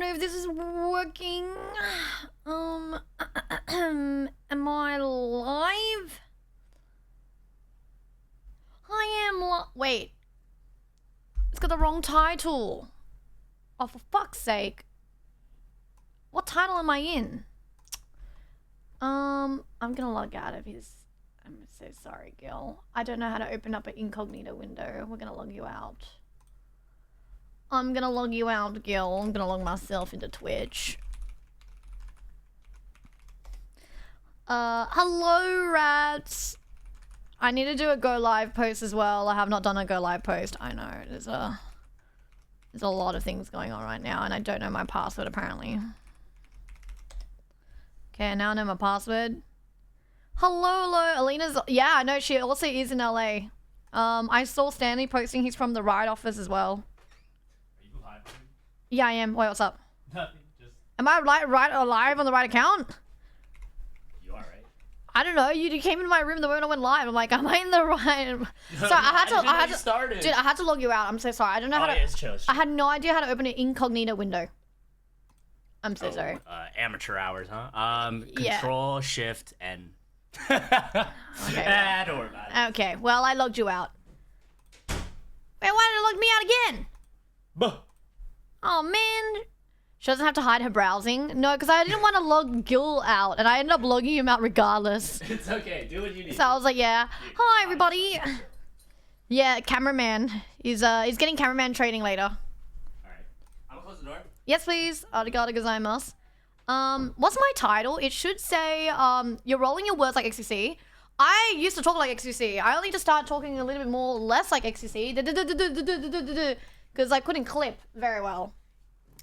know if this is working. Am I live? I am wait. It's got the wrong title. Oh, for fuck's sake. What title am I in? I'm gonna log out of his. I'm so sorry, Gil. I don't know how to open up an incognito window. We're gonna log you out. I'm gonna log you out, Gil. I'm gonna log myself into Twitch. Hello, rats. I need to do a go live post as well. I have not done a go live post. I know there's a lot of things going on right now, and I don't know my password apparently. Okay, now I know my password. Hello, Alina's. Yeah, I know she also is in LA. I saw Stanley posting. He's from the Riot office as well. Are you live? Yeah, I am. Wait, what's up? Nothing. Just. Am I live on the right account? You are, right? I don't know. You came into my room the moment I went live. I'm like, am I in the right? So I had to log you out. I'm so sorry. I don't know how to. Yeah, it's chill, it's chill. I had no idea how to open an incognito window. I'm so sorry. Amateur hours, huh? Control, Shift, and. Okay. Don't worry about it. Okay. Well, I logged you out. Wait, why did it log me out again? Buh. Oh man. She doesn't have to hide her browsing. No, because I didn't want to log Gil out, and I ended up logging him out regardless. It's okay. Do what you need. So I was like, yeah. Hi, everybody. Yeah, cameraman. He's getting cameraman training later. All right. I'm gonna close the door. Yes, please. Arigato gozaimasu. What's my title? It should say, you're rolling your words like XQC. I used to talk like XQC. I only need to start talking a little bit more less like XQC. Because I couldn't clip very well.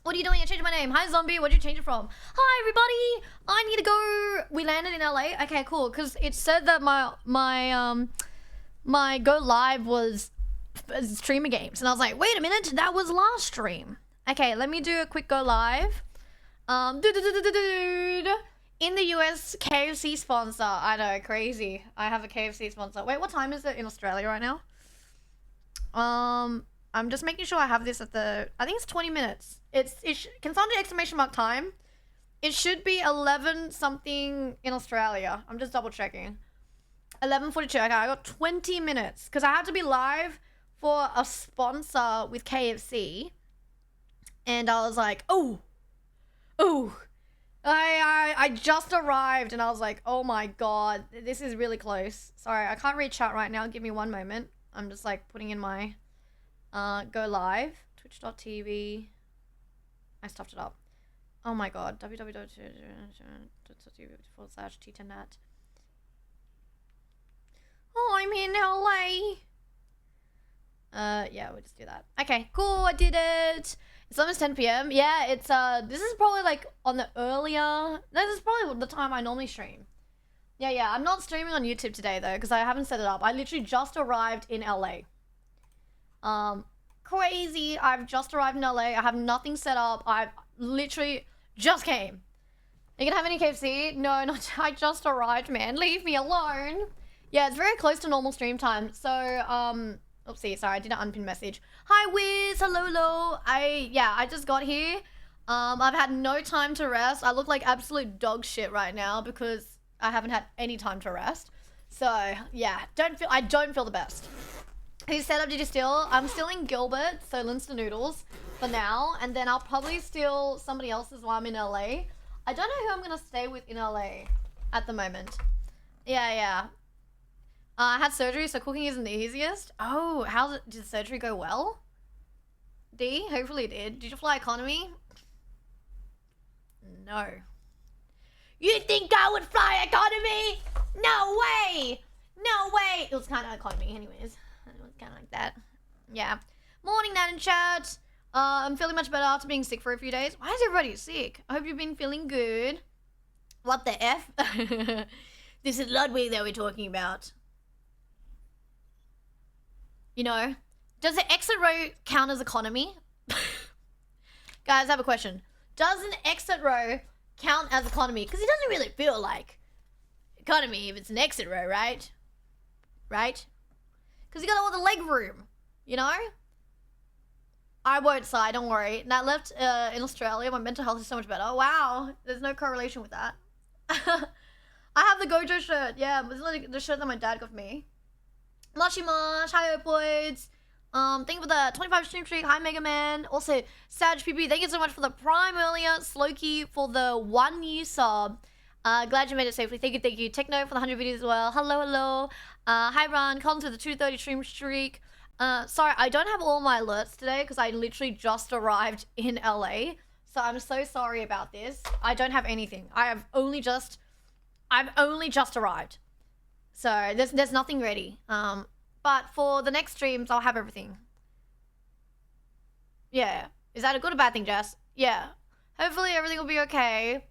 What are you doing? I changed my name. Hi, zombie. What'd you change it from? Hi, everybody. I need to go. We landed in LA. Okay, cool. Because it said that my go live was streamer games. And I was like, wait a minute. That was last stream. Okay, let me do a quick go live. In the US, KFC sponsor. I know, crazy. I have a KFC sponsor. Wait, what time is it in Australia right now? I'm just making sure I have this at the. I think it's 20 minutes. Can someone do exclamation mark time? It should be 11 something in Australia. I'm just double checking. 11:42. Okay, I got 20 minutes because I had to be live for a sponsor with KFC, and I was like, oh. I just arrived and I was like, oh my god, this is really close. Sorry, I can't read chat right now. Give me one moment. I'm just like putting in my go live. Twitch.tv. I stuffed it up. Oh my god. www.tv/T10Nat. Oh, I'm in LA. Yeah, we'll just do that. Okay, cool. I did it. It's almost 10 p.m. Yeah, it's this is probably like on the earlier. This is probably the time I normally stream. Yeah. I'm not streaming on YouTube today though because I haven't set it up. I literally just arrived in LA. Crazy. I've just arrived in LA. I have nothing set up. I've literally just came. You gonna have any KFC? No, not. I just arrived, man. Leave me alone. Yeah, it's very close to normal stream time. So, oopsie, sorry, I did an unpinned message. Hi, Wiz. Hello. I just got here. I've had no time to rest. I look like absolute dog shit right now because I haven't had any time to rest. So, yeah, I don't feel the best. Whose setup did you steal? I'm stealing Gilbert, so Linster Noodles, for now. And then I'll probably steal somebody else's while I'm in LA. I don't know who I'm going to stay with in LA at the moment. Yeah. I had surgery, so cooking isn't the easiest. Oh, did the surgery go well? D? Hopefully it did. Did you fly economy? No. You think I would fly economy? No way! No way! It was kind of economy anyways. It was kind of like that. Yeah. Morning, Nat in chat. I'm feeling much better after being sick for a few days. Why is everybody sick? I hope you've been feeling good. What the F? This is Ludwig that we're talking about. You know, does the exit row count as economy? Guys, I have a question. Does an exit row count as economy? Because it doesn't really feel like economy if it's an exit row, right? Right? Because you got all the leg room, you know? I won't sigh, don't worry. Nat left in Australia. My mental health is so much better. Wow, there's no correlation with that. I have the Gojo shirt. Yeah, it's like the shirt that my dad got for me. Mushy Mosh, hi Opoids. Thank you for the 25 stream streak. Hi Mega Man. Also, Sag PP, thank you so much for the prime earlier. Slowkey for the 1 year sub. Glad you made it safely. Thank you, thank you. Techno for the 100 videos as well. Hello, hello. Hi Ron. Collins with the 230 stream streak. Sorry, I don't have all my alerts today because I literally just arrived in LA. So I'm so sorry about this. I don't have anything. I've only just arrived. So there's nothing ready. But for the next streams, I'll have everything. Yeah. Is that a good or bad thing, Jess? Yeah. Hopefully everything will be okay.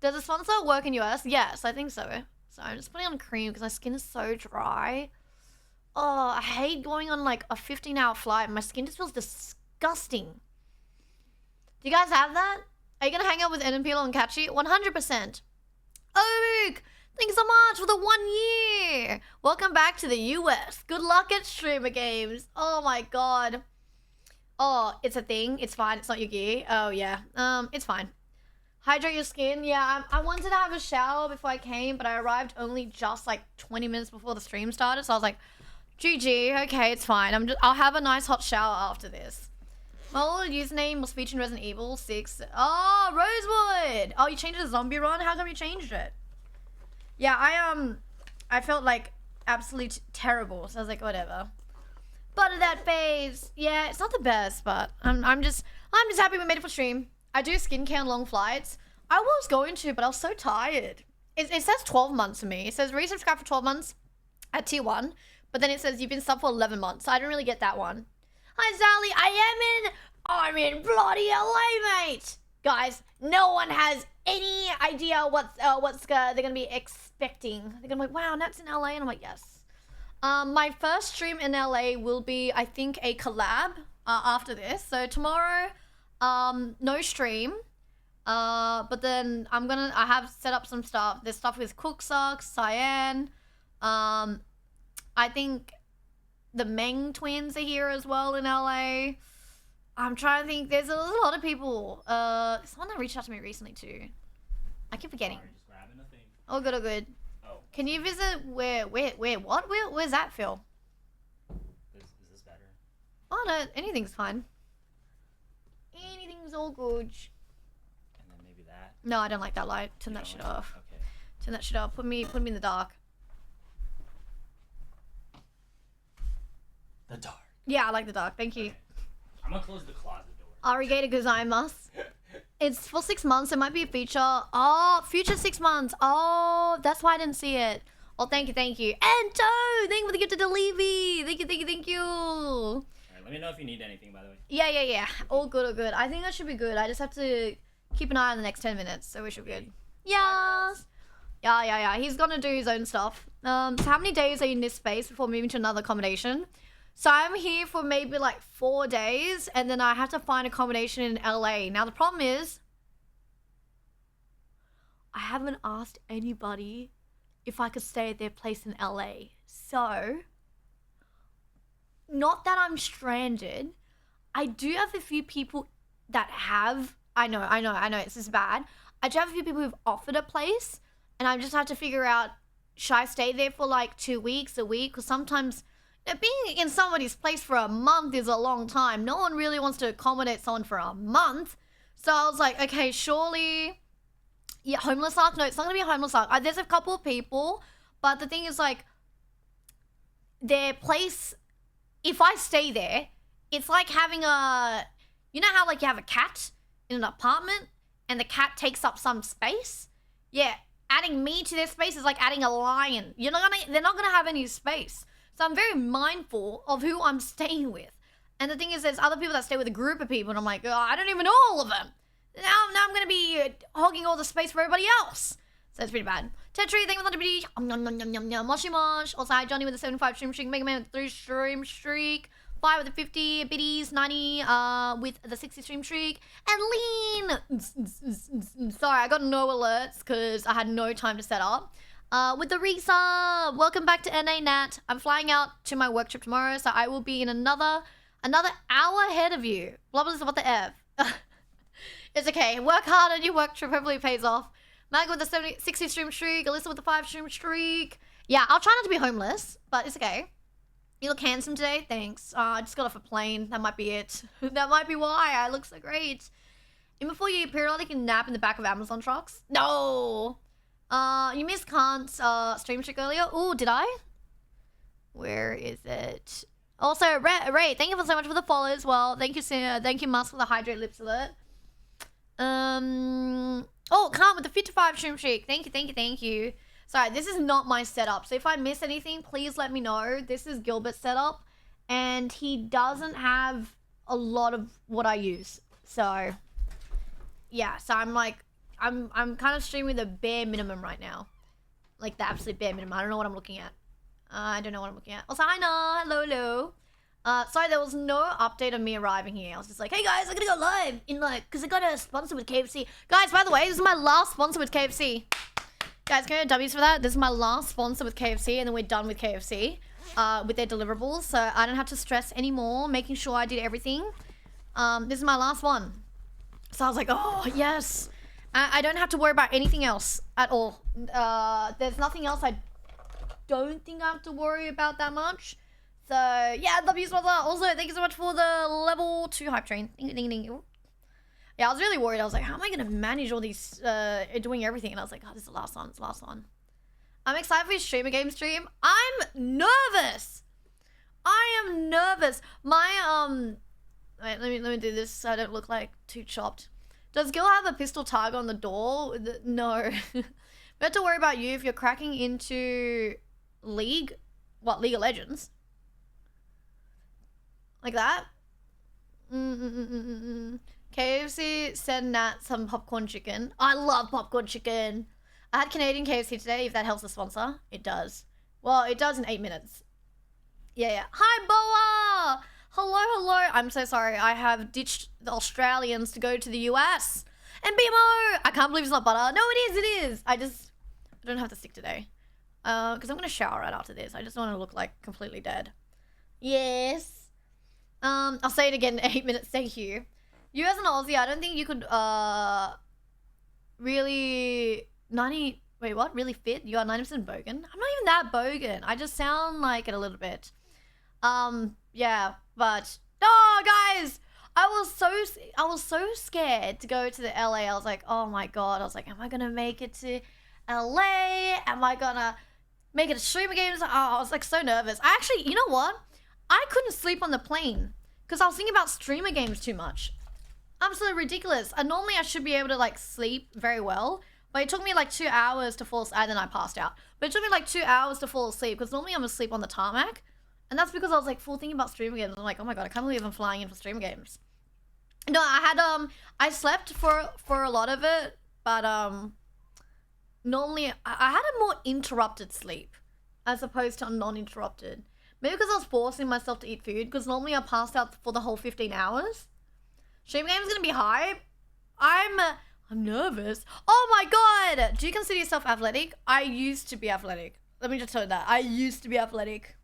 Does the sponsor work in US? Yes, I think so. So I'm just putting on cream because my skin is so dry. Oh, I hate going on like a 15-hour flight. My skin just feels disgusting. Do you guys have that? Are you going to hang out with Ed and Pilo and Catchy? 100%. Oak! Thanks so much for the 1 year. Welcome back to the US. Good luck at streamer games. Oh my god. Oh, it's a thing. It's fine. It's not your gear. Oh yeah. It's fine. Hydrate your skin. Yeah, I wanted to have a shower before I came, but I arrived only just like 20 minutes before the stream started. So I was like, GG. Okay, it's fine. I'll have a nice hot shower after this. My old username was featured in Resident Evil 6. Oh, Rosewood. Oh, you changed it to Zombie Run? How come you changed it? Yeah, I felt like absolutely terrible, so I was like, whatever. But that phase, yeah, it's not the best, but I'm just happy we made it for stream. I do skincare on long flights. I was going to, but I was so tired. It says 12 months for me. It says resubscribe for 12 months at tier 1, but then it says you've been sub for 11 months, so I didn't really get that one. Hi, Sally. I'm in bloody LA, mate. Guys, no one has any idea what they're gonna be expecting. They're gonna be like, wow, Nat's in LA, and I'm like, yes. My first stream in LA will be, I think, a collab after this. So tomorrow, no stream. But then I have set up some stuff. There's stuff with Cooksuck, Cyan. I think the Meng twins are here as well in LA. I'm trying to think. There's a lot of people. Someone that reached out to me recently too. I keep forgetting. Sorry, just grabbing a thing. Oh, good, oh, good. Oh. Can you visit where, what? Where's that, Phil? Is this better? Oh, no, anything's fine. Anything's all good. And then maybe that? No, I don't like that light. Turn that shit off. Okay. Turn that shit off. Put me in the dark. The dark. Yeah, I like the dark. Thank you. Okay. I'm gonna close the closet door. Arigato gozaimasu. It's for 6 months. It might be a feature. Oh, future 6 months. Oh, that's why I didn't see it. Oh, thank you. Ento! Thank you for the gift to Levy. Thank you. Alright, let me know if you need anything, by the way. Yeah. All good. I think that should be good. I just have to keep an eye on the next 10 minutes, so we should be good. Yes. Yeah. He's gonna do his own stuff. So how many days are you in this space before moving to another accommodation? So I'm here for maybe like 4 days, and then I have to find accommodation in LA. Now the problem is, I haven't asked anybody if I could stay at their place in LA. So, not that I'm stranded. I do have a few people that have, I know, this is bad. I do have a few people who've offered a place, and I just have to figure out, should I stay there for like 2 weeks, a week? Because sometimes being in somebody's place for a month is a long time. No one really wants to accommodate someone for a month. So I was like, okay, surely, yeah, homeless arc? No, it's not going to be a homeless arc. There's a couple of people, but the thing is like, their place, if I stay there, it's like having a, you know how like you have a cat in an apartment and the cat takes up some space? Yeah, adding me to their space is like adding a lion. They're not gonna have any space. So I'm very mindful of who I'm staying with. And the thing is, there's other people that stay with a group of people, and I'm like, oh, I don't even know all of them. Now I'm gonna be hogging all the space for everybody else. So it's pretty bad. Tetri, thank you for the beauty. Moshi Mosh. Also, hi Johnny with the 75 stream streak. Mega Man with 3 stream streak. 5 with the 50. Biddies 90 with the 60 stream streak. And Lean. Sorry, I got no alerts because I had no time to set up. With the resub. Welcome back to T10Nat. I'm flying out to my work trip tomorrow, so I will be in another Another hour ahead of you. Blah, blah, blah, what the F? It's okay. Work hard and your work trip hopefully pays off. Mag with the 60 stream streak. Alyssa with the 5 stream streak. Yeah, I'll try not to be homeless, but it's okay. You look handsome today. Thanks. I just got off a plane. That might be it. That might be why I look so great. And before you periodically nap in the back of Amazon trucks. No. You missed Kant's stream streak earlier. Oh, did I? Where is it? Also, Ray, thank you so much for the follow as well. Thank you, Sarah. Thank you, Musk, for the hydrate lips alert. Oh, Kant with the 55 stream streak. Thank you, thank you, thank you. Sorry, this is not my setup. So if I miss anything, please let me know. This is Gilbert's setup. And he doesn't have a lot of what I use. So, yeah. So I'm like, I'm kind of streaming the bare minimum right now. Like the absolute bare minimum. I don't know what I'm looking at. I don't know what I'm looking at. Also, hi, Nah. Hello, hello. Sorry, there was no update on me arriving here. I was just like, hey guys, I'm gonna go live in like, because I got a sponsor with KFC. Guys, by the way, this is my last sponsor with KFC. Guys, can I get W's for that? This is my last sponsor with KFC, and then we're done with KFC with their deliverables. So I don't have to stress anymore, making sure I did everything. This is my last one. So I was like, oh, yes. I don't have to worry about anything else at all. There's nothing else I don't think I have to worry about that much. So, yeah, love you, sponsor. Also, thank you so much for the level 2 hype train. Ding, ding, ding. Yeah, I was really worried. I was like, how am I going to manage all these, doing everything? And I was like, oh, this is the last one. It's the last one. I'm excited for your streamer game stream. I'm nervous. I am nervous. My, wait, let me do this so I don't look like too chopped. Does Gil have a pistol tag on the door? No. We have to worry about you if you're cracking into League. What, League of Legends? Like that? KFC send Nat some popcorn chicken. I love popcorn chicken. I had Canadian KFC today, if that helps the sponsor. It does. Well, it does in 8 minutes. Yeah. Hi, Boa! Hello, hello. I'm so sorry. I have ditched the Australians to go to the US. And BMO! I can't believe it's not butter. No, it is. I don't have to stick today. Because I'm going to shower right after this. I just want to look like completely dead. Yes. I'll say it again in 8 minutes. Thank you. You as an Aussie, I don't think you could, really... Really fit? You are 90% bogan? I'm not even that bogan. I just sound like it a little bit. Yeah, but... Oh, guys! I was so scared to go to the LA. I was like, oh my god. I was like, am I gonna make it to LA? Am I gonna make it to streamer games? Oh, I was like so nervous. I actually, you know what? I couldn't sleep on the plane because I was thinking about streamer games too much. Absolutely ridiculous. And normally I should be able to like sleep very well, but it took me like 2 hours to fall asleep, and then I passed out. But it took me like 2 hours to fall asleep because normally I'm asleep on the tarmac. And that's because I was like full thinking about streamer games. I'm like, oh my god, I can't believe I'm flying in for streamer games. No, I slept for a lot of it, but normally I had a more interrupted sleep as opposed to a non-interrupted. Maybe because I was forcing myself to eat food, because normally I passed out for the whole 15 hours. Stream game's gonna be hype. I'm nervous. Oh my god! Do you consider yourself athletic? I used to be athletic. Let me just tell you that. I used to be athletic.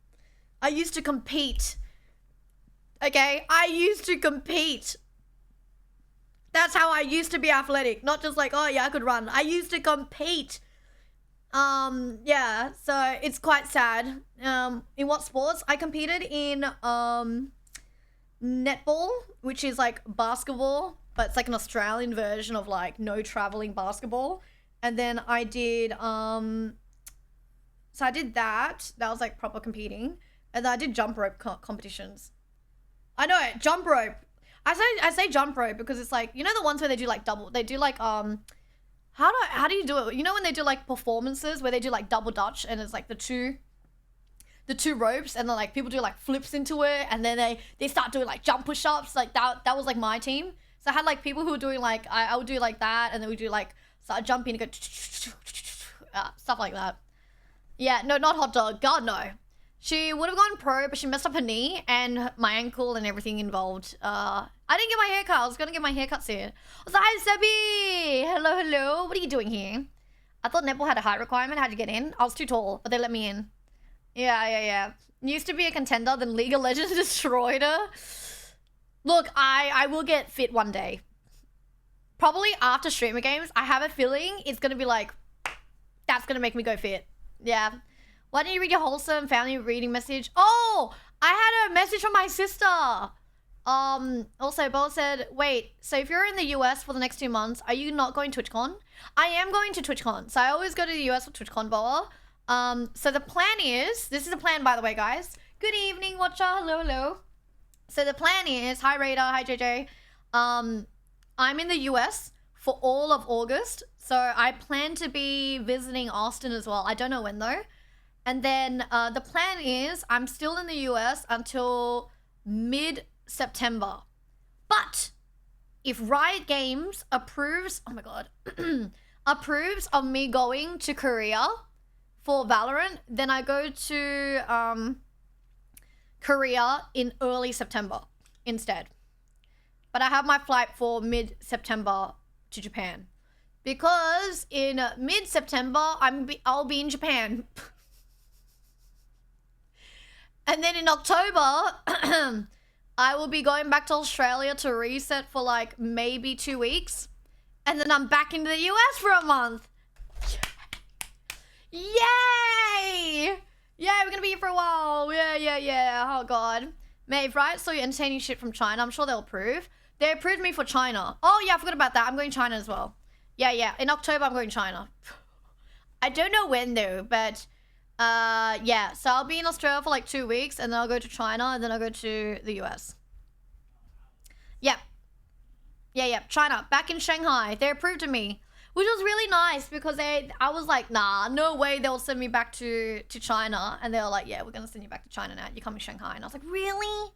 I used to compete. Okay? I used to compete. That's how I used to be athletic. Not just like, oh yeah, I could run. I used to compete. Yeah, so it's quite sad. In what sports? I competed in, netball, which is like basketball, but it's like an Australian version of like no traveling basketball. And then I did, so I did that. That was like proper competing. And then I did jump rope competitions. I know, jump rope. I say jump rope because it's like, you know the ones where they do like double, they do like, how do you do it? You know when they do like performances where they do like double dutch and it's like the two ropes and then like people do like flips into it and then they start doing like jump push-ups. Like that was like my team. So I had like people who were doing like, I would do like that and then we do like start jumping and go stuff like that. Yeah, no, not hot dog. God, no. She would have gone pro, but she messed up her knee and my ankle and everything involved. I didn't get my haircut. I was going to get my haircut soon. I was like, hi, Sebby. Hello, hello. What are you doing here? I thought netball had a height requirement. How'd you get in? I was too tall, but they let me in. Yeah. Used to be a contender, then League of Legends destroyed her. Look, I will get fit one day. Probably after streamer games, I have a feeling it's gonna be like, that's gonna make me go fit. Yeah. Why didn't you read your wholesome family reading message? Oh, I had a message from my sister. Also, Bola said, wait, so if you're in the US for the next 2 months, are you not going to TwitchCon? I am going to TwitchCon. So I always go to the US for TwitchCon, Bola. So the plan is, this is the plan, by the way, guys. Good evening, watcher. Hello. So the plan is, hi Raider, hi JJ. I'm in the US for all of August. So I plan to be visiting Austin as well. I don't know when though. And then the plan is I'm still in the US until mid-September. But if Riot Games approves, oh my God, approves of me going to Korea for Valorant, then I go to Korea in early September instead. But I have my flight for mid-September to Japan. Because in mid-September, I'll be in Japan. And then in October, I will be going back to Australia to reset for like maybe 2 weeks. And then I'm back into the US for a month. Yay! Yeah, we're gonna be here for a while. Yeah. Oh God. Mate, if Riot saw you entertaining shit from China, I'm sure they'll approve. They approved me for China. Oh yeah, I forgot about that. I'm going to China as well. Yeah. In October, I'm going to China. I don't know when though, but yeah. So I'll be in Australia for like 2 weeks, and then I'll go to China, and then I'll go to the US. Yep. Yeah. China, back in Shanghai. They approved of me, which was really nice because I was like, nah, no way they'll send me back to China. And they were like, yeah, we're going to send you back to China now. You're coming to Shanghai. And I was like, really?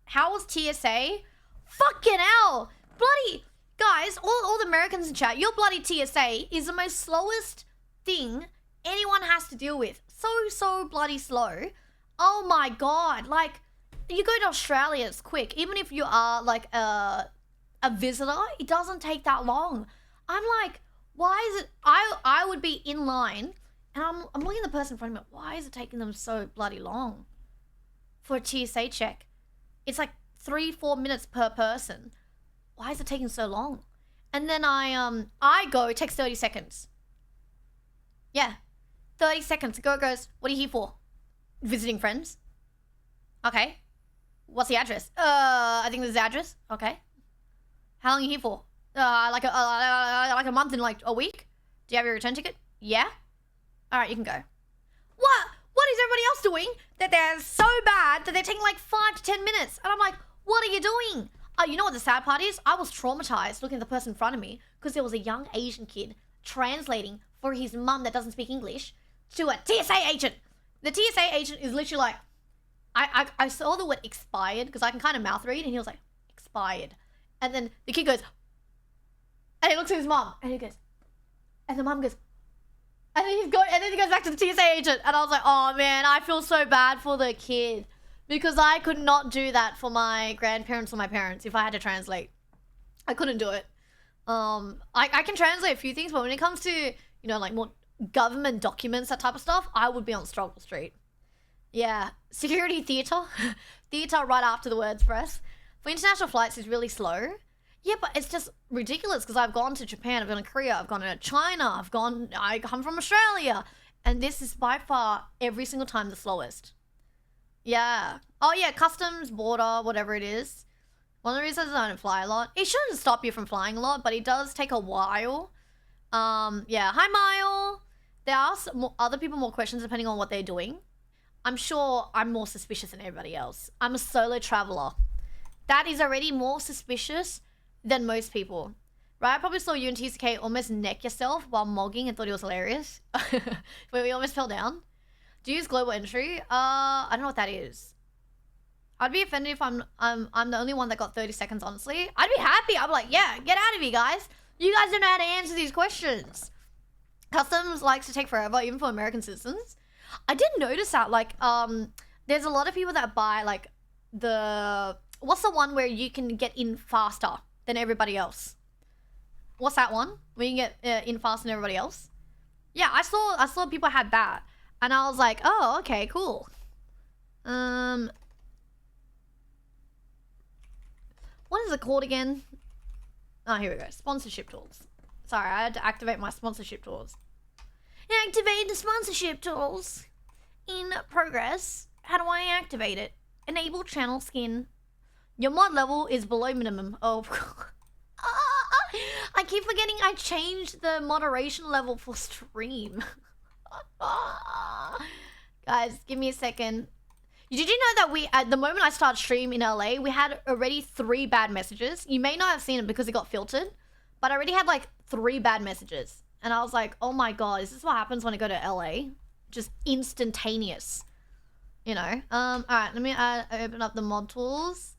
How was TSA? Fucking hell. Bloody, guys, all the Americans in chat, your bloody TSA is the most slowest thing anyone has to deal with. So bloody slow. Oh my God. Like, you go to Australia, it's quick. Even if you are like a visitor, it doesn't take that long. I'm like, why is it, I would be in line and I'm looking at the person in front of me, why is it taking them so bloody long for a TSA check? It's like 3-4 minutes per person. Why is it taking so long? And then I go, it takes 30 seconds. Yeah, 30 seconds. The girl goes, what are you here for? Visiting friends. Okay. What's the address? I think this is the address. Okay. How long are you here for? Like a month and like a week? Do you have your return ticket? Yeah? Alright, you can go. What is everybody else doing that they're so bad that they're taking like 5 to 10 minutes? And I'm like, what are you doing? You know what the sad part is? I was traumatized looking at the person in front of me because there was a young Asian kid translating for his mum that doesn't speak English to a TSA agent. The TSA agent is literally like, I saw the word expired because I can kind of mouth read, and he was like, expired. And then the kid goes, and he looks at his mom, and he goes, and the mom goes, and then he goes back to the TSA agent, and I was like, oh man, I feel so bad for the kid because I could not do that for my grandparents or my parents if I had to translate. I couldn't do it. I can translate a few things, but when it comes to, you know, like more government documents, that type of stuff, I would be on struggle street. Yeah, security theatre. Theatre right after the words press. For international flights is really slow. Yeah, but it's just ridiculous because I've gone to Japan, I've gone to Korea, I've gone to China, I come from Australia. And this is by far every single time the slowest. Yeah. Oh yeah, customs, border, whatever it is. One of the reasons I don't fly a lot. It shouldn't stop you from flying a lot, but it does take a while. Yeah, hi Mile. There are other people more questions depending on what they're doing. I'm sure I'm more suspicious than everybody else. I'm a solo traveler. That is already more suspicious than most people. Right? I probably saw you and TCK almost neck yourself while mogging and thought it was hilarious. Where we almost fell down. Do you use global entry? I don't know what that is. I'd be offended if I'm the only one that got 30 seconds, honestly. I'd be happy. I'd be like, yeah, get out of here, guys. You guys don't know how to answer these questions. Customs likes to take forever, even for American citizens. I did notice that, like, there's a lot of people that buy, like, what's the one where you can get in faster than everybody else? What's that one? Where you get in faster than everybody else? Yeah, I saw people had that. And I was like, oh, okay, cool. What is it called again? Oh, here we go. Sponsorship tools. Sorry, I had to activate my sponsorship tools. Activate the sponsorship tools. In progress. How do I activate it? Enable channel skin. Your mod level is below minimum. Oh, I keep forgetting I changed the moderation level for stream. Guys, give me a second. Did you know that at the moment I started stream in LA, we had already 3 bad messages? You may not have seen it because it got filtered, but I already had like 3 bad messages. And I was like, oh my god, is this what happens when I go to LA? Just instantaneous. You know? Alright, let me open up the mod tools.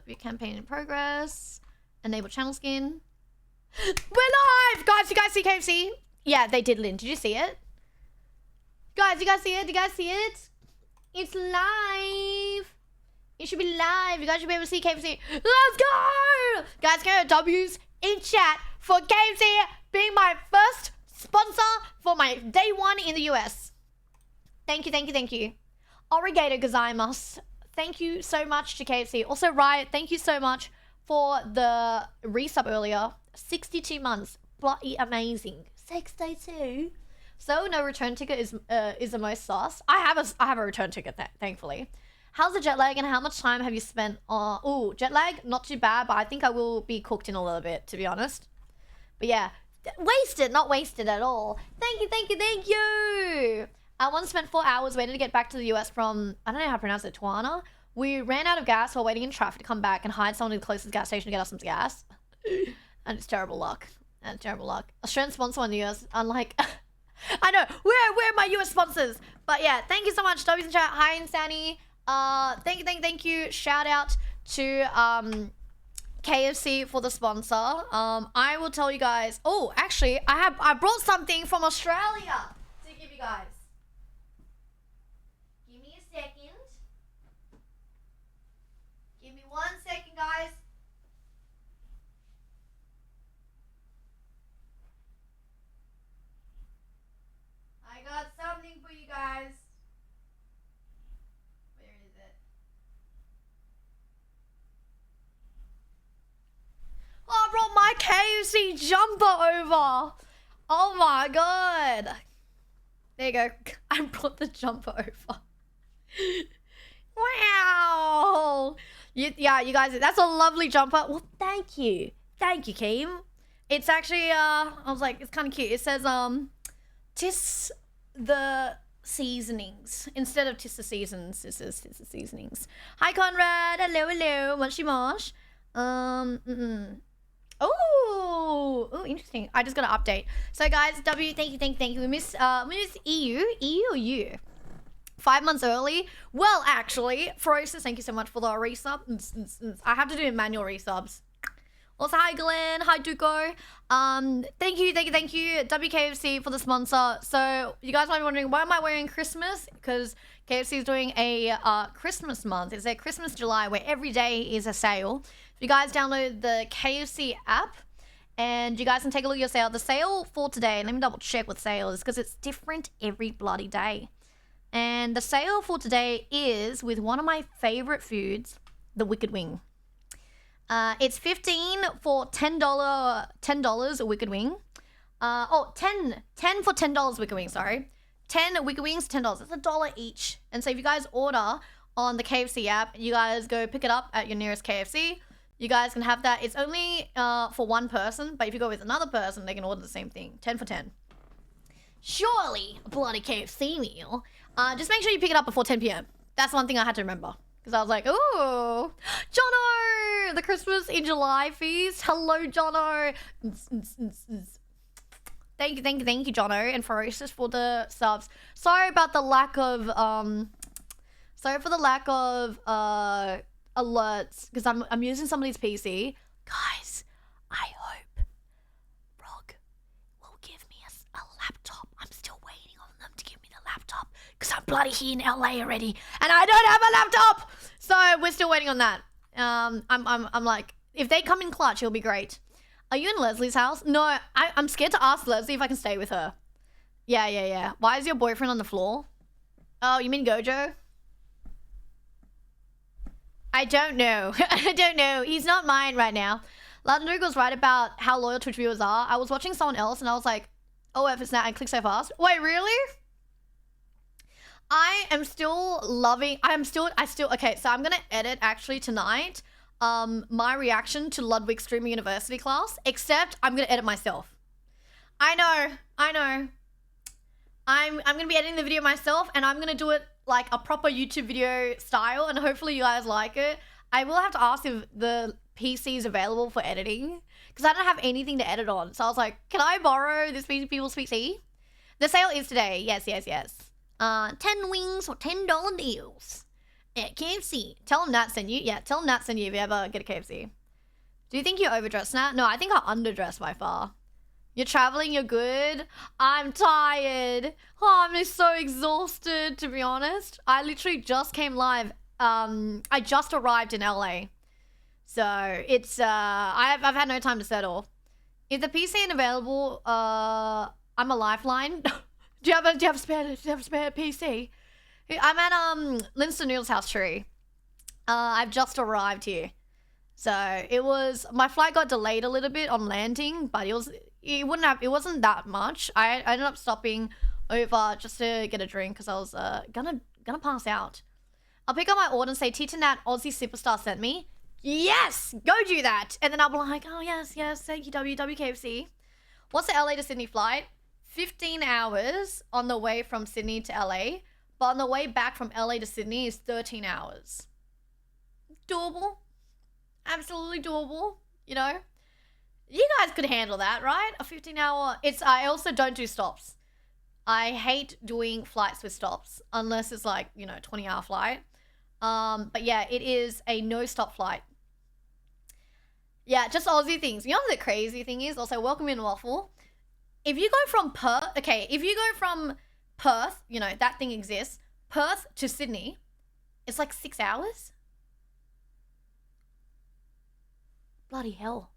View campaign in progress. Enable channel skin. We're live! Guys, you guys see KFC? Yeah, they did, Lynn. Did you see it? Guys, you guys see it? Did you guys see it? It's live. It should be live. You guys should be able to see KFC. Let's go! Guys, go to W's in chat for KFC being my first sponsor for my day 1 in the US. Thank you, thank you, thank you. Arigato gozaimasu. Thank you so much to KFC. Also, Riot, thank you so much for the resub earlier. 62 months. Bloody amazing. 62. So no return ticket is the most sus. I have a return ticket, thankfully. How's the jet lag and how much time have you spent on... Ooh, jet lag, not too bad, but I think I will be cooked in a little bit, to be honest. But yeah, wasted, not wasted at all. Thank you, thank you, thank you. I once spent 4 hours waiting to get back to the US from, I don't know how to pronounce it, Tijuana. We ran out of gas while waiting in traffic to come back and hired someone to the closest gas station to get us some gas. And it's terrible luck. And terrible luck. Australian sponsor in the US, unlike... I know, where are my US sponsors? But yeah, thank you so much, W's in chat. Hi, Insanity. Thank you. Shout out to KFC for the sponsor. I will tell you guys. Oh, actually, I brought something from Australia to give you guys. Give me a second. Give me 1 second, guys. I got something for you guys. Where is it? Oh, I brought my KFC jumper over. Oh my god. There you go. I brought the jumper over. Wow. Yeah, you guys, that's a lovely jumper. Well, thank you. Thank you, Keem. It's actually, I was like, it's kind of cute. It says, tis the seasonings instead of tis the seasons. This is tis the seasonings. Hi Conrad, hello, mushy mosh. Oh, interesting. I just got an update. So guys, W, thank you. We miss EU or you? 5 months early. Well, actually, Ferocious, thank you so much for the resub. I have to do manual resubs. Also, hi Glenn, hi Duco. Thank you, WKFC for the sponsor. So you guys might be wondering, why am I wearing Christmas? Because KFC is doing a Christmas month. It's a Christmas July where every day is a sale. If you guys download the KFC app, and you guys can take a look at your sale. The sale for today, let me double check what sale is, because it's different every bloody day. And the sale for today is with one of my favorite foods, the Wicked Wing. It's $15 for $10 a Wicked Wing. 10 for $10 Wicked Wing, sorry. 10 Wicked Wings, $10. It's $1 each. And so if you guys order on the KFC app, you guys go pick it up at your nearest KFC. You guys can have that. It's only for one person, but if you go with another person, they can order the same thing. 10 for 10. Surely a bloody KFC meal. Just make sure you pick it up before 10 p.m. That's one thing I had to remember. Because I was like, ooh, Jono, the Christmas in July feast. Hello, Jono. Thank you, Jono and Ferocious for the subs. Sorry about the lack of, alerts, because I'm using somebody's PC. Guys, I hope Rog will give me a laptop. I'm still waiting on them to give me the laptop, because I'm bloody here in LA already, and I don't have a laptop. So we're still waiting on that. I'm like, if they come in clutch, it'll be great. Are you in Leslie's house? No, I'm scared to ask Leslie if I can stay with her. Yeah. Why is your boyfriend on the floor? Oh, you mean Gojo? I don't know. I don't know. He's not mine right now. Lando was right about how loyal Twitch viewers are. I was watching someone else and I was like, oh, if it's not, and click so fast. Wait, really? I am still loving, okay, so I'm gonna edit actually tonight, my reaction to Ludwig's Streaming University class, except I'm gonna edit myself. I know. I'm gonna be editing the video myself and I'm gonna do it like a proper YouTube video style and hopefully you guys like it. I will have to ask if the PC is available for editing because I don't have anything to edit on. So I was like, can I borrow this people's PC? The sale is today. Yes. 10 wings or $10 deals at KFC. Tell them Nat sent you. Yeah, tell them Nat sent you if you ever get a KFC. Do you think you're overdressed, Nat? No, I think I'm underdressed by far. You're traveling, you're good. I'm tired. Oh, I'm just so exhausted, to be honest. I literally just came live. I just arrived in LA. So it's, I've had no time to settle. If the PC ain't available, I'm a lifeline. Do you have a spare PC? I'm at Linston Noodle's house tree. I've just arrived here. So my flight got delayed a little bit on landing, but it wasn't that much. I ended up stopping over just to get a drink because I was gonna pass out. I'll pick up my order and say T10Nat Aussie Superstar sent me. Yes, go do that. And then I'll be like, oh yes, thank you WKFC. What's the LA to Sydney flight? 15 hours on the way from Sydney to LA, but on the way back from LA to Sydney is 13 hours. Doable. Absolutely doable, you know? You guys could handle that, right? A 15-hour... I also don't do stops. I hate doing flights with stops, unless it's like, 20-hour flight. But yeah, it is a no-stop flight. Yeah, just Aussie things. You know what the crazy thing is? Also, welcome in, Waffle. If you go from Perth, that thing exists, Perth to Sydney, it's like 6 hours. Bloody hell.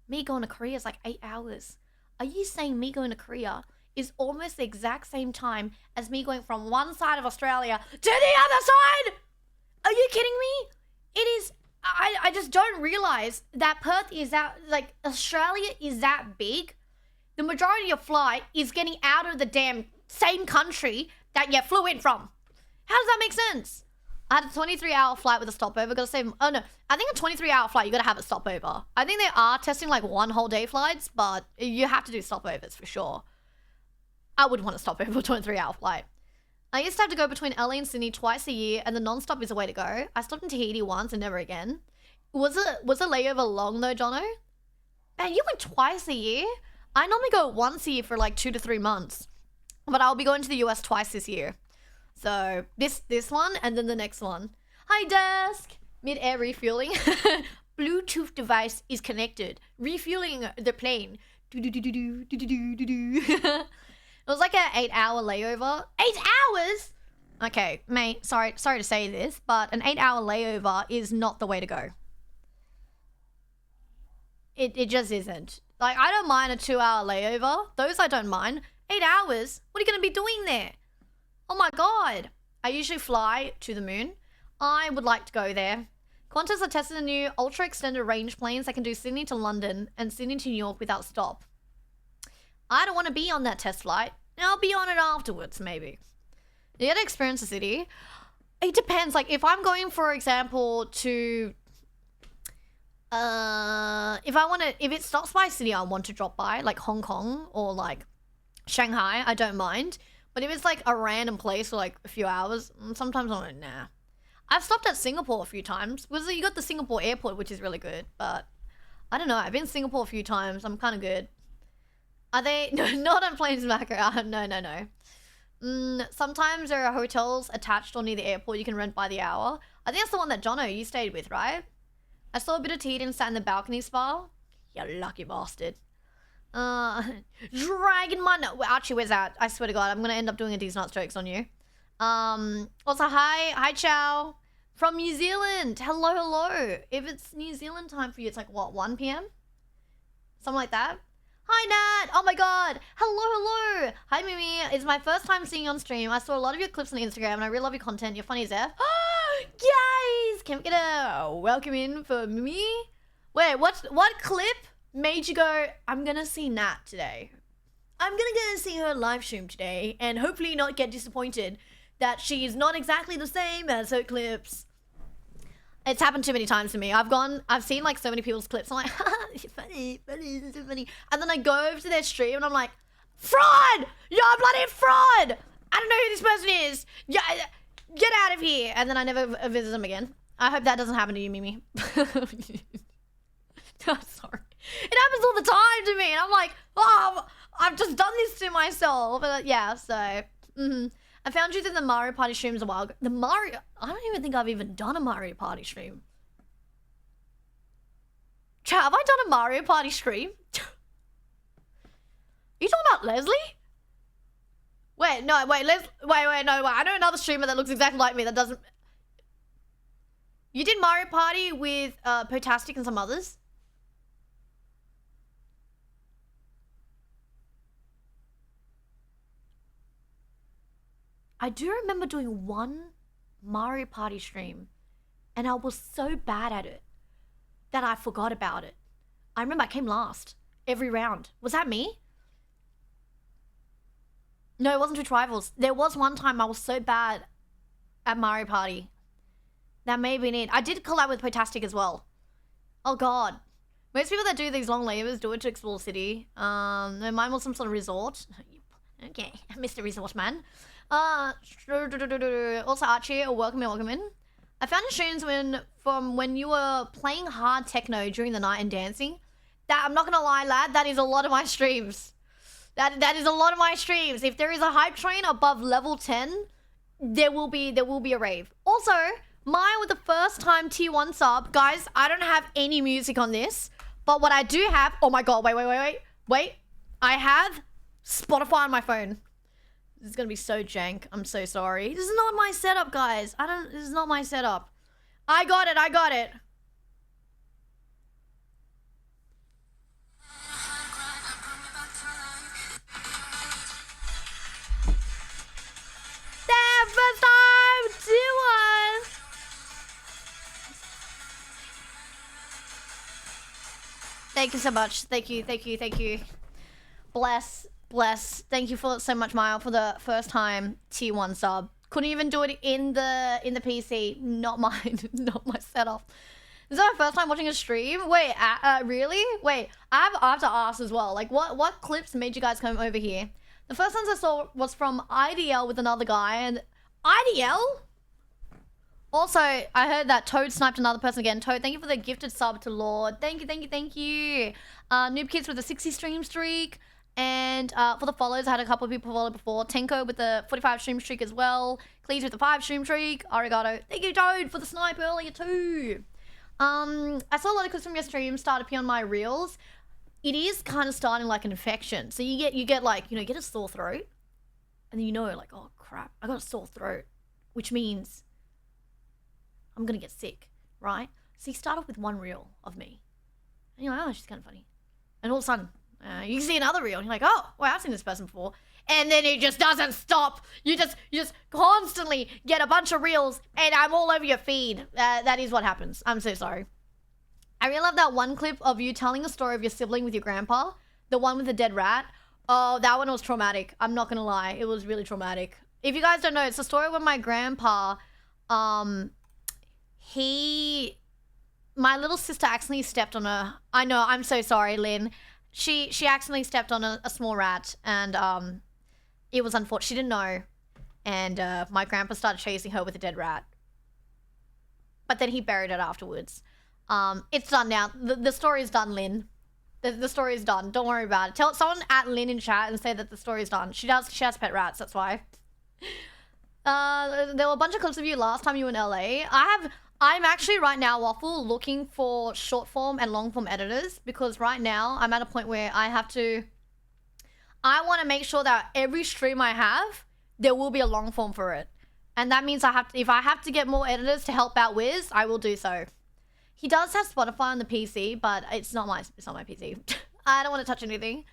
Me going to Korea is like 8 hours. Are you saying me going to Korea is almost the exact same time as me going from one side of Australia to the other side? Are you kidding me? It is, I just don't realize that Perth is that, like, Australia is that big. The majority of flight is getting out of the damn same country that you flew in from. How does that make sense? I had a 23-hour flight with a stopover. Gotta say, oh no, I think a 23-hour flight, you gotta have a stopover. I think they are testing like 1 whole day flights, but you have to do stopovers for sure. I would want to stop over a 23-hour flight. I used to have to go between LA and Sydney twice a year, and the non-stop is the way to go. I stopped in Tahiti once and never again. Was a layover long though, Jono? Man, you went twice a year? I normally go once a year for like 2 to 3 months, but I'll be going to the US twice this year. So this one and then the next one. Hi desk. Mid-air refueling. Bluetooth device is connected. Refueling the plane. It was like an 8-hour layover. 8 hours? Okay, mate. Sorry to say this, but an 8-hour layover is not the way to go. It just isn't. Like, I don't mind a 2-hour layover. Those I don't mind. 8 hours? What are you going to be doing there? Oh my god. I usually fly to the moon. I would like to go there. Qantas are testing the new ultra extended range planes that can do Sydney to London and Sydney to New York without stop. I don't want to be on that test flight. I'll be on it afterwards, maybe. You get to experience the city. It depends. Like, if I'm going, for example, to... if it stops by a city I want to drop by, like Hong Kong or like Shanghai, I don't mind. But if it's like a random place for like a few hours, sometimes I'm like, nah. I've stopped at Singapore a few times. You got the Singapore airport, which is really good, but I don't know. I've been to Singapore a few times. I'm kind of good. Are they? No, not on planes back. No. Sometimes there are hotels attached or near the airport you can rent by the hour. I think that's the one that Jono, you stayed with, right? I saw a bit of T10 and sat in the balcony spa. You lucky bastard. Dragon Man. Archie, where's that? I swear to God, I'm gonna end up doing a D's Nuts jokes on you. Also, hi, Chow. From New Zealand. Hello. If it's New Zealand time for you, it's like, what, 1 p.m.? Something like that. Hi, Nat. Oh my god. Hello. Hi, Mimi. It's my first time seeing you on stream. I saw a lot of your clips on Instagram, and I really love your content. You're funny as F. Guys, can we get a welcome in for Mimi? Wait, what clip made you go, I'm gonna see Nat today? I'm gonna go see her live stream today, and hopefully not get disappointed that she's not exactly the same as her clips. It's happened too many times to me. I've seen like so many people's clips. I'm like, funny, this is funny. And then I go over to their stream and I'm like, fraud! You're bloody fraud! I don't know who this person is. Yeah, get out of here. And then I never visit them again. I hope that doesn't happen to you, Mimi. I'm sorry. It happens all the time to me. And I'm like, oh, I've just done this to myself. But yeah, so, I found you through the Mario Party streams a while ago. I don't even think I've even done a Mario Party stream. Chat, have I done a Mario Party stream? You talking about Leslie? Wait, no, wait, no, wait. I know another streamer that looks exactly like me that doesn't... You did Mario Party with Potastic and some others? I do remember doing one Mario Party stream, and I was so bad at it that I forgot about it. I remember I came last every round. Was that me? No, it wasn't Twitch Rivals. There was one time I was so bad at Mario Party. That may have been it. I did collab with Potastic as well. Oh god. Most people that do these long labors do it to explore the city. Mine was some sort of resort. Okay, Mr. Resort Man. Also Archie, welcome in. I found your streams from when you were playing hard techno during the night and dancing. That, I'm not gonna lie, lad, that is a lot of my streams. That is a lot of my streams. If there is a hype train above level 10, there will be a rave. Also, mine with the first time T1 sub, guys, I don't have any music on this, but what I do have, oh my god, wait. I have Spotify on my phone. This is gonna be so jank. I'm so sorry. This is not my setup, guys. This is not my setup. I got it. Damn, first time! T1! Thank you so much. Thank you. Bless. Thank you for so much, Mile, for the first time T1 sub. Couldn't even do it in the PC. Not mine. Not my setup. This is my first time watching a stream. Wait, really? Wait, I have to ask as well. Like, what clips made you guys come over here? The first ones I saw was from IDL with another guy, and IDL? Also, I heard that Toad sniped another person again. Toad, thank you for the gifted sub to Lord. Thank you. Noob Kids with a 60 stream streak. And for the follows, I had a couple of people follow before. Tenko with the 45 stream streak as well. Cleese with the 5 stream streak. Arigato. Thank you, Toad, for the snipe earlier too. I saw a lot of clips from your stream start appearing on my reels. It is kind of starting like an infection. So you get like, you know, get a sore throat. And then you know, like, oh crap, I got a sore throat. Which means I'm gonna get sick, right? So you start off with one reel of me. And you're like, oh, she's kind of funny. And all of a sudden, you can see another reel, and you're like, oh, well, I've seen this person before. And then it just doesn't stop. You just constantly get a bunch of reels, and I'm all over your feed. That is what happens. I'm so sorry. I really love that one clip of you telling a story of your sibling with your grandpa. The one with the dead rat. Oh, that one was traumatic. I'm not gonna lie. It was really traumatic. If you guys don't know, it's a story where my grandpa, my little sister accidentally stepped on a... I know, I'm so sorry, Lynn. She accidentally stepped on a small rat, and it was unfortunate. She didn't know, and my grandpa started chasing her with a dead rat. But then he buried it afterwards. It's done now. The story is done, Lynn. The story is done. Don't worry about it. Tell someone at Lynn in chat and say that the story is done. She has pet rats. That's why. There were a bunch of clips of you last time you were in LA. I'm actually right now, Waffle, looking for short form and long form editors, because right now I'm at a point where I want to make sure that every stream I have, there will be a long form for it. And that means if I have to get more editors to help out Wiz, I will do so. He does have Spotify on the PC, but it's not my PC. I don't want to touch anything.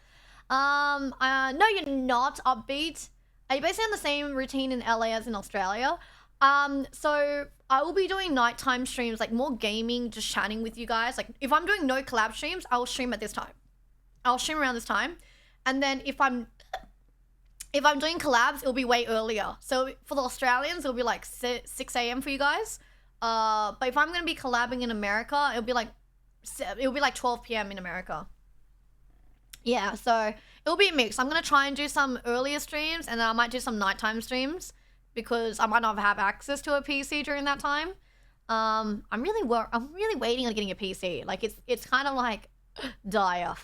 No, you're not upbeat. Are you basically on the same routine in LA as in Australia? So I will be doing nighttime streams, like more gaming, just chatting with you guys. Like if I'm doing no collab streams, I will stream at this time. I'll stream around this time. And then if I'm doing collabs, it'll be way earlier. So for the Australians, it'll be like 6 a.m. for you guys. But if I'm gonna be collabing in America, it'll be like 12 p.m. in America. Yeah, so it'll be a mix. I'm gonna try and do some earlier streams, and then I might do some nighttime streams because I might not have access to a PC during that time. I'm really waiting on getting a PC. Like it's kind of like dire.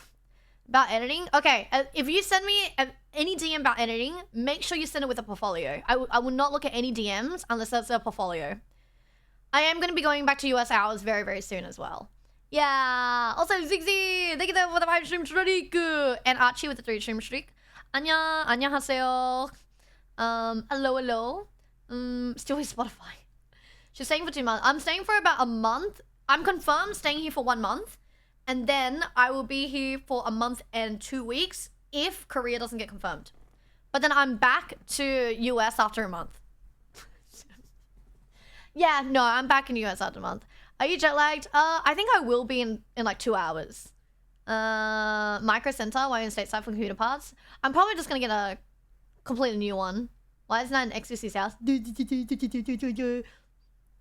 About editing? Okay, if you send me any DM about editing, make sure you send it with a portfolio. I will not look at any DMs unless that's a portfolio. I am going to be going back to US hours very, very soon as well. Yeah. Also, Zigzy, thank you for the 5 stream streak. And Archie with the 3 stream streak. 안녕하세요. Hello. Still with Spotify. She's staying for 2 months. I'm staying for about a month. I'm confirmed staying here for 1 month. And then I will be here for a month and 2 weeks if Korea doesn't get confirmed. But then I'm back to US after a month. Yeah, no, I'm back in US after a month. Are you jet lagged? I think I will be in like 2 hours. Micro Center, Wayne Stateside for computer parts. I'm probably just gonna get a completely new one. Why isn't that an XQC's house?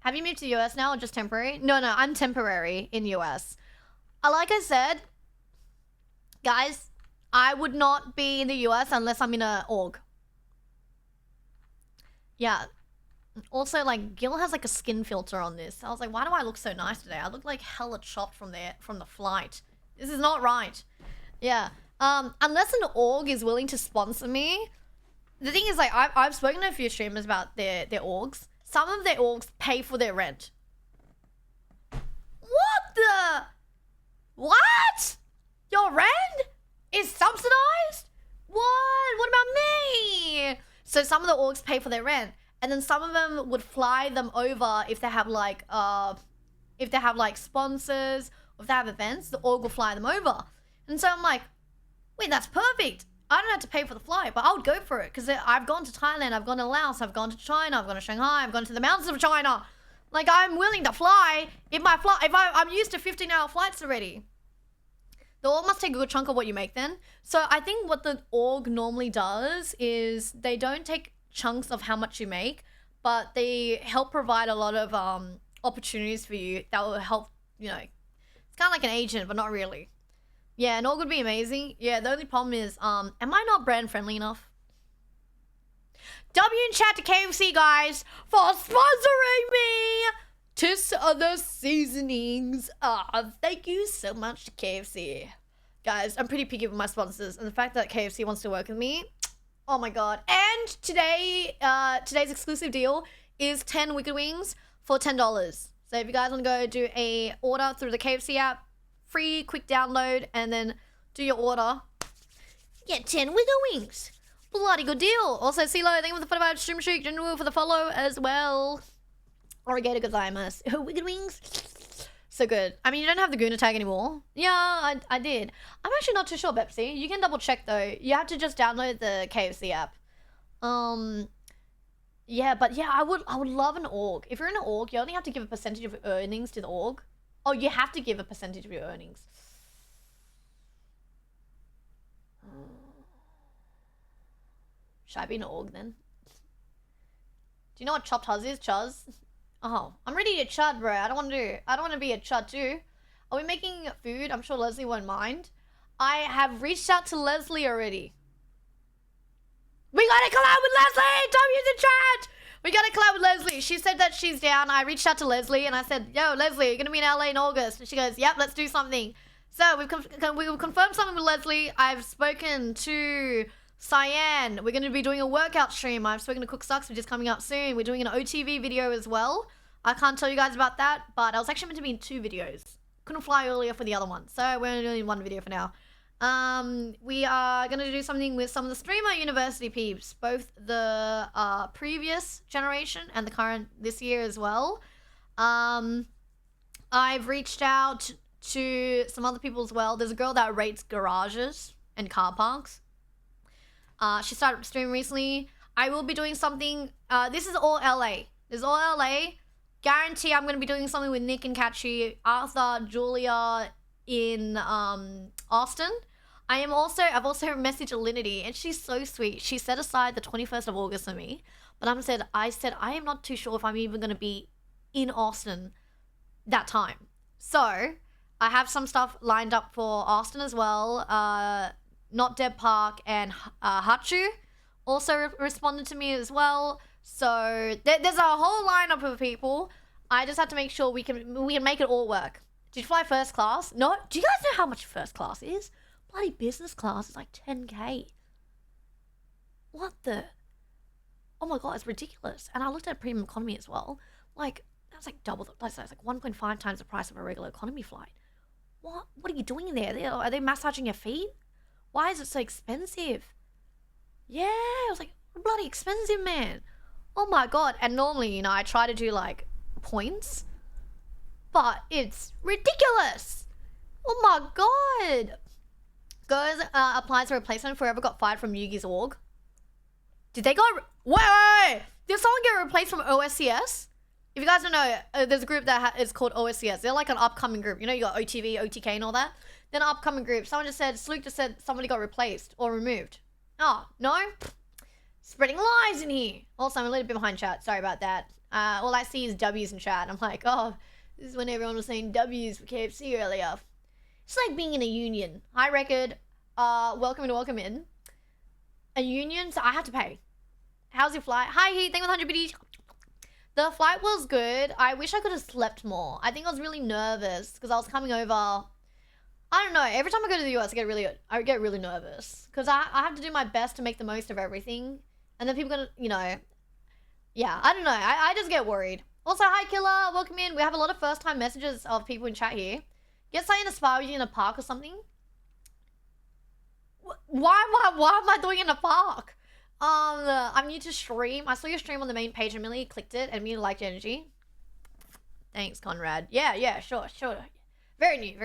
Have you moved to the US now or just temporary? No, I'm temporary in US. Like I said, guys, I would not be in the US unless I'm in a org. Yeah. Also, like, Gil has like a skin filter on this. I was like, why do I look so nice today? I look like hella chopped from the flight. This is not right. Yeah. Unless an org is willing to sponsor me. The thing is, like, I've spoken to a few streamers about their orgs. Some of their orgs pay for their rent. What the? What? Your rent is subsidized? What about me? So some of the orgs pay for their rent, and then some of them would fly them over if they have like sponsors, or if they have events, the org will fly them over. And so I'm like, wait, that's perfect. I don't have to pay for the flight, but I would go for it because I've gone to Thailand, I've gone to Laos, I've gone to China, I've gone to Shanghai, I've gone to the mountains of China. Like, I'm willing to fly. I'm used to 15-hour flights already. The org must take a good chunk of what you make then. So I think what the org normally does is they don't take chunks of how much you make, but they help provide a lot of opportunities for you that will help, you know, it's kind of like an agent, but not really. Yeah, an org would be amazing. Yeah, the only problem is, am I not brand friendly enough? W in chat to KFC, guys, for sponsoring me. Tis other seasonings. Thank you so much to KFC. Guys, I'm pretty picky with my sponsors, and the fact that KFC wants to work with me, oh my god. And today, today's exclusive deal is 10 Wicked Wings for $10. So if you guys want to go do a order through the KFC app, free, quick download, and then do your order, get 10 Wicked Wings. Bloody good deal. Also, CeeLo, thank you for the 45 stream streak. General for the follow as well. Arigato gozaimasu. Wicked Wings. So good. I mean, you don't have the Guna tag anymore. Yeah, I did. I'm actually not too sure, Pepsi. You can double check though. You have to just download the KFC app. Yeah, but yeah, I would love an org. If you're in an org, you only have to give a percentage of your earnings to the org. Oh, you have to give a percentage of your earnings. Should I be an org then? Do you know what chopped huzz is, Chuz? Oh, I'm ready to chud, bro. I don't want to be a chud too. Are we making food? I'm sure Leslie won't mind. I have reached out to Leslie already. We gotta collab with Leslie! W in the chat! We gotta collab with Leslie. She said that she's down. I reached out to Leslie and I said, yo, Leslie, you're gonna be in LA in August. And she goes, yep, let's do something. So we've confirmed something with Leslie. I've spoken to Cyan. We're gonna be doing a workout stream. I've spoken to Cook Sucks, which is coming up soon. We're doing an OTV video as well. I can't tell you guys about that, but I was actually meant to be in 2 videos. Couldn't fly earlier for the other one, so we're only doing 1 video for now. We are gonna do something with some of the streamer university peeps, both the previous generation and the current this year as well. I've reached out to some other people as well. There's a girl that rates garages. and car parks. She started streaming recently. I will be doing something. This is all LA. This is all LA. Guarantee I'm going to be doing something with Nick and Catchy, Arthur, Julia in Austin. I've also messaged Alinity, and she's so sweet. She set aside the 21st of August for me. But I said I am not too sure if I'm even going to be in Austin that time. So I have some stuff lined up for Austin as well. Not Dead Park and Hachu also responded to me as well. So there's a whole lineup of people. I just have to make sure we can make it all work. Did you fly first class? No? Do you guys know how much first class is? Bloody business class is like 10K. What the? Oh my god, it's ridiculous. And I looked at premium economy as well. Like, that's like double. That's like 1.5 times the price of a regular economy flight. What are you doing there? Are they massaging your feet? Why is it so expensive? Yeah, it was like bloody expensive, man. Oh my god. And normally, I try to do like points, but it's ridiculous. Oh my god. Goes applies for replacement. Forever got fired from Yugi's org. Did they go? Wait. Did someone get replaced from OSCS? If you guys don't know, there's a group that is called OSCS. They're like an upcoming group. You got OTV, OTK, and all that. Then an upcoming group. Sluke just said somebody got replaced or removed. Oh, no? Spreading lies in here. Also, I'm a little bit behind chat. Sorry about that. All I see is W's in chat. I'm like, oh, this is when everyone was saying W's for KFC earlier. It's like being in a union. Hi, Record. Welcome in. A union, so I had to pay. How's your flight? Hi, Heat. Thank you with 100 BD. The flight was good. I wish I could have slept more. I think I was really nervous because I was coming over. I don't know. Every time I go to the US, I get really nervous because I have to do my best to make the most of everything. And then people gonna, yeah, I don't know. I just get worried. Also, hi, Killer. Welcome in. We have a lot of first-time messages of people in chat here. Get something to spar with you in a park or something. Why am I doing it in a park? I'm new to stream. I saw your stream on the main page and immediately clicked it and immediately liked your energy. Thanks, Conrad. Yeah, sure. Very new.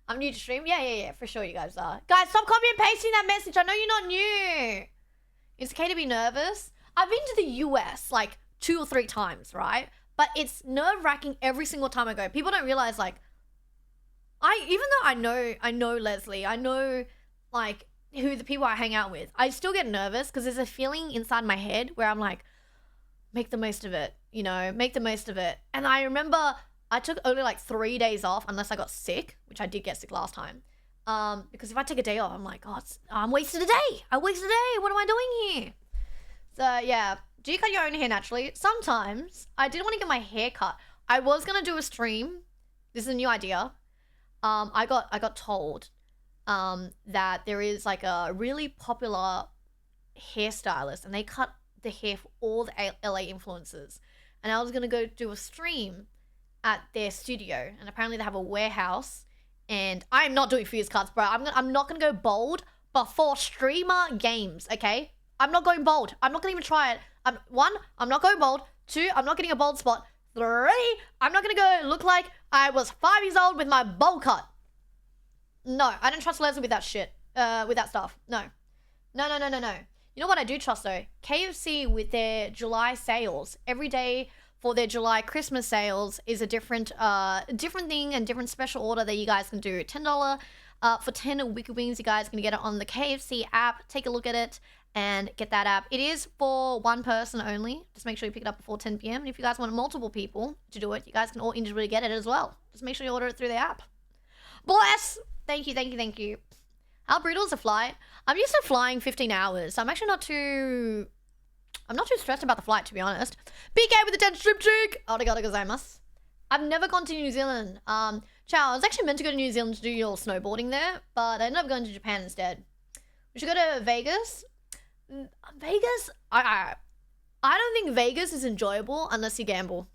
I'm new to stream. Yeah, for sure you guys are. Guys, stop copy and pasting that message. I know you're not new. It's okay to be nervous. I've been to the US like 2 or 3 times, right? But it's nerve-wracking every single time I go. People don't realize even though I know Leslie, I know like who the people I hang out with, I still get nervous because there's a feeling inside my head where I'm like, make the most of it, make the most of it. And I remember I took only like 3 days off unless I got sick, which I did get sick last time. Because if I take a day off, I'm like, oh, I'm wasted a day. I wasted a day. What am I doing here? So yeah, do you cut your own hair naturally? Sometimes. I did want to get my hair cut. I was going to do a stream. This is a new idea. I got told that there is like a really popular hairstylist and they cut the hair for all the LA influencers. And I was going to go do a stream at their studio. And apparently they have a warehouse. And I am not doing fierce cuts, bro. I'm not going to go bold before streamer games, okay? I'm not going bold. I'm not going to even try it. 1, I'm not going bold. 2, I'm not getting a bold spot. 3, I'm not going to go look like I was 5 years old with my bowl cut. No, I don't trust Leslie with that shit. With that stuff. No. No. You know what I do trust though? KFC with their July sales. Every day for their July Christmas sales is a different thing and different special order that you guys can do. $10 for 10 Wicked Wings. You guys can get it on the KFC app. Take a look at it and get that app. It is for one person only. Just make sure you pick it up before 10 p.m. And if you guys want multiple people to do it, you guys can all individually get it as well. Just make sure you order it through the app. Bless! Thank you. How brutal is the flight? I'm used to flying 15 hours, so I'm not too stressed about the flight, to be honest. BK with the 10 strip cheek! Arigato gozaimasu. I've never gone to New Zealand. Ciao, I was actually meant to go to New Zealand to do your snowboarding there, but I ended up going to Japan instead. We should go to Vegas. Vegas? I don't think Vegas is enjoyable unless you gamble.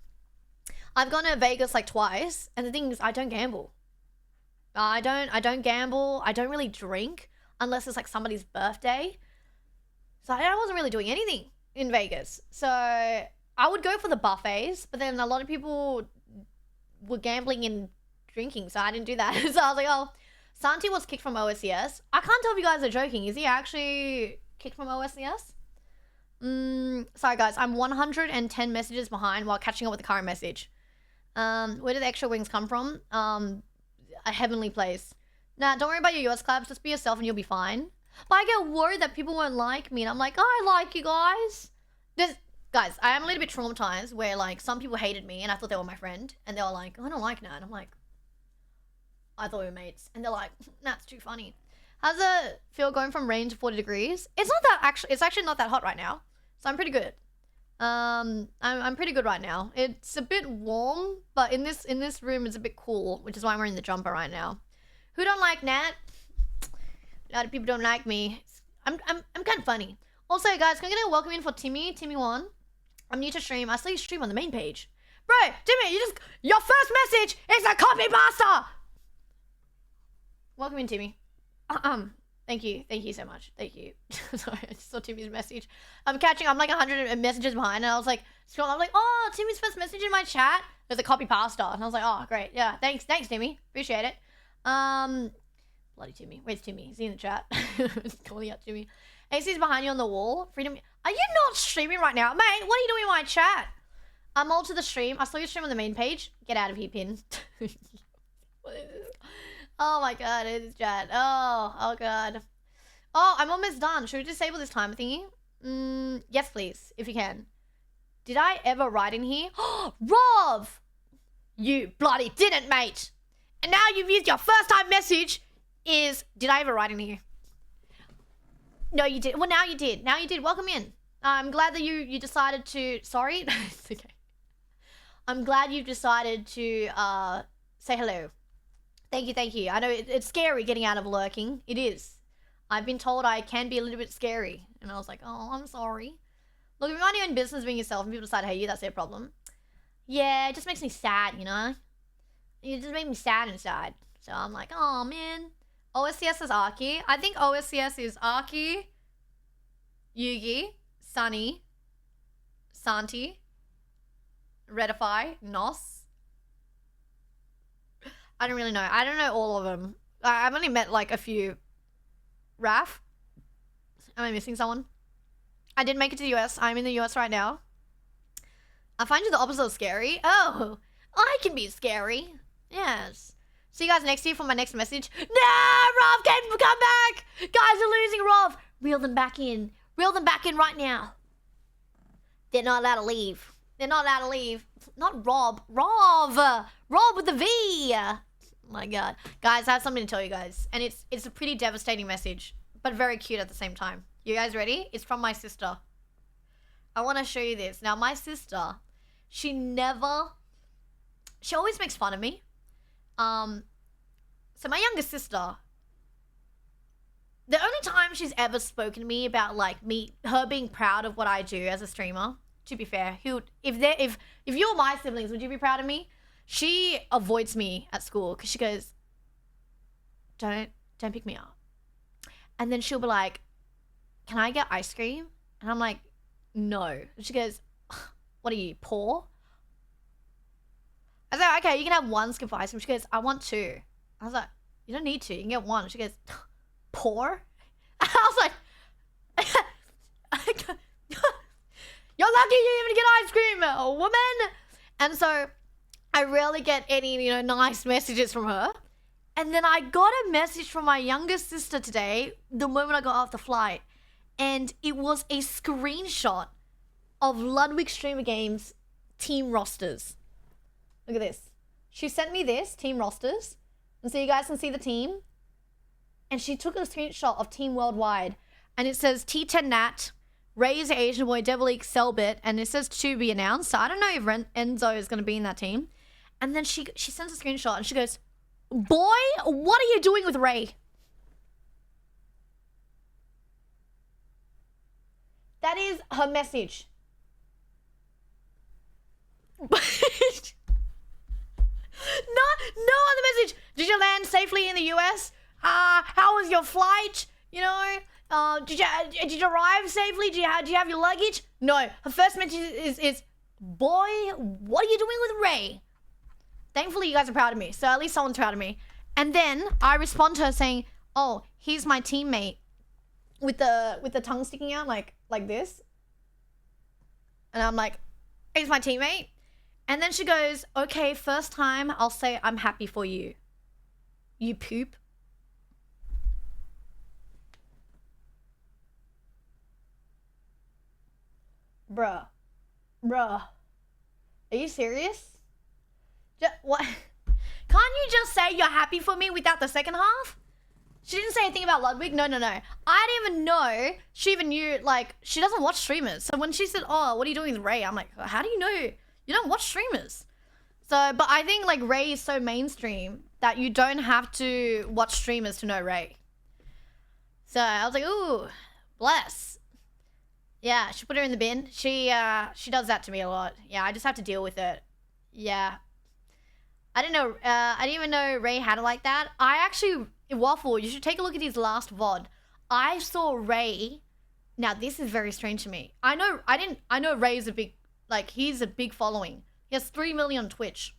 I've gone to Vegas like twice, and the thing is, I don't gamble. I don't gamble. I don't really drink unless it's like somebody's birthday. So I wasn't really doing anything in Vegas. So I would go for the buffets, but then a lot of people were gambling and drinking, so I didn't do that. So I was like, oh. Santi was kicked from OSCS. I can't tell if you guys are joking. Is he actually kicked from OSCS? Sorry guys, I'm 110 messages behind while catching up with the current message. Where did the extra wings come from? A heavenly place. Nah, don't worry about your US claps. Just be yourself and you'll be fine. But I get worried that people won't like me, and I'm like, oh, I like you guys. Guys, I am a little bit traumatized where like some people hated me and I thought they were my friend, and they were like, oh, I don't like Nat. I'm like, I thought we were mates, and they're like, Nat's too funny. How's it feel going from rain to 40 degrees? It's not that it's actually not that hot right now, so I'm pretty good. I'm pretty good right now. It's a bit warm, but in this room it's a bit cool, which is why I'm wearing the jumper right now. Who don't like Nat? A lot of people don't like me. I'm kind of funny. Also, guys, I'm gonna welcome in for Timmy1. I'm new to stream. I saw you stream on the main page. Bro, Timmy, your first message is a copy pasta. Welcome in, Timmy. Thank you so much. Thank you. Sorry, I just saw Timmy's message. I'm like 100 messages behind, and I was like, I'm like, oh, Timmy's first message in my chat. There's a copy pasta, and I was like, oh, great, yeah, thanks, Timmy, appreciate it. Bloody Timmy, where's Timmy? Is he in the chat? Calling out Timmy. AC's behind you on the wall. Freedom. Are you not streaming right now, mate? What are you doing in my chat? I'm all to the stream. I saw you stream on the main page. Get out of here, Pin. What is this? Oh my god, it is chat. Oh god. Oh, I'm almost done. Should we disable this timer thingy? Yes, please, if you can. Did I ever write in here? Rob! You bloody didn't, mate. And now you've used your first time message is, did I ever write in here? No, you did. Well, now you did. Now you did. Welcome in. I'm glad that you decided to, sorry. It's okay. I'm glad you've decided to say hello. Thank you. I know it's scary getting out of lurking. It is. I've been told I can be a little bit scary. And I was like, oh, I'm sorry. Look, if you mind your own business being yourself and people decide to hate you, that's their problem. Yeah, it just makes me sad, you know? It just makes me sad inside. So I'm like, oh, man. OSCS is Arky. I think OSCS is Arky, Yugi, Sunny, Santi, Redify, Nos. I don't really know. I don't know all of them. I've only met like a few. Raph? Am I missing someone? I did make it to the US. I'm in the US right now. I find you the opposite of scary. Oh, I can be scary. Yes. See you guys next year for my next message. No, Rob, come back. Guys are losing Rob. Reel them back in. Reel them back in right now. They're not allowed to leave. They're not allowed to leave. Not Rob. Rob with the V. Oh my god. Guys, I have something to tell you guys. And it's a pretty devastating message, but very cute at the same time. You guys ready? It's from my sister. I want to show you this. Now, my sister, she always makes fun of me. So my younger sister, the only time she's ever spoken to me about like her being proud of what I do as a streamer, to be fair, if you were my siblings, would you be proud of me? She avoids me at school because she goes, don't pick me up. And then she'll be like, can I get ice cream? And I'm like, no. And she goes, what are you, poor? I was like, okay, you can have one scoop of ice cream. She goes, I want two. I was like, you don't need to. You can get one. She goes, poor? I was like, you're lucky you even get ice cream, woman. And so I rarely get any, nice messages from her. And then I got a message from my youngest sister today, the moment I got off the flight. And it was a screenshot of Ludwig Streamer Games team rosters. Look at this. She sent me this, team rosters. And so you guys can see the team. And she took a screenshot of Team Worldwide. And it says T10Nat, Ray's Asian Boy, Devil League, Selbit. And it says to be announced. So I don't know if Enzo is going to be in that team. And then she sends a screenshot and she goes, boy, what are you doing with Ray? That is her message. No other message. Did you land safely in the US? How was your flight? Did you arrive safely? Do you have your luggage? No. Her first message is boy, what are you doing with Ray? Thankfully, you guys are proud of me. So at least someone's proud of me. And then I respond to her saying, oh, he's my teammate, with the tongue sticking out like this. And I'm like, he's my teammate. And then she goes, okay, first time I'll say I'm happy for you. You poop. Bruh. Are you serious? What? Can't you just say you're happy for me without the second half? She didn't say anything about Ludwig. No. I didn't even know she even knew, like, she doesn't watch streamers. So when she said, oh, what are you doing with Ray? I'm like, how do you know you don't watch streamers? So, but I think, like, Ray is so mainstream that you don't have to watch streamers to know Ray. So I was like, ooh, bless. Yeah, she put her in the bin. She does that to me a lot. Yeah, I just have to deal with it. Yeah. I didn't even know Ray had it like that. Waffle, you should take a look at his last VOD. I saw Ray. Now, this is very strange to me. I know Ray's he's a big following. He has 3 million on Twitch.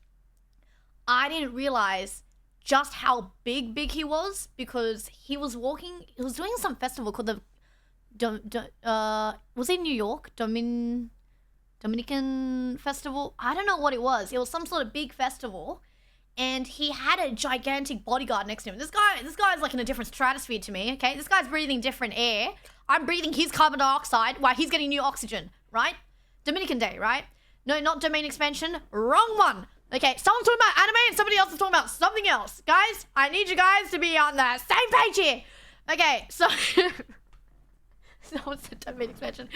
I didn't realize just how big he was because he was doing some festival called the was it New York? Dominican festival? I don't know what it was. It was some sort of big festival. And he had a gigantic bodyguard next to him. This guy's like in a different stratosphere to me, okay? This guy's breathing different air. I'm breathing his carbon dioxide while he's getting new oxygen, right? Dominican Day, right? No, not domain expansion. Wrong one. Okay, someone's talking about anime and somebody else is talking about something else. Guys, I need you guys to be on the same page here. Okay, so... Someone said domain expansion.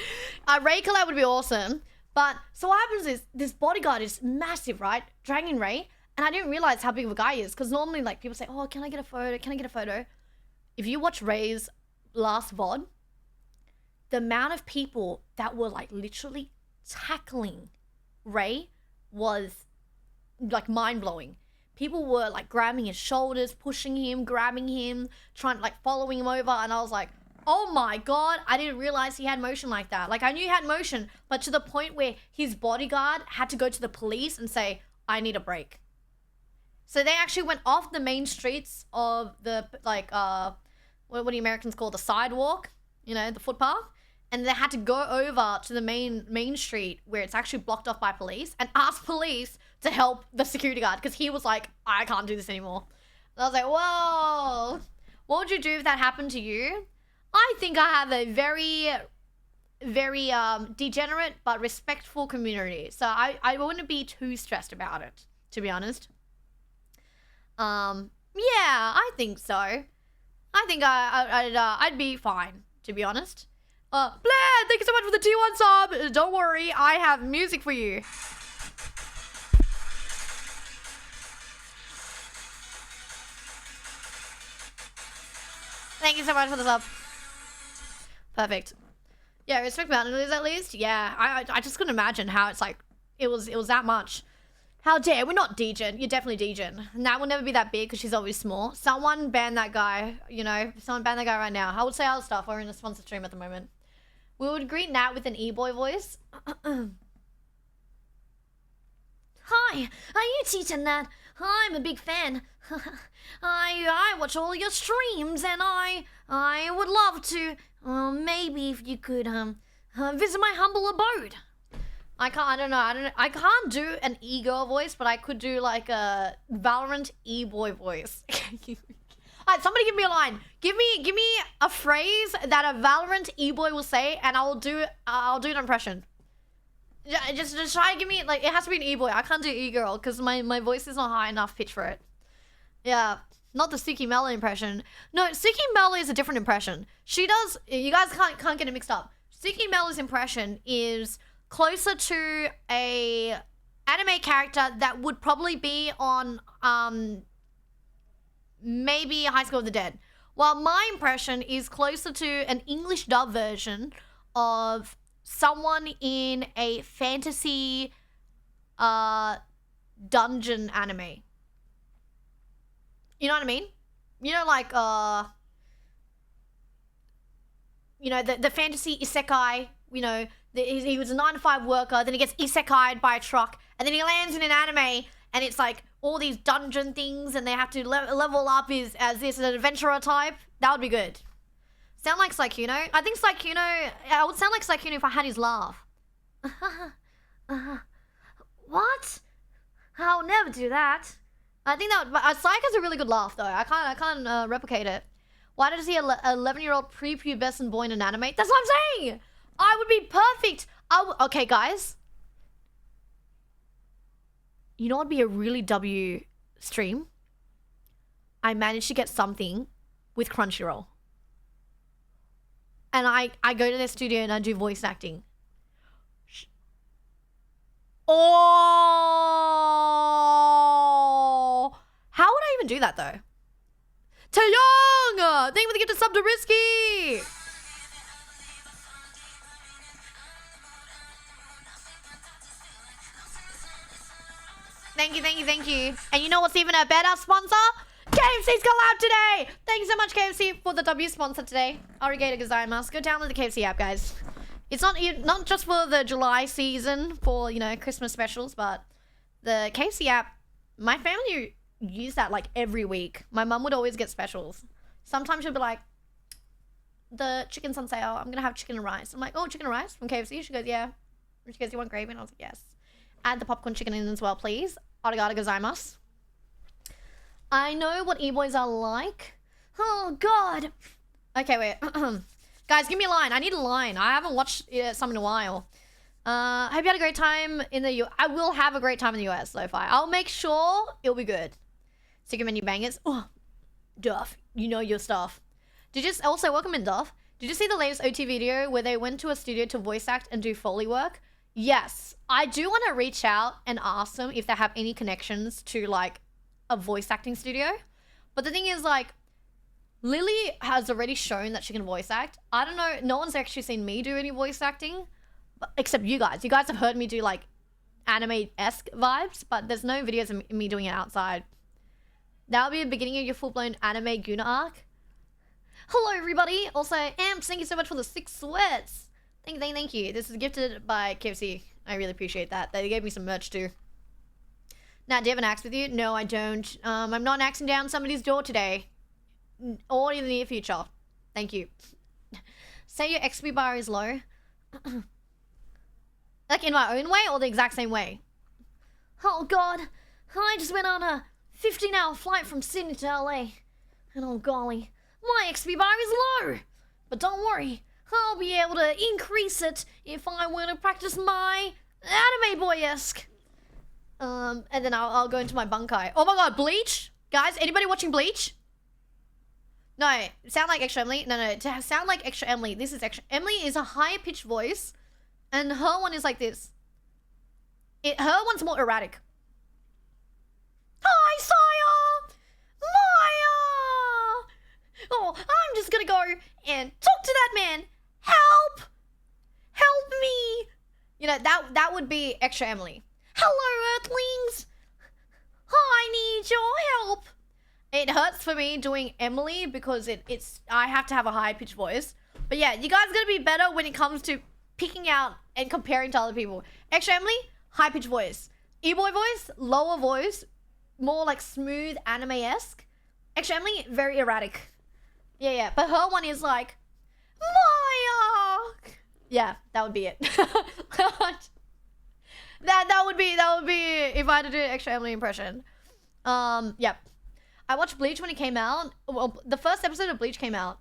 Ray collab would be awesome. But, so what happens is, this bodyguard is massive, right? Dragging Ray. And I didn't realize how big of a guy he is. Because normally, like, people say, oh, can I get a photo? Can I get a photo? If you watch Ray's last VOD, the amount of people that were, like, literally tackling Ray was, like, mind-blowing. People were, like, grabbing his shoulders, pushing him, grabbing him, following him over. And I was like, oh my God, I didn't realize he had motion like that. Like, I knew he had motion, but to the point where his bodyguard had to go to the police and say, I need a break. So they actually went off the main streets of the, what do Americans call the sidewalk? You know, the footpath. And they had to go over to the main street where it's actually blocked off by police and ask police to help the security guard because he was like, I can't do this anymore. And I was like, whoa, what would you do if that happened to you? I think I have a very, very degenerate but respectful community. So I wouldn't be too stressed about it, to be honest. Yeah, I think so. I think I'd be fine, to be honest. Blair, thank you so much for the T1 sub. Don't worry, I have music for you. Thank you so much for the sub. Perfect. Yeah, respect Mountain Liz at least. Yeah, I just couldn't imagine how it's like, it was that much. How dare, we're not degen. You're definitely degen. Nat will never be that big because she's always small. Someone ban that guy, you know. Someone ban that guy right now. I would say other stuff. We're in a sponsored stream at the moment. We would greet Nat with an e-boy voice. Hi, are you T10Nat? I'm a big fan. I watch all your streams and I would love to, maybe if you could, visit my humble abode. I can't do an e-girl voice, but I could do like a Valorant e-boy voice. Alright, somebody give me a line. Give me a phrase that a Valorant e-boy will say, and I'll do an impression. Just try to give me, like, it has to be an e-boy. I can't do e-girl because my voice is not high enough pitch for it. Yeah, not the Suki Mello impression. No, Suki Mello is a different impression. She does, you guys can't get it mixed up. Suki Mello's impression is closer to a anime character that would probably be on maybe High School of the Dead, while my impression is closer to an English dub version of someone in a fantasy dungeon anime. You know what I mean? You know, like you know, the fantasy isekai, you know, he was a 9-to-5 worker, then he gets isekai'd by a truck, and then he lands in an anime, and it's like all these dungeon things and they have to level up as this an adventurer type. That would be good. Sound like Sykkuno? I think Sykkuno, I would sound like Sykkuno if I had his laugh. What? I'll never do that. I think that would, Syke has a really good laugh though. I can't replicate it. Why does he 11-year-old prepubescent boy in an anime? That's what I'm saying! I would be perfect! Okay, guys. You know what would be a really W stream? I managed to get something with Crunchyroll. And I go to their studio and I do voice acting. Oh! How would I even do that though? Taeyong! Thank you for the gift of sub to Risky! Thank you. And you know what's even a better sponsor? KFC's collab today! Thank you so much, KFC, for the W sponsor today. Arigato gozaimasu. Go download the KFC app, guys. It's not just for the July season for, you know, Christmas specials, but the KFC app, my family use that like every week. My mum would always get specials. Sometimes she'll be like, the chicken's on sale. I'm gonna have chicken and rice. I'm like, oh, chicken and rice from KFC? She goes, yeah. And she goes, you want gravy? And I was like, yes. Add the popcorn chicken in as well, please. Arigato gozaimasu. I know what e-boys are like. Oh, God. Okay, wait. Guys, give me a line. I need a line. I haven't watched some in a while. Hope you had a great time in the I will have a great time in the US so far. I'll make sure it'll be good. Secret menu bangers. Oh, Duff. You know your stuff. Did you also welcome in, Duff? Did you see the latest OT video where they went to a studio to voice act and do Foley work? Yes. I do want to reach out and ask them if they have any connections to like a voice acting studio. But the thing is, like, Lily has already shown that she can voice act. I don't know, no one's actually seen me do any voice acting, except you guys. You guys have heard me do like anime-esque vibes, but there's no videos of me doing it outside. That'll be the beginning of your full-blown anime Guna arc. Hello, everybody. Also, Amps, thank you so much for the 6 sweats. Thank you. This is gifted by KFC. I really appreciate that. They gave me some merch too. Now, do you have an axe with you? No, I don't. I'm not axing down somebody's door today. Or in the near future. Thank you. Say your XP bar is low. Like in my own way or the exact same way? Oh God, I just went on a 15-hour flight from Sydney to LA. And oh golly, my XP bar is low. But don't worry, I'll be able to increase it if I were to practice my anime boy-esque. And then I'll go into my bunkai. Oh my God, Bleach? Guys, anybody watching Bleach? No, sound like Extra Emily? No, to sound like Extra Emily, this is Extra. Emily is a high-pitched voice, and her one is like this. Her one's more erratic. Hi, Sire! Maya! Oh, I'm just gonna go and talk to that man. Help! Help me! You know, that would be Extra Emily. Hello, Earthlings! I need your help! It hurts for me doing Emily because I have to have a high-pitched voice. But yeah, you guys gotta be better when it comes to picking out and comparing to other people. Extra Emily, high-pitched voice. E-boy voice, lower voice, more like smooth anime-esque. Extra Emily, very erratic. Yeah. But her one is like, Maya! Yeah, that would be it. that would be if I had to do an Extra Emily impression. Yep. I watched Bleach when it came out. Well, the first episode of Bleach came out.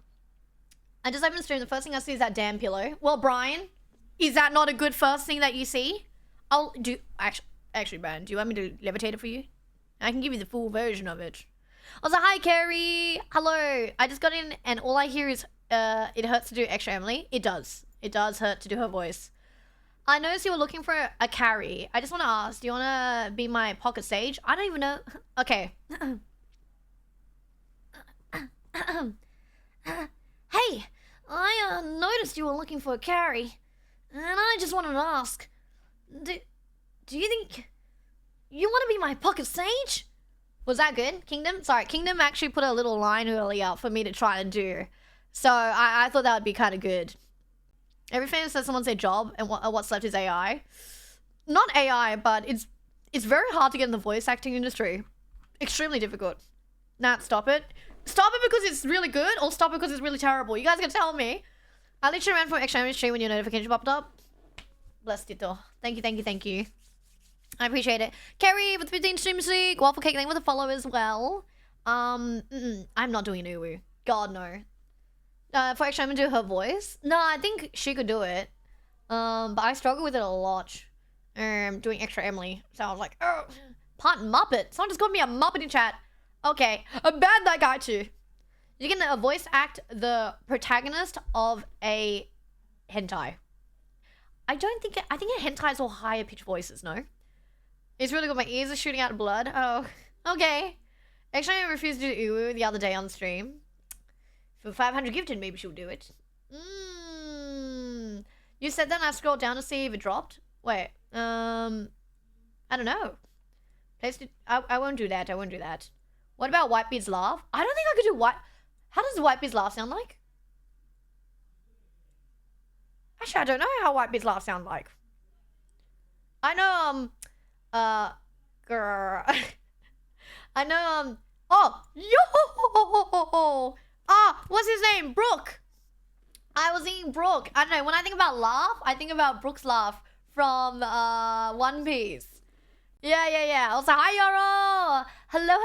I just opened the stream. The first thing I see is that damn pillow. Well, Brian, is that not a good first thing that you see? I'll do... Actually, Brian, do you want me to levitate it for you? I can give you the full version of it. I was like, hi, Carrie. Hello. I just got in and all I hear is, it hurts to do Extra Emily. It does. It does hurt to do her voice. I noticed you were looking for a carry. I just want to ask, do you want to be my pocket sage? I don't even know. Okay. Hey, I noticed you were looking for a carry, and I just wanted to ask, do you think you want to be my pocket sage? Was that good, Kingdom? Sorry, Kingdom actually put a little line earlier for me to try and do, so I thought that would be kind of good. Every fan says someone's their job, and what's left is AI. Not AI, but It's very hard to get in the voice acting industry. Extremely difficult. Nat, stop it. Stop it because it's really good, or stop it because it's really terrible. You guys can tell me. I literally ran from extra stream when your notification popped up. Bless Tito. Thank you, thank you, thank you. I appreciate it. Kerry with 15 streams this week. Waffle Cake, thank you with a follow as well. I'm not doing an uwu. God, no. For extra, I'm gonna do her voice. No, I think she could do it. But I struggle with it a lot. Doing extra Emily. So I was like, oh, part Muppet. Someone just called me a Muppet in chat. Okay, I banned that guy too. You can voice act the protagonist of a hentai. I think a hentai is all higher pitched voices, no? It's really good. My ears are shooting out blood. Oh, okay. Actually, I refused to do uwu the other day on stream. For 500 gifted, maybe she'll do it. You said that and I scrolled down to see if it dropped. Wait, I don't know. I won't do that. I won't do that. What about Whitebeard's laugh? I don't think I could do How does Whitebeard's laugh sound like? Actually, I don't know how Whitebeard's laugh sound like. I know, grr. I know, oh, yo! Ah, what's his name? Brooke. I was thinking Brooke. I don't know, when I think about laugh, I think about Brooke's laugh from, One Piece. Yeah. I was like, hi, Yoro! Hello.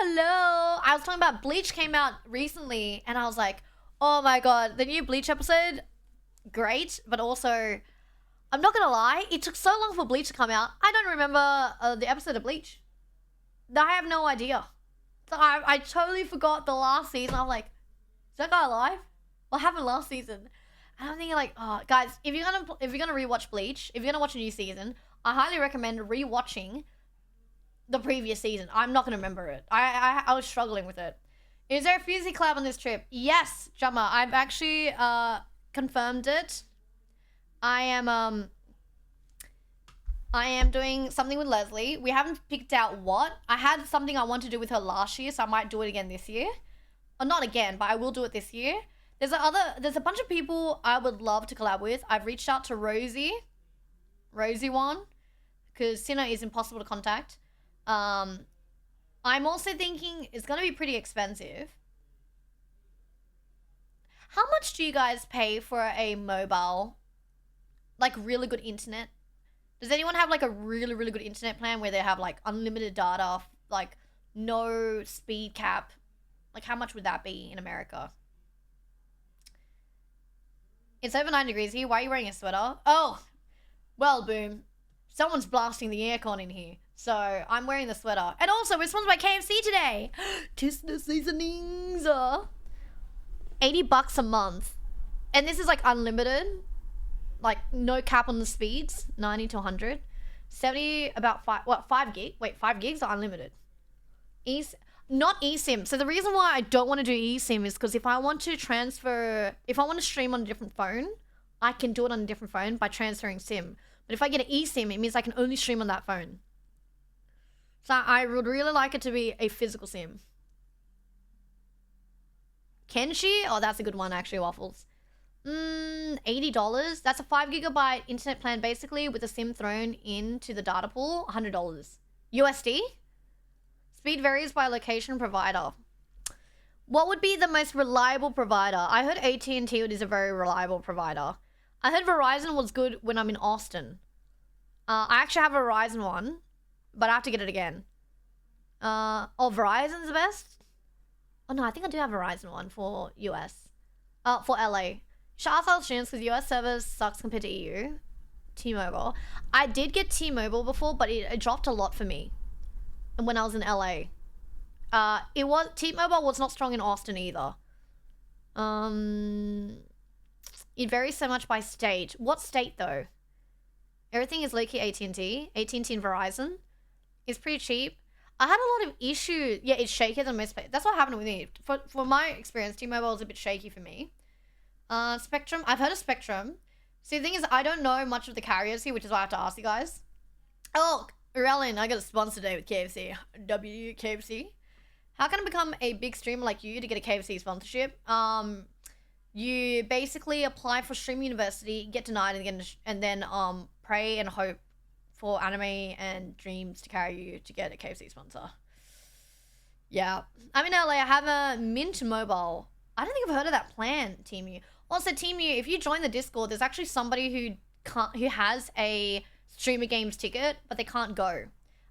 I was talking about Bleach came out recently, and I was like, oh my god, the new Bleach episode, great, but also, I'm not gonna lie, it took so long for Bleach to come out. I don't remember the episode of Bleach. I have no idea. So I totally forgot the last season. I'm like, is that guy alive? What happened last season? And I'm thinking like, oh, guys, if you're gonna rewatch Bleach, if you're gonna watch a new season, I highly recommend rewatching the previous season. I'm not gonna remember it. I was struggling with it. Is there a Fusey collab on this trip? Yes, Jumma. I've actually confirmed it. I am doing something with Leslie. We haven't picked out what. I had something I wanted to do with her last year, so I might do it again this year. Or not again, but I will do it this year. There's a bunch of people I would love to collab with. I've reached out to Rosie one, because Sinner is impossible to contact. I'm also thinking it's gonna be pretty expensive. How much do you guys pay for a mobile, like really good internet? Does anyone have like a really good internet plan where they have like unlimited data, like no speed cap? Like how much would that be in America? It's over 9 degrees here. Why are you wearing a sweater? Oh, well, boom. Someone's blasting the aircon in here. So I'm wearing the sweater. And also, we're sponsored by KFC today. Tista seasonings. $80 a month. And this is like unlimited. Like no cap on the speeds. 90 to 100. 70, about 5 gig? Wait, 5 gigs are unlimited. Not eSIM. So the reason why I don't want to do eSIM is because if I want to stream on a different phone, I can do it on a different phone by transferring SIM. But if I get an eSIM, it means I can only stream on that phone. So I would really like it to be a physical SIM. Kenshi? Oh, that's a good one, actually, Waffles. $80. That's a 5 gigabyte internet plan, basically, with a SIM thrown into the data pool. $100. USD? Speed varies by location provider. What would be the most reliable provider? I heard AT&T is a very reliable provider. I heard Verizon was good when I'm in Austin. I actually have a Verizon one, but I have to get it again. Oh, Verizon's the best? Oh no, I think I do have a Verizon one for US. For LA. Shout out to because US service sucks compared to EU. T-Mobile. I did get T-Mobile before, but it dropped a lot for me when I was in LA. T-Mobile was not strong in Austin either. It varies so much by state. What state though? Everything is low-key AT&T. AT&T and Verizon is pretty cheap. I had a lot of issues. Yeah, it's shakier than most. That's what happened with me. For my experience, T-Mobile is a bit shaky for me. Spectrum. I've heard of Spectrum. See, the thing is, I don't know much of the carriers here, which is why I have to ask you guys. Oh, Urelin, I got a sponsor today with KFC. KFC. How can I become a big streamer like you to get a KFC sponsorship? You basically apply for Stream University, get denied, and then pray and hope for anime and dreams to carry you to get a KFC sponsor. Yeah. I'm in LA. I have a Mint Mobile. I don't think I've heard of that plan, Team U. Also, Team U, if you join the Discord, there's actually somebody who has a Streamer Games ticket, but they can't go.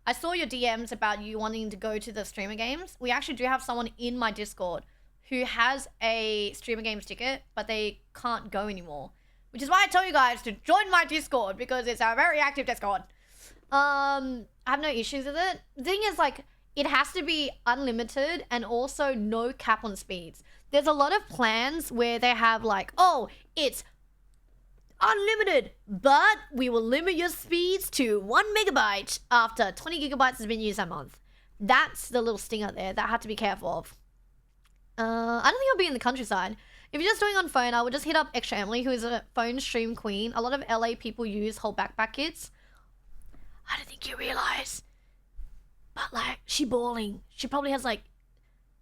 I saw your DMs about you wanting to go to the Streamer Games. We actually do have someone in my Discord who has a Streamer Games ticket, but they can't go anymore. Which is why I tell you guys to join my Discord, because it's a very active Discord. I have no issues with it. The thing is, like, it has to be unlimited and also no cap on speeds. There's a lot of plans where they have like, oh, it's unlimited, but we will limit your speeds to 1 megabyte after 20 gigabytes has been used a month. That's the little stinger there that I have to be careful of. I don't think I'll be in the countryside. If you're just doing on phone, I would just hit up Extra Emily, who is a phone stream queen. A lot of LA people use whole backpack kits. I don't think you realize, but like, she balling. She probably has like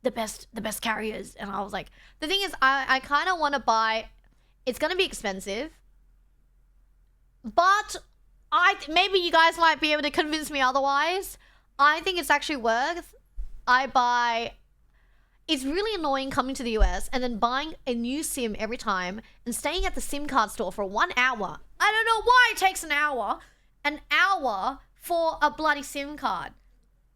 the best carriers. And I was like, the thing is, I kind of want to buy. It's gonna be expensive, but maybe you guys might be able to convince me otherwise. I think it's actually worth. It's really annoying coming to the US and then buying a new SIM every time and staying at the SIM card store for 1 hour. I don't know why it takes an hour for a bloody SIM card.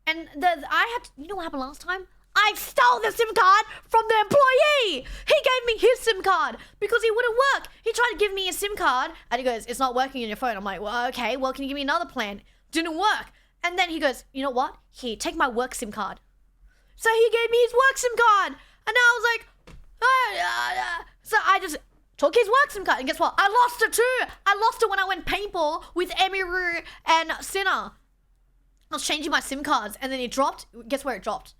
And you know what happened last time? I stole the SIM card from the employee. He gave me his SIM card because it wouldn't work. He tried to give me a SIM card and he goes, it's not working on your phone. I'm like, well, okay, well, can you give me another plan? Didn't work. And then he goes, you know what? Here, take my work SIM card. So he gave me his work SIM card. And I was like, so I just took his work SIM card. And guess what? I lost it too. I lost it when I went paintball with Emiru and Sinner. I was changing my SIM cards and then it dropped. Guess where it dropped?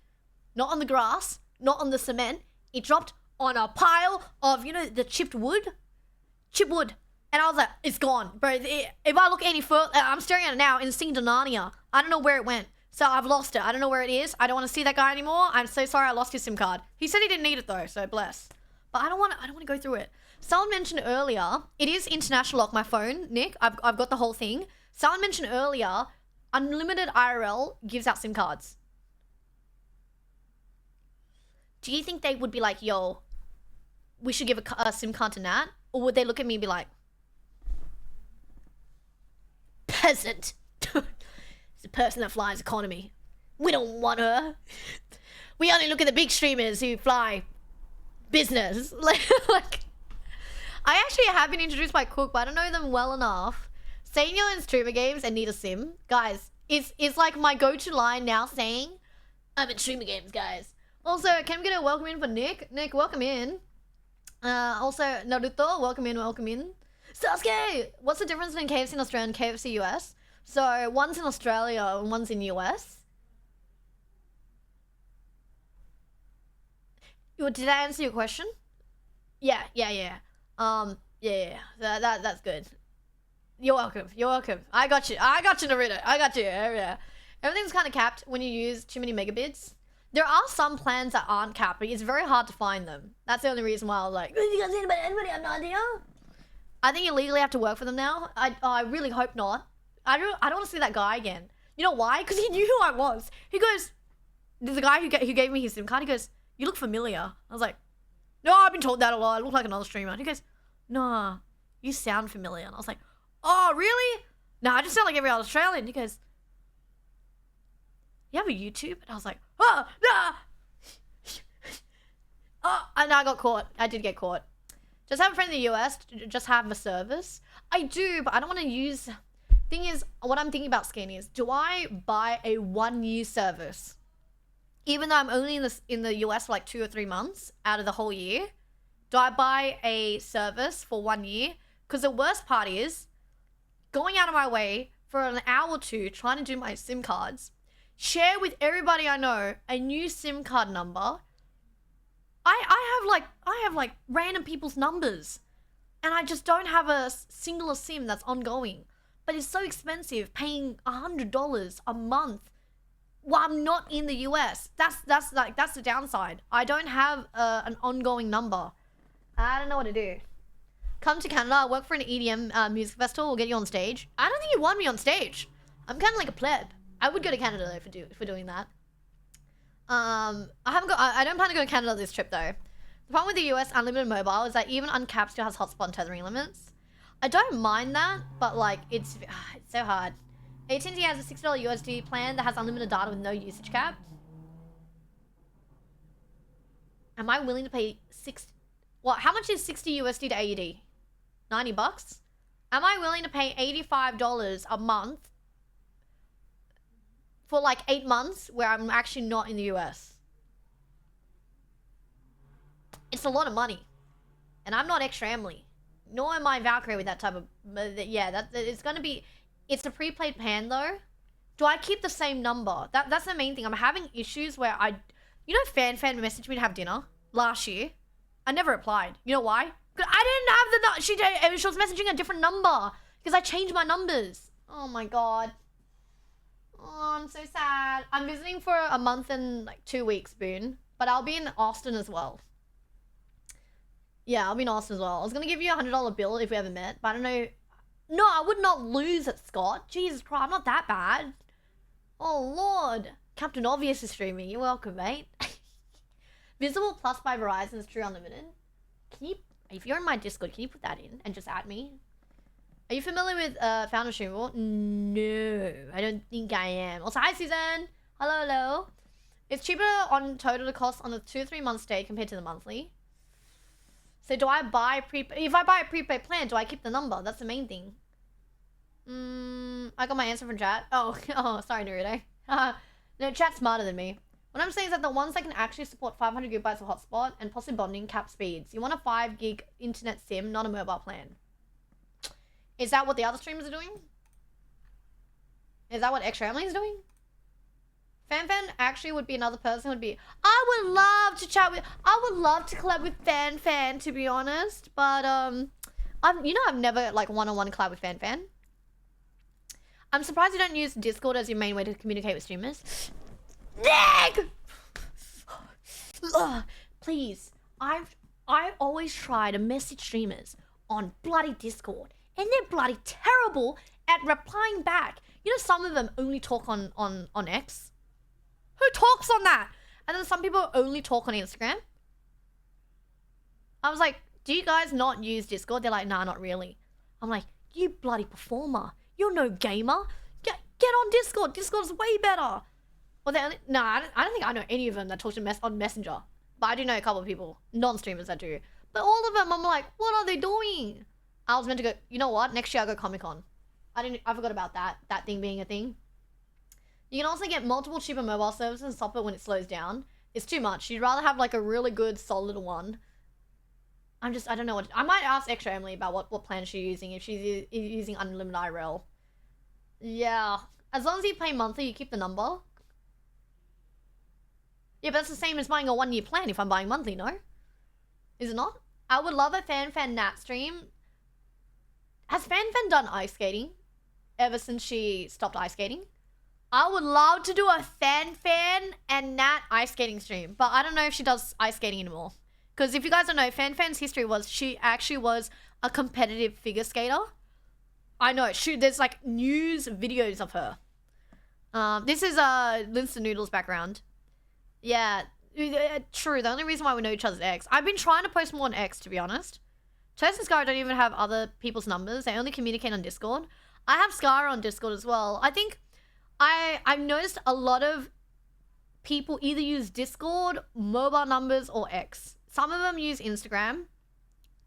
Not on the grass, not on the cement. It dropped on a pile of, you know, the chipped wood. Chip wood. And I was like, it's gone. Bro, if I look any further, I'm staring at it now in Sing Narnia. I don't know where it went. So I've lost it. I don't know where it is. I don't want to see that guy anymore. I'm so sorry I lost his SIM card. He said he didn't need it though, so bless. But I don't want to go through it. Someone mentioned earlier, it is international lock, my phone, Nick. I've got the whole thing. Someone mentioned earlier, Unlimited IRL gives out SIM cards. Do you think they would be like, yo, we should give a SIM card to Nat? Or would they look at me and be like, peasant. It's a person that flies economy. We don't want her. We only look at the big streamers who fly business. Like, I actually have been introduced by Cook, but I don't know them well enough. Saying you're in streamer games and need a sim, guys, it's like my go-to line now saying, I'm in streamer games, guys. Also, can we get a welcome in for Nick? Nick, welcome in. Also, Naruto, welcome in, welcome in. Sasuke! What's the difference between KFC in Australia and KFC US? So, one's in Australia and one's in US. Did I answer your question? Yeah. That's good. You're welcome. I got you, Naruto. I got you, yeah. Everything's kind of capped when you use too many megabits. There are some plans that aren't capped, but it's very hard to find them. That's the only reason why I was like, you guys need anybody? I have no idea. I think you legally have to work for them now. I really hope not. I don't want to see that guy again. You know why? Because he knew who I was. He goes, there's a guy who gave me his SIM card. He goes, you look familiar. I was like, no, I've been told that a lot. I look like another streamer. And he goes, nah, you sound familiar. And I was like, oh, really? No, I just sound like every other Australian. He goes, you have a YouTube? And I was like, oh, nah. Oh, and I got caught. I did get caught. Just have a friend in the US, just have a service. I do, but I don't want to use... Thing is, what I'm thinking about Skinny is, do I buy a 1-year service? Even though I'm only in the US for like 2 or 3 months out of the whole year, do I buy a service for 1 year? Because the worst part is going out of my way for an hour or two trying to do my SIM cards, share with everybody I know a new SIM card number. I have like random people's numbers, and I just don't have a singular SIM that's ongoing. But it's so expensive, paying $100 a month while I'm not in the US. That's the downside. I don't have an ongoing number. I don't know what to do. Come to Canada, work for an EDM music festival, we'll get you on stage. I don't think you want me on stage. I'm kind of like a pleb. I would go to Canada though for doing that. I don't plan to go to Canada this trip though. The problem with the US unlimited mobile is that even uncapped still has hotspot and tethering limits. I don't mind that, but like it's so hard. AT&T has a $60 USD plan that has unlimited data with no usage cap. Am I willing to pay how much is 60 USD to AUD? 90 bucks? Am I willing to pay $85 a month for like 8 months where I'm actually not in the US? It's a lot of money. And I'm not extra Emily. Nor am I Valkyrie with that type of... Yeah, it's the prepaid plan though. Do I keep the same number? That's the main thing. I'm having issues where You know Fan messaged me to have dinner last year? I never replied. You know why? Because I didn't have she was messaging a different number. Because I changed my numbers. Oh my god. Oh, I'm so sad. I'm visiting for a month and like 2 weeks, Boone. But I'll be in Austin as well. Yeah, I'll be in Austin as well. I was going to give you a $100 bill if we ever met. But I don't know. No, I would not lose it, Scott. Jesus Christ, I'm not that bad. Oh, Lord. Captain Obvious is streaming. You're welcome, mate. Visible Plus by Verizon is true unlimited. Can you, if you're in my Discord, can you put that in and just add me? Are you familiar with Founder Streamable? No, I don't think I am. Also, hi Susan. Hello, hello. It's cheaper on total cost on the 2 or 3 month stay compared to the monthly. So do I buy if I buy a prepaid plan, do I keep the number? That's the main thing. I got my answer from chat. Oh, sorry, Naruto. No, chat's smarter than me. What I'm saying is that the ones that can actually support 500 gigabytes of hotspot and possibly bonding cap speeds. You want a 5 gig internet sim, not a mobile plan. Is that what the other streamers are doing? Is that what Extra Family is doing? Fan actually would be another person. I would love to chat with. I would love to collab with Fan, to be honest. But I've never like one-on-one collab with Fan. I'm surprised you don't use Discord as your main way to communicate with streamers. Nick! Please, I always try to message streamers on bloody Discord, and they're bloody terrible at replying back. You know, some of them only talk on X. Who talks on that? And then some people only talk on Instagram. I was like, do you guys not use Discord? They're like, nah, not really. I'm like, you bloody performer. You're no gamer. Get on Discord. Discord's way better. Well, I don't think I know any of them that talk to on Messenger. But I do know a couple of people, non-streamers that do. But all of them, I'm like, what are they doing? I was meant to go, you know what? Next year I'll go Comic-Con. I forgot about that thing being a thing. You can also get multiple cheaper mobile services and stop it when it slows down. It's too much. You'd rather have like a really good, solid one. I don't know what... I might ask Extra Emily about what plan she's using, if she's using unlimited IRL. Yeah. As long as you pay monthly, you keep the number. Yeah, but that's the same as buying a 1-year plan if I'm buying monthly, no? Is it not? I would love a Fan Nat stream. Has Fan done ice skating ever since she stopped ice skating? I would love to do a Fan and Nat ice skating stream, but I don't know if she does ice skating anymore. Because if you guys don't know, Fan's history was she actually was a competitive figure skater. I know, there's like news videos of her. This is Linson Noodle's background. Yeah, true. The only reason why we know each other's X. I've been trying to post more on X, to be honest. Toast and Scar don't even have other people's numbers. They only communicate on Discord. I have Scar on Discord as well. I think I've noticed a lot of people either use Discord, mobile numbers, or X. Some of them use Instagram.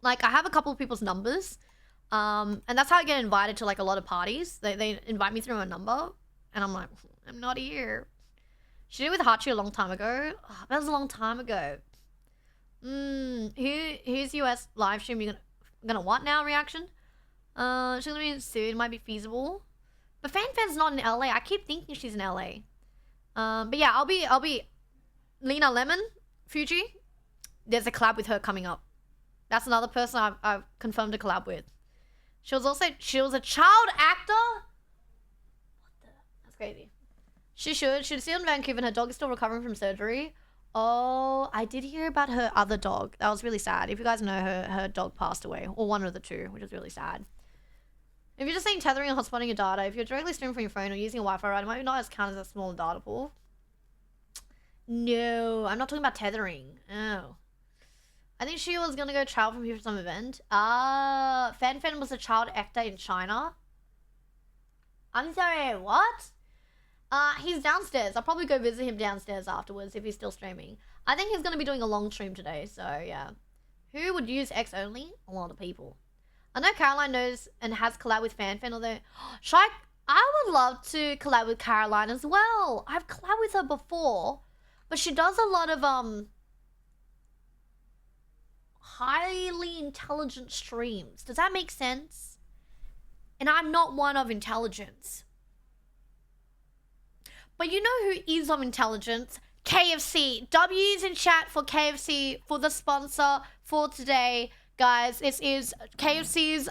Like, I have a couple of people's numbers. And that's how I get invited to, like, a lot of parties. They invite me through a number. And I'm like, I'm not here. She did it with Hachi a long time ago. Oh, that was a long time ago. Here's US live stream. You're gonna what now reaction? She's gonna be soon. Might be feasible. But Fan's not in LA. I keep thinking she's in LA. But yeah, I'll be Lena Lemon, Fuji. There's a collab with her coming up. That's another person I've confirmed a collab with. She was a child actor. What the? That's crazy. She should see in Vancouver, and her dog is still recovering from surgery. Oh, I did hear about her other dog. That was really sad. If you guys know her dog passed away, or one of the two, which is really sad. If you're just saying tethering and hotspotting your data, if you're directly streaming from your phone or using a Wi-Fi router, it might not as count as a small data pool. No, I'm not talking about tethering. Oh. I think she was gonna go travel from here for some event. Fan was a child actor in China. I'm sorry, what? He's downstairs. I'll probably go visit him downstairs afterwards if he's still streaming. I think he's gonna be doing a long stream today, so yeah. Who would use X only? A lot of people. I know Caroline knows and has collabed with Fan, although I would love to collab with Caroline as well. I've collabed with her before, but she does a lot of highly intelligent streams. Does that make sense? And I'm not one of intelligence. But you know who is of intelligence? KFC. W's in chat for KFC for the sponsor for today. Guys, this is KFC's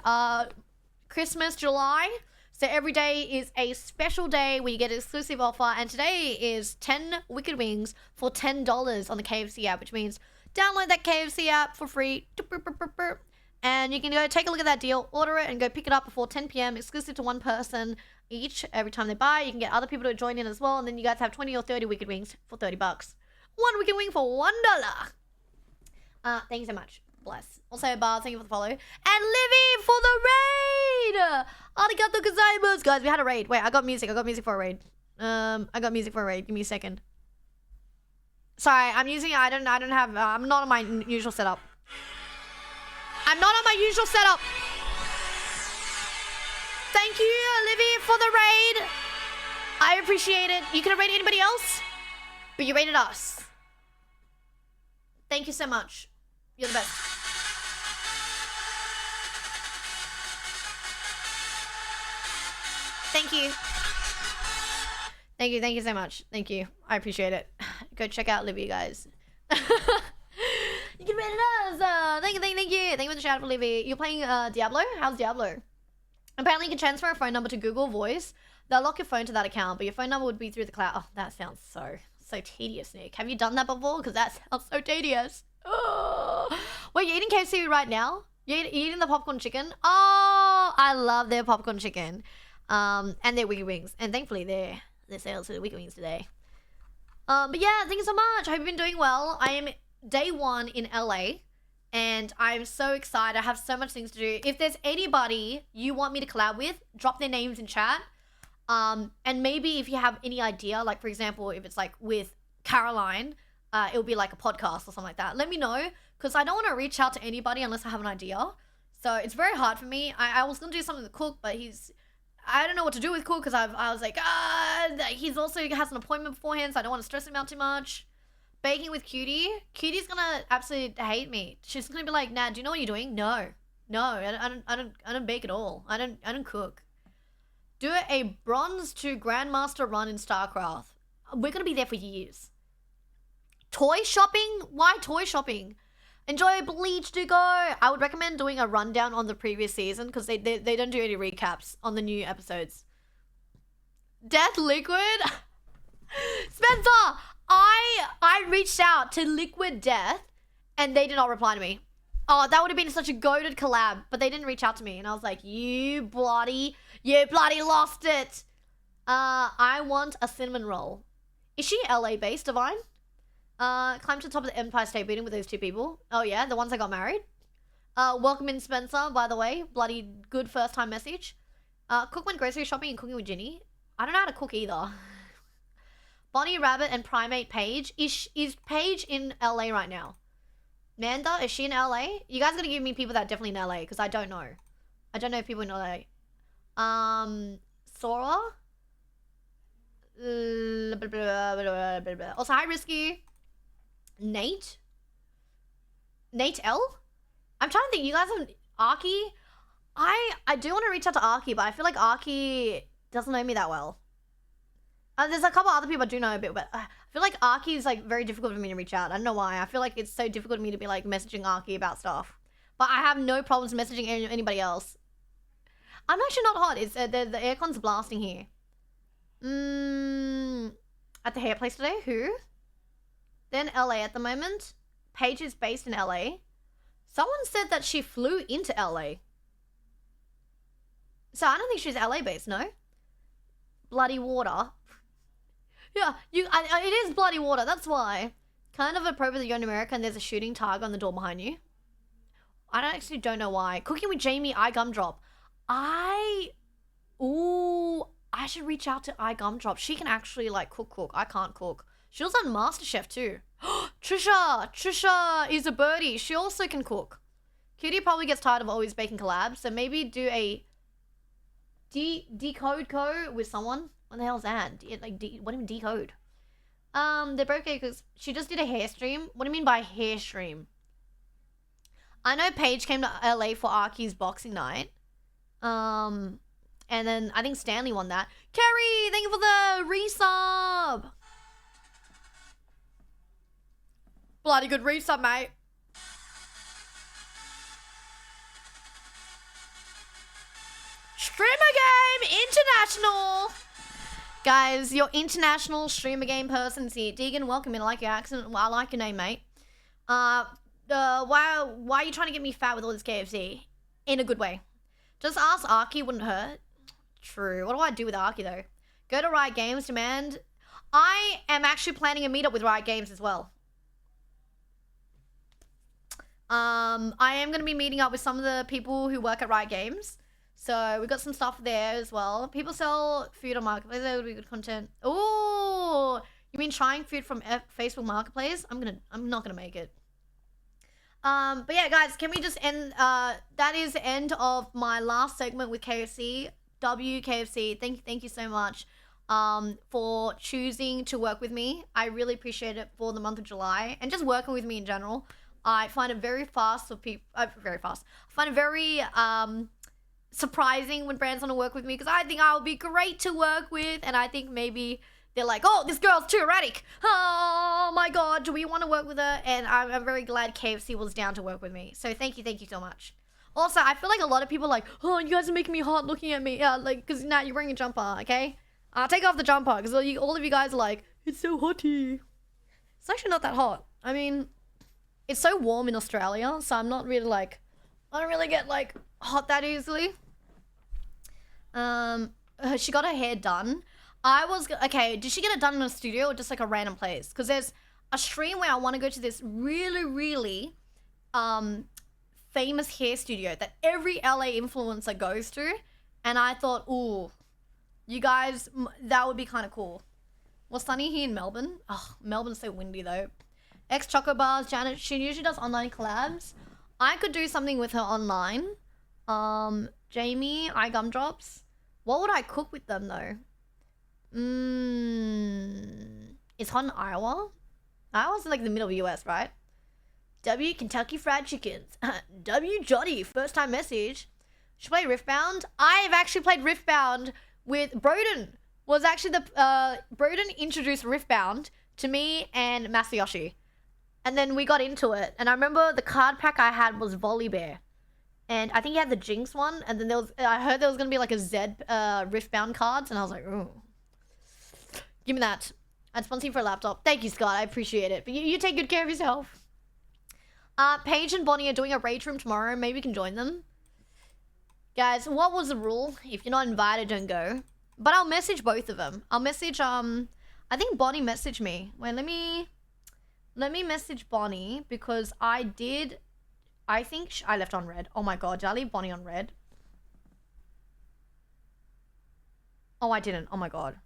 Christmas July. So every day is a special day where you get an exclusive offer. And today is 10 Wicked Wings for $10 on the KFC app, which means download that KFC app for free. And you can go take a look at that deal, order it, and go pick it up before 10 p.m. exclusive to one person each every time they buy. You can get other people to join in as well. And then you guys have 20 or 30 Wicked Wings for $30. One Wicked Wing for $1. Thank you so much. Bless. Also, Bar, thank you for the follow. And Livy for the raid! Arigato gozaimasu! Guys, we had a raid. Wait, I got music for a raid. Give me a second. Sorry, I'm using, I don't have, I'm not on my usual setup. Thank you, Livy, for the raid. I appreciate it. You could have raided anybody else, but you raided us. Thank you so much. You're the best. Thank you. Thank you so much. Thank you. I appreciate it. Go check out Livy, guys. You can rate us. Thank you. Thank you for the shout out for Livy. You're playing Diablo? How's Diablo? Apparently you can transfer a phone number to Google Voice. They'll lock your phone to that account, but your phone number would be through the cloud. Oh, that sounds so tedious, Nick. Have you done that before? Because that sounds so tedious. Oh. Wait, you're eating KFC right now? You're eating the popcorn chicken? Oh, I love their popcorn chicken. And their Wicked Wings. And thankfully their sales to the Wicked Wings today. But yeah, thank you so much. I hope you've been doing well. I am day 1 in LA. And I'm so excited. I have so much things to do. If there's anybody you want me to collab with, drop their names in chat. And maybe if you have any idea, like for example, if it's like with Caroline, it'll be like a podcast or something like that. Let me know, because I don't want to reach out to anybody unless I have an idea. So it's very hard for me. I was going to do something with Cook, but I don't know what to do with Cook, because I was like, he's also has an appointment beforehand, so I don't want to stress him out too much. Baking with Cutie. Cutie's gonna absolutely hate me. She's gonna be like, Nat, do you know what you're doing? No, I don't bake at all. I don't cook. Do a bronze to grandmaster run in StarCraft. We're gonna be there for years. Toy shopping? Why toy shopping? Enjoy Bleach to go. I would recommend doing a rundown on the previous season, because they don't do any recaps on the new episodes. Death Liquid? Spencer! I reached out to Liquid Death and they did not reply to me. Oh, that would have been such a goated collab, but they didn't reach out to me, and I was like, you bloody lost it. I want a cinnamon roll. Is she LA based, Divine? Climb to the top of the Empire State Building with those 2 people. Oh yeah, the ones that got married. Welcome in, Spencer, by the way. Bloody good first time message. Cook went grocery shopping and cooking with Ginny. I don't know how to cook either. Bonnie Rabbit and Primate Paige. Is Paige in LA right now? Manda, is she in LA? You guys gotta give me people that are definitely in LA, because I don't know. I don't know if people in LA. Sora? Also, hi, Risky. Nate L? I'm trying to think. You guys have Arky? I do want to reach out to Arky, but I feel like Arky doesn't know me that well. There's a couple other people I do know a bit, but I feel like Arky is like very difficult for me to reach out. I don't know why. I feel like it's so difficult for me to be like messaging Arky about stuff. But I have no problems messaging anybody else. I'm actually not hot. It's the aircon's blasting here. At the hair place today? Who? Then LA at the moment. Paige is based in LA. Someone said that she flew into LA. So I don't think she's LA based, no? Bloody water. Yeah, it is bloody water, that's why. Kind of appropriate that you're in America and there's a shooting target on the door behind you. I don't know why. Cooking with Jamie, I gumdrop. Ooh, I should reach out to I gumdrop. She can actually like cook. I can't cook. She was on MasterChef too. Trisha is a birdie. She also can cook. Cutie probably gets tired of always baking collabs, so maybe do a decode co with someone. What the hell is that? What do you mean decode? They're broke because she just did a hair stream. What do you mean by hair stream? I know Paige came to LA for Arky's boxing night. And then I think Stanley won that. Kerry, thank you for the resub. Bloody good resub, mate. Streamer Game International. Guys, your international streamer game person's here. Deegan, welcome in. I like your accent. I like your name, mate. Why are you trying to get me fat with all this KFC? In a good way. Just ask Arky, wouldn't hurt. True. What do I do with Arky, though? Go to Riot Games, demand. I am actually planning a meetup with Riot Games as well. I am going to be meeting up with some of the people who work at Riot Games. So we got some stuff there as well. People sell food on Marketplace. That would be good content. Oh, you mean trying food from Facebook Marketplace? I'm not gonna make it. But yeah, guys, can we just end? That is the end of my last segment with KFC. KFC. Thank you so much. For choosing to work with me. I really appreciate it for the month of July and just working with me in general. I find it very fast for people. Very fast. I find it very surprising when brands want to work with me because I think I'll be great to work with, and I think maybe they're like, oh, this girl's too erratic. Oh my god, do we want to work with her? And I'm very glad KFC was down to work with me. So thank you so much. Also, I feel like a lot of people are like, oh, you guys are making me hot looking at me. Yeah, like, because now you're wearing a jumper, okay? Take off the jumper because all of you guys are like, it's so hot here. It's actually not that hot. I mean, it's so warm in Australia, so I'm not really like, I don't really get like hot that easily. She got her hair done. Okay, did she get it done in a studio or just like a random place? Because there's a stream where I want to go to this really famous hair studio that every LA influencer goes to, and I thought, ooh, you guys, that would be kind of cool. Well, sunny here in Melbourne. Oh, Melbourne's so windy though. Choco Bars, Janet, she usually does online collabs. I could do something with her online. Jamie, I gumdrops. What would I cook with them though? It's hot in Iowa. Iowa's in like the middle of the US, right? W, Kentucky Fried Chickens. W, Johnny, first time message. Should play Riftbound? I've actually played Riftbound with Broden. Was actually Broden introduced Riftbound to me and Masayoshi. And then we got into it. And I remember the card pack I had was Volibear. And I think he had the Jinx one. And then I heard there was going to be like a Zed Riftbound cards. And I was like, ooh. Give me that. I'd sponsor you for a laptop. Thank you, Scott. I appreciate it. But you take good care of yourself. Paige and Bonnie are doing a rage room tomorrow. Maybe we can join them. Guys, what was the rule? If you're not invited, don't go. But I'll message both of them. I'll message, I think Bonnie messaged me. Wait, let me message Bonnie because I think I left on red. Oh my god, did I leave Bonnie on red? Oh, I didn't. Oh my god.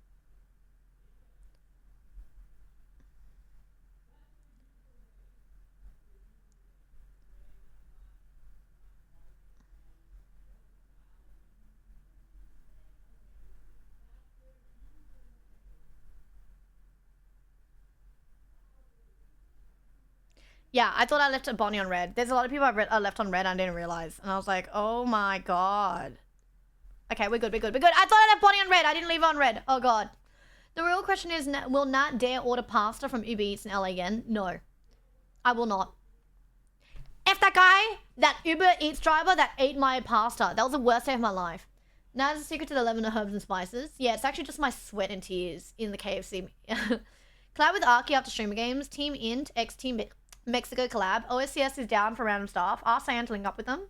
Yeah, I thought I left Bonnie on red. There's a lot of people I left on red and I didn't realize. And I was like, oh my god. Okay, we're good. I thought I left Bonnie on red. I didn't leave her on red. Oh god. The real question is, will Nat dare order pasta from Uber Eats in LA again? No. I will not. F that guy, that Uber Eats driver that ate my pasta. That was the worst day of my life. Now there's a secret to the lemon and herbs and spices. Yeah, it's actually just my sweat and tears in the KFC. Collab with Arky after streamer games. Team Int, X Team Mexico collab. OSCS is down for random stuff. Ask Cyan to link up with them.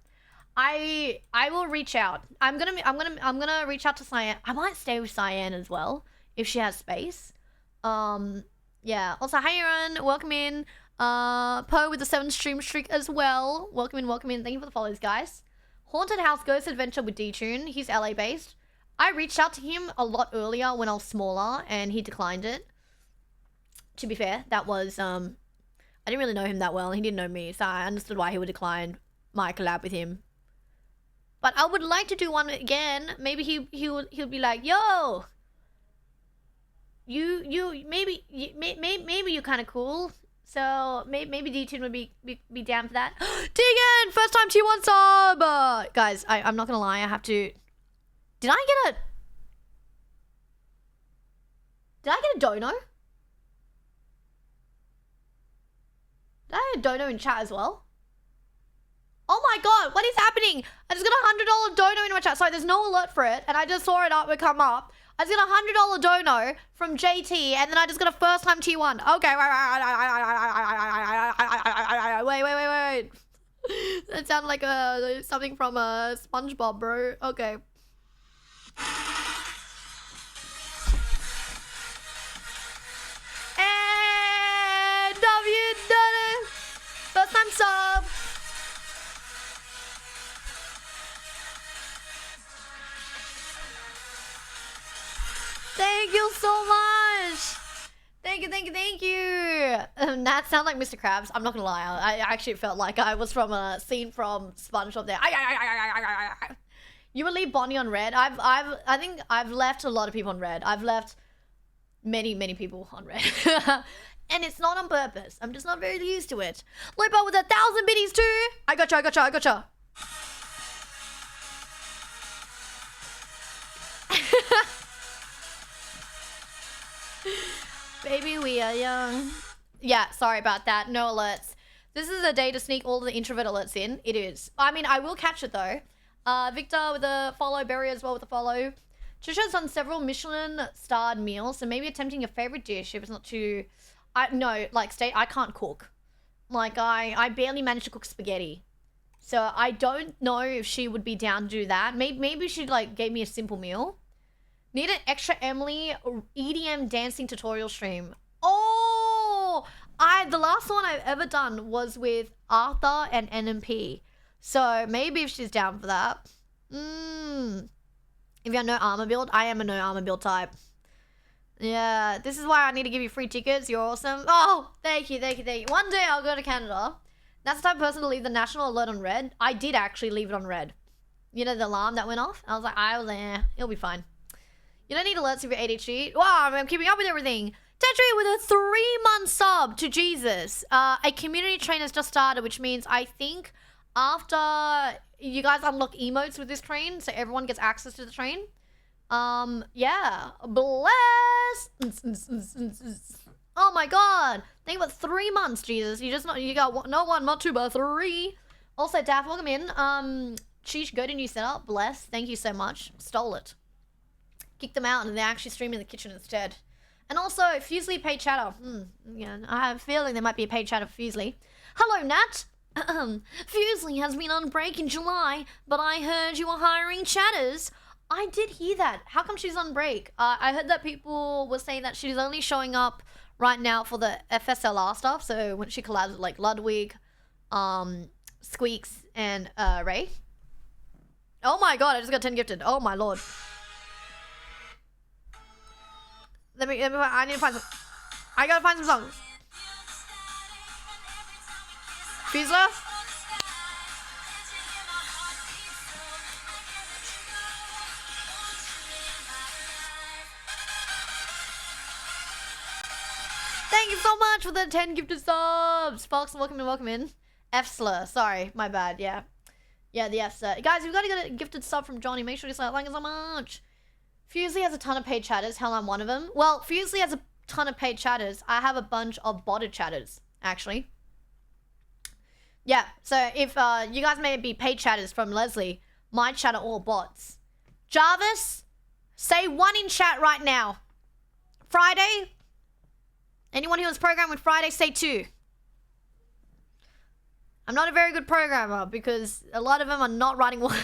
I will reach out. I'm gonna reach out to Cyan. I might stay with Cyan as well if she has space. Yeah. Also, hi Aaron, welcome in. Poe with the 7 stream streak as well. Welcome in, welcome in. Thank you for the follows, guys. Haunted House Ghost Adventure with D-Tune. He's LA based. I reached out to him a lot earlier when I was smaller, and he declined it. To be fair, that was I didn't really know him that well, and he didn't know me, so I understood why he would decline my collab with him. But I would like to do one again. Maybe he'll be like, yo, maybe you're kind of cool. So maybe D10 would be down for that. Tegan, first time T1 sub. Guys, I'm not gonna lie. I have to. Did I get a dono? Did I get a dono in chat as well? Oh my god, what is happening? I just got a $100 dono in my chat. Sorry, there's no alert for it, and I just saw it come up. I just got a $100 dono from JT, and then I just got a first time T1. Okay, wait. That sounded like something from SpongeBob, bro. Okay. And W done it. First time sub. Thank you so much. Thank you. That sounds like Mr. Krabs. I'm not gonna lie. I actually felt like I was from a scene from SpongeBob there. You would leave Bonnie on red. I think I've left a lot of people on red. I've left many people on red. And it's not on purpose. I'm just not very used to it. Lipo with 1,000 biddies too. I gotcha. Baby, we are young. Yeah, sorry about that. No alerts. This is a day to sneak all the introvert alerts in. It is. I mean, I will catch it though. Victor with a follow. Berry as well with a follow. Trisha's done several Michelin-starred meals, so maybe attempting your favorite dish if it's not too... I can't cook. Like, I barely manage to cook spaghetti. So I don't know if she would be down to do that. Maybe she, like, gave me a simple meal. Need an extra Emily EDM dancing tutorial stream. Oh! The last one I've ever done was with Arthur and NMP. So maybe if she's down for that. If you have no armor build, I am a no armor build type. Yeah, this is why I need to give you free tickets. You're awesome. Oh, thank you. One day I'll go to Canada. That's the type of person to leave the national alert on red. I did actually leave it on red. You know the alarm that went off? I was like, it'll be fine. You don't need alerts if you're ADHD. Wow, I'm keeping up with everything. Tetri with a 3-month sub to Jesus. A community train has just started, which means I think after you guys unlock emotes with this train, so everyone gets access to the train. Yeah. Bless. Oh my god. Think about 3 months, Jesus. You got not 1, not 2, but 3. Also, Daff, welcome in. Sheesh, go to new setup. Bless. Thank you so much. Stole it. Kicked them out and they're actually streaming in the kitchen instead. And also, Fusely paid chatter. Yeah, I have a feeling there might be a paid chatter for Fusely. Hello, Nat. Fusely has been on break in July, but I heard you were hiring chatters. I did hear that. How come she's on break? I heard that people were saying that she's only showing up right now for the FSLR stuff. So when she collabs with like Ludwig, Squeaks, and Ray. Oh my god, I just got 10 gifted. Oh my lord. I need to find some. I gotta find some songs. Fiesler? Thank you so much for the 10 gifted subs. Fox, welcome in. F-slur. Sorry, my bad. Yeah, the F-slur. Guys, we've got to get a gifted sub from Johnny. Make sure you say thank you so much. Fusely has a ton of paid chatters. Hell, I'm one of them. Well, Fusely has a ton of paid chatters. I have a bunch of botted chatters, actually. Yeah, so if you guys may be paid chatters from Leslie, my chat are all bots. Jarvis, say 1 in chat right now. Friday, anyone who was programmed with Friday, say 2. I'm not a very good programmer because a lot of them are not writing words.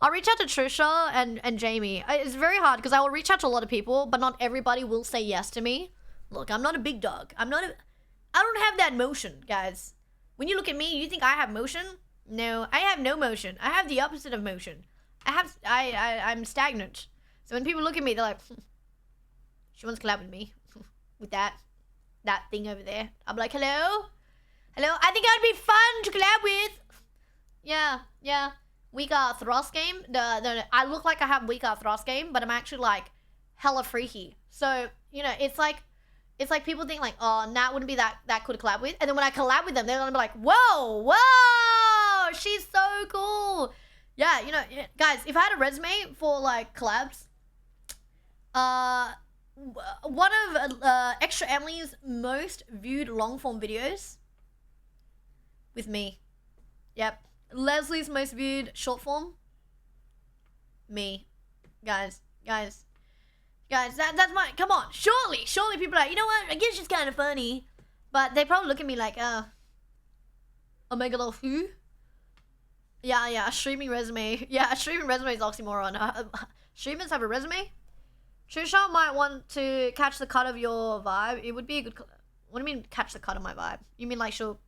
I'll reach out to Trisha and Jamie. It's very hard because I will reach out to a lot of people, but not everybody will say yes to me. Look, I'm not a big dog. I don't have that motion, guys. When you look at me, you think I have motion? No, I have no motion. I have the opposite of motion. I'm stagnant. So when people look at me, they're like, she wants to collab with me. With that thing over there. I'm like, hello? Hello? I think I'd be fun to collab with. Yeah. Weak thrust game. I look like I have weak thrust game, but I'm actually like hella freaky. So, you know, it's like people think like, oh, Nat wouldn't be that cool to collab with. And then when I collab with them, they're gonna be like, whoa, she's so cool. Yeah, you know, guys, if I had a resume for like collabs, one of Extra Emily's most viewed long form videos with me. Yep. Leslie's most viewed short form. Me. Guys, that's my, come on, surely people are like, you know what, I guess she's kind of funny. But they probably look at me like, Omega Love who? Yeah, a streaming resume. Yeah, a streaming resume is oxymoron. Streamers have a resume? Trisha might want to catch the cut of your vibe. It would be a good, what do you mean catch the cut of my vibe? You mean like she'll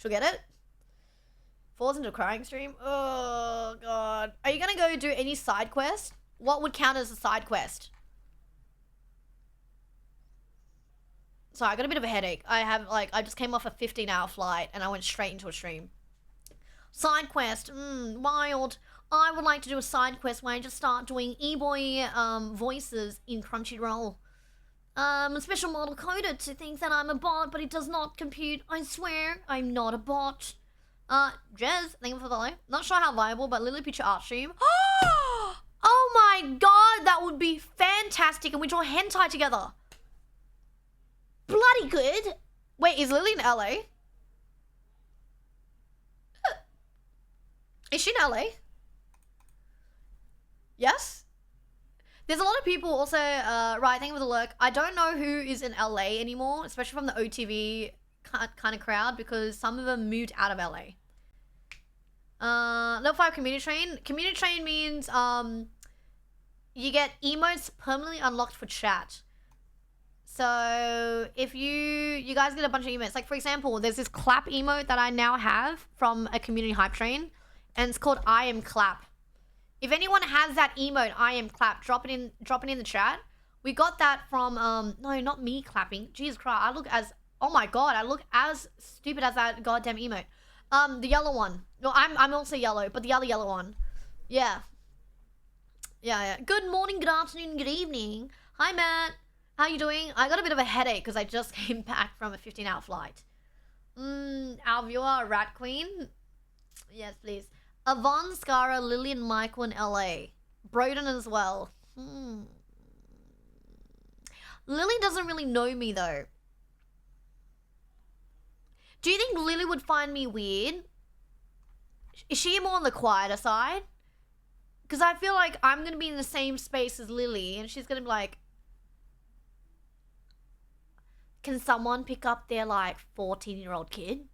get it? Falls into a crying stream? Oh, God. Are you gonna go do any side quest? What would count as a side quest? Sorry, I got a bit of a headache. I just came off a 15-hour flight and I went straight into a stream. Side quest, wild. I would like to do a side quest where I just start doing e-boy voices in Crunchyroll. A special model coded to think that I'm a bot, but it does not compute. I swear, I'm not a bot. Jez, thank you for the follow. Not sure how viable, but Lily Picture Art Stream. Oh my god, that would be fantastic, and we draw hentai together. Bloody good. Wait, is Lily in LA? Is she in LA? Yes? There's a lot of people also, right, thank you for the lurk. I don't know who is in LA anymore, especially from the OTV kind of crowd, because some of them moved out of LA. Level 5 community train. Community train means, you get emotes permanently unlocked for chat. So if you guys get a bunch of emotes, like for example, there's this clap emote that I now have from a community hype train, and it's called I am clap. If anyone has that emote, I am clap, drop it in the chat. We got that from no, not me clapping. Jesus Christ, I look as, oh my god, I look as stupid as that goddamn emote. The yellow one. No, I'm also yellow, but the other yellow one. Yeah. Good morning, good afternoon, good evening. Hi Matt. How you doing? I got a bit of a headache because I just came back from a 15-hour flight. Our viewer, Rat Queen. Yes, please. Avon, Scara, Lillian, Michael in LA. Broden as well. Lily doesn't really know me though. Do you think Lily would find me weird? Is she more on the quieter side? Because I feel like I'm going to be in the same space as Lily and she's going to be like, can someone pick up their like 14-year-old kid?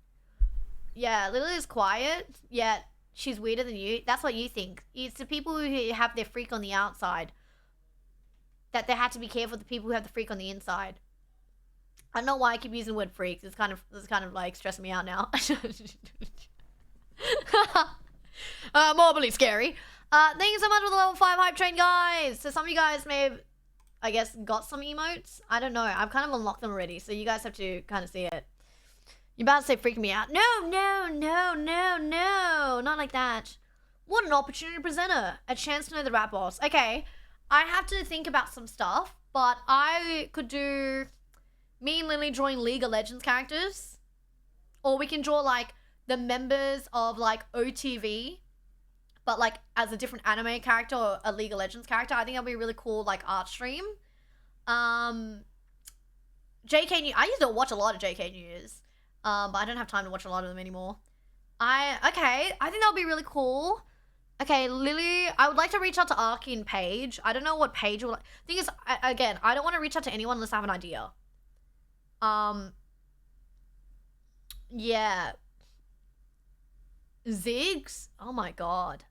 Yeah, Lily is quiet, yet she's weirder than you. That's what you think. It's the people who have their freak on the outside that they have to be careful of the people who have the freak on the inside. I don't know why I keep using the word freaks. It's kind of like stressing me out now. Morbidly scary. Thank you so much for the level 5 hype train, guys. So some of you guys may have, I guess, got some emotes. I don't know. I've kind of unlocked them already, so you guys have to kind of see it. You're about to say freak me out. No. Not like that. What an opportunity presenter. A chance to know the rap boss. Okay. I have to think about some stuff, but I could do me and Lily drawing League of Legends characters. Or we can draw like the members of like OTV, but like as a different anime character or a League of Legends character. I think that'll be a really cool like art stream. JK News. I used to watch a lot of JK News. But I don't have time to watch a lot of them anymore. I think that'll be really cool. Okay, Lily, I would like to reach out to Arky and Paige. I don't know what Paige will like. Thing is, again, I don't want to reach out to anyone unless I have an idea. Yeah. Ziggs? Oh my god.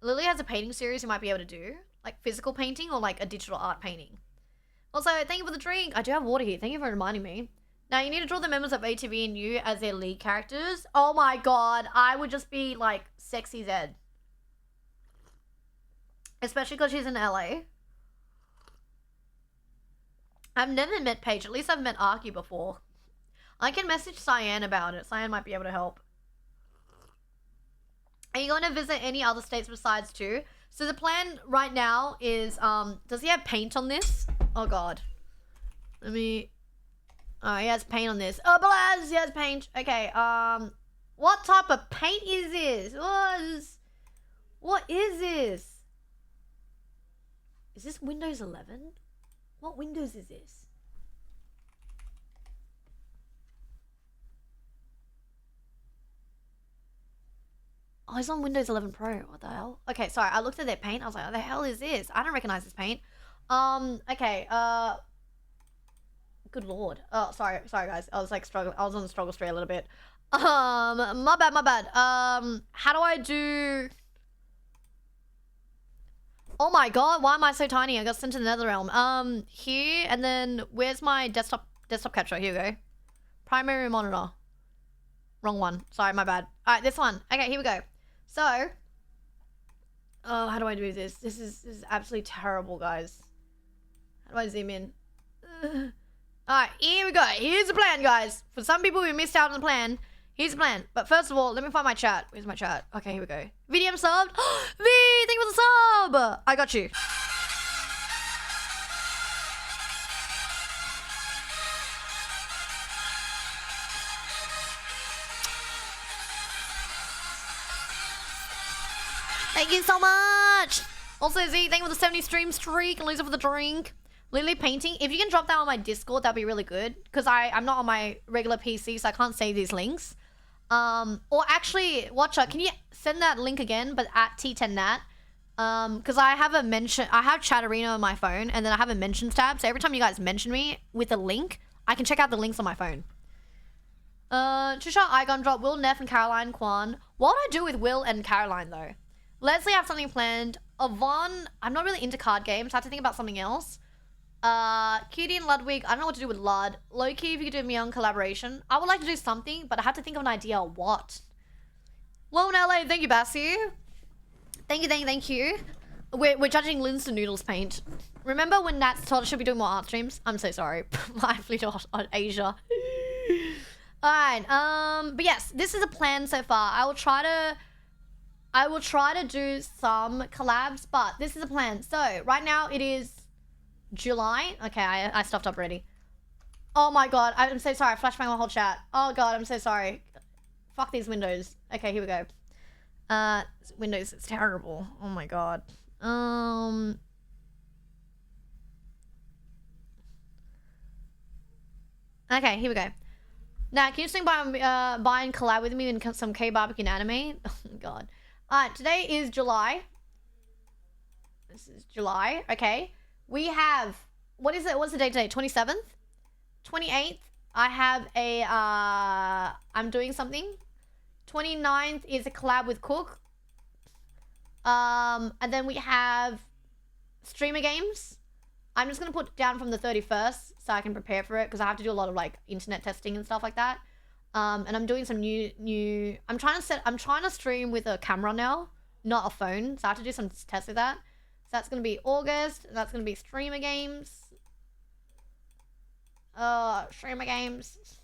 Lily has a painting series you might be able to do. Like physical painting or like a digital art painting. Also, thank you for the drink. I do have water here. Thank you for reminding me. Now, you need to draw the members of ATV and you as their lead characters. Oh my god. I would just be like sexy Zed. Especially because she's in LA. I've never met Paige. At least I've met Arky before. I can message Cyan about it. Cyan might be able to help. Are you going to visit any other states besides 2? So the plan right now is, does he have paint on this? Oh god. Let me... Oh, he has paint on this. Oh, Blaz, he has paint. Okay, what type of paint is this? What is this? Is this Windows 11? What Windows is this? Oh, he's on Windows 11 Pro. What the hell? Okay, sorry. I looked at their paint. I was like, what the hell is this? I don't recognize this paint. Okay. Good lord. Oh, sorry, guys. I was like struggling. I was on the struggle street a little bit. My bad. How do I do? Oh my god, why am I so tiny? I got sent to the Netherrealm. Here, and then where's my desktop capture? Here we go. Primary monitor. Wrong one. Sorry, my bad. Alright, this one. Okay, here we go. So, oh, how do I do this? This is absolutely terrible, guys. How do I zoom in? Alright, here we go. Here's the plan, guys. For some people who missed out on the plan, here's the plan. But first of all, let me find my chat. Where's my chat? Okay, here we go. VDM subbed. V, thank you for the sub. I got you. Thank you so much. Also, Z, thank you for the 70 stream streak and Lisa for the drink. Lily painting. If you can drop that on my Discord, that'd be really good. Because I'm not on my regular PC, so I can't save these links. Or actually, Watcher, can you send that link again, but at T10Nat? Because I have Chatterino on my phone, and then I have a mentions tab. So every time you guys mention me with a link, I can check out the links on my phone. Trisha, Icon Drop, Will, Neff, and Caroline Kwan. What would I do with Will and Caroline, though? Leslie, I have something planned. Yvonne, I'm not really into card games. I have to think about something else. Cutie and Ludwig, I don't know what to do with Lud. Loki, if you could do me on collaboration. I would like to do something, but I have to think of an idea what. Lone LA, thank you, Bassie. Thank you. We're judging Linson Noodles paint. Remember when Nats told us should be doing more art streams? I'm so sorry. I flew to Asia. Alright, but yes, this is a plan so far. I will try to do some collabs, but this is a plan. So, right now it is July. Okay, I stuffed up already. Oh my god, I'm so sorry. I flashbanged my whole chat. Oh god, I'm so sorry. Fuck these windows. Okay, here we go. Windows, it's terrible. Oh my god. Okay, here we go. Now, can you swing by and collab with me in some K-barbecue anime? Oh god. Alright, today is July. This is July, okay. We have, what is it? What's the date today? 27th? 28th, I have a, I'm doing something. 29th is a collab with Cook. And then we have streamer games. I'm just going to put down from the 31st so I can prepare for it because I have to do a lot of like internet testing and stuff like that. And I'm doing some new, I'm trying to stream with a camera now, not a phone. So I have to do some tests with that. So that's going to be August. That's going to be streamer games. Streamer games.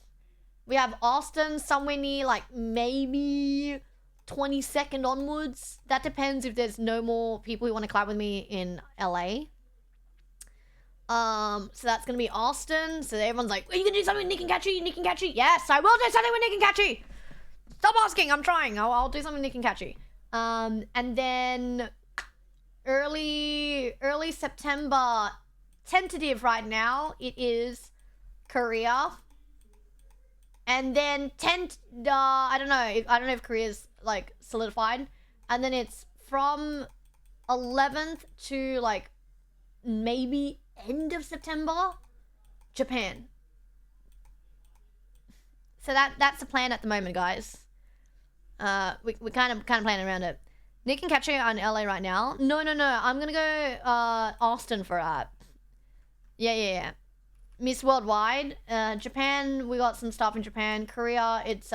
We have Austin somewhere near like maybe 22nd onwards. That depends if there's no more people who want to collab with me in LA. So that's going to be Austin. So everyone's like, are you going to do something with Nick and Catchy? Yes, I will do something with Nick and Catchy. Stop asking. I'm trying. I'll do something with Nick and Catchy. And then early September, tentative right now, it is Korea. And then I don't know if Korea's like solidified. And then it's from 11th to like maybe end of September, Japan. So that's the plan at the moment, guys. We kind of planning around it. Nick and Katri are in LA right now. No. I'm gonna go Austin for that. Yeah. Miss Worldwide. Japan, we got some stuff in Japan. Korea, it's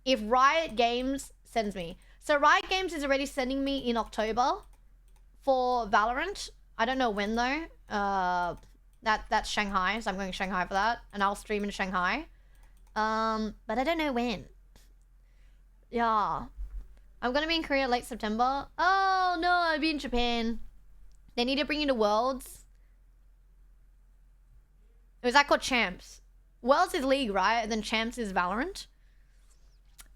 if Riot Games sends me. So Riot Games is already sending me in October for Valorant. I don't know when though. That's Shanghai, so I'm going to Shanghai for that, and I'll stream in Shanghai. But I don't know when. Yeah. I'm gonna be in Korea late September. Oh no, I'll be in Japan. They need to bring you to Worlds. Was that called Champs? Worlds is League, right? And then Champs is Valorant.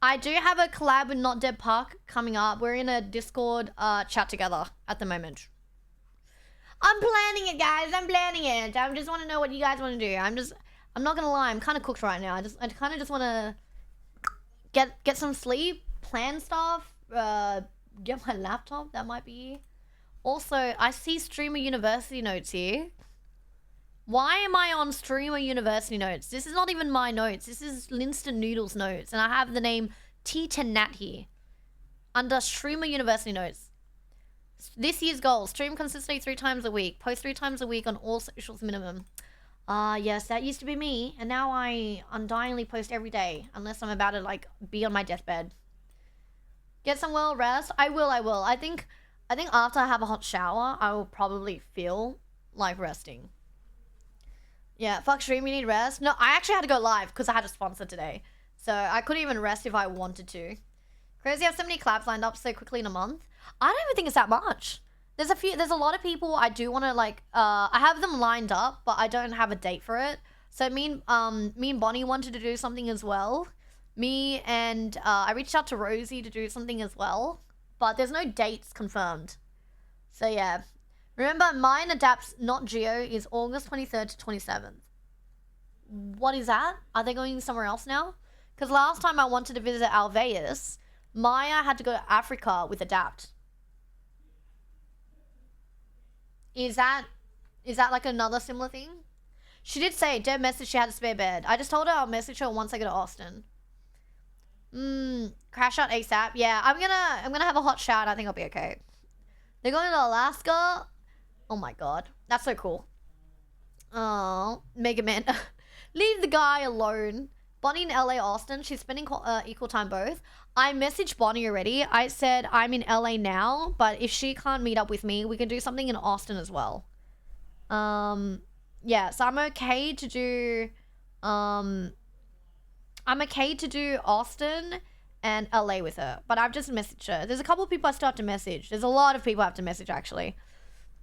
I do have a collab with Not Dead Park coming up. We're in a Discord chat together at the moment. I'm planning it, guys. I'm planning it. I just want to know what you guys want to do. I'm not gonna lie. I'm kind of cooked right now. I kind of just want to get some sleep, plan stuff, get my laptop. That might be. Also, I see Streamer University notes here. Why am I on Streamer University notes? This is not even my notes. This is Linston Noodles notes. And I have the name T10Nat here. Under Streamer University notes. This year's goal. Stream consistently 3 times a week. Post 3 times a week on all socials minimum. Yes, that used to be me. And now I undyingly post every day. Unless I'm about to, like, be on my deathbed. Get some well rest. I will. I think after I have a hot shower, I will probably feel like resting. Yeah, fuck stream, you need rest. No, I actually had to go live because I had a sponsor today. So I couldn't even rest if I wanted to. Crazy, I have so many collabs lined up so quickly in a month. I don't even think it's that much. There's a lot of people I do want to like, I have them lined up, but I don't have a date for it. So me and Bonnie wanted to do something as well. Me and, I reached out to Rosie to do something as well. But there's no dates confirmed. So yeah. Remember, mine adapts, not Geo, is August 23rd to 27th. What is that? Are they going somewhere else now? Because last time I wanted to visit Alveus, Maya had to go to Africa with Adapt. Is that like another similar thing? She did say, don't message, she had a spare bed. I just told her I'll message her once I get to Austin. Crash out ASAP. Yeah, I'm gonna have a hot shower and I think I'll be okay. They're going to Alaska. Oh my god. That's so cool. Oh, Mega Man. Leave the guy alone. Bonnie in LA, Austin. She's spending equal time both. I messaged Bonnie already. I said I'm in LA now, but if she can't meet up with me, we can do something in Austin as well. Yeah, so I'm okay to do Austin and LA with her, but I've just messaged her. There's a couple of people I still have to message. There's a lot of people I have to message, actually.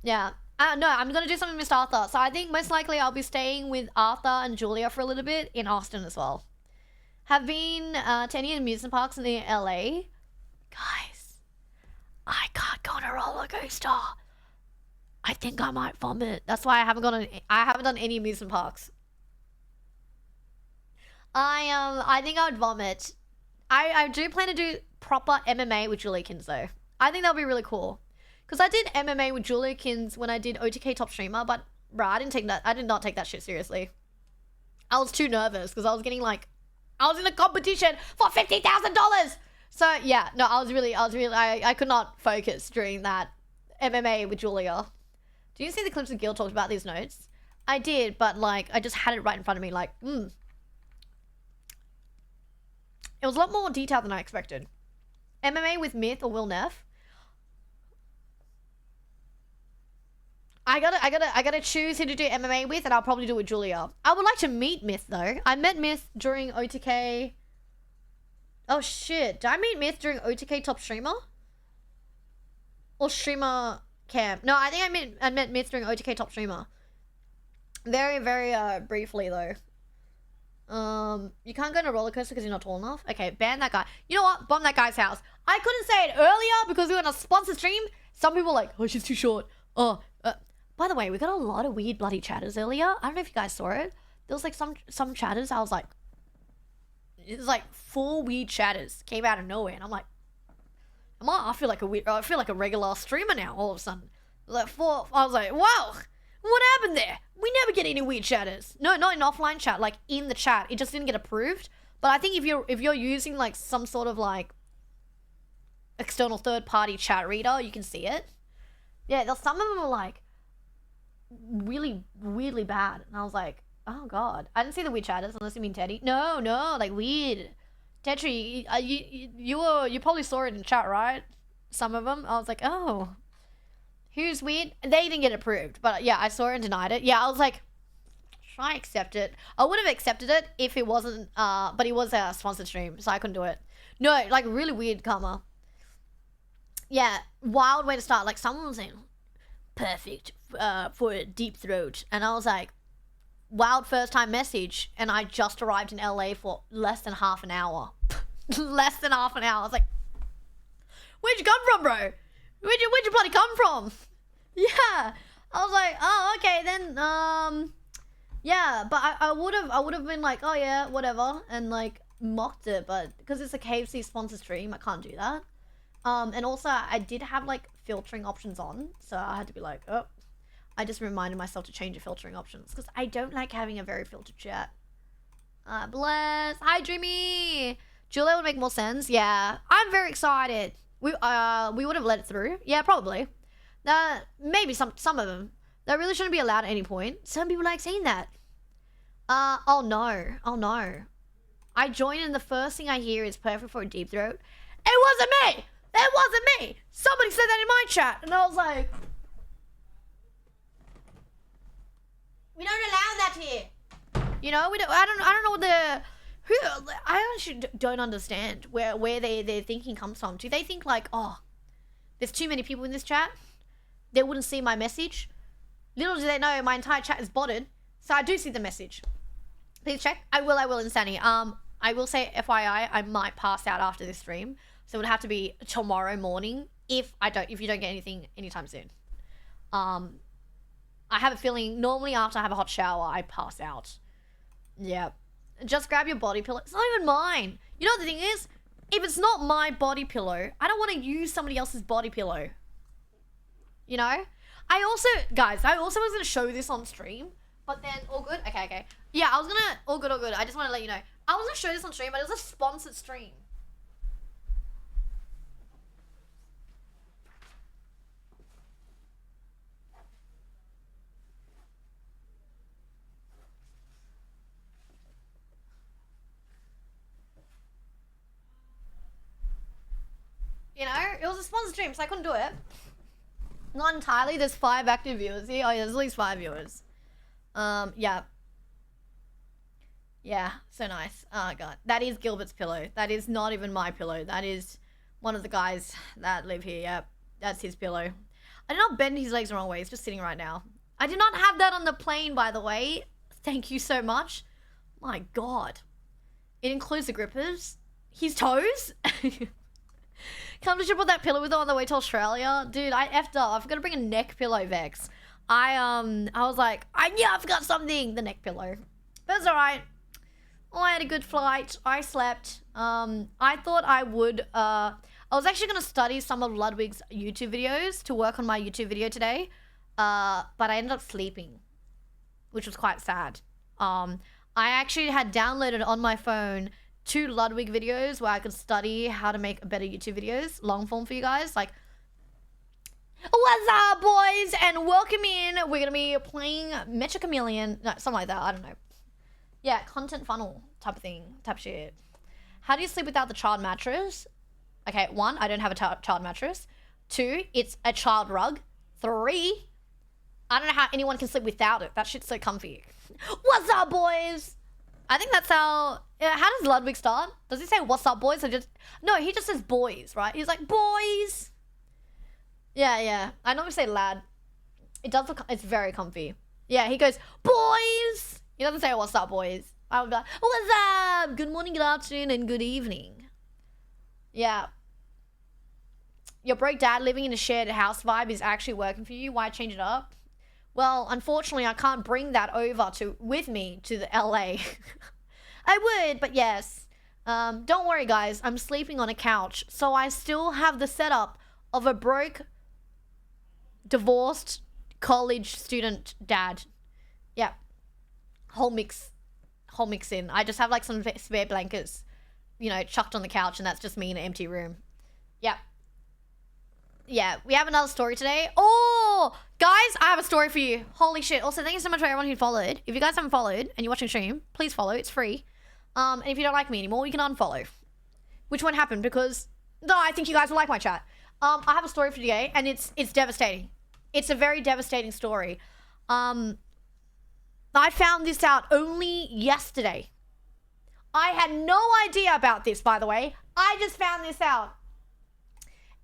Yeah. No, I'm going to do something with Mr. Arthur. So I think most likely I'll be staying with Arthur and Julia for a little bit in Austin as well. Have been to any amusement parks in the LA. Guys, I can't go on a roller coaster. I think I might vomit. That's why I haven't done any amusement parks. I think I would vomit. I do plan to do proper MMA with Juliekins though. I think that would be really cool. Because I did MMA with Juliekins when I did OTK Top Streamer, but bruh, I did not take that shit seriously. I was too nervous because I was getting like, I was in a competition for $50,000. So yeah, no, I could not focus during that MMA with Julia. Do you see the clips of Gil talked about these notes? I did, but like, I just had it right in front of me like, It was a lot more detailed than I expected. MMA with Myth or Will Neff. I gotta choose who to do MMA with, and I'll probably do it with Julia. I would like to meet Myth though. I met Myth during OTK. Oh shit! Did I meet Myth during OTK Top Streamer? Or Streamer Camp? No, I think I met Myth during OTK Top Streamer. Very, very briefly though. You can't go on a roller coaster because you're not tall enough. Okay, ban that guy. You know what? Bomb that guy's house. I couldn't say it earlier because we were on a sponsor stream. Some people were like, oh, she's too short. Oh, by the way, we got a lot of weird bloody chatters earlier. I don't know if you guys saw it. There was like some chatters. I was like, it was like 4 weird chatters came out of nowhere, and I'm like, I feel like a regular streamer now. All of a sudden, like 4. I was like, whoa, what happened there? We never get any weird chatters. No, not in offline chat. Like in the chat, it just didn't get approved. But I think if you're using like some sort of like external third-party chat reader, you can see it. Yeah, some of them are like really weirdly bad, and I was like, oh god, I didn't see the weird chatters unless you mean Teddy. No, like weird. Tetri, you probably saw it in chat, right? Some of them. I was like, oh, who's weird? They didn't get approved, but yeah, I saw it and denied it. Yeah, I was like, should I accept it? I would have accepted it if it wasn't, but it was a sponsored stream, so I couldn't do it. No, like really weird karma. Yeah, wild way to start. Like someone was saying, perfect for a deep throat, and I was like, wild first time message, and I just arrived in LA for less than half an hour. Less than half an hour. I was like, where'd you come from, bro? Where'd you bloody come from? Yeah. I was like, oh, okay then. Yeah, but I would have been like, oh yeah, whatever, and like mocked it, but because it's a KFC sponsored stream, I can't do that. And also I did have like filtering options on, so I had to be like, oh, I just reminded myself to change the filtering options because I don't like having a very filtered chat. Bless. Hi, Dreamy. Julia would make more sense. Yeah, I'm very excited. We would have let it through. Yeah, probably. Maybe some of them. That really shouldn't be allowed at any point. Some people like saying that. Oh no. I join and the first thing I hear is perfect for a deep throat. It wasn't me! It wasn't me! Somebody said that in my chat, and I was like, we don't allow that here. You know, we don't. I don't know what I actually don't understand where their thinking comes from. Do they think like, oh, there's too many people in this chat, they wouldn't see my message? Little do they know my entire chat is botted, so I do see the message. Please check. I will, Insanity. I will say, FYI, I might pass out after this stream, so it would have to be tomorrow morning if you don't get anything anytime soon. I have a feeling normally after I have a hot shower, I pass out. Yeah. Just grab your body pillow. It's not even mine. You know what the thing is? If it's not my body pillow, I don't want to use somebody else's body pillow. You know? Guys, I also was going to show this on stream, but then, all good? Okay. Yeah, I was going to, all good. I just want to let you know. I was going to show this on stream, but it was a sponsored stream. You know, it was a sponsored stream, so I couldn't do it. Not entirely. There's 5 active viewers here. Oh yeah, there's at least 5 viewers. Yeah. Yeah, so nice. Oh god. That is Gilbert's pillow. That is not even my pillow. That is one of the guys that live here. Yep. That's his pillow. I did not bend his legs the wrong way. He's just sitting right now. I did not have that on the plane, by the way. Thank you so much. My god. It includes the grippers. His toes? Come to ship with that pillow with her on the way to Australia. Dude, I effed up. I forgot to bring a neck pillow, Vex. I was like, I knew I forgot something. The neck pillow. But it's alright. I had a good flight. I slept. I thought I would, I was actually going to study some of Ludwig's YouTube videos to work on my YouTube video today. But I ended up sleeping, which was quite sad. I actually had downloaded on my phone 2 Ludwig videos where I could study how to make better YouTube videos, long form for you guys. Like, what's up, boys? And welcome in. We're gonna be playing Metro Chameleon, no, something like that. I don't know. Yeah, content funnel type of thing, type shit. How do you sleep without the child mattress? Okay, 1, I don't have a child mattress. 2, it's a child rug. 3, I don't know how anyone can sleep without it. That shit's so comfy. What's up, boys? I think that's how does Ludwig start? Does he say, what's up, boys? Or just, no, he just says boys, right? He's like, boys. Yeah. I normally say lad. It does look, it's very comfy. Yeah, he goes, boys. He doesn't say, what's up, boys? I would be like, what's up? Good morning, good afternoon, and good evening. Yeah. Your broke dad living in a shared house vibe is actually working for you. Why change it up? Well, unfortunately, I can't bring that over with me to the LA. I would, but yes. Don't worry, guys. I'm sleeping on a couch, so I still have the setup of a broke, divorced, college student dad. Yeah. Whole mix. whole mix in. I just have like some spare blankets, you know, chucked on the couch, and that's just me in an empty room. Yep. Yeah, we have another story today. Oh, guys, I have a story for you. Holy shit. Also, thank you so much for everyone who followed. If you guys haven't followed and you're watching stream, please follow. It's free. And if you don't like me anymore, you can unfollow. Which won't happen because, no, I think you guys will like my chat. I have a story for today, and it's devastating. It's a very devastating story. I found this out only yesterday. I had no idea about this, by the way. I just found this out.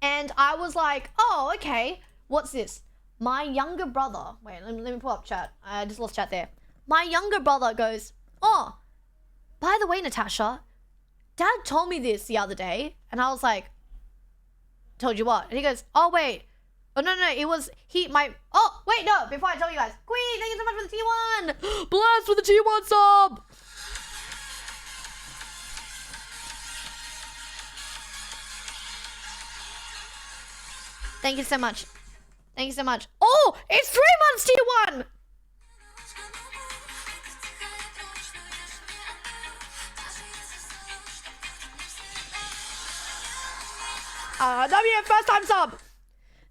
And I was like, oh, okay. What's this? My younger brother. Wait, let me pull up chat. I just lost chat there. My younger brother goes, oh, by the way, Natasha, Dad told me this the other day. And I was like, told you what? And he goes, oh, wait. Oh, no, it was, oh, wait, no, before I tell you guys. Queen, thank you so much for the T1. Blast for the T1 sub. Thank you so much. Thank you so much. Oh, it's 3 months T1. W, first time sub.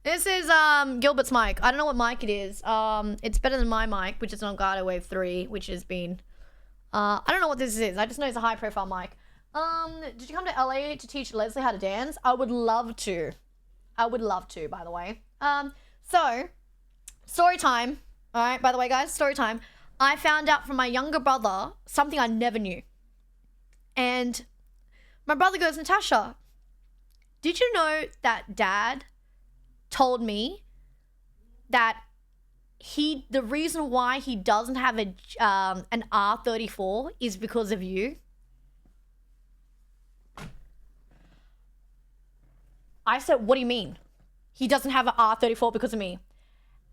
This is Gilbert's mic. I don't know what mic it is. It's better than my mic, which is an Elgato Wave 3, which has been I don't know what this is. I just know it's a high profile mic. Did you come to LA to teach Leslie how to dance? I would love to. I would love to, by the way. So, story time. All right, by the way, guys, story time. I found out from my younger brother something I never knew. And my brother goes, Natasha, did you know that Dad told me that the reason why he doesn't have an R34 is because of you? I said, what do you mean? He doesn't have an R34 because of me.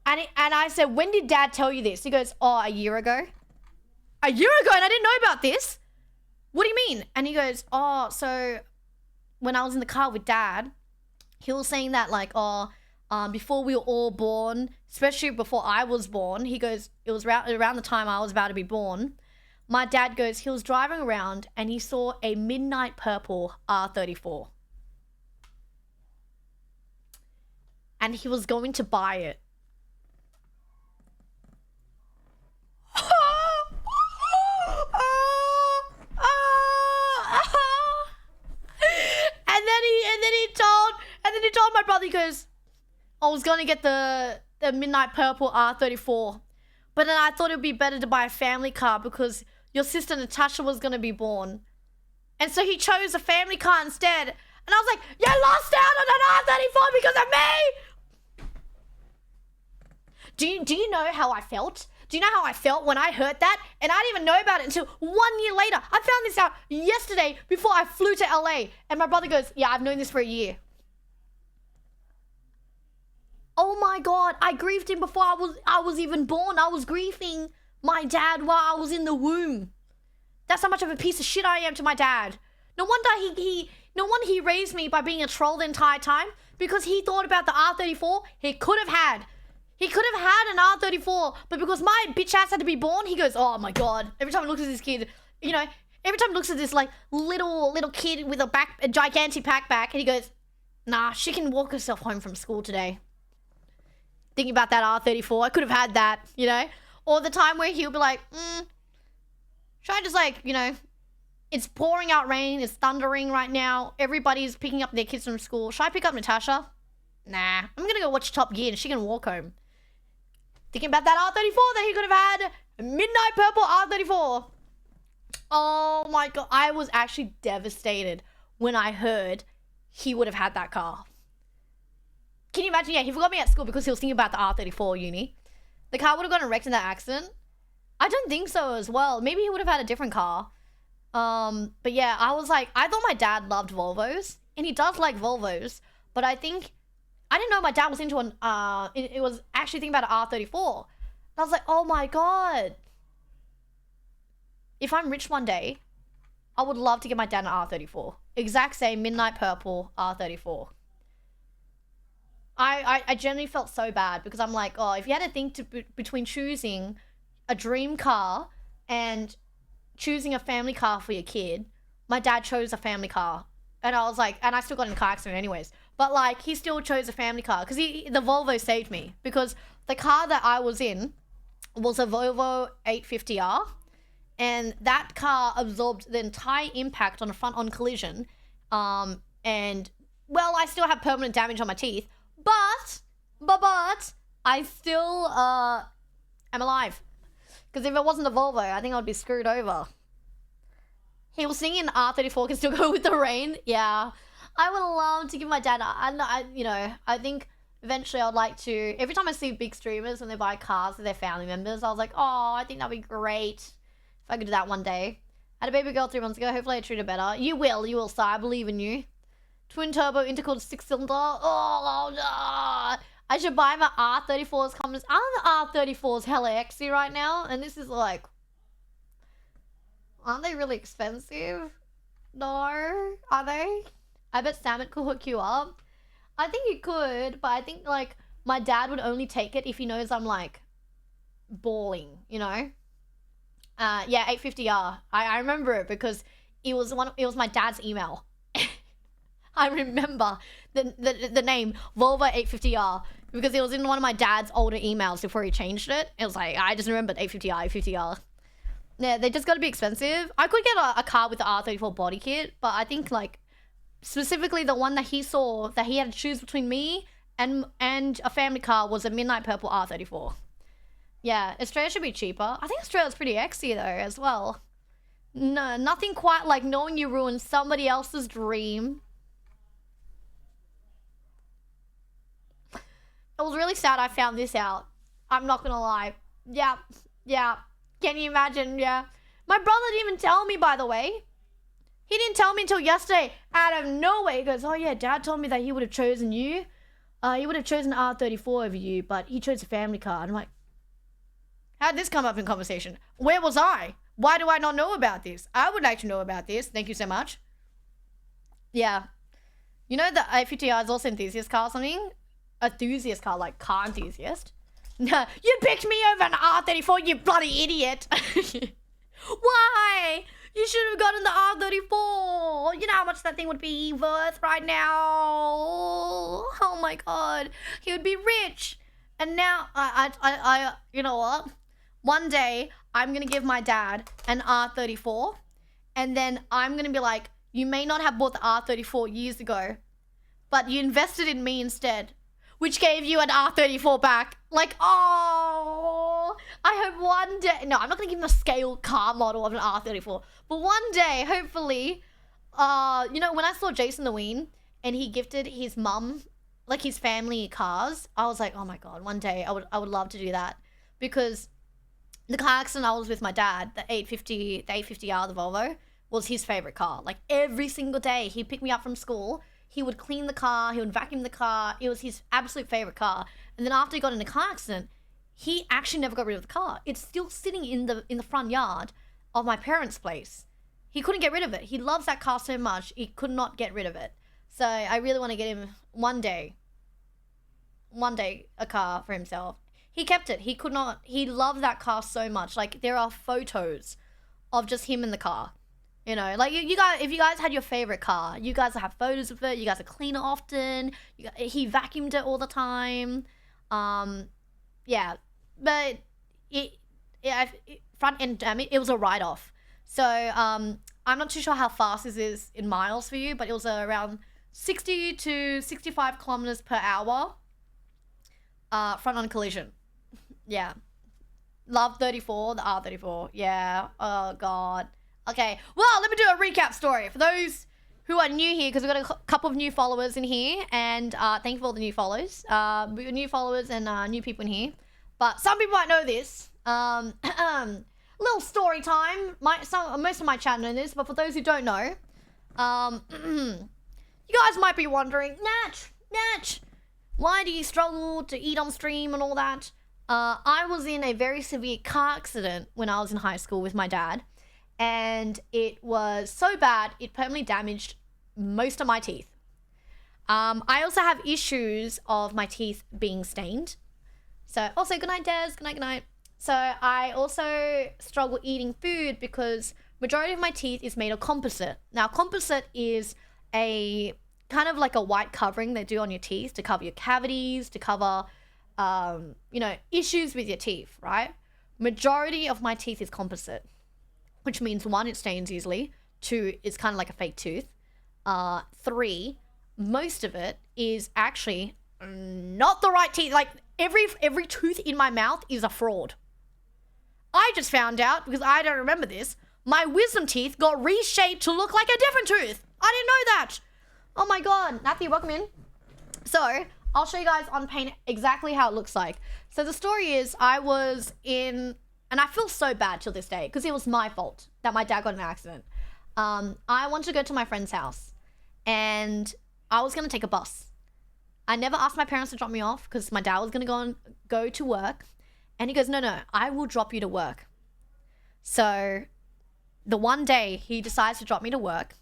And I said, when did Dad tell you this? He goes, oh, a year ago. A year ago, and I didn't know about this? What do you mean? And he goes, oh, so when I was in the car with Dad, he was saying that like, before we were all born, especially before I was born, he goes, it was around the time I was about to be born. My dad goes, he was driving around and he saw a midnight purple R34. And he was going to buy it. And then he told my brother, he goes, I was going to get the midnight purple R34. But then I thought it would be better to buy a family car because your sister Natasha was going to be born. And so he chose a family car instead. And I was like, you lost out on an R34 because of me! Do you know how I felt? Do you know how I felt when I heard that? And I didn't even know about it until 1 year later. I found this out yesterday before I flew to LA. And my brother goes, yeah, I've known this for a year. Oh my God, I grieved him before I was even born. I was grieving my dad while I was in the womb. That's how much of a piece of shit I am to my dad. No wonder he raised me by being a troll the entire time, because he thought about the R34 he could have had. He could have had an R34, but because my bitch ass had to be born, he goes, oh my God. Every time he looks at this kid, you know, every time he looks at this like little kid with a gigantic backpack, and he goes, nah, she can walk herself home from school today. Thinking about that R34, I could have had that, you know? Or the time where he'll be like, should I just like, you know, it's pouring out rain, it's thundering right now, everybody's picking up their kids from school. Should I pick up Natasha? Nah, I'm gonna go watch Top Gear and she can walk home. Thinking about that R34 that he could have had. Midnight purple R34. Oh my God, I was actually devastated when I heard he would have had that car. Can you imagine? Yeah, he forgot me at school because he was thinking about the R34 uni. The car would have gotten wrecked in that accident. I don't think so as well. Maybe he would have had a different car. But yeah, I was like, I thought my dad loved Volvos, and he does like Volvos, but I didn't know my dad was into it was actually thinking about an R34. And I was like, oh my God. If I'm rich one day, I would love to get my dad an R34. Exact same midnight purple R34. I genuinely felt so bad because I'm like, oh, if you had to think between choosing a dream car and choosing a family car for your kid, my dad chose a family car. And I was like, and I still got in a car accident anyways. But like, he still chose a family car because the Volvo saved me, because the car that I was in was a Volvo 850R, and that car absorbed the entire impact on a front-on collision. And well, I still have permanent damage on my teeth, but I still am alive. Because if it wasn't a Volvo, I think I'd be screwed over. He was singing R34 can still go with the rain. Yeah, I would love to give my dad. I think eventually I'd like to. Every time I see big streamers when they buy cars for their family members, I was like, oh, I think that'd be great if I could do that one day. I had a baby girl 3 months ago. Hopefully I treat her better. You will, sir. I believe in you. Twin turbo intercooled 6-cylinder. Oh, no. I should buy my R34s. Aren't the R34s hella XY right now? And this is like, aren't they really expensive? No, are they? I bet Samet could hook you up. I think he could, but I think like my dad would only take it if he knows I'm like balling, you know? Yeah, 850R. I remember it because it was my dad's email. I remember the name Volvo 850R because it was in one of my dad's older emails before he changed it. It was like, I just remembered 850R, 850R. Yeah, they just got to be expensive. I could get a car with the R34 body kit, but I think like specifically the one that he saw that he had to choose between me and a family car was a midnight purple R34. Yeah, Australia should be cheaper. I think Australia's pretty exy though as well. No, nothing quite like knowing you ruined somebody else's dream. It was really sad I found this out. I'm not gonna lie. Yeah. Can you imagine? Yeah. My brother didn't even tell me, by the way. He didn't tell me until yesterday. Out of nowhere, he goes, oh yeah, Dad told me that he would have chosen you. He would have chosen R34 over you, but he chose a family car. And I'm like, how did this come up in conversation? Where was I? Why do I not know about this? I would like to know about this. Thank you so much. Yeah. You know the 850R is also enthusiast car or something? Enthusiast car, like car enthusiast. No, you picked me over an R34, you bloody idiot. Why? You should have gotten the R34. You know how much that thing would be worth right now? Oh my god. He would be rich. And now, I you know what? One day, I'm going to give my dad an R34. And then I'm going to be like, you may not have bought the R34 years ago, but you invested in me instead, which gave you an R34 back. Like, oh, I hope one day, no, I'm not going to give him a scale car model of an R34, but one day, hopefully, you know, when I saw Jason the Ween and he gifted his mum, like his family cars, I was like, oh my God, one day I would love to do that, because the car accident I was with my dad, the 850R, the Volvo, was his favorite car. Like every single day he'd pick me up from school, he would clean the car, he would vacuum the car. It was his absolute favorite car. And then after he got in a car accident, he actually never got rid of the car. It's still sitting in the front yard of my parents' place. He couldn't get rid of it. He loves that car so much, he could not get rid of it. So I really want to get him one day a car for himself. He kept it. He loved that car so much. Like there are photos of just him in the car. You know, like you guys, if you guys had your favorite car, you guys have photos of it. You guys would clean it often. He vacuumed it all the time. Yeah, but front end damage. It was a write-off. So I'm not too sure how fast this is in miles for you, but it was around 60 to 65 kilometers per hour. Front-on collision. Yeah. Love 34, the R34. Yeah. Oh God. Okay, well, let me do a recap story. For those who are new here, because we've got a couple of new followers in here, and thank you for all the new followers. New followers and new people in here. But some people might know this. Little story time. Most of my chat know this, but for those who don't know, you guys might be wondering, Natch, why do you struggle to eat on stream and all that? I was in a very severe car accident when I was in high school with my dad. And it was so bad, it permanently damaged most of my teeth. I also have issues of my teeth being stained. So, also, good night, Des. Good night. So, I also struggle eating food because Majority of my teeth is made of composite. Now, composite is a kind of like a white covering they do on your teeth to cover your cavities, to cover, issues with your teeth, right? Majority of my teeth is composite, which means 1, it stains easily. 2, it's kind of like a fake tooth. 3, most of it is actually not the right teeth. Like every tooth in my mouth is a fraud. I just found out, because I don't remember this, my wisdom teeth got reshaped to look like a different tooth. I didn't know that. Oh my God. Matthew, welcome in. So I'll show you guys on paint exactly how it looks like. So the story is I was in, and I feel so bad till this day because it was my fault that my dad got in an accident. I wanted to go to my friend's house and I was going to take a bus. I never asked my parents to drop me off because my dad was going to go to work. And he goes, no, I will drop you to work. So the one day he decides to drop me to work,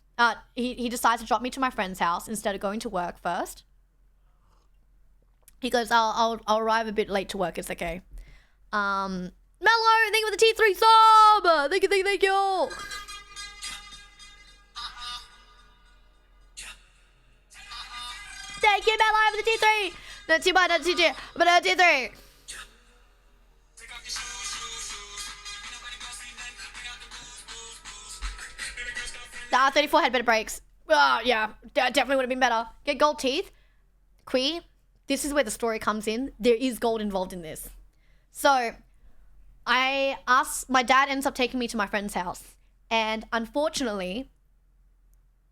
he decides to drop me to my friend's house instead of going to work first. He goes, I'll arrive a bit late to work. It's okay. Mello, thank you for the T3 sub. Thank you. Thank you, Mello, for the T3. Not too bad, not too bad, but T3. 34 had better brakes. Oh, yeah, definitely would have been better. Get gold teeth. Queer, this is where the story comes in. There is gold involved in this. So, my dad ends up taking me to my friend's house. And unfortunately,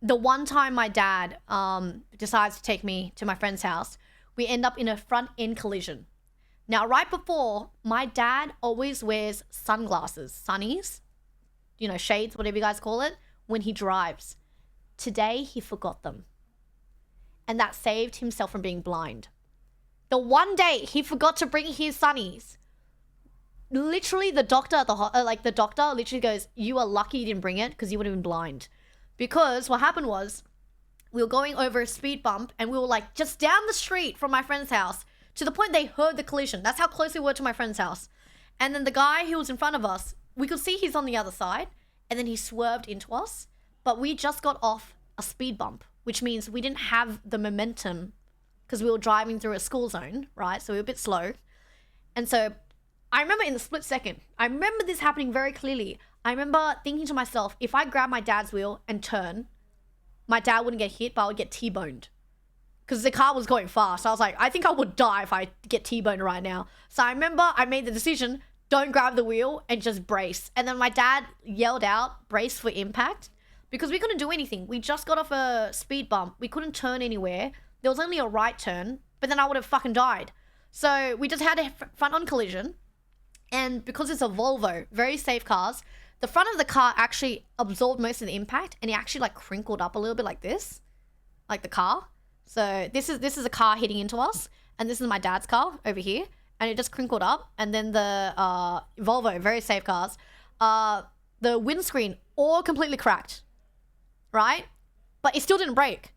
the one time my dad decides to take me to my friend's house, we end up in a front end collision. Now, right before, my dad always wears sunglasses, sunnies, shades, whatever you guys call it, when he drives. Today, he forgot them. And that saved himself from being blind. The one day he forgot to bring his sunnies, literally the doctor literally goes, you are lucky you didn't bring it because you would have been blind. Because what happened was, we were going over a speed bump and we were like just down the street from my friend's house to the point they heard the collision. That's how close we were to my friend's house. And then the guy who was in front of us, we could see he's on the other side. And then he swerved into us, but we just got off a speed bump, which means we didn't have the momentum because we were driving through a school zone, right? So we were a bit slow. And so I remember in the split second, I remember this happening very clearly. I remember thinking to myself, if I grab my dad's wheel and turn, my dad wouldn't get hit, but I would get T-boned because the car was going fast. I was like, I think I would die if I get T-boned right now. So I remember I made the decision, don't grab the wheel and just brace. And then my dad yelled out, brace for impact, because we couldn't do anything. We just got off a speed bump. We couldn't turn anywhere. There was only a right turn, but then I would have fucking died. So we just had a front-on collision. And because it's a Volvo, very safe cars, the front of the car actually absorbed most of the impact and it actually like crinkled up a little bit like this, like the car. So this is a car hitting into us and this is my dad's car over here. And it just crinkled up. And then the Volvo, very safe cars, the windscreen all completely cracked, right? But it still didn't break.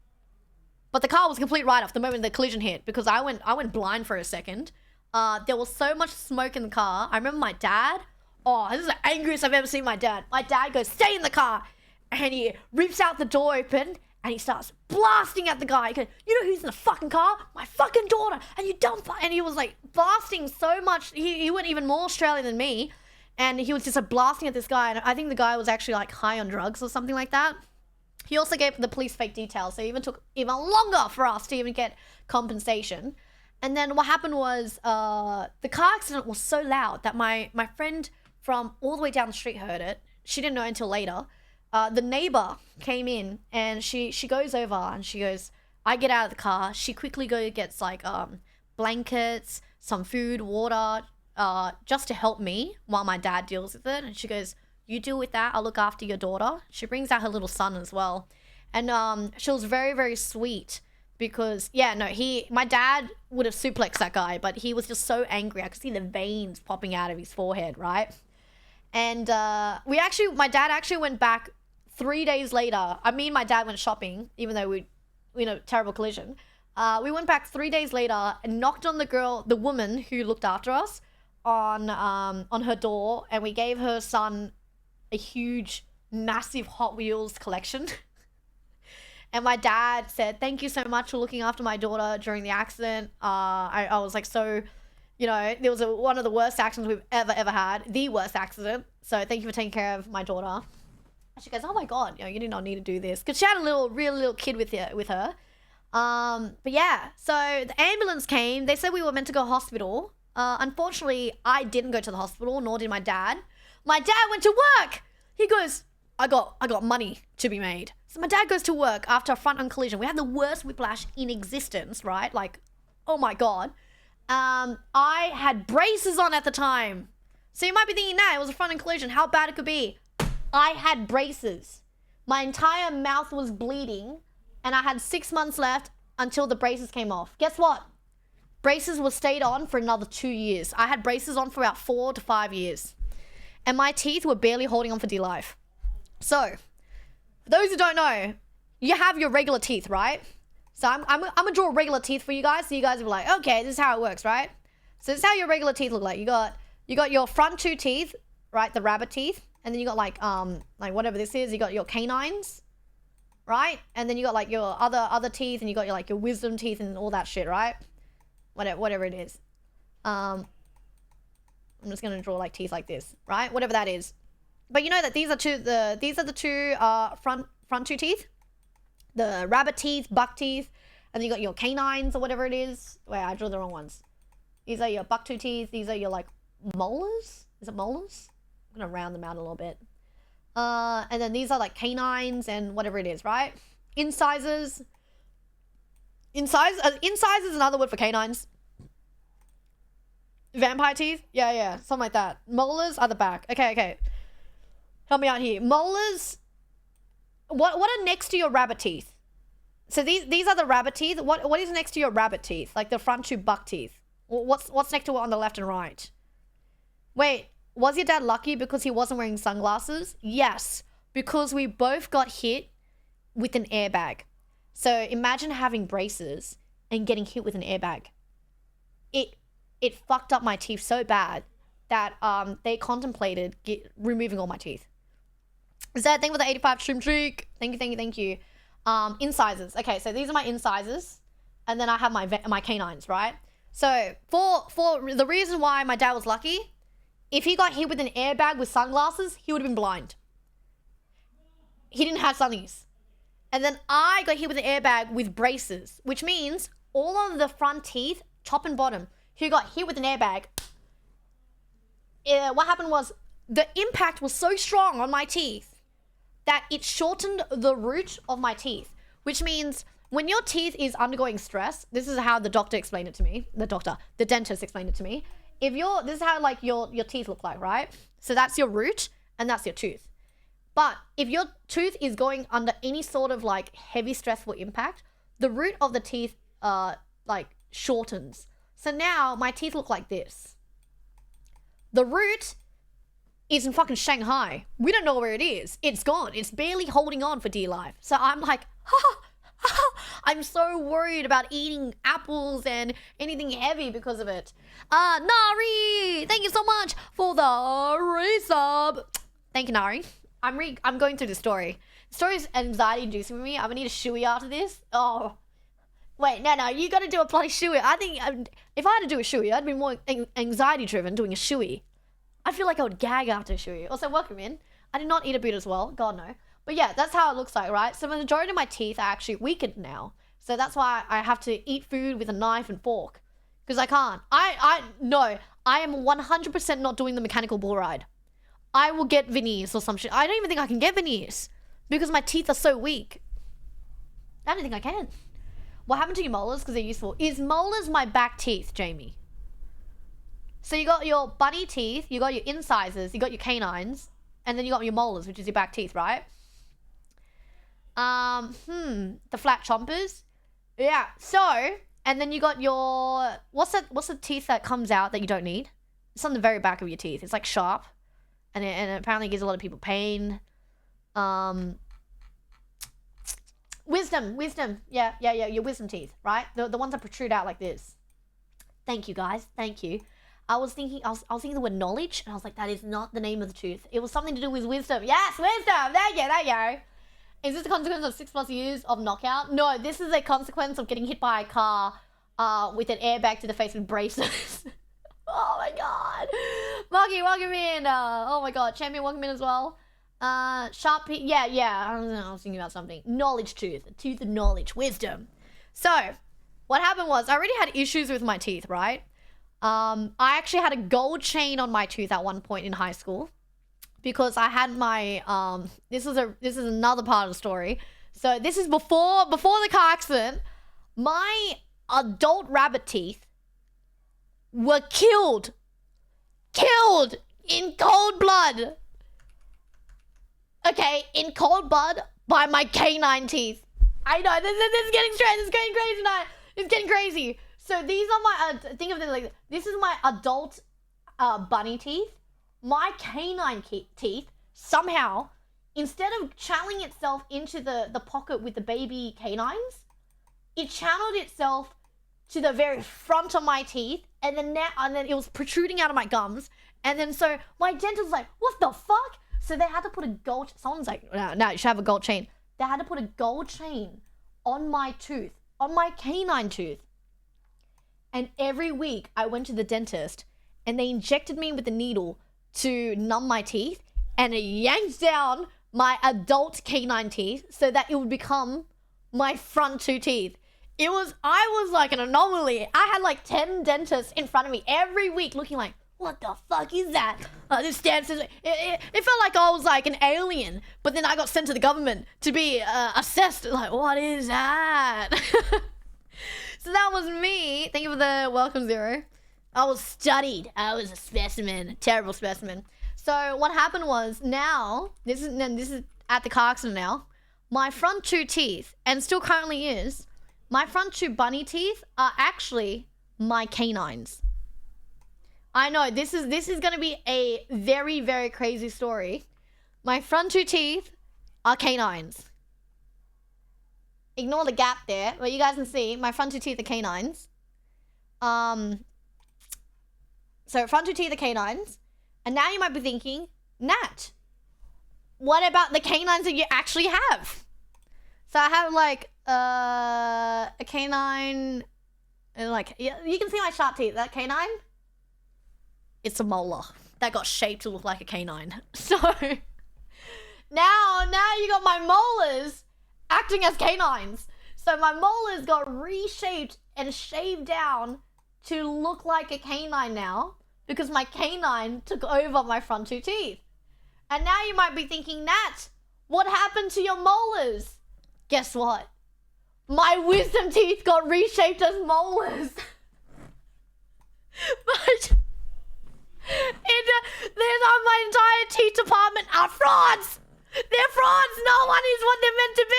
But the car was complete write-off the moment the collision hit because I went blind for a second. There was so much smoke in the car. I remember my dad. Oh, this is the angriest I've ever seen my dad. My dad goes, stay in the car. And he rips out the door open and he starts blasting at the guy. He goes, you know who's in the fucking car? My fucking daughter. And you dumb fuck. And he was like blasting so much. He went even more Australian than me. And he was just like blasting at this guy. And I think the guy was actually like high on drugs or something like that. He also gave the police fake details. So it even took even longer for us to even get compensation. And then what happened was the car accident was so loud that my friend from all the way down the street heard it. She didn't know until later. The neighbor came in and she goes over and she goes, I get out of the car. She quickly gets like blankets, some food, water, just to help me while my dad deals with it. And she goes, you deal with that. I'll look after your daughter. She brings out her little son as well. And she was very, very sweet because, yeah, no, my dad would have suplexed that guy, but he was just so angry. I could see the veins popping out of his forehead, right? And my dad actually went back 3 days later. My dad went shopping, even though terrible collision. We went back 3 days later and knocked on the woman who looked after us on her door. And we gave her son a huge massive Hot Wheels collection. And my dad said, thank you so much for looking after my daughter during the accident. I was like, so, you know, there was one of the worst accidents we've ever had. The worst accident. So thank you for taking care of my daughter. And she goes, oh my God, you know, you did not need to do this. Because she had a real little kid with her. But yeah, so the ambulance came. They said we were meant to go to hospital. Unfortunately, I didn't go to the hospital, nor did my dad. My dad went to work. He goes, I got money to be made. So my dad goes to work after a front-on collision. We had the worst whiplash in existence, right? Like, oh my God. I had braces on at the time. So you might be thinking, nah, it was a front-on collision. How bad it could be. I had braces. My entire mouth was bleeding. And I had 6 months left until the braces came off. Guess what? Braces were stayed on for another 2 years. I had braces on for about 4 to 5 years. And my teeth were barely holding on for dear life. So, for those who don't know, you have your regular teeth, right? So I'm gonna draw regular teeth for you guys. So you guys will be like, okay, this is how it works, right? So this is how your regular teeth look like. You got your front 2 teeth, right? The rabbit teeth. And then you got like whatever this is. You got your canines, right? And then you got like your other teeth, and you got your wisdom teeth and all that shit, right? Whatever it is. I'm just gonna draw like teeth like this, right? Whatever that is. But you know that these are the two front 2 teeth. The rabbit teeth, buck teeth, and then you got your canines or whatever it is. Wait, I drew the wrong ones. These are your buck 2 teeth. These are your like molars. Is it molars? I'm gonna round them out a little bit. And then these are like canines and whatever it is, right? Incisors. Incisors is another word for canines. Vampire teeth? Yeah, something like that. Molars are the back. Okay. Help me out here. Molars. What are next to your rabbit teeth? So these are the rabbit teeth. What is next to your rabbit teeth? Like the front 2 buck teeth. What's next to it on the left and right? Wait, was your dad lucky because he wasn't wearing sunglasses? Yes, because we both got hit with an airbag. So imagine having braces and getting hit with an airbag. It fucked up my teeth so bad that they contemplated removing all my teeth. Is that a thing with the 85 trim trick? Thank you. Incisors. Okay, so these are my incisors, and then I have my canines, right? So for the reason why my dad was lucky, if he got hit with an airbag with sunglasses, he would have been blind. He didn't have sunnies. And then I got hit with an airbag with braces, which means all of the front teeth, top and bottom, who got hit with an airbag, what happened was the impact was so strong on my teeth that it shortened the root of my teeth, which means when your teeth is undergoing stress, this is how the doctor explained it to me. The dentist explained it to me. This is how like your teeth look like, right? So that's your root and that's your tooth. But if your tooth is going under any sort of like heavy stressful impact, the root of the teeth like shortens. So now my teeth look like this. The root is in fucking Shanghai. We don't know where it is. It's gone. It's barely holding on for dear life. So I'm like, I'm so worried about eating apples and anything heavy because of it. Nari, thank you so much for the resub. Thank you, Nari. I'm going through the story. The story is anxiety inducing for me. I'm gonna need a shoey after this. Oh, wait, no, you gotta do a bloody shoey. I think if I had to do a shoey, I'd be more anxiety driven doing a shoey. I feel like I would gag after a shoey. Also, welcome in. I did not eat a bit as well. God, no. But yeah, that's how it looks like, right? So the majority of my teeth are actually weakened now. So that's why I have to eat food with a knife and fork. Because I can't. No, I am 100% not doing the mechanical bull ride. I will get veneers or some shit. I don't even think I can get veneers. Because my teeth are so weak. I don't think I can. What happened to your molars? Because they're useful. Is molars my back teeth, Jamie? So you got your bunny teeth, you got your incisors, you got your canines, and then you got your molars, which is your back teeth, right? The flat chompers. Yeah, so, and then you got your, what's the teeth that comes out that you don't need? It's on the very back of your teeth. It's like sharp, and it apparently gives a lot of people pain. Wisdom. Yeah, your wisdom teeth, right? The ones that protrude out like this. Thank you, guys. Thank you. I was thinking the word knowledge, and I was like, that is not the name of the tooth. It was something to do with wisdom. Yes, wisdom. There you go. Is this a consequence of 6+ years of knockout? No, this is a consequence of getting hit by a car with an airbag to the face with braces. Oh my god. Muggy, welcome in. Oh my god. Champion, welcome in as well. Sharp yeah. I was thinking about something. Knowledge tooth. Tooth of knowledge. Wisdom. So, what happened was, I already had issues with my teeth, right? I actually had a gold chain on my tooth at one point in high school. Because I had my this is another part of the story. So this is before the car accident. My adult rabbit teeth were killed in cold blood. Okay, in cold blood by my canine teeth. I know this is getting strange. It's getting crazy tonight. It's getting crazy. So these are my think of it like this is my adult bunny teeth. My canine teeth, somehow, instead of channeling itself into the pocket with the baby canines, it channeled itself to the very front of my teeth, and then it was protruding out of my gums, and then so my dentist was like, what the fuck? So they had to put a gold, someone's like, no, you should have a gold chain. They had to put a gold chain on my tooth, on my canine tooth. And every week I went to the dentist, and they injected me with a needle to numb my teeth, and it yanked down my adult canine teeth so that it would become my front 2 teeth. I was like an anomaly. I had like 10 dentists in front of me every week looking like, what the fuck is that? This stands it felt like I was like an alien, but then I got sent to the government to be assessed. Like, what is that? So that was me. Thank you for the welcome, Zero. I was studied. I was a specimen. Terrible specimen. So what happened was, now, this is at the car accident now, my front 2 teeth, and still currently is, my front 2 bunny teeth are actually my canines. I know, this is going to be a very, very crazy story. My front 2 teeth are canines. Ignore the gap there, but you guys can see my front 2 teeth are canines. So front 2 teeth are canines. And now you might be thinking, Nat, what about the canines that you actually have? So I have like a canine, and like, you can see my sharp teeth. That canine, it's a molar that got shaped to look like a canine. So now you got my molars acting as canines. So my molars got reshaped and shaved down to look like a canine now, because my canine took over my front 2 teeth. And now you might be thinking, Nat, what happened to your molars? Guess what? My wisdom teeth got reshaped as molars. But my entire teeth department are frauds. They're frauds. No one is what they're meant to be.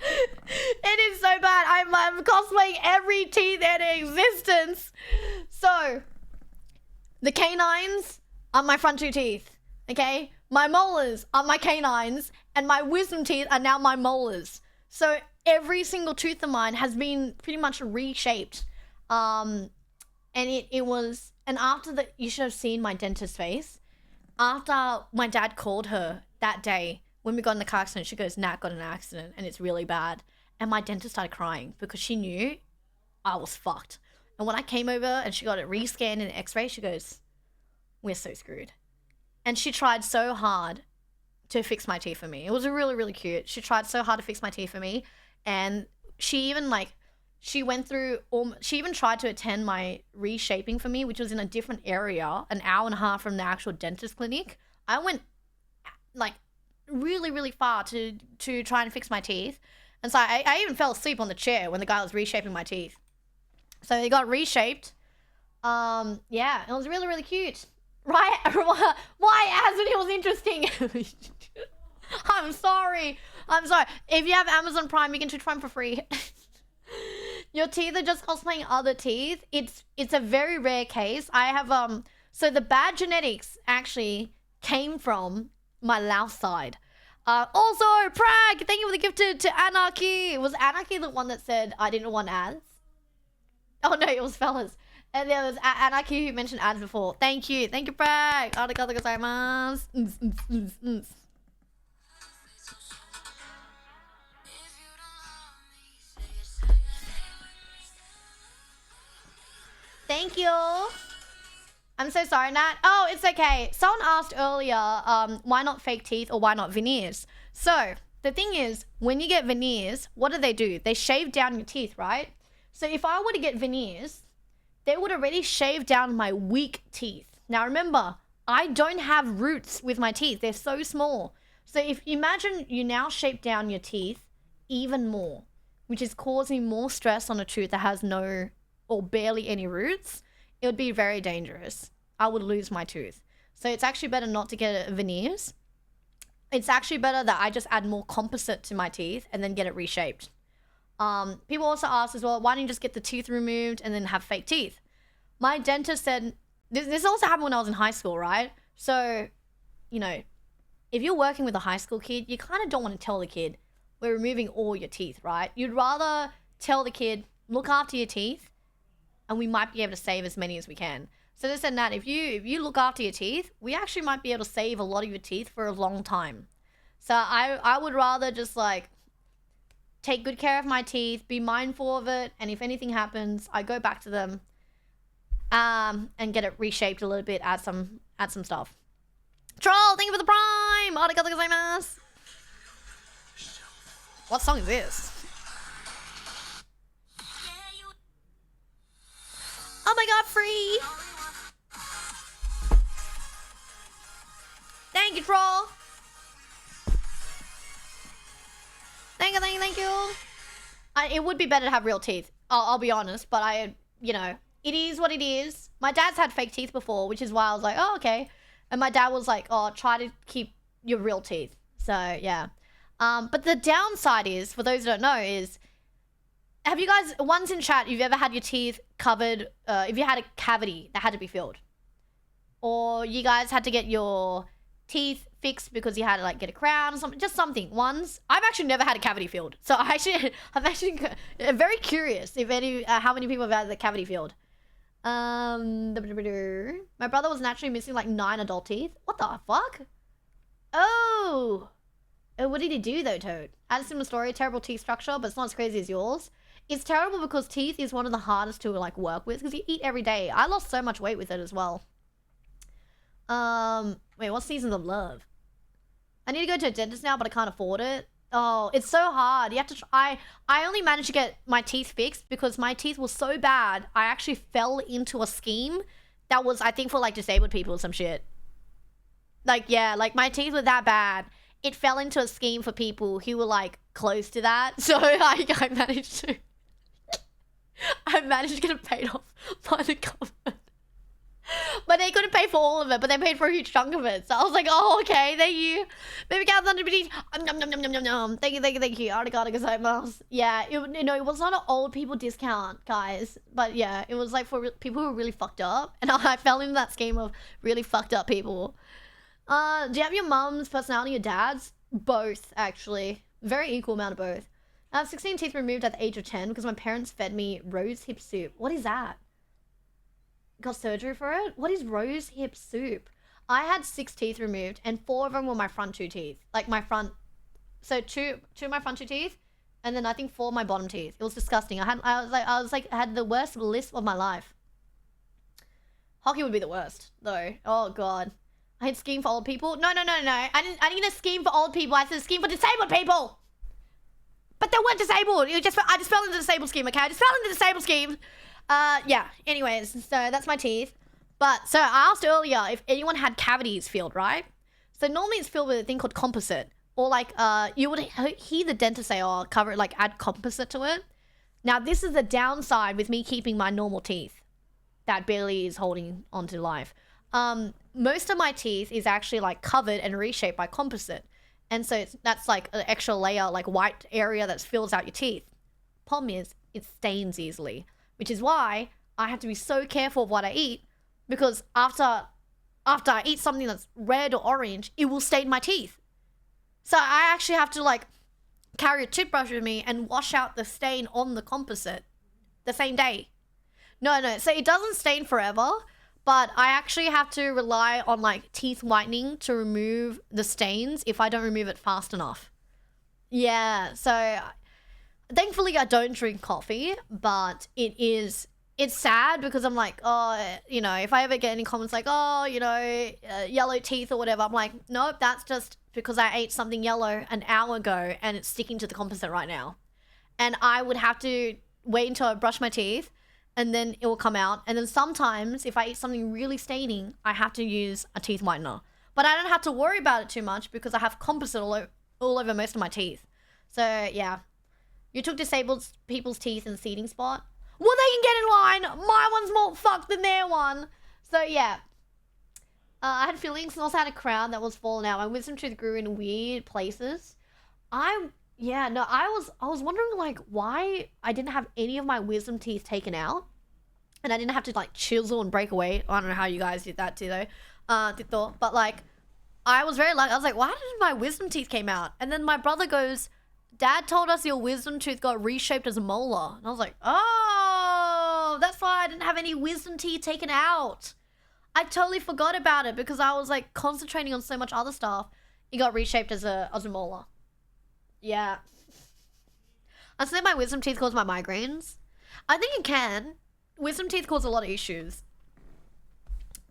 It is so bad. I'm cosplaying every teeth in existence. So, the canines are my front 2 teeth, okay? My molars are my canines, and my wisdom teeth are now my molars. So, every single tooth of mine has been pretty much reshaped. And after you should have seen my dentist's face. After my dad called her that day, when we got in the car accident, she goes, Nat got in an accident and it's really bad. And my dentist started crying because she knew I was fucked. And when I came over and she got it rescanned in an x-ray, she goes, we're so screwed. And she tried so hard to fix my teeth for me. It was really, really cute. She tried so hard to fix my teeth for me. And she even she even tried to attend my reshaping for me, which was in a different area, an hour and a half from the actual dentist clinic. I went like really, really far to try and fix my teeth. And so I even fell asleep on the chair when the guy was reshaping my teeth. So they got reshaped. Yeah, it was really, really cute. Right? Why, Aslan? It was interesting. I'm sorry. If you have Amazon Prime, you can choose Prime for free. Your teeth are just cosplaying other teeth. It's a very rare case. I have so the bad genetics actually came from my Laos side. Also, Prag, thank you for the gift to Anarchy. Was Anarchy the one that said I didn't want ads? Oh no, it was fellas. And there was Anaki who mentioned ads before. Thank you, Bragg. Arigatou gozaimasu. Thank you. I'm so sorry, Nat. Oh, it's okay. Someone asked earlier, why not fake teeth or why not veneers? So the thing is, when you get veneers, what do? They shave down your teeth, right? So if I were to get veneers, they would already shave down my weak teeth. Now remember, I don't have roots with my teeth. They're so small. So if you imagine you now shape down your teeth even more, which is causing more stress on a tooth that has no or barely any roots, it would be very dangerous. I would lose my tooth. So it's actually better not to get veneers. It's actually better that I just add more composite to my teeth and then get it reshaped. People also ask as well, why don't you just get the tooth removed and then have fake teeth? My dentist said, this also happened when I was in high school, right? So, you know, if you're working with a high school kid, you kind of don't want to tell the kid, we're removing all your teeth, right? You'd rather tell the kid, look after your teeth, and we might be able to save as many as we can. So they said, Nat, if you look after your teeth, we actually might be able to save a lot of your teeth for a long time. So I would rather just like take good care of my teeth, be mindful of it, and if anything happens, I go back to them and get it reshaped a little bit, add some stuff. Troll, thank you for the prime! Arigatou gozaimasu! What song is this? Oh my god, free! Thank you, Troll! Thank you. It would be better to have real teeth. I'll be honest, but you know, it is what it is. My dad's had fake teeth before, which is why I was like, oh, okay. And my dad was like, oh, try to keep your real teeth. So, yeah. But the downside is, for those who don't know, is, have you guys, once in chat, you've ever had your teeth covered, if you had a cavity that had to be filled? Or you guys had to get your teeth fixed because you had to like get a crown or something, just something. Once, I've actually never had a cavity filled, so I'm actually very curious if how many people have had the cavity filled. My brother was naturally missing like 9 adult teeth. What the fuck? Oh, what did he do though, Toad? Had a similar story, terrible teeth structure, but it's not as crazy as yours. It's terrible because teeth is one of the hardest to like work with because you eat every day. I lost so much weight with it as well. Wait, what Seasons of Love? I need to go to a dentist now, but I can't afford it. Oh, it's so hard. You have to try. I only managed to get my teeth fixed because my teeth were so bad. I actually fell into a scheme that was, I think, for like disabled people or some shit. Like, yeah, like my teeth were that bad. It fell into a scheme for people who were like close to that. So I managed to, I managed to get it paid off by the government. But they couldn't pay for all of it, but they paid for a huge chunk of it. So I was like, oh, okay, thank you. Baby cows under Thank you. Arigatou gozaimasu. Yeah, it was not an old people discount, guys. But yeah, it was like for people who were really fucked up. And I fell into that scheme of really fucked up people. Do you have your mum's personality, your dad's? Both, actually. Very equal amount of both. I have 16 teeth removed at the age of 10 because my parents fed me rose hip soup. What is that? Got surgery for it? What is rose hip soup? I had 6 teeth removed and 4 of them were my front 2 teeth. Like my front, so two of my front 2 teeth and then I think 4 of my bottom teeth. It was disgusting. I had the worst lisp of my life. Hockey would be the worst though. Oh god. I had scheme for old people. No. I didn't get a scheme for old people. I said a scheme for disabled people. But they weren't disabled. I just fell into the disabled scheme, okay? I just fell into the disabled scheme. Yeah, anyways, so that's my teeth. But, so I asked earlier if anyone had cavities filled, right? So normally it's filled with a thing called composite. Or like, you would hear the dentist say, oh, cover it, like add composite to it. Now this is the downside with me keeping my normal teeth. That barely is holding onto life. Most of my teeth is actually like covered and reshaped by composite. And so that's like an extra layer, like white area that fills out your teeth. Problem is, it stains easily. Which is why I have to be so careful of what I eat, because after I eat something that's red or orange, it will stain my teeth. So I actually have to like carry a toothbrush with me and wash out the stain on the composite the same day. No. So it doesn't stain forever, but I actually have to rely on like teeth whitening to remove the stains if I don't remove it fast enough. Yeah, so thankfully I don't drink coffee, but it's sad because I'm like, oh, you know, if I ever get any comments like, oh, you know, yellow teeth or whatever, I'm like, nope, that's just because I ate something yellow an hour ago and it's sticking to the composite right now. And I would have to wait until I brush my teeth and then it will come out. And then sometimes if I eat something really staining, I have to use a teeth whitener. But I don't have to worry about it too much because I have composite all over most of my teeth. So yeah, you took disabled people's teeth in the seating spot. Well, they can get in line. My one's more fucked than their one. So yeah. I had fillings and also had a crown that was falling out. My wisdom tooth grew in weird places. I was wondering like why I didn't have any of my wisdom teeth taken out. And I didn't have to like chisel and break away. I don't know how you guys did that too though. But like, I was very lucky. I was like, why did my wisdom teeth came out? And then my brother goes, Dad told us your wisdom tooth got reshaped as a molar. And I was like, oh, that's why I didn't have any wisdom teeth taken out. I totally forgot about it because I was like concentrating on so much other stuff. It got reshaped as a molar. Yeah. I think my wisdom teeth cause my migraines. I think it can. Wisdom teeth cause a lot of issues.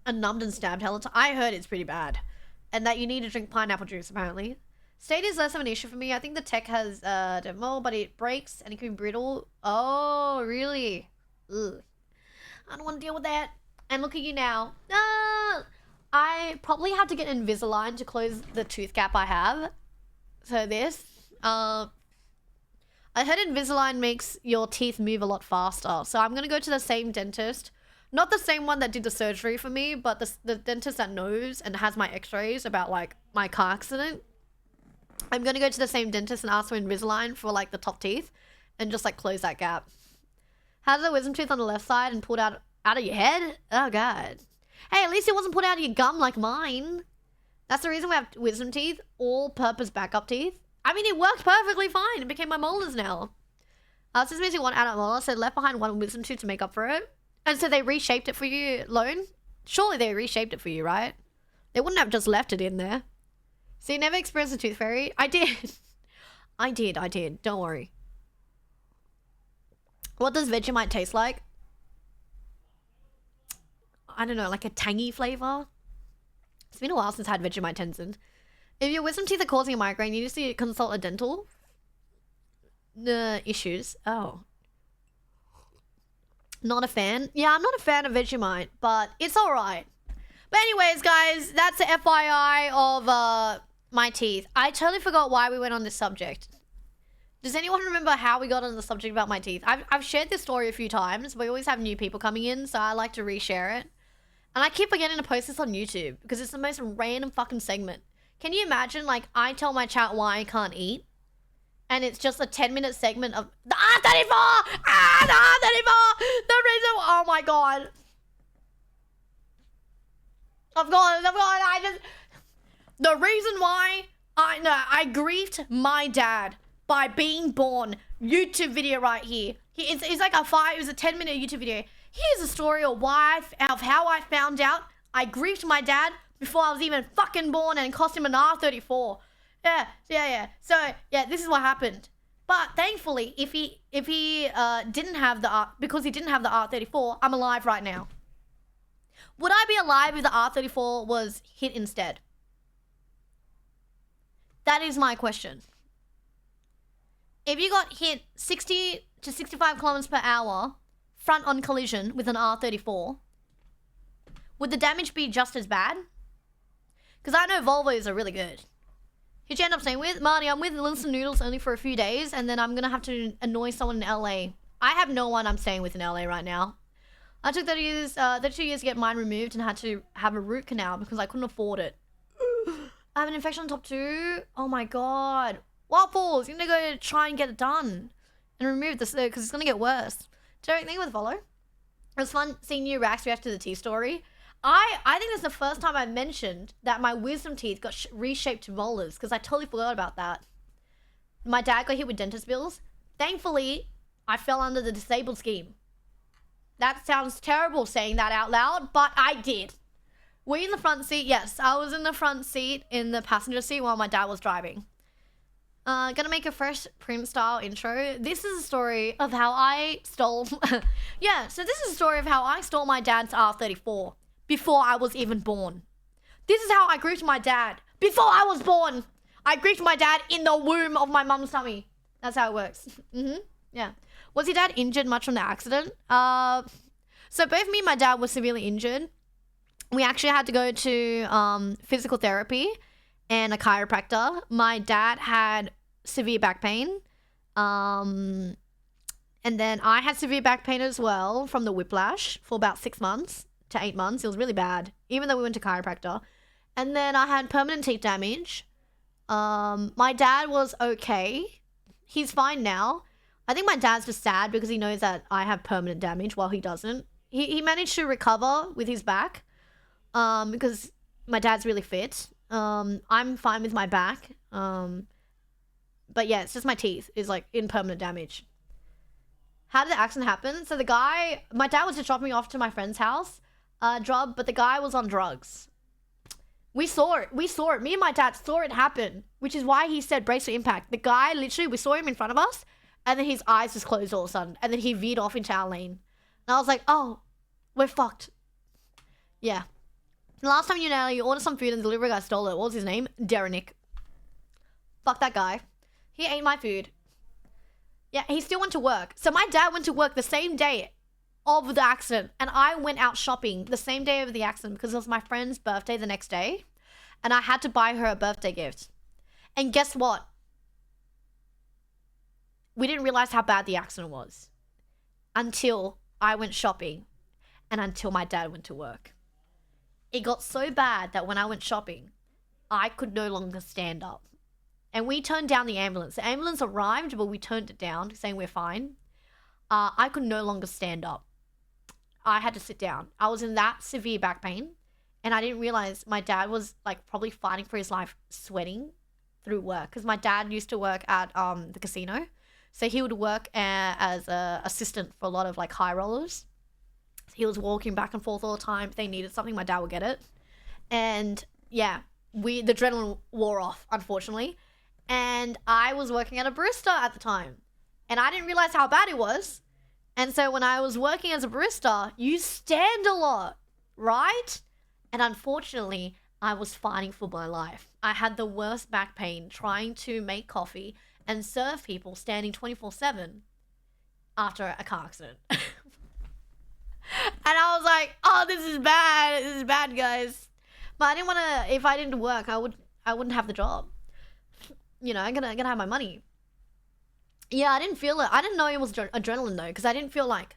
And numbed and stabbed hell of time. I heard it's pretty bad. And that you need to drink pineapple juice apparently. State is less of an issue for me. I think the tech has demo, but it breaks and it can be brittle. Oh, really? Ugh. I don't want to deal with that. And look at you now. I probably have to get Invisalign to close the tooth gap I have. So this. I heard Invisalign makes your teeth move a lot faster. So I'm going to go to the same dentist. Not the same one that did the surgery for me, but the dentist that knows and has my x-rays about like my car accident. I'm going to go to the same dentist and ask for Invisalign for like the top teeth and just like close that gap. How's the wisdom tooth on the left side and pulled out of your head? Oh God. Hey, at least it wasn't put out of your gum like mine. That's the reason we have wisdom teeth, all-purpose backup teeth. I mean, it worked perfectly fine. It became my molars now. Since missing one adult molar, so left behind one wisdom tooth to make up for it. And so they reshaped it for you, Lone? Surely they reshaped it for you, right? They wouldn't have just left it in there. So you never experienced a tooth fairy? I did. I did. Don't worry. What does Vegemite taste like? I don't know, like a tangy flavor? It's been a while since I had Vegemite Tenzin. If your wisdom teeth are causing a migraine, you need to consult a dental. Issues. Oh. Not a fan? Yeah, I'm not a fan of Vegemite, but it's alright. But anyways, guys, that's the FYI of my teeth. I totally forgot why we went on this subject. Does anyone remember how we got on the subject about my teeth? I've shared this story a few times. We always have new people coming in, so I like to reshare it. And I keep forgetting to post this on YouTube because it's the most random fucking segment. Can you imagine, like, I tell my chat why I can't eat? And it's just a 10-minute segment of the R34! The R34! The reason, oh my God. I've gone, the reason why I grieved my dad by being born. YouTube video right here. It's like it was a 10-minute YouTube video. Here's a story of how I found out I grieved my dad before I was even fucking born and cost him an R34. Yeah. So, yeah, this is what happened. But thankfully, if he didn't have because he didn't have the R34, I'm alive right now. Would I be alive if the R34 was hit instead? That is my question. If you got hit 60 to 65 kilometers per hour, front on collision with an R34, would the damage be just as bad? Because I know Volvos are really good. Who'd you end up staying with? Marty, I'm with Linson Noodles only for a few days, and then I'm going to have to annoy someone in LA. I have no one I'm staying with in LA right now. I took 32 years to get mine removed and had to have a root canal because I couldn't afford it. I have an infection on top 2. Oh my God. Waffles, you're going to go try and get it done. And remove this because it's going to get worse. Derek, thank you with follow. It was fun seeing you Rax react to the tea story. I think it's the first time I mentioned that my wisdom teeth got reshaped to molars because I totally forgot about that. My dad got hit with dentist bills. Thankfully, I fell under the disabled scheme. That sounds terrible saying that out loud, but I did. Were you in the front seat? Yes, I was in the front seat in the passenger seat while my dad was driving. Gonna make a fresh Prim style intro. This is a story of how I stole... yeah, so this is a story of how I stole my dad's R34 before I was even born. This is how I griefed my dad before I was born. I griefed my dad in the womb of my mum's tummy. That's how it works. Yeah. Was your dad injured much from the accident? So both me and my dad were severely injured. We actually had to go to physical therapy and a chiropractor. My dad had severe back pain. And then I had severe back pain as well from the whiplash for about 6 months to 8 months. It was really bad, even though we went to chiropractor. And then I had permanent teeth damage. My dad was okay. He's fine now. I think my dad's just sad because he knows that I have permanent damage while he doesn't. He managed to recover with his back because my dad's really fit. I'm fine with my back. But yeah, it's just my teeth is like in permanent damage. How did the accident happen? So my dad was just dropping me off to my friend's house, but the guy was on drugs. We saw it. Me and my dad saw it happen, which is why he said brace for impact. The guy literally, we saw him in front of us, and then his eyes just closed all of a sudden, and then he veered off into our lane. And I was like, oh, we're fucked. Yeah. The last time you ordered some food and the delivery guy stole it. What was his name? Derenick. Fuck that guy. He ate my food. Yeah, he still went to work. So my dad went to work the same day of the accident, and I went out shopping the same day of the accident because it was my friend's birthday the next day, and I had to buy her a birthday gift. And guess what? We didn't realize how bad the accident was until I went shopping and until my dad went to work. It got so bad that when I went shopping, I could no longer stand up. And we turned down the ambulance. The ambulance arrived, but we turned it down, saying we're fine. I could no longer stand up. I had to sit down. I was in that severe back pain, and I didn't realize my dad was like probably fighting for his life, sweating through work. Because my dad used to work at the casino, so he would work as an assistant for a lot of like high rollers. He was walking back and forth all the time. If they needed something, my dad would get it. And yeah, the adrenaline wore off, unfortunately. And I was working at a barista at the time, and I didn't realize how bad it was. And so when I was working as a barista, you stand a lot, right? And unfortunately, I was fighting for my life. I had the worst back pain trying to make coffee and serve people standing 24/7 after a car accident. And I was like, oh, this is bad. This is bad, guys. But I didn't want to, if I didn't work, I wouldn't have the job. You know, I'm gonna have my money. Yeah, I didn't feel it. I didn't know it was adrenaline though, because I didn't feel like,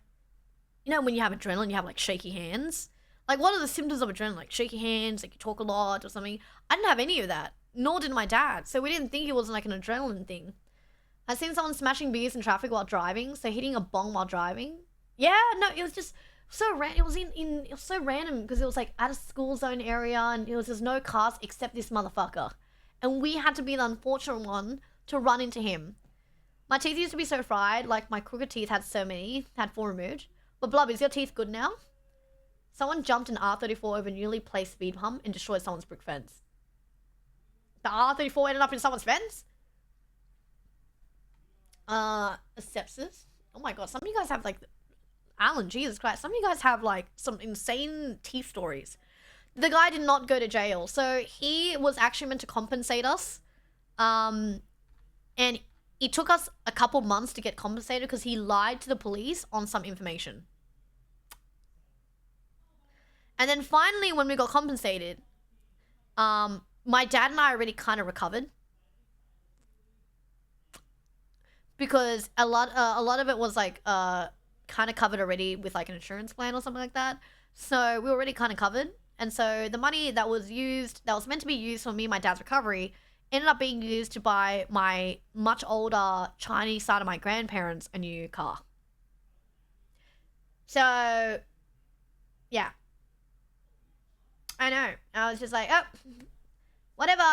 you know, when you have adrenaline, you have like shaky hands. Like, what are the symptoms of adrenaline? Like shaky hands, like you talk a lot or something. I didn't have any of that, nor did my dad. So we didn't think it was like an adrenaline thing. I seen someone smashing beers in traffic while driving, so hitting a bong while driving. Yeah, no, it was just so random. It was it was so random because it was like at a school zone area, and it was just no cars except this motherfucker, and we had to be the unfortunate one to run into him. My teeth used to be so fried, like my crooked teeth had 4 removed. But Blub, is your teeth good now? Someone jumped an R34 over a newly placed speed bump and destroyed someone's brick fence. The R34 ended up in someone's fence? Sepsis? Oh my god, some of you guys have like, Alan, Jesus Christ, some of you guys have like some insane teeth stories. The guy did not go to jail, so he was actually meant to compensate us. And it took us a couple months to get compensated because he lied to the police on some information. And then finally, when we got compensated, my dad and I already kind of recovered. Because a lot of it was like kind of covered already with like an insurance plan or something like that. So we were already kind of covered. And so the money that was meant to be used for me and my dad's recovery ended up being used to buy my much older Chinese side of my grandparents a new car. So, yeah. I know. I was just like, oh, whatever.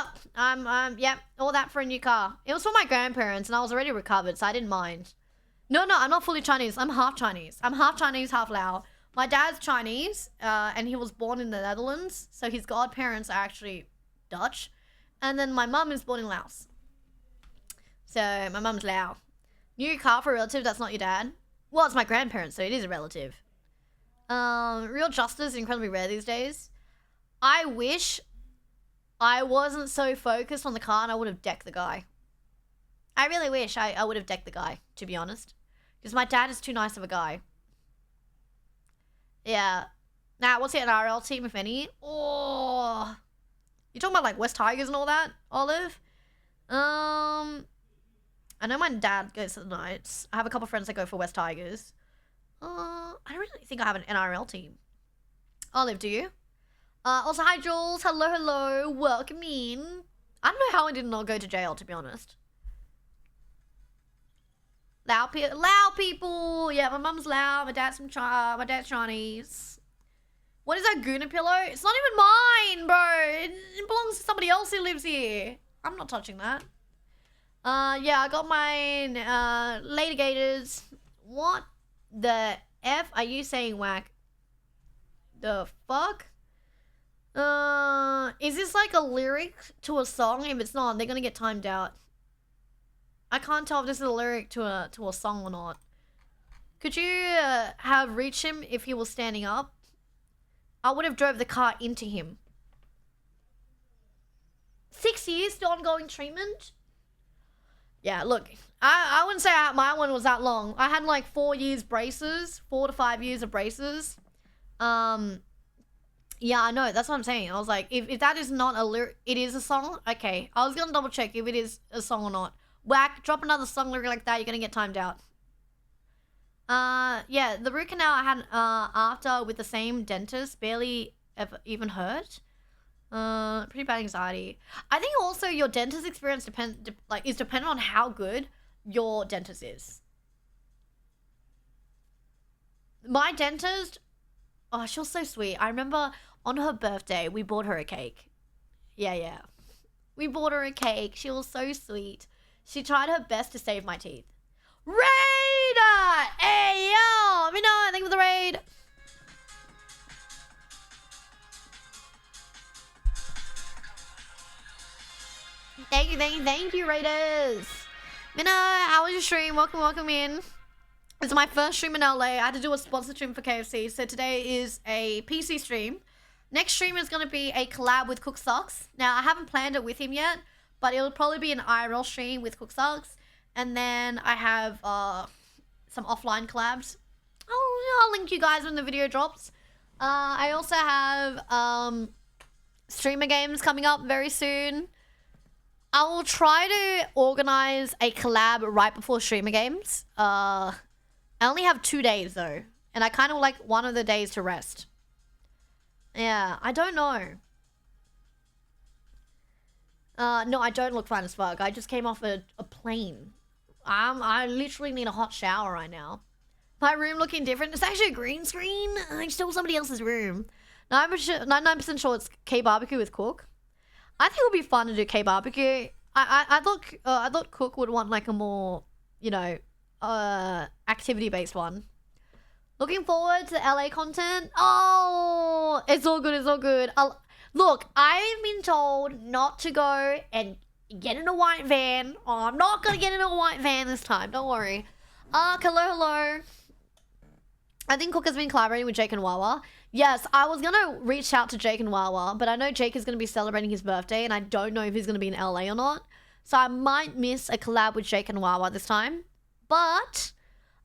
Yeah, all that for a new car. It was for my grandparents, and I was already recovered, so I didn't mind. No, I'm not fully Chinese. I'm half Chinese. I'm half Chinese, half Lao. My dad's Chinese, and he was born in the Netherlands, so his godparents are actually Dutch. And then my mum is born in Laos. So my mum's Lao. New car for a relative, that's not your dad. Well, it's my grandparents, so it is a relative. Real justice is incredibly rare these days. I wish I wasn't so focused on the car and I would have decked the guy. I really wish I would have decked the guy, to be honest. Because my dad is too nice of a guy. Yeah. Now, what's the NRL team, if any? Oh. You talking about, like, West Tigers and all that, Olive? I know my dad goes to the Knights. I have a couple friends that go for West Tigers. I don't really think I have an NRL team. Olive, do you? Also, hi, Jules. Hello. Welcome in. I don't know how I did not go to jail, to be honest. Lao people. Yeah, my mum's Lao. My dad's Chinese. What is that Guna pillow? It's not even mine, bro. It belongs to somebody else who lives here. I'm not touching that. Yeah, I got mine. Lady Gators. What the F are you saying, Whack? The fuck? Is this like a lyric to a song? If it's not, they're gonna get timed out. I can't tell if this is a lyric to a song or not. Could you have reached him if he was standing up? I would have drove the car into him. 6 years to ongoing treatment? Yeah, look, I wouldn't say my one was that long. I had like 4 years braces, 4 to 5 years of braces. Yeah, I know, that's what I'm saying. I was like, if that is not a lyric, it is a song? Okay, I was gonna double check if it is a song or not. Whack, drop another song lyric like that, you're gonna get timed out. Yeah, the root canal I had after with the same dentist barely ever even hurt. Pretty bad anxiety. I think also your dentist experience is dependent on how good your dentist is. My dentist, oh, she was so sweet. I remember on her birthday, we bought her a cake. Yeah. We bought her a cake. She was so sweet. She tried her best to save my teeth. Raider! Hey, yo! Let me know. Thank you for the raid. Thank you, Raiders. Minna, how was your stream? Welcome in. It's my first stream in LA. I had to do a sponsor stream for KFC, so today is a PC stream. Next stream is going to be a collab with Cook Sucks. Now, I haven't planned it with him yet, but it'll probably be an IRL stream with Cook Sucks. And then I have some offline collabs. I'll link you guys when the video drops. I also have streamer games coming up very soon. I will try to organize a collab right before streamer games. I only have 2 days though, and I kind of like one of the days to rest. Yeah, I don't know. No, I don't look fine as fuck. I just came off a plane. I literally need a hot shower right now. My room looking different. It's actually a green screen. I stole somebody else's room. 99% sure it's K-barbecue with Cook. I think it would be fun to do K-barbecue. I thought Cook would want like a more, activity-based one. Looking forward to the LA content. Oh, it's all good. Look, I've been told not to go and get in a white van. Oh, I'm not gonna get in a white van this time. Don't worry. Hello. I think Cook has been collaborating with Jake and Wawa. Yes, I was gonna reach out to Jake and Wawa, but I know Jake is gonna be celebrating his birthday, and I don't know if he's gonna be in LA or not. So I might miss a collab with Jake and Wawa this time. But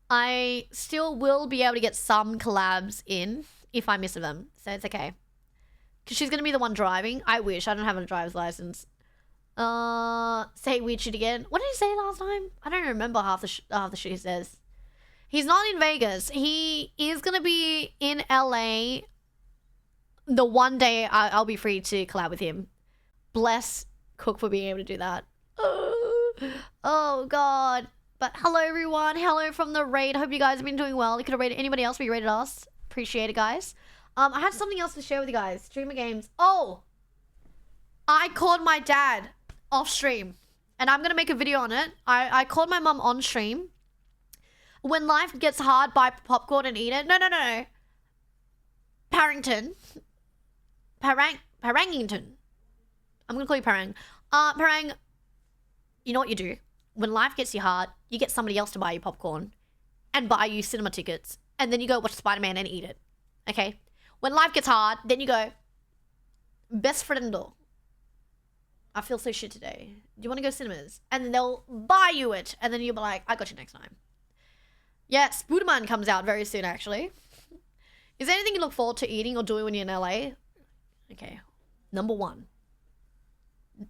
I still will be able to get some collabs in if I miss them. So it's okay. Because she's going to be the one driving. I wish. I don't have a driver's license. Say weird shit again. What did he say last time? I don't remember half the shit he says. He's not in Vegas. He is going to be in LA the one day I'll be free to collab with him. Bless Cook for being able to do that. Oh, God. But hello, everyone. Hello from the raid. Hope you guys have been doing well. You could have rated anybody else, but you rated us. Appreciate it, guys. I had something else to share with you guys. Streamer games. Oh! I called my dad off stream. And I'm going to make a video on it. I called my mum on stream. When life gets hard, buy popcorn and eat it. No. Parrington. Parangington. I'm gonna call you Parang. Parang, you know what you do? When life gets you hard, you get somebody else to buy you popcorn and buy you cinema tickets. And then you go watch Spider-Man and eat it. Okay? When life gets hard, then you go, best friend, I feel so shit today. Do you want to go cinemas? And then they'll buy you it. And then you'll be like, I got you next time. Yeah, Spooderman comes out very soon, actually. Is there anything you look forward to eating or doing when you're in LA? Okay. Number 1.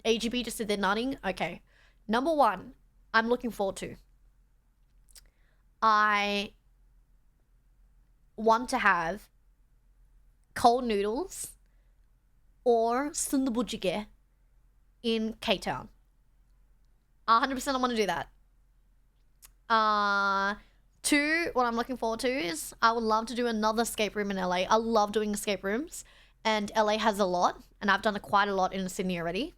AGB just said they're nutting. Okay. Number 1, I'm looking forward to. I want to have cold noodles or sundubu jjigae in K-Town. 100% I want to do that. 2, what I'm looking forward to is I would love to do another escape room in LA. I love doing escape rooms, and LA has a lot, and I've done quite a lot in Sydney already.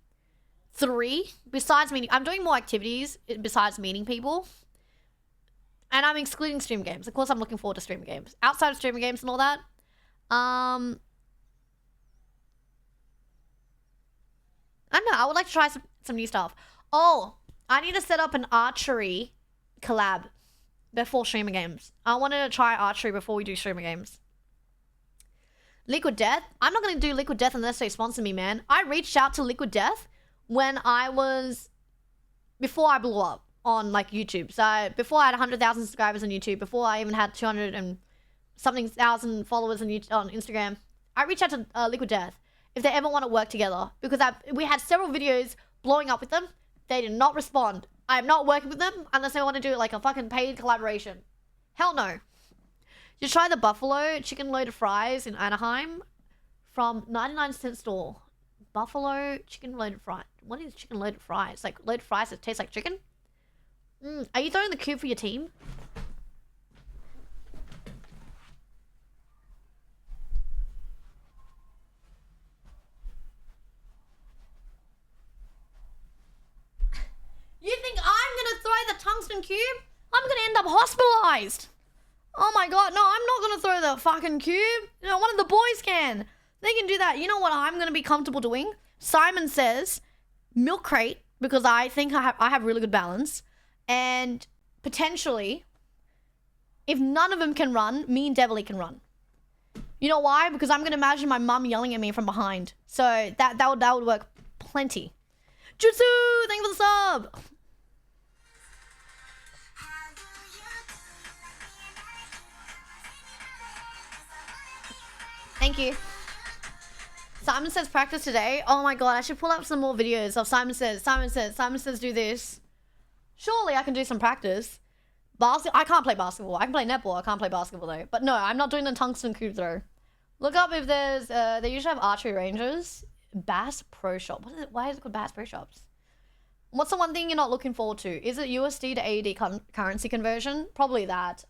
3, besides meeting, I'm doing more activities besides meeting people, and I'm excluding stream games. Of course, I'm looking forward to stream games. Outside of stream games and all that, I don't know. I would like to try some new stuff. Oh, I need to set up an archery collab before streamer games. I wanted to try archery before we do streamer games. Liquid Death? I'm not going to do Liquid Death unless they sponsor me, man. I reached out to Liquid Death when before I blew up on like YouTube. So before I had 100,000 subscribers on YouTube, before I even had 200 and something thousand followers on Instagram, I reached out to Liquid Death if they ever want to work together, because we had several videos blowing up with them. They did not respond. I'm not working with them unless they want to do like a fucking paid collaboration. Hell no. You try the buffalo chicken loaded fries in Anaheim from 99-cent store. Buffalo chicken loaded fries. What is chicken loaded fries? Like loaded fries that taste like chicken? Are you throwing the cube for your team? You think I'm gonna throw the tungsten cube? I'm gonna end up hospitalized. Oh my god, no, I'm not gonna throw the fucking cube. You know, one of the boys can. They can do that. You know what I'm gonna be comfortable doing? Simon says milk crate, because I think I have really good balance. And potentially, if none of them can run, me and Devilly can run. You know why? Because I'm gonna imagine my mum yelling at me from behind. So that would work plenty. Jutsu, thank you for the sub. Thank you. Simon says practice today. Oh my god, I should pull up some more videos of Simon says do this. Surely I can do some practice. I can't play basketball. I can play netball. I can't play basketball though. But no, I'm not doing the tungsten cube throw. Look up if there's, they usually have archery ranges. Bass Pro Shop. Why is it called Bass Pro Shops? What's the one thing you're not looking forward to? Is it USD to AED currency conversion? Probably that.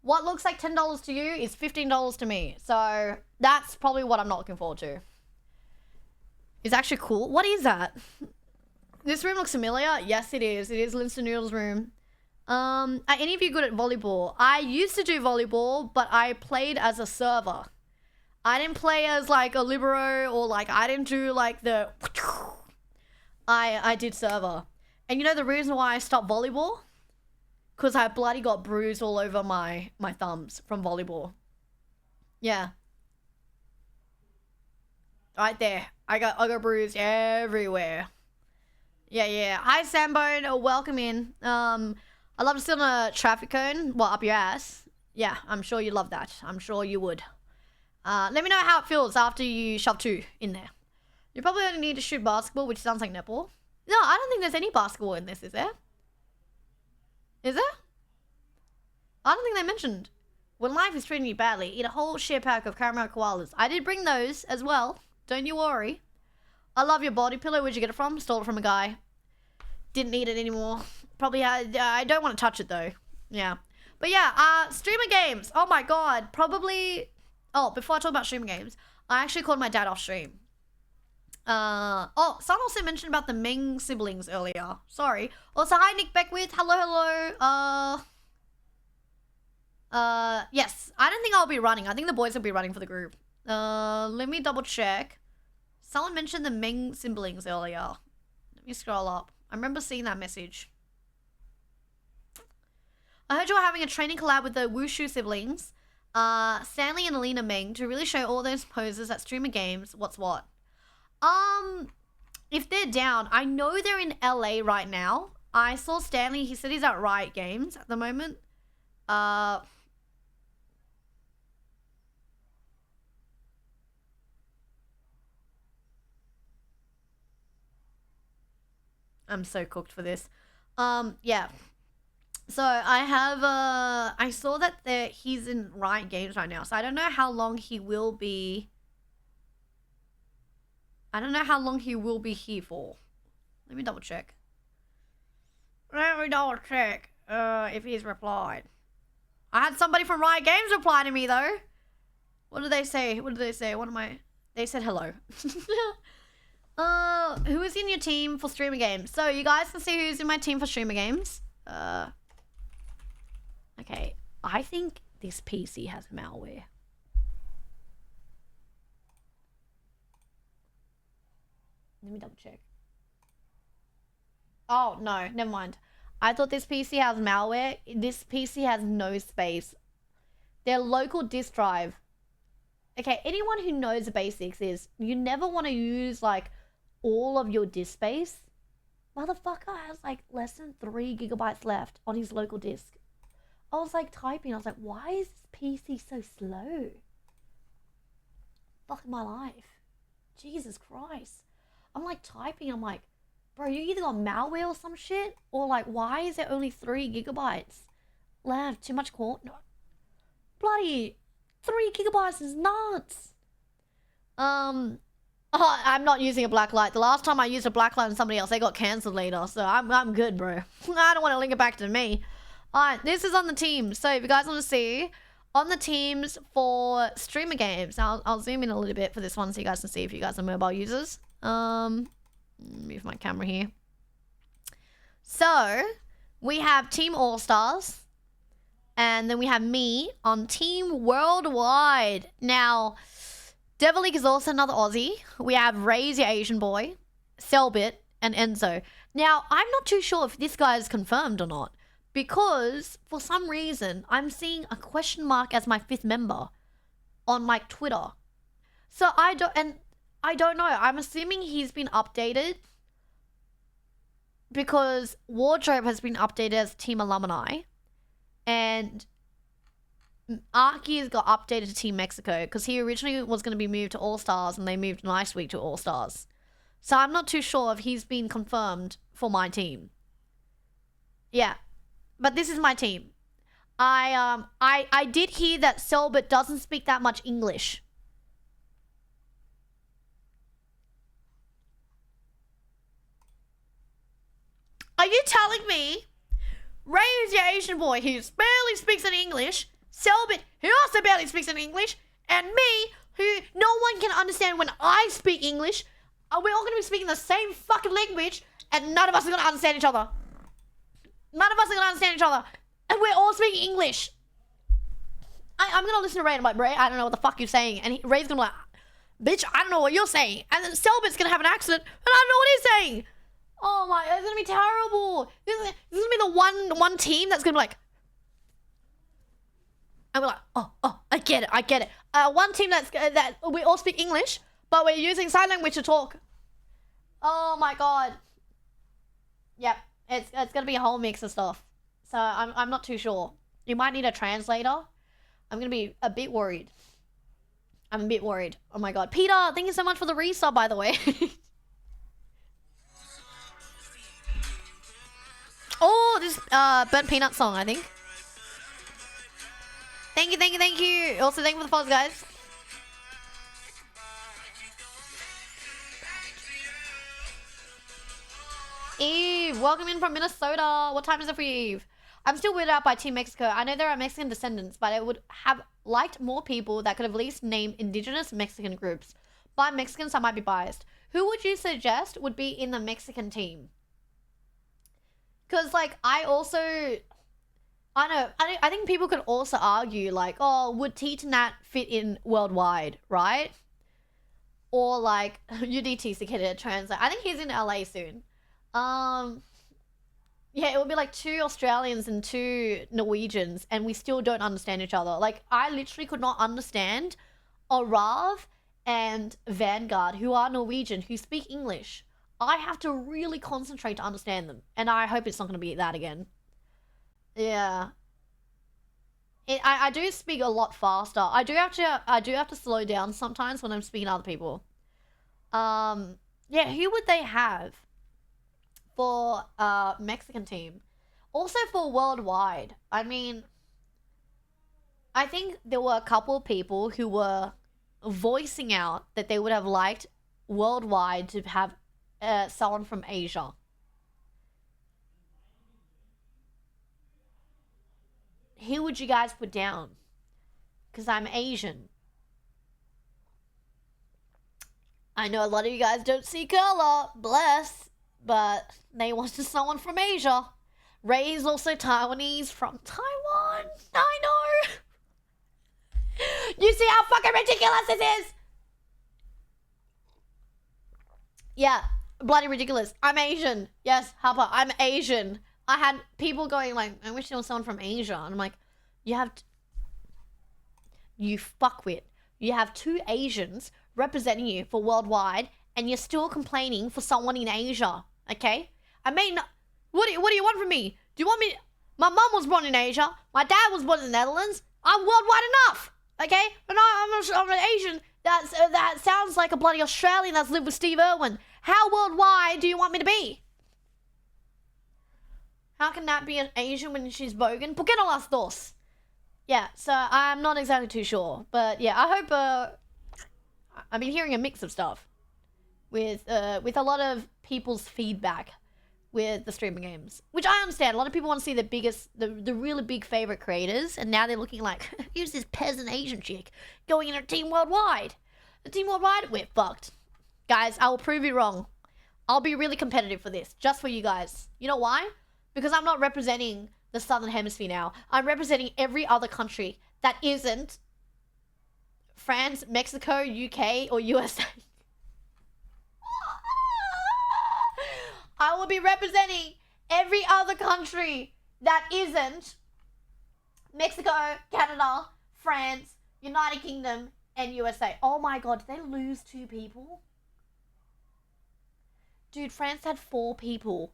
What looks like $10 to you is $15 to me. So that's probably what I'm not looking forward to. It's actually cool. What is that? This room looks familiar. Yes, it is. It is Winston Noodle's room. Are any of you good at volleyball? I used to do volleyball, but I played as a server. I didn't play as like a libero, or like I didn't do like the... I did server. And you know the reason why I stopped volleyball? Because I bloody got bruised all over my thumbs from volleyball. Yeah. Right there. I got bruised everywhere. Yeah. Hi, Sambone. Welcome in. I'd love to sit on a traffic cone. Well, up your ass. Yeah, I'm sure you'd love that. I'm sure you would. Let me know how it feels after you shove 2 in there. You probably only need to shoot basketball, which sounds like netball. No, I don't think there's any basketball in this, is there? Is there? I don't think they mentioned. When life is treating you badly, eat a whole share pack of caramel koalas. I did bring those as well. Don't you worry. I love your body pillow. Where'd you get it from? Stole it from a guy. Didn't need it anymore. Probably, I don't want to touch it though. Yeah. But yeah, streamer games. Oh my god. Probably... Oh, before I talk about streamer games, I actually called my dad off stream. Oh, someone also mentioned about the Meng siblings earlier. Sorry. Also, hi, Nick Beckwith. Hello. Yes. I don't think I'll be running. I think the boys will be running for the group. Let me double check. Someone mentioned the Meng siblings earlier. Let me scroll up. I remember seeing that message. I heard you were having a training collab with the Wushu siblings, Stanley and Alina Meng, to really show all those poses at Streamer Games. What's what? If they're down, I know they're in LA right now. I saw Stanley. He said he's at Riot Games at the moment. I'm so cooked for this. Yeah. So I have I saw that he's in Riot Games right now. So I don't know how long he will be. I don't know how long he will be here for. Let me double check. If he's replied. I had somebody from Riot Games reply to me though. What did they say? What did they say? What am I? They said hello. Who is in your team for Streamer Games? So you guys can see who's in my team for Streamer Games. Okay. I think this PC has malware. Let me double check. Oh, no. Never mind. I thought this PC has malware. This PC has no space. Their local disk drive. Okay, anyone who knows the basics is you never want to use, like, all of your disk space. Motherfucker has, like, less than 3 gigabytes left on his local disk. I was, like, typing. I was like, why is this PC so slow? Fuck my life. Jesus Christ. I'm, like, typing. I'm like, bro, you either got malware or some shit, or like, why is there only 3 gigabytes left? Too much core? No. Bloody 3 gigabytes is nuts. Oh, I'm not using a black light. The last time I used a black light on somebody else, they got cancelled later. So I'm good, bro. I don't want to link it back to me. Alright, this is on the team. So if you guys want to see, on the teams for Streamer Games. I'll zoom in a little bit for this one so you guys can see if you guys are mobile users. Move my camera here. So, we have Team All-Stars. And then we have me on Team Worldwide. Now, Devil League is also another Aussie. We have Raise Your Asian Boy, Selbit, and Enzo. Now, I'm not too sure if this guy is confirmed or not. Because, for some reason, I'm seeing a question mark as my 5th member on my Twitter. So, I don't know. I'm assuming he's been updated. Because Wardrobe has been updated as Team Alumni. And Arky has got updated to Team Mexico. Because he originally was going to be moved to All-Stars. And they moved Nice Week to All-Stars. So I'm not too sure if he's been confirmed for my team. Yeah. But this is my team. I did hear that Selbit doesn't speak that much English. Are you telling me Raise Your Asian Boy, who barely speaks any English, Selbit, who also barely speaks any English, and me, who no one can understand when I speak English, are we all going to be speaking the same fucking language, and none of us are going to understand each other? None of us are going to understand each other, and we're all speaking English. I'm going to listen to Ray, and I'm like, Ray, I don't know what the fuck you're saying, and Ray's going to be like, bitch, I don't know what you're saying, and then Selbit's going to have an accident, and I don't know what he's saying. Oh my, it's gonna be terrible. This is gonna be the one team that's gonna be like, and we're like, oh, I get it. One team that we all speak English, but we're using sign language to talk. Oh my god. Yep, it's gonna be a whole mix of stuff. So I'm not too sure. You might need a translator. I'm gonna be a bit worried. I'm a bit worried. Oh my god, Peter, thank you so much for the resub, by the way. Oh, this Burnt Peanut song, I think. Thank you. Also, thank you for the follows, guys. Eve, welcome in from Minnesota. What time is it for you, Eve? I'm still weirded out by Team Mexico. I know there are Mexican descendants, but I would have liked more people that could have at least named indigenous Mexican groups. By Mexicans, I might be biased. Who would you suggest would be in the Mexican team? Because, like, I I know. I think people could also argue like, oh, would T10Nat fit in worldwide, right? Or like UDT Cicada translate. I think he's in LA soon. Yeah, it would be like 2 Australians and 2 Norwegians, and we still don't understand each other. Like, I literally could not understand Orav and Vanguard, who are Norwegian, who speak English. I have to really concentrate to understand them, and I hope it's not going to be that again. Yeah. I do speak a lot faster. I do have to slow down sometimes when I'm speaking to other people. Yeah, who would they have for Mexican team? Also for worldwide. I mean, I think there were a couple of people who were voicing out that they would have liked worldwide to have someone from Asia. Who would you guys put down? Because I'm Asian. I know a lot of you guys don't see color, bless, but they wanted someone from Asia. Ray's also Taiwanese from Taiwan. I know. You see how fucking ridiculous this is? Yeah, bloody ridiculous. I'm Asian. Yes, Harper, I'm Asian. I had people going like, I wish there was someone from Asia. And I'm like, you fuckwit. You have 2 Asians representing you for worldwide, and you're still complaining for someone in Asia, okay? I mean, what do you want from me? Do you want me... My mum was born in Asia. My dad was born in the Netherlands. I'm worldwide enough, okay? And I'm an Asian that sounds like a bloody Australian that's lived with Steve Irwin. How worldwide do you want me to be? How can that be an Asian when she's bogan? ¿Por qué no las dos? Yeah, so I'm not exactly too sure. But yeah, I hope... I've been hearing a mix of stuff with a lot of people's feedback with the streaming games, which I understand. A lot of people want to see the really big favorite creators, and now they're looking like, who's this peasant Asian chick going in a team worldwide? The team worldwide, we're fucked. Guys, I will prove you wrong. I'll be really competitive for this, just for you guys. You know why? Because I'm not representing the Southern Hemisphere now. I'm representing every other country that isn't France, Mexico, UK, or USA. I will be representing every other country that isn't Mexico, Canada, France, United Kingdom, and USA. Oh my god, did they lose 2 people? Dude, France had 4 people.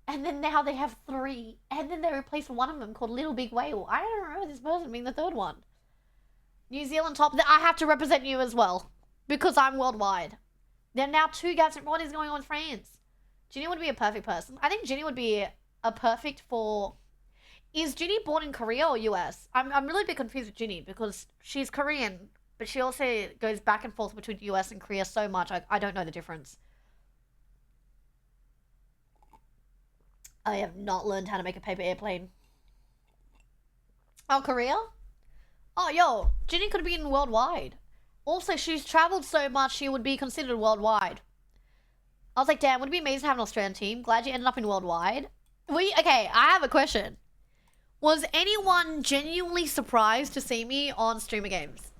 And then now they have 3. And then they replaced one of them called Little Big Whale. I don't remember this person being the 3rd one. New Zealand top. I have to represent you as well. Because I'm worldwide. There are now 2 gaps. What is going on with France? Ginny would be a perfect person. I think Ginny would be a perfect for... Is Ginny born in Korea or US? I'm really a bit confused with Ginny because she's Korean. But she also goes back and forth between US and Korea so much. I don't know the difference. I have not learned how to make a paper airplane. Oh, Korea? Oh, yo, Ginny could be in worldwide. Also, she's traveled so much, she would be considered worldwide. I was like, damn, would it be amazing to have an Australian team? Glad you ended up in worldwide. Okay, I have a question. Was anyone genuinely surprised to see me on Streamer Games?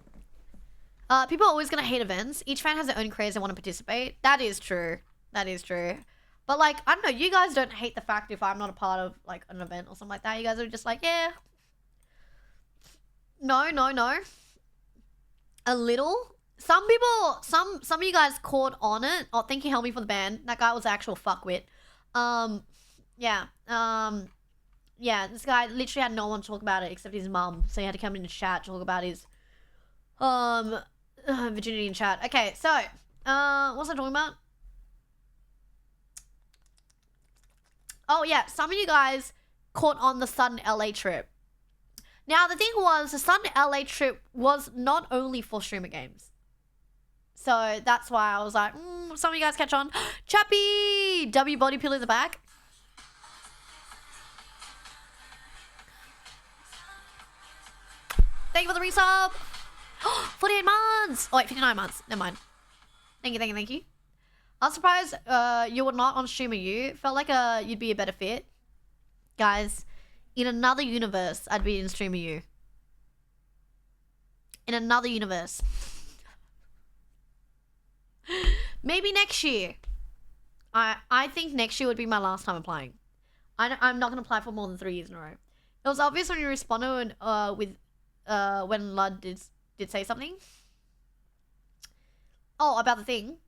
People are always going to hate events. Each fan has their own craze and want to participate. That is true. That is true. But, like, I don't know. You guys don't hate the fact if I'm not a part of, like, an event or something like that. You guys are just like, yeah. No. A little. Some people, some of you guys caught on it. Oh, thank you, Helmy, for the ban. That guy was an actual fuckwit. Yeah. Yeah, this guy literally had no one to talk about it except his mum. So he had to come in the chat to talk about his, virginity in chat. Okay, so, what was I talking about? Oh, yeah, some of you guys caught on the sudden LA trip. Now, the thing was, the sudden LA trip was not only for Streamer Games. So, that's why I was like, some of you guys catch on. Chappy! W body pill in the back. Thank you for the resub. 48 months. Oh, wait, 59 months. Never mind. Thank you. I was surprised you were not on Streamer U. Felt like you'd be a better fit. Guys, In another universe, I'd be in stream of you. In another universe. Maybe next year. I think next year would be my last time applying. I'm not going to apply for more than 3 years in a row. It was obvious when you responded when Lud did say something. Oh, about the thing.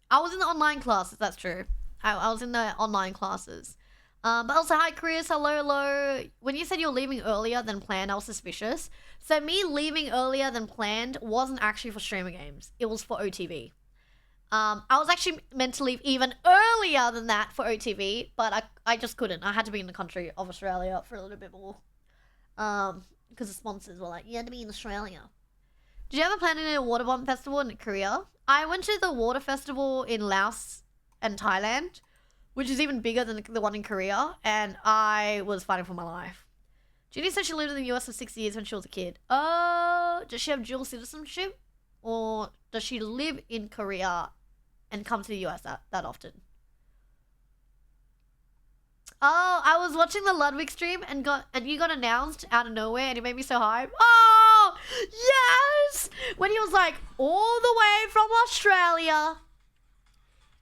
I was in the online classes, that's true. I was in the online classes. But also, hi Chris, hello. When you said you were leaving earlier than planned, I was suspicious. So me leaving earlier than planned wasn't actually for streamer games. It was for OTV. I was actually meant to leave even earlier than that for OTV, but I just couldn't. I had to be in the country of Australia for a little bit more. Because the sponsors were like, you had to be in Australia. Did you ever plan in a water bomb festival in Korea? I went to the water festival in Laos and Thailand, which is even bigger than the one in Korea, and I was fighting for my life. Ginny said she lived in the US for 6 years when she was a kid. Does she have dual citizenship? Or does she live in Korea and come to the US that often? Oh, I was watching the Ludwig stream and you got announced out of nowhere and it made me so hyped. Oh, yes! When he was like, all the way from Australia,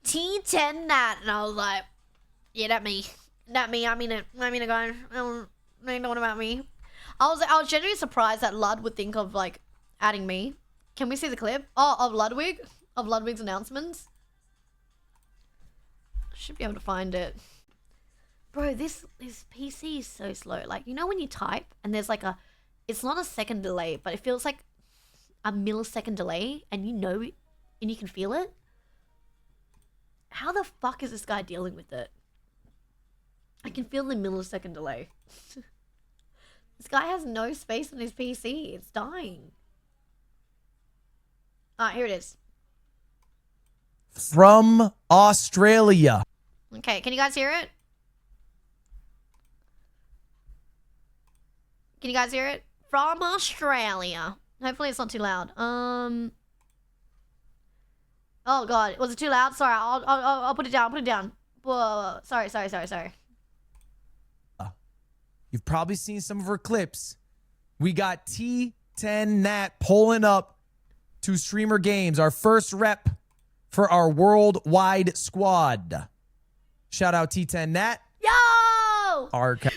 T10Nat, and I was like, yeah, that me. I mean it, guys. They know about me. I was genuinely surprised that Lud would think of like adding me. Can we see the clip? Oh, of Ludwig? Of Ludwig's announcements? Should be able to find it. Bro, this PC is so slow. Like, you know when you type and there's like it's not a second delay, but it feels like a millisecond delay and you know it and you can feel it? How the fuck is this guy dealing with it? I can feel the millisecond delay. This guy has no space on his PC. It's dying. Here it is. From Australia. Okay, can you guys hear it? Can you guys hear it? From Australia. Hopefully it's not too loud. Oh god, was it too loud? Sorry, I'll put it down. Whoa. Sorry. You've probably seen some of her clips. We got T10Nat pulling up to Streamer Games, our first rep for our worldwide squad. Shout out T10Nat. Yo!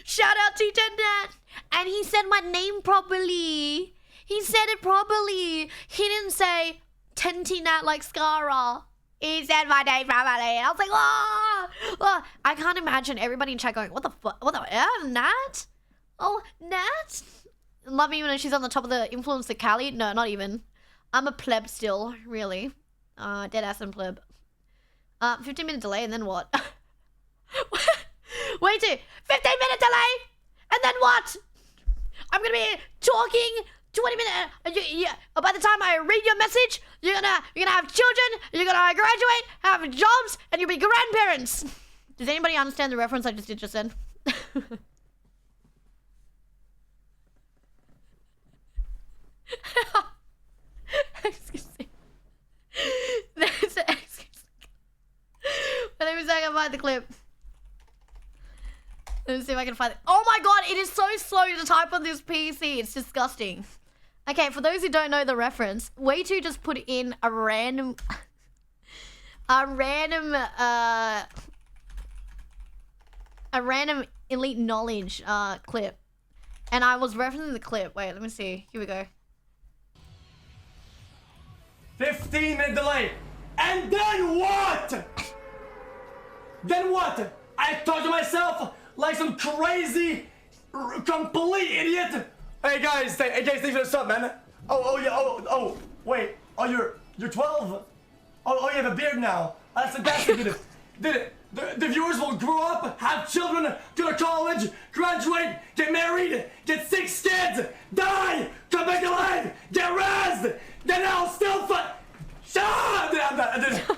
Shout out T10Nat. And he said my name properly. He said it properly. He didn't say T10Nat like Scara. He said my name properly. I was like, oh! I can't imagine everybody in chat going, what the fuck? What the Nat? Oh, Nat? Love me even though she's on the top of the influencer Cali. No, not even. I'm a pleb still, really. Dead ass and pleb. 15-minute delay and then what? Wait, 15-minute delay? And then what? I'm gonna be talking 20 minutes. By the time I read your message, you're gonna have children, you're gonna graduate, have jobs, and you'll be grandparents. Does anybody understand the reference I just said? Excuse me. Excuse me. Let me see if I can find the clip. Let me see if I can find it. Oh my god, it is so slow to type on this PC. It's disgusting. Okay, for those who don't know the reference, Way2 just put in a random elite knowledge clip. And I was referencing the clip. Wait, let me see. Here we go. 15-minute delay. And then what? Then what? I talk to myself like some crazy, complete idiot. Hey guys, thanks for the sub, man. Oh, wait. Oh, you're 12. Oh, you have a beard now. That's fantastic. The viewers will grow up, have children, go to college, graduate, get married, get 6 kids, die, come back alive, get razzed, then I'll still shut up!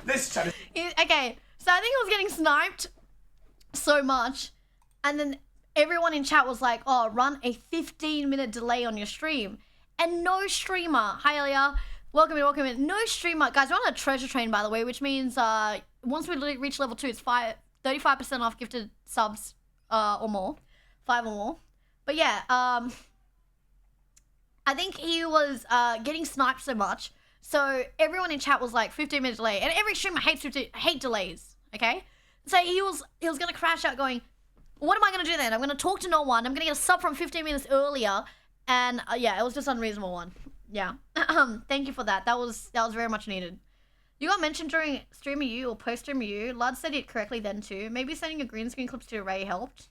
This shut. Okay, so I think I was getting sniped so much, and then everyone in chat was like, oh, run a 15-minute delay on your stream. And no streamer, hi Elia, welcome in. No streamer, guys, we're on a treasure train, by the way, which means once we reach level 2, it's 35% off gifted subs or more, 5 or more. But yeah, I think he was getting sniped so much, so everyone in chat was like 15-minute delay, and every streamer hate delays. Okay, so he was gonna crash out, going, "What am I gonna do then? I'm gonna talk to no one. I'm gonna get a sub from 15 minutes earlier," and yeah, it was just unreasonable one. Yeah, thank you for that. That was very much needed. You got mentioned during streamer you or post streamer you. Lud said it correctly then too. Maybe sending a green screen clips to Ray helped.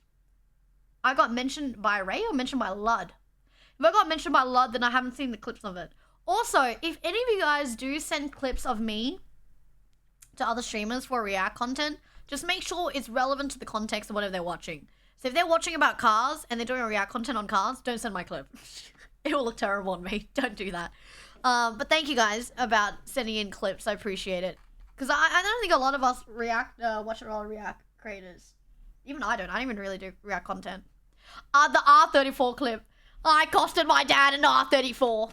I got mentioned by Ray or mentioned by Lud? If I got mentioned by Lud, then I haven't seen the clips of it. Also, if any of you guys do send clips of me to other streamers for React content, just make sure it's relevant to the context of whatever they're watching. So if they're watching about cars and they're doing React content on cars, don't send my clip. It will look terrible on me. Don't do that. But thank you guys about sending in clips. I appreciate it. Because I don't think a lot of us watch a lot of React creators. Even I don't. I don't even really do React content. The R34 clip. I costed my dad an R34.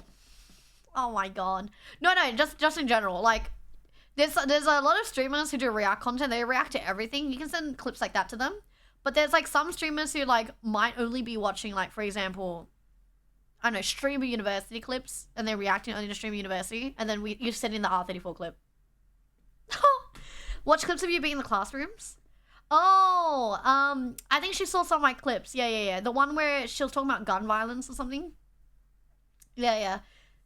Oh my god. No, just in general. Like, there's a lot of streamers who do React content. They react to everything. You can send clips like that to them. But there's like some streamers who like might only be watching, like, for example, I don't know, Streamer University clips, and they're reacting only to Streamer University, and then you send in the R34 clip. Watch clips of you being in the classrooms? Oh, I think she saw some of my clips. Yeah. The one where she was talking about gun violence or something. Yeah.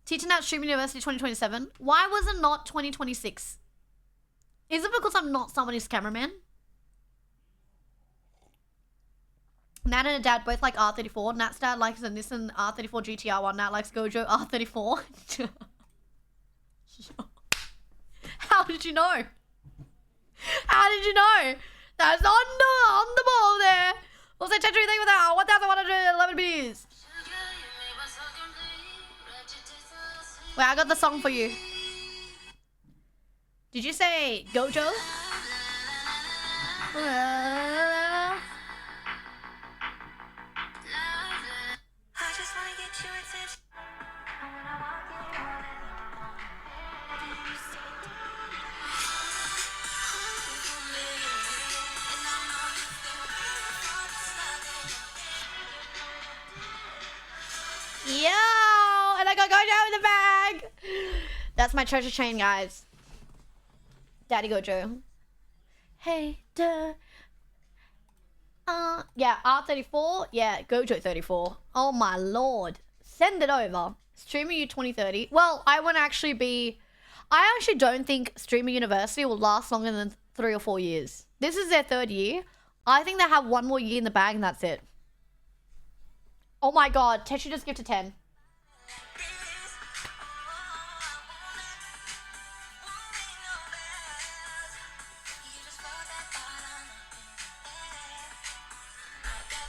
T10Nat Streamer University 2027. Why was it not 2026? Is it because I'm not somebody's cameraman? Nat and her dad both like R34. Nat's dad likes the Nissan R34 GTR while Nat likes Gojo R34. How did you know? How did you know? That's on the ball there. Also, Tetri, thank you for that. 1,111 bees. Wait, I got the song for you. Did you say Gojo? Yo! And I got Gojo in the bag! That's my treasure chain, guys. Daddy Gojo. Hey, duh. Yeah, R34. Yeah, Gojo 34. Oh my lord. Send it over. Streamer U 2030. Well, I actually don't think Streamer University will last longer than 3 or 4 years. This is their 3rd year. I think they have 1 more year in the bag and that's it. Oh my god, Tetri just gifted 10.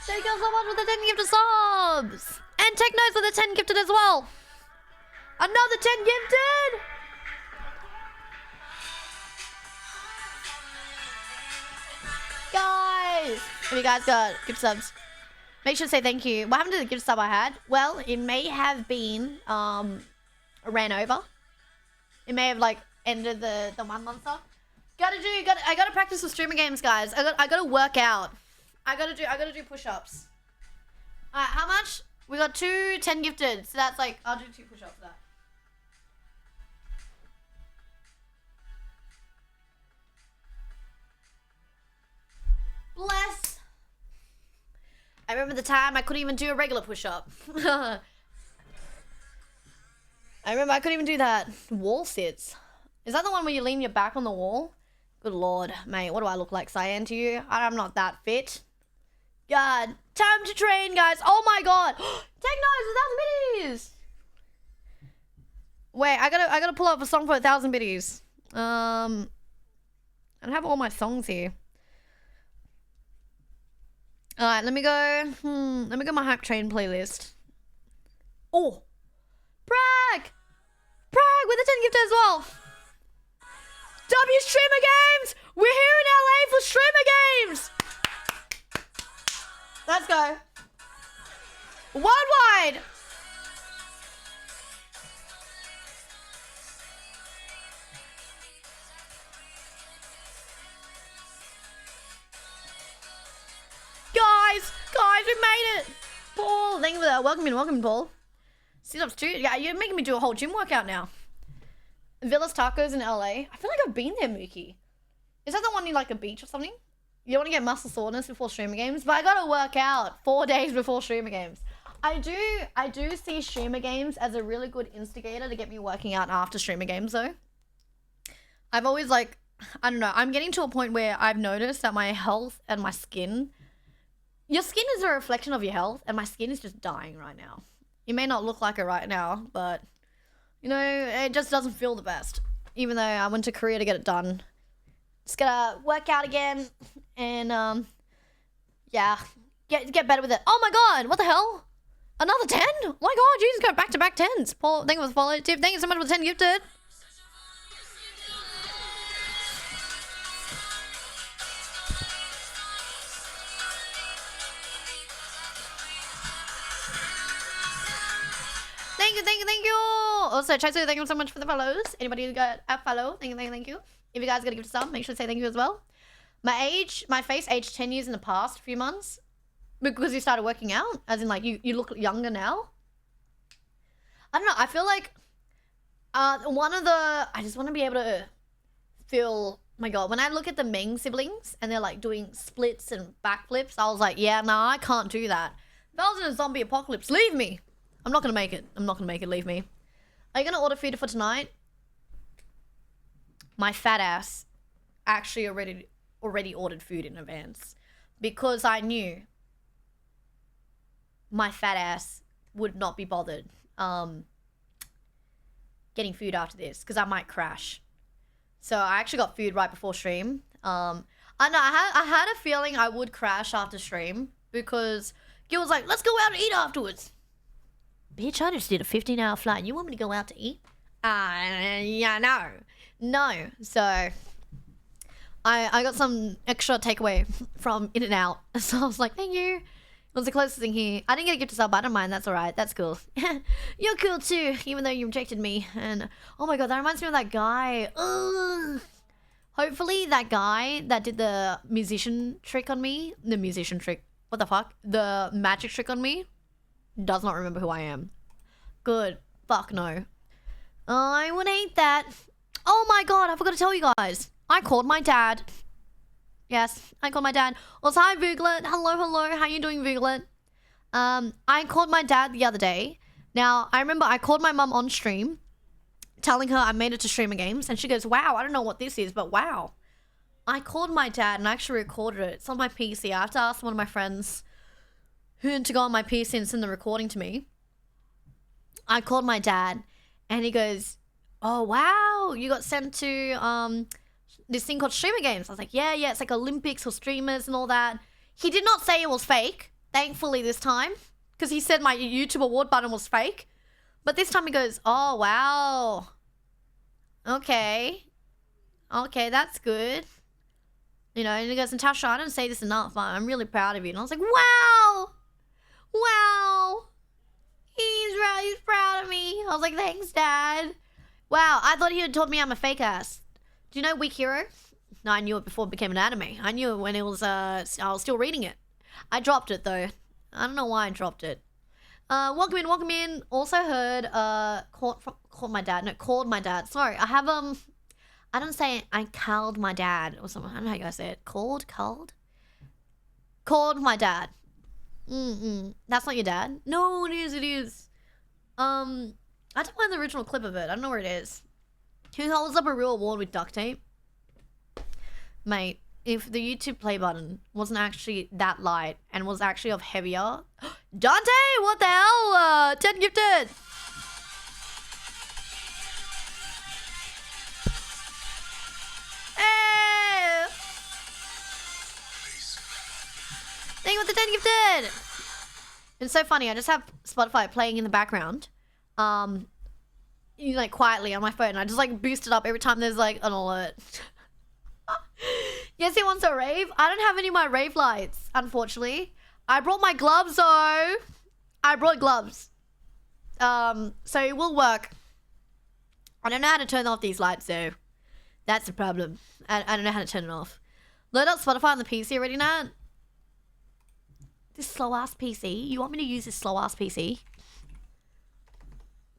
Thank you so much for the 10 gifted subs! And Technos with the 10 gifted as well! Another 10 gifted! Guys! If you guys got gift subs, make sure to say thank you. What happened to the gift sub I had? Well, it may have been ran over. It may have like ended the 1 month stuff. I gotta practice with streamer games, guys. I gotta work out. I gotta do push-ups. Alright, how much? We got 2 10 gifted, so that's like I'll do 2 push-ups for that. Bless. I remember the time I couldn't even do a regular push-up. I remember I couldn't even do that. Wall sits. Is that the one where you lean your back on the wall? Good lord, mate, what do I look like, Cyan, to you? I'm not that fit. God, time to train, guys. Oh my god. Technos, 1,000 biddies. Wait, I gotta pull up a song for 1,000 biddies. I don't have all my songs here. Alright, let me go my hype train playlist. Oh! Bragg! Bragg with a 10 gift as well! W Streamer Games! We're here in LA for Streamer Games! Let's go. Worldwide! Guys, we made it! Paul, thank you for that. Welcome in, Paul. Sit-ups too. Yeah, you're making me do a whole gym workout now. Villa's Tacos in LA. I feel like I've been there, Mookie. Is that the one near like a beach or something? You want to get muscle soreness before streamer games? But I gotta work out 4 days before streamer games. I do see streamer games as a really good instigator to get me working out after streamer games though. I've always like, I don't know, I'm getting to a point where I've noticed that my health and my skin, your skin is a reflection of your health and my skin is just dying right now. It may not look like it right now, but you know, it just doesn't feel the best. Even though I went to Korea to get it done. Just gotta work out again and yeah, get better with it. Oh my god, what the hell? Another 10? Oh my god, you just got back-to-back 10s. Paul, thank you for the follow tip. Thank you so much for the 10 gifted. Thank you. Also, Chaisu, thank you so much for the follows. Anybody who got a follow, thank you. If you guys got to give it a sub, make sure to say thank you as well. My face aged 10 years in the past few months. Because you started working out, as in like you look younger now. I don't know. I feel like I just want to be able to feel. My God, when I look at the Meng siblings and they're like doing splits and backflips, I was like, yeah, no, I can't do that. If I was in a zombie apocalypse, leave me. I'm not gonna make it. Leave me. Are you gonna order food for tonight? My fat ass actually already ordered food in advance because I knew my fat ass would not be bothered getting food after this because I might crash. So I actually got food right before stream. I know I had a feeling I would crash after stream because Gil was like, let's go out and eat afterwards. Bitch, I just did a 15-hour flight and you want me to go out to eat? Yeah, no. So I got some extra takeaway from In-N-Out. So I was like, thank you. It was the closest thing here. I didn't get a gift to sub, but I don't mind. That's alright. That's cool. You're cool too, even though you rejected me. And oh my god, that reminds me of that guy. Ugh. Hopefully that guy that did the musician trick on me. The musician trick. What the fuck? The magic trick on me. Does not remember who I am. Good. Fuck no. I would hate that. Oh my god, I forgot to tell you guys. I called my dad. Yes, I called my dad. Also, hi, Vooglet. Hello. How you doing, Vooglet? I called my dad the other day. Now, I remember I called my mum on stream, telling her I made it to Streamer Games, and she goes, wow, I don't know what this is, but wow. I called my dad and I actually recorded it. It's on my PC. I have to ask one of my friends who to go on my PC and send the recording to me. I called my dad, and he goes, oh, wow, you got sent to, this thing called Streamer Games. I was like, yeah, it's like Olympics for streamers and all that. He did not say it was fake, thankfully this time, because he said my YouTube award button was fake. But this time he goes, oh, wow. Okay, that's good. You know, and he goes, Natasha, I don't say this enough, but I'm really proud of you. And I was like, wow. He's proud of me. I was like, thanks, Dad. Wow, I thought he had told me I'm a fake ass. Do you know Weak Hero? No, I knew it before it became an anime. I knew it when it was, I was still reading it. I dropped it, though. I don't know why I dropped it. Welcome in. Also heard, called my dad. Sorry, I have, I don't say I called my dad or something. I don't know how you guys say it. Called my dad. That's not your dad? No, it is. I don't find the original clip of it. I don't know where it is. Who holds up a real award with duct tape? Mate, if the YouTube play button wasn't actually that light and was actually of heavier... Dante, what the hell? 10 gifted! Hey! Thank you for the 10 gifted! It's so funny, I just have Spotify playing in the background. Like quietly on my phone. I just like boost it up every time there's like an alert. Yes, he wants a rave. I don't have any of my rave lights, unfortunately. I brought my gloves though. I brought gloves. So it will work. I don't know how to turn off these lights though. That's the problem. I don't know how to turn it off. Load up Spotify on the PC already, Nat? This slow ass PC. You want me to use this slow ass PC?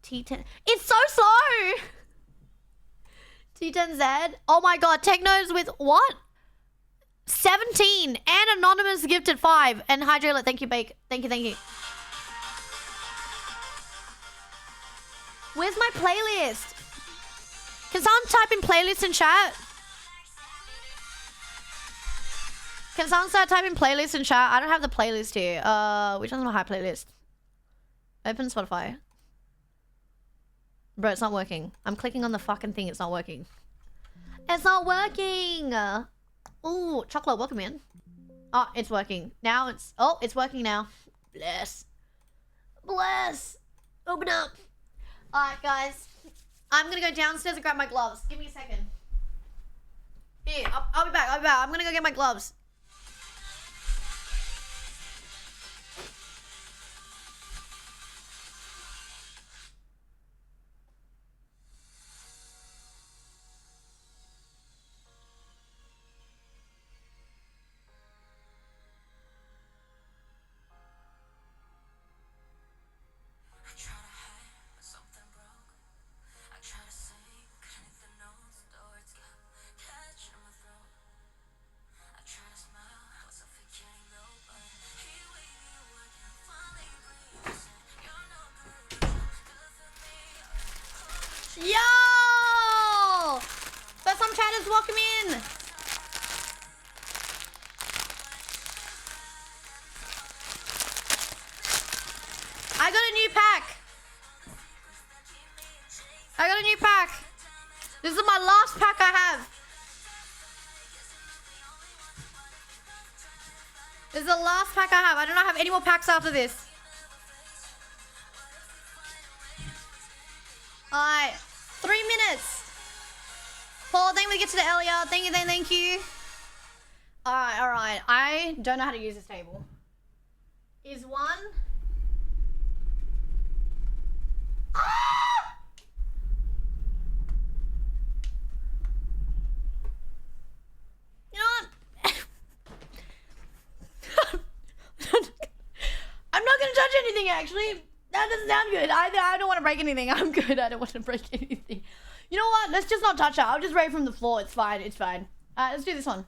T10. It's so slow. T10Z. Oh my god. Technos with what? 17 and anonymous gifted 5 and Hydrolet. Thank you, Bake. Thank you. Where's my playlist? Can someone type in playlist in chat? Can someone start typing playlist in chat? I don't have the playlist here. Which one's my high playlist? Open Spotify. Bro, it's not working. I'm clicking on the fucking thing. It's not working. It's not working. Ooh, chocolate, welcome in. Oh, it's working. Now it's... Oh, it's working now. Bless. Open up. Alright, guys. I'm gonna go downstairs and grab my gloves. Give me a second. Here, I'll be back. I'm gonna go get my gloves. Yo! First time chatters, welcome in. I got a new pack. This is my last pack I have. This is the last pack I have. I do not have any more packs after this. Alright, 3 minutes. Paul, thank you for get to the earlier. Thank you. Alright. I don't know how to use this table. Is one. Ah! You know what? I'm not gonna touch anything actually. That doesn't sound good. I don't want to break anything. I'm good. I don't want to break anything. You know what? Let's just not touch it. I'll just raid from the floor. It's fine. Let's do this one.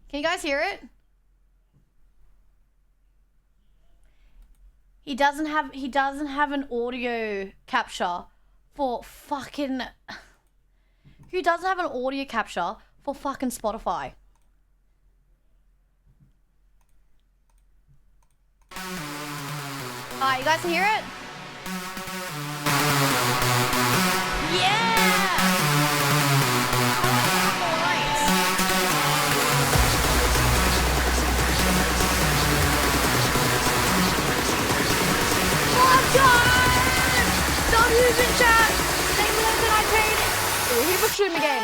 Can you guys hear it? He doesn't have an audio capture for fucking... Who doesn't have an audio capture for fucking Spotify? Alright, you guys can hear it? Yeah! Let's go! Don't use in chat! Thank you that I paid it! We're here for stream again.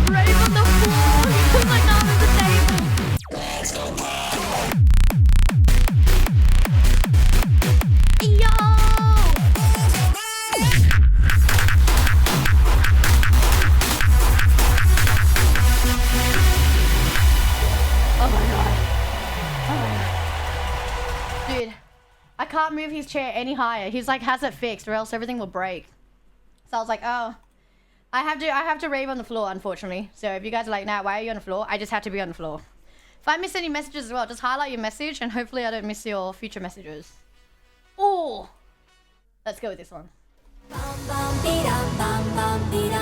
Ready on the floor because my arm is the table. Yo! Oh my god. Dude, I can't move his chair any higher. He's like has it fixed or else everything will break. So I was like, oh. I have to rave on the floor, unfortunately. So if you guys are like, nah, why are you on the floor? I just have to be on the floor. If I miss any messages as well, just highlight your message and hopefully I don't miss your future messages. Oh, let's go with this one.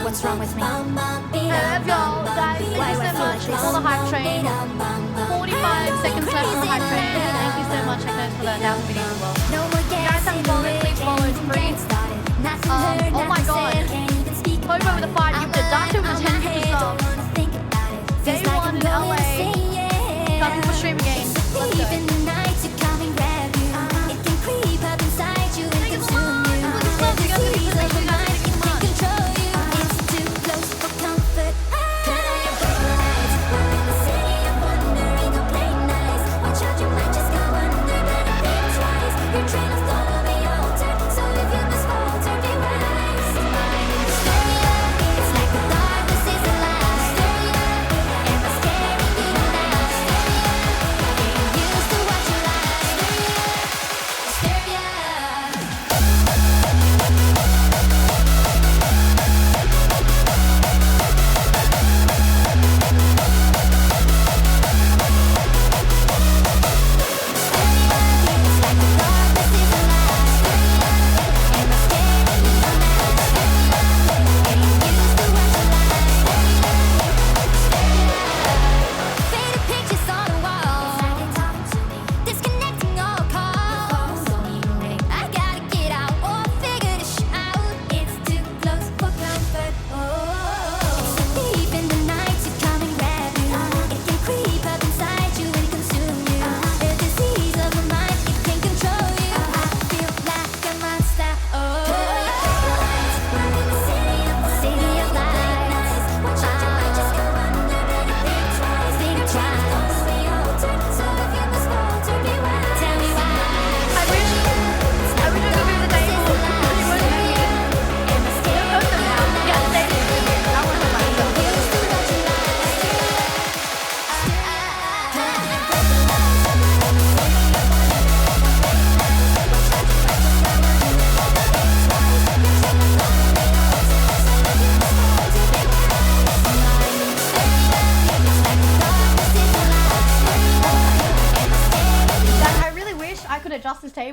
What's wrong with me? Let's go, guys. Thank you so much for all the hype train. 45 seconds left on the hype train. Thank you so much, Technos, for that 1,000 videos as well. You guys haven't followed, please follow. It's free. Oh my god. Hobo with a 5 gifted. Dante with a 10 gifted sub. Day 1 in LA. Coming for stream again. Let's go.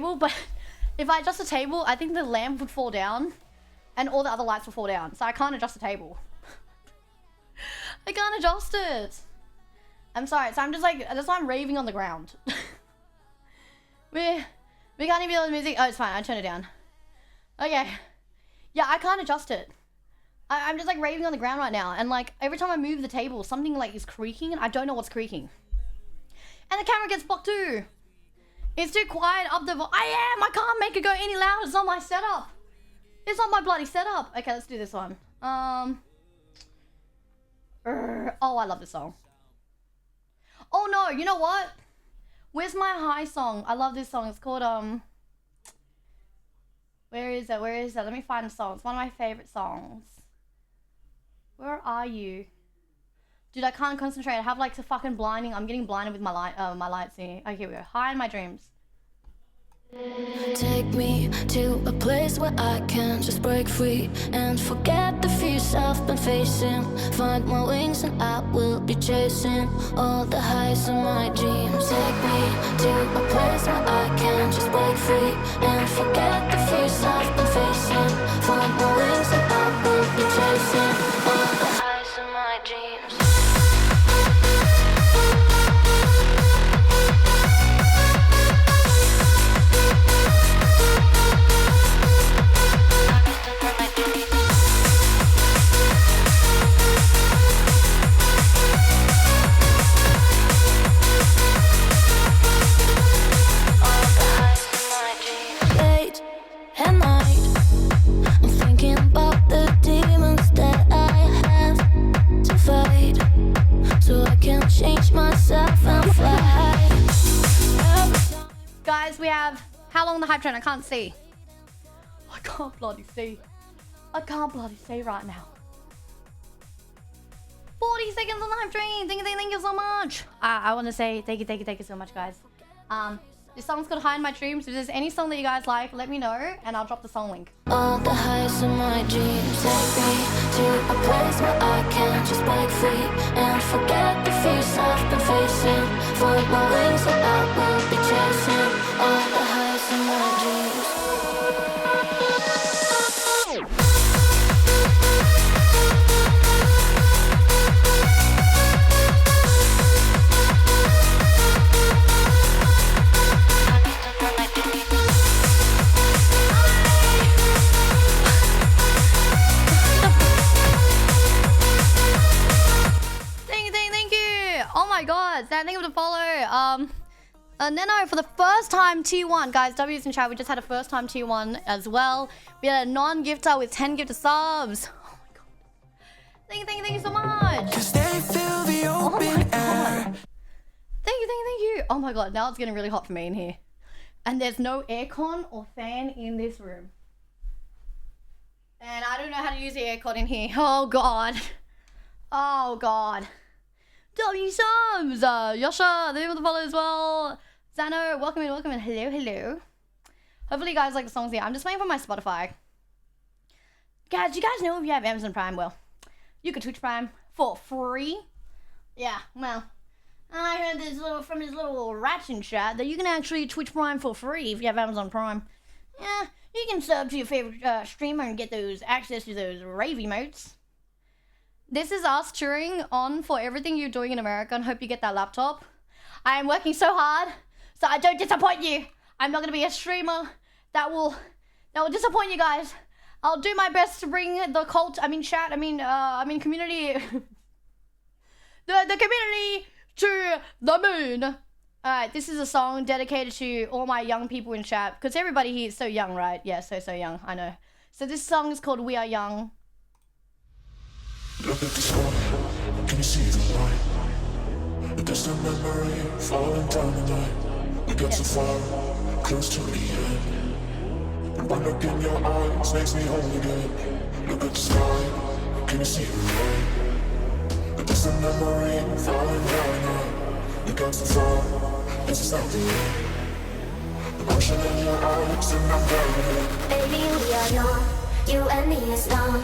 table, but if I adjust the table, I think the lamp would fall down and all the other lights would fall down. So I can't adjust the table. I can't adjust it. I'm sorry. So I'm just like, that's why I'm raving on the ground. we can't even hear the music. Oh, it's fine. I turned it down. Okay. Yeah, I can't adjust it. I'm just like raving on the ground right now. And like every time I move the table, something like is creaking and I don't know what's creaking. And the camera gets blocked too. It's too quiet up the I can't make it go any louder. It's not my setup. It's not my bloody setup. Okay, let's do this one. Oh, I love this song. Oh no, you know what? Where's my high song? I love this song. It's called where is it? Where is it? Let me find the song. It's one of my favorite songs. Where are you? Dude, I can't concentrate. I have like the fucking blinding. I'm getting blinded with my lights here. Okay, here we go. High in my dreams. Take me to a place where I can just break free and forget the fears I've been facing. Find my wings and I will be chasing all the highs of my dreams. Take me to a place where I can just break free and forget the fears I've been facing. Find my wings and I will be chasing all the highs of my dreams. Guys, we have how long the hype train? I can't see. I can't bloody see. I can't bloody see right now. 40 seconds on the hype train. Thank you so much. I want to say thank you so much, guys. This song's called High in My Dreams. If there's any song that you guys like, let me know and I'll drop the song link. All the highs of my dreams take me to a place where I can just break free and forget the fears I've been facing. Find my wings and I will be chasing all the highs of my dreams. Oh my god, thank you for the follow. Neno for the first time T1. Guys, W's in chat, we just had a first time T1 as well. We had a non-gifter with 10 gifted subs. Oh my god. Thank you so much. Oh my god. Thank you. Oh my god, now it's getting really hot for me in here. And there's no aircon or fan in this room. And I don't know how to use the aircon in here. Oh god. Oh god. W subs! Yosha, thank you for the follow as well. Zano, welcome in. Hello. Hopefully you guys like the songs here. I'm just waiting for my Spotify. Guys, do you guys know if you have Amazon Prime? Well, you could Twitch Prime for free. Yeah, well, I heard from this little rat in chat that you can actually Twitch Prime for free if you have Amazon Prime. Yeah, you can sub to your favorite streamer and get those access to those rave emotes. This is us cheering on for everything you're doing in America and hope you get that laptop. I am working so hard so I don't disappoint you. I'm not going to be a streamer that will disappoint you guys. I'll do my best to bring the community the community to the moon. Alright, this is a song dedicated to all my young people in chat because everybody here is so young, right? Yeah, so young, I know. So this song is called We Are Young. Look at the sky, can you see the light? A distant memory falling down the night. We got so far, close to the end. And one look in your eyes makes me whole again. Look at the sky, can you see the light? A distant memory falling down the night. We got so far, this is not the end. Emotion in your eyes and I'm down. Baby, we are young, you and me is young.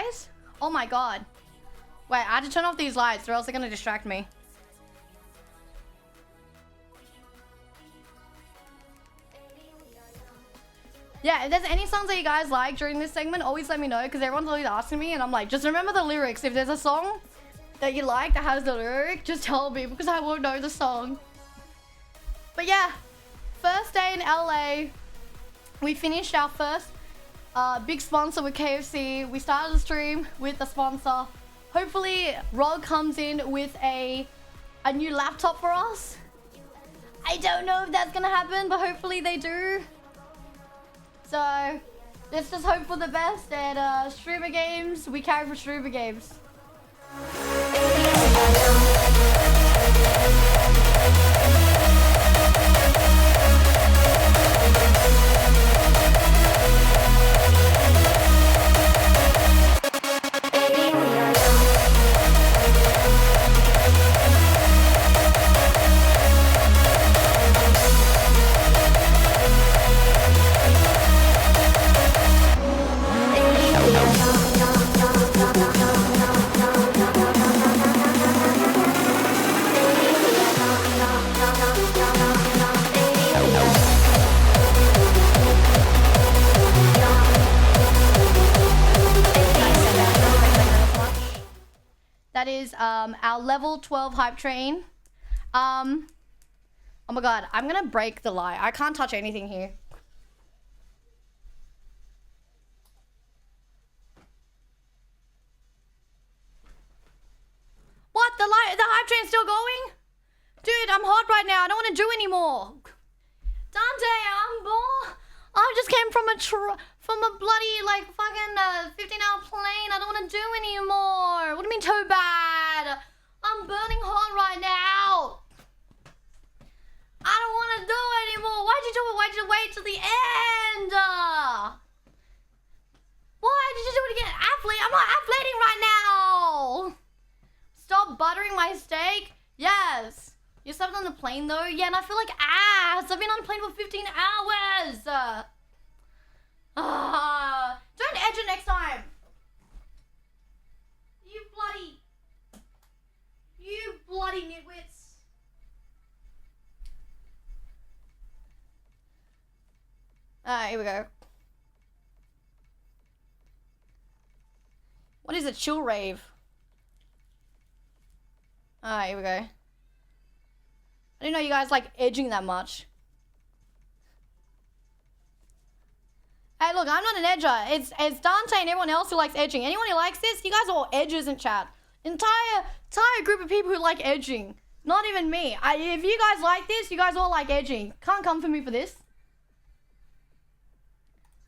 guys? Oh my god. Wait, I had to turn off these lights or else they're gonna distract me. Yeah, if there's any songs that you guys like during this segment, always let me know, because everyone's always asking me, and I'm like, just remember the lyrics. If there's a song that you like that has the lyric, just tell me, because I won't know the song. But yeah, first day in LA, we finished our first big sponsor with KFC. We started the stream with the sponsor. Hopefully, Rog comes in with a new laptop for us. I don't know if that's gonna happen, but hopefully they do. So, let's just hope for the best. And streamer games, we carry for streamer games. That is our level 12 hype train. Oh my god, I'm gonna break the light. I can't touch anything here. What? The hype train's still going? Dude, I'm hot right now. I don't want to do anymore. Dante, I'm bored. I just came from a bloody, like, fucking 15-hour plane. I don't want to do anymore. What do you mean too bad? I'm burning hot right now. I don't want to do it anymore. Why'd you do it? Why'd you wait till the end? Why did you do it again? Athlete? I'm not athleting right now. Stop buttering my steak? Yes. You slept on the plane though? Yeah, and I feel like ass. I've been on a plane for 15 hours. Don't edge it next time. You bloody nitwits. Alright, here we go. What is a chill rave? Alright, here we go. I didn't know you guys like edging that much. Hey, look, I'm not an edger. It's Dante and everyone else who likes edging. Anyone who likes this, you guys are all edgers in chat. Entire group of people who like edging. Not even me. If you guys like this, you guys all like edging. Can't come for me for this.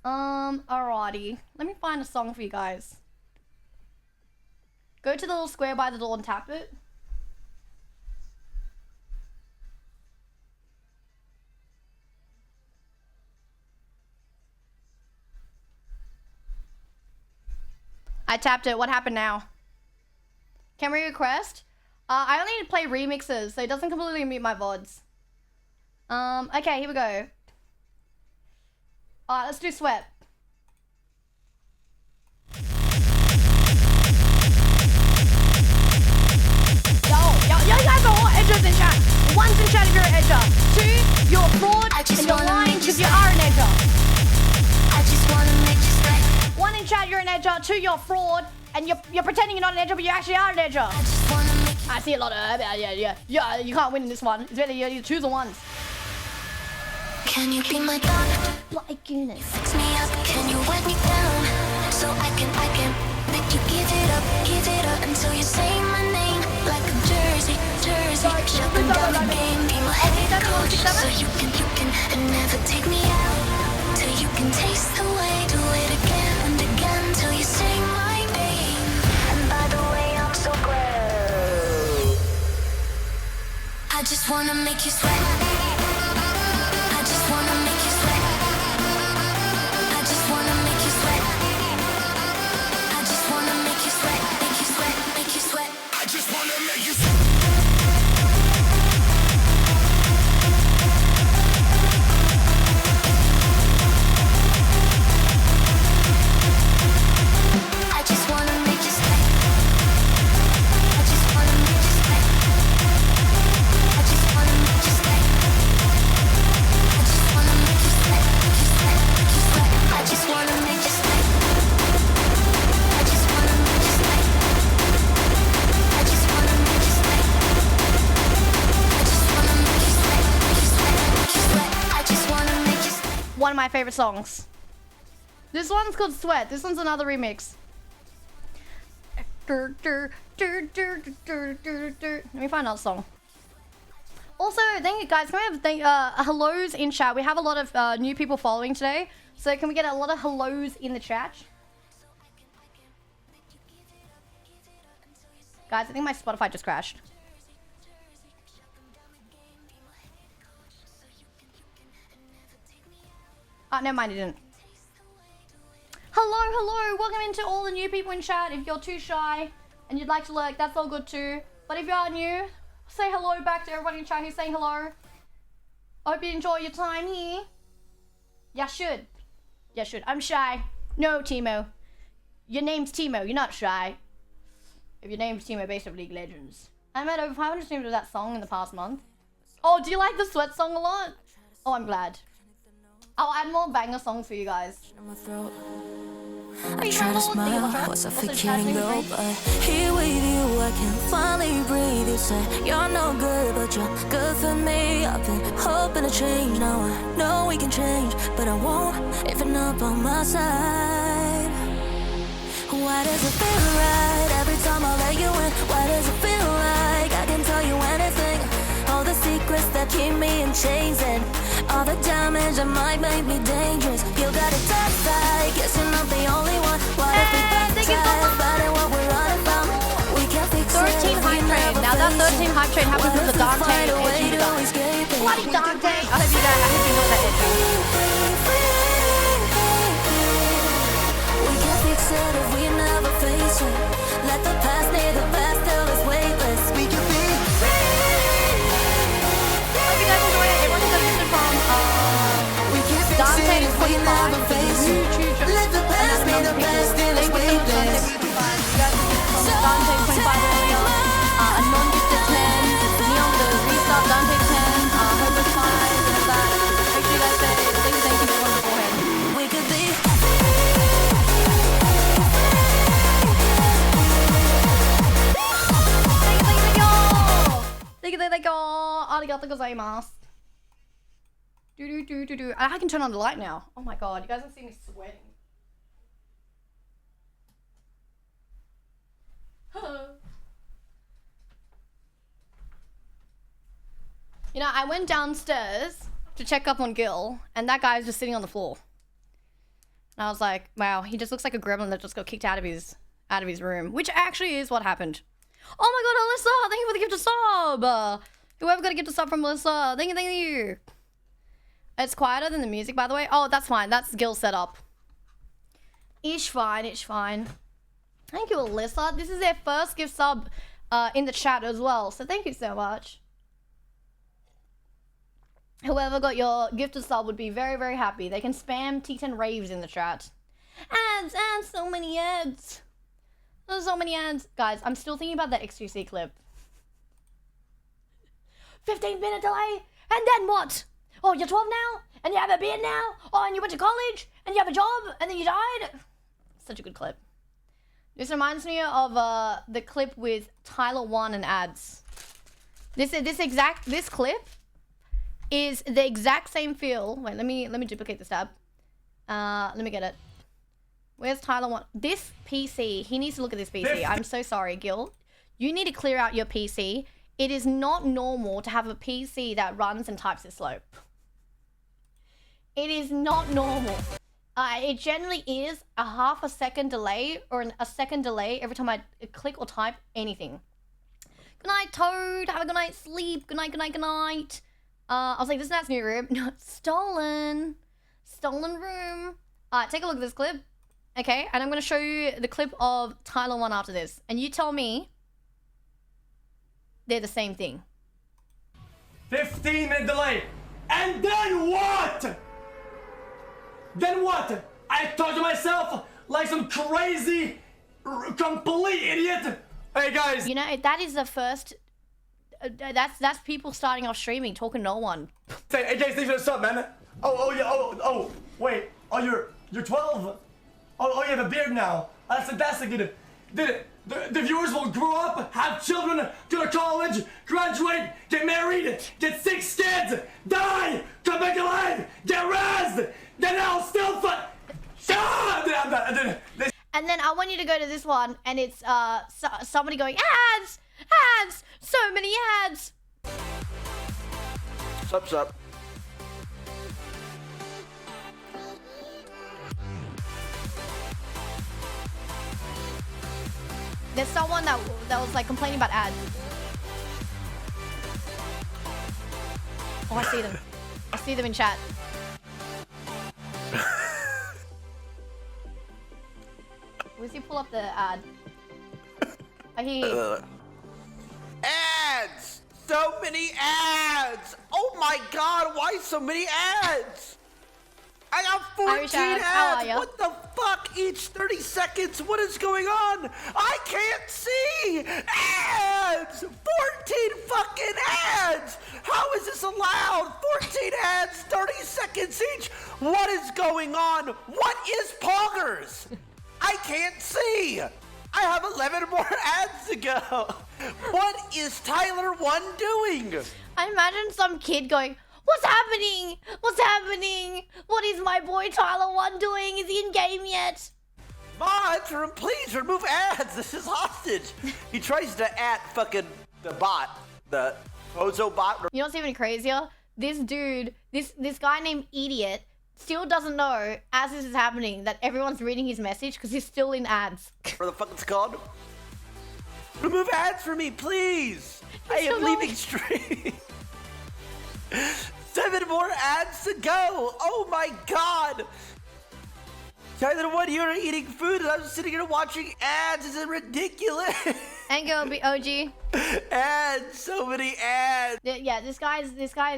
Alrighty. Let me find a song for you guys. Go to the little square by the door and tap it. I tapped it. What happened now? Can we request? I only need to play remixes, so it doesn't completely mute my VODs. Okay, here we go. Alright, let's do Sweat. Yo, you guys are all edgers in chat. One's in chat if you're an edger. Two, you're a fraud, and you're lying if you are an edger. I just wanna make you sweat. One in chat, you're an edger. Two, you're a fraud, and you're pretending you're not an edger, but you actually are an edger. I just wanna make you I see a lot of yeah. You can't win in this one. It's really you choose the ones. Can you be my doctor? My goodness. Fix me up, can you wet me down? So I can make you give it up until you say my name like a jersey. Shutting down the game, be my head coach, so you can and never take me out till you can taste the way. Do it again and again till you say my name. And by the way, I'm so glad. I just wanna make you sweat. I just wanna make you sweat. I just wanna make you sweat. I just wanna make you sweat, make you sweat, make you sweat. I just wanna make you sweat. I just wanna favorite songs. This one's called Sweat. This one's another remix. Let me find another song. Also, thank you guys. Can we have hellos in chat? We have a lot of new people following today. So can we get a lot of hellos in the chat? Guys, I think my Spotify just crashed. Never mind, it didn't. Hello, welcome into all the new people in chat. If you're too shy and you'd like to lurk, that's all good too. But if you are new, say hello back to everybody in chat who's saying hello. I hope you enjoy your time here. Yeah, should. I'm shy. No, Timo. Your name's Timo, you're not shy. If your name's Timo based on League of Legends. I made over 500 streams of that song in the past month. Oh, do you like the Sweat song a lot? Oh, I'm glad. I'll add more banger songs for you guys. I try to smile, was suffocating though, but here with you I can finally breathe. You say you're no good, but you're good for me. I've been hoping to change, now I know we can change, but I won't if you're not on my side. Why does it feel right every time I let you in? Why does it feel like I can tell you anything? All the secrets that keep me in chains and all the damage that might make me dangerous. You got it tough side, guess you're not the only one. What if we baptize about it, what we're running from? We can't fix 13 Hype Train. Now that 13 Hype Train happens with the Dante edgy guys. Bloody Dante! I hope you know that intro. We can't fix it if we never face it. Let the past be the past till it's weightless. We can be Hope you guys enjoy it. Everyone who's listening from Dante 25 YouTube. let the past be the past till it's weightless. Dante 25 earlier. Non-gifted 10. Neon the restart Dante 10. Hopeless 5. And all that. Make sure you guys say thank you everyone beforehand. We could be Thank you. Arigatou gozaimasu. I can turn on the light now. Oh my god, you guys don't see me sweating. You know, I went downstairs to check up on Gil, and that guy's just sitting on the floor. And I was like, wow, he just looks like a gremlin that just got kicked out of his room, which actually is what happened. Oh my god, Alyssa, thank you for the gift of sub. Whoever got a gift of sub from Alyssa, thank you. It's quieter than the music, by the way. Oh, that's fine. That's Gil's setup. It's fine. Thank you, Alyssa. This is their first gift sub in the chat as well, so thank you so much. Whoever got your gifted sub would be very, very happy. They can spam T10 raves in the chat. Ads, so many ads. There's so many ads. Guys, I'm still thinking about the XQC clip. 15-minute delay, and then what? Oh, you're 12 now, and you have a beard now. Oh, and you went to college, and you have a job, and then you died. Such a good clip. This reminds me of the clip with Tyler 1 and ads. This clip is the exact same feel. Wait, let me duplicate this tab. Let me get it. Where's Tyler 1? This PC, he needs to look at this PC. I'm so sorry, Gil. You need to clear out your PC. It is not normal to have a PC that runs and types this slow. It is not normal. It generally is a half a second delay or a second delay every time I click or type anything. Good night, Toad. Have a good night's sleep. Good night. I was like, this is Nat's new room. No, stolen room. Take a look at this clip. Okay, and I'm going to show you the clip of Tyler 1 after this. And you tell me they're the same thing. 15-minute delay. And then what? Then what? I talk to myself like some crazy, complete idiot. Hey guys. You know, that is the first... that's people starting off streaming, talking to no one. Hey guys, thanks for the sub, man. Oh, wait. Oh, you're 12? Oh, you have a beard now. That's fantastic, dude. The viewers will grow up, have children, go to college, graduate, get married, get 6 kids, die, come back alive, get razzed. then I'll still shut up! And then I want you to go to this one, and it's somebody going, ads! Ads! So many ads! Sup. There's someone that was like complaining about ads. Oh, I see them. I see them in chat. Where's he pull up the ad? I hear you. Ads! So many ads! Oh my god, why so many ads? I got 14 Irish how are ads! ya? What the fuck? Each 30 seconds? What is going on? I can't see! Ads! 14 fucking ads! How is this allowed? 14 ads, 30 seconds each! What is going on? What is Poggers? I can't see! I have 11 more ads to go! What is Tyler 1 doing? I imagine some kid going, what's happening? What's happening? What is my boy Tyler 1 doing? Is he in game yet? Mods, please remove ads. This is hostage. He tries to fucking the bot, the Ozo bot. You know what's even crazier? This dude, this guy named Idiot, still doesn't know, as this is happening, that everyone's reading his message because he's still in ads. Whatever the fuck it's called. Remove ads for me, please. I am still leaving stream. 7 more ads to go. Oh my god. Tyler 1, you're eating food and I'm sitting here watching ads. Is it ridiculous? And go OG. Ads, so many ads. Yeah, this guy's,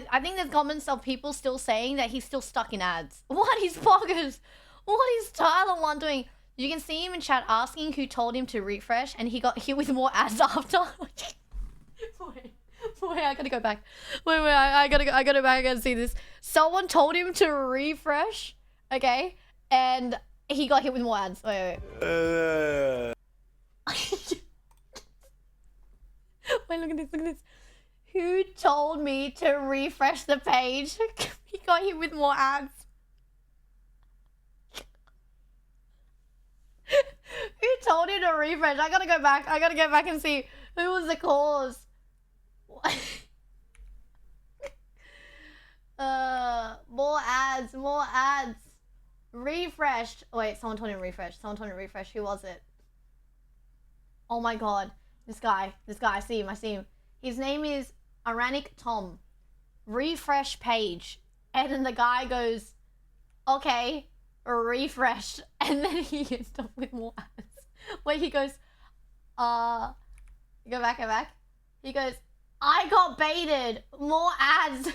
I think there's comments of people still saying that he's still stuck in ads. What is Poggers? What is Tyler 1 doing? You can see him in chat asking who told him to refresh, and he got hit with more ads after. Wait, I gotta go back. Wait, I gotta go back and see this. Someone told him to refresh, okay? And he got hit with more ads. Wait. Wait, look at this. Who told me to refresh the page? He got hit with more ads. Who told him to refresh? I gotta go back and see who was the cause. More ads. Refreshed. Wait, someone told him to refresh. Who was it? Oh my god. This guy, I see him. His name is Iranic Tom. Refresh page. And then the guy goes, okay, refresh. And then he ends up with more ads. Wait, he goes, go back. He goes, I got baited. More ads.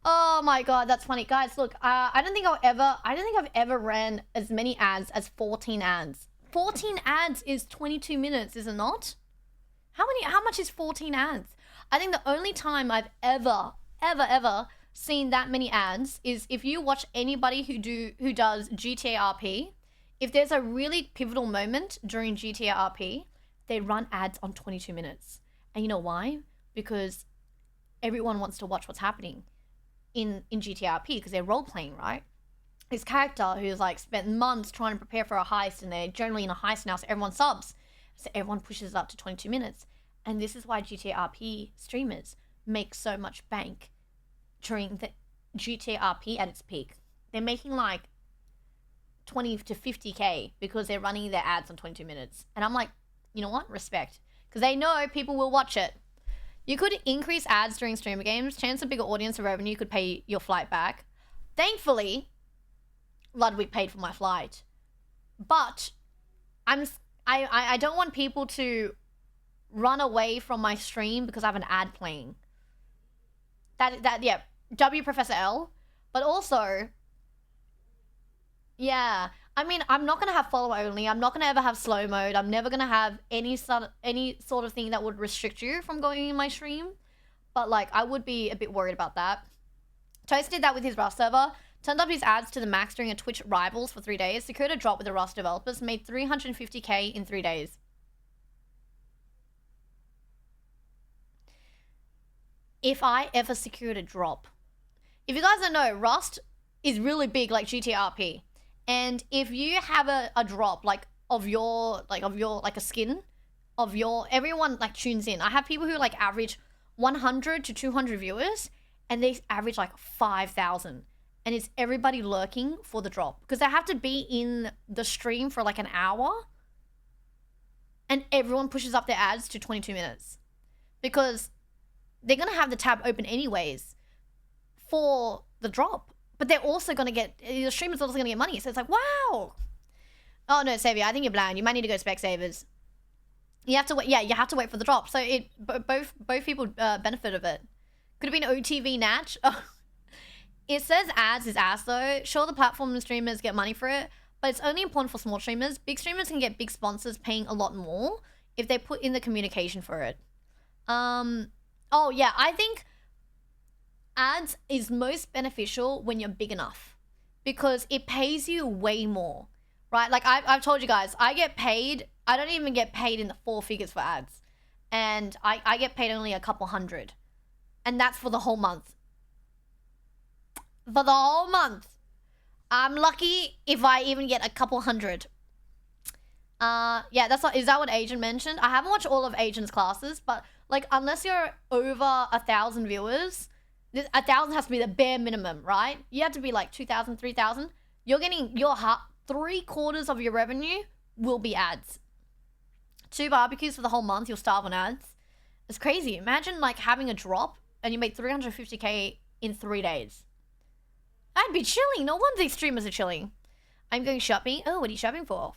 Oh my god, that's funny. Guys, look, I don't think I've ever ran as many ads as 14 ads. 14 ads is 22 minutes, is it not? How much is 14 ads? I think the only time I've ever seen that many ads is if you watch anybody who does GTA RP. If there's a really pivotal moment during GTA RP, they run ads on 22 minutes. And you know why? Because everyone wants to watch what's happening in GTA RP because they're role-playing, right? This character who's like spent months trying to prepare for a heist, and they're generally in a heist now, so everyone subs. So everyone pushes it up to 22 minutes. And this is why GTA RP streamers make so much bank during the GTA RP at its peak. They're making like 20 to 50k because they're running their ads on 22 minutes. And I'm like, you know what? Respect. Because they know people will watch it. You could increase ads during streamer games. Chance a bigger audience of revenue could pay your flight back. Thankfully, Ludwig paid for my flight. But I don't want people to run away from my stream because I have an ad playing. Yeah, W Professor L. But also, yeah, I mean, I'm not going to have follow only. I'm not going to ever have slow mode. I'm never going to have any sort of thing that would restrict you from going in my stream. But like, I would be a bit worried about that. Toast did that with his Rust server. Turned up his ads to the max during a Twitch Rivals for 3 days. Secured a drop with the Rust developers. Made 350k in 3 days. If I ever secured a drop, if you guys don't know, Rust is really big like GTRP. And if you have a drop like of your like a skin of your, everyone like tunes in. I have people who like average 100 to 200 viewers and they average like 5,000. And it's everybody lurking for the drop because they have to be in the stream for like an hour. And everyone pushes up their ads to 22 minutes because they're going to have the tab open anyways for the drop. But they're also going to get, the streamer's also going to get money. So it's like, wow. Oh, no, Xavier, I think you're blind. You might need to go Specsavers. You have to wait. Yeah, you have to wait for the drop. So it both people benefit of it. Could have been OTV Natch. It says ads is ass though. Sure, the platform and streamers get money for it, but it's only important for small streamers. Big streamers can get big sponsors paying a lot more if they put in the communication for it. Oh yeah, I think ads is most beneficial when you're big enough because it pays you way more, right? Like I've told you guys, I get paid. I don't even get paid in the 4 figures for ads, and I get paid only a couple hundred, and that's for the whole month. For the whole month. I'm lucky if I even get a couple hundred. Yeah, that's not, is that what Agent mentioned? I haven't watched all of Agent's classes, but like unless you're over 1,000 viewers, 1,000 has to be the bare minimum, right? You have to be like 2,000, 3,000. You're getting your 3/4 of your revenue will be ads. 2 barbecues for the whole month, you'll starve on ads. It's crazy. Imagine like having a drop and you make 350k in 3 days. I'd be chilling. No wonder these streamers are chilling. I'm going shopping. Oh, what are you shopping for?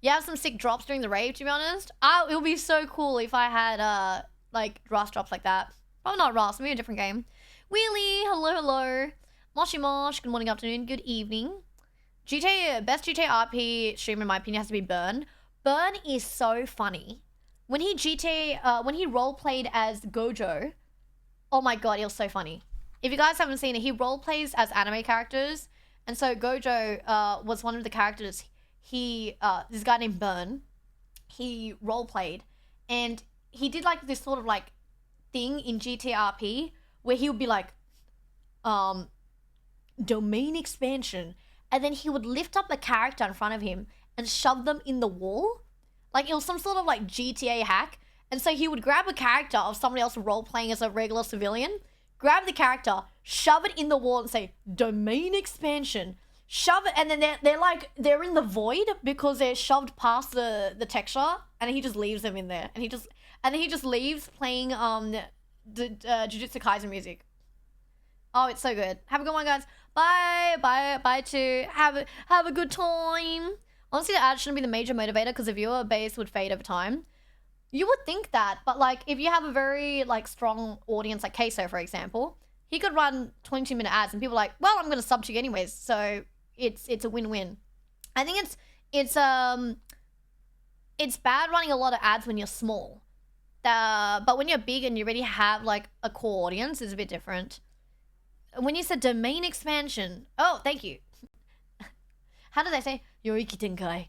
You have some sick drops during the rave, to be honest. It would be so cool if I had like Rust drops like that. Probably not Rust, maybe a different game. Wheelie, hello. Moshi Mosh, good morning, afternoon, good evening. Best GTA RP streamer in my opinion has to be Burn. Burn is so funny. When he role played as Gojo, oh my god, it was so funny. If you guys haven't seen it, he role plays as anime characters, and so Gojo was one of the characters. This guy named Burn, he role played, and he did like this sort of like thing in GTRP where he would be like, domain expansion, and then he would lift up a character in front of him and shove them in the wall. Like it was some sort of like GTA hack. And so he would grab a character of somebody else role playing as a regular civilian, grab the character, shove it in the wall and say, domain expansion. Shove it, and then they're in the void because they're shoved past the texture, and he just leaves them in there. And then he just leaves playing the Jujutsu Kaisen music. Oh, it's so good. Have a good one, guys. Bye too. Have a good time. Honestly, the ad shouldn't be the major motivator because the viewer base would fade over time. You would think that, but like if you have a very like strong audience like Queso, for example, he could run 22-minute ads and people are like, well, I'm gonna sub to you anyways, so it's a win-win. I think it's bad running a lot of ads when you're small. But when you're big and you already have like a core audience, it's a bit different. When you said domain expansion, oh, thank you. How do they say? Yoriki Tenkai.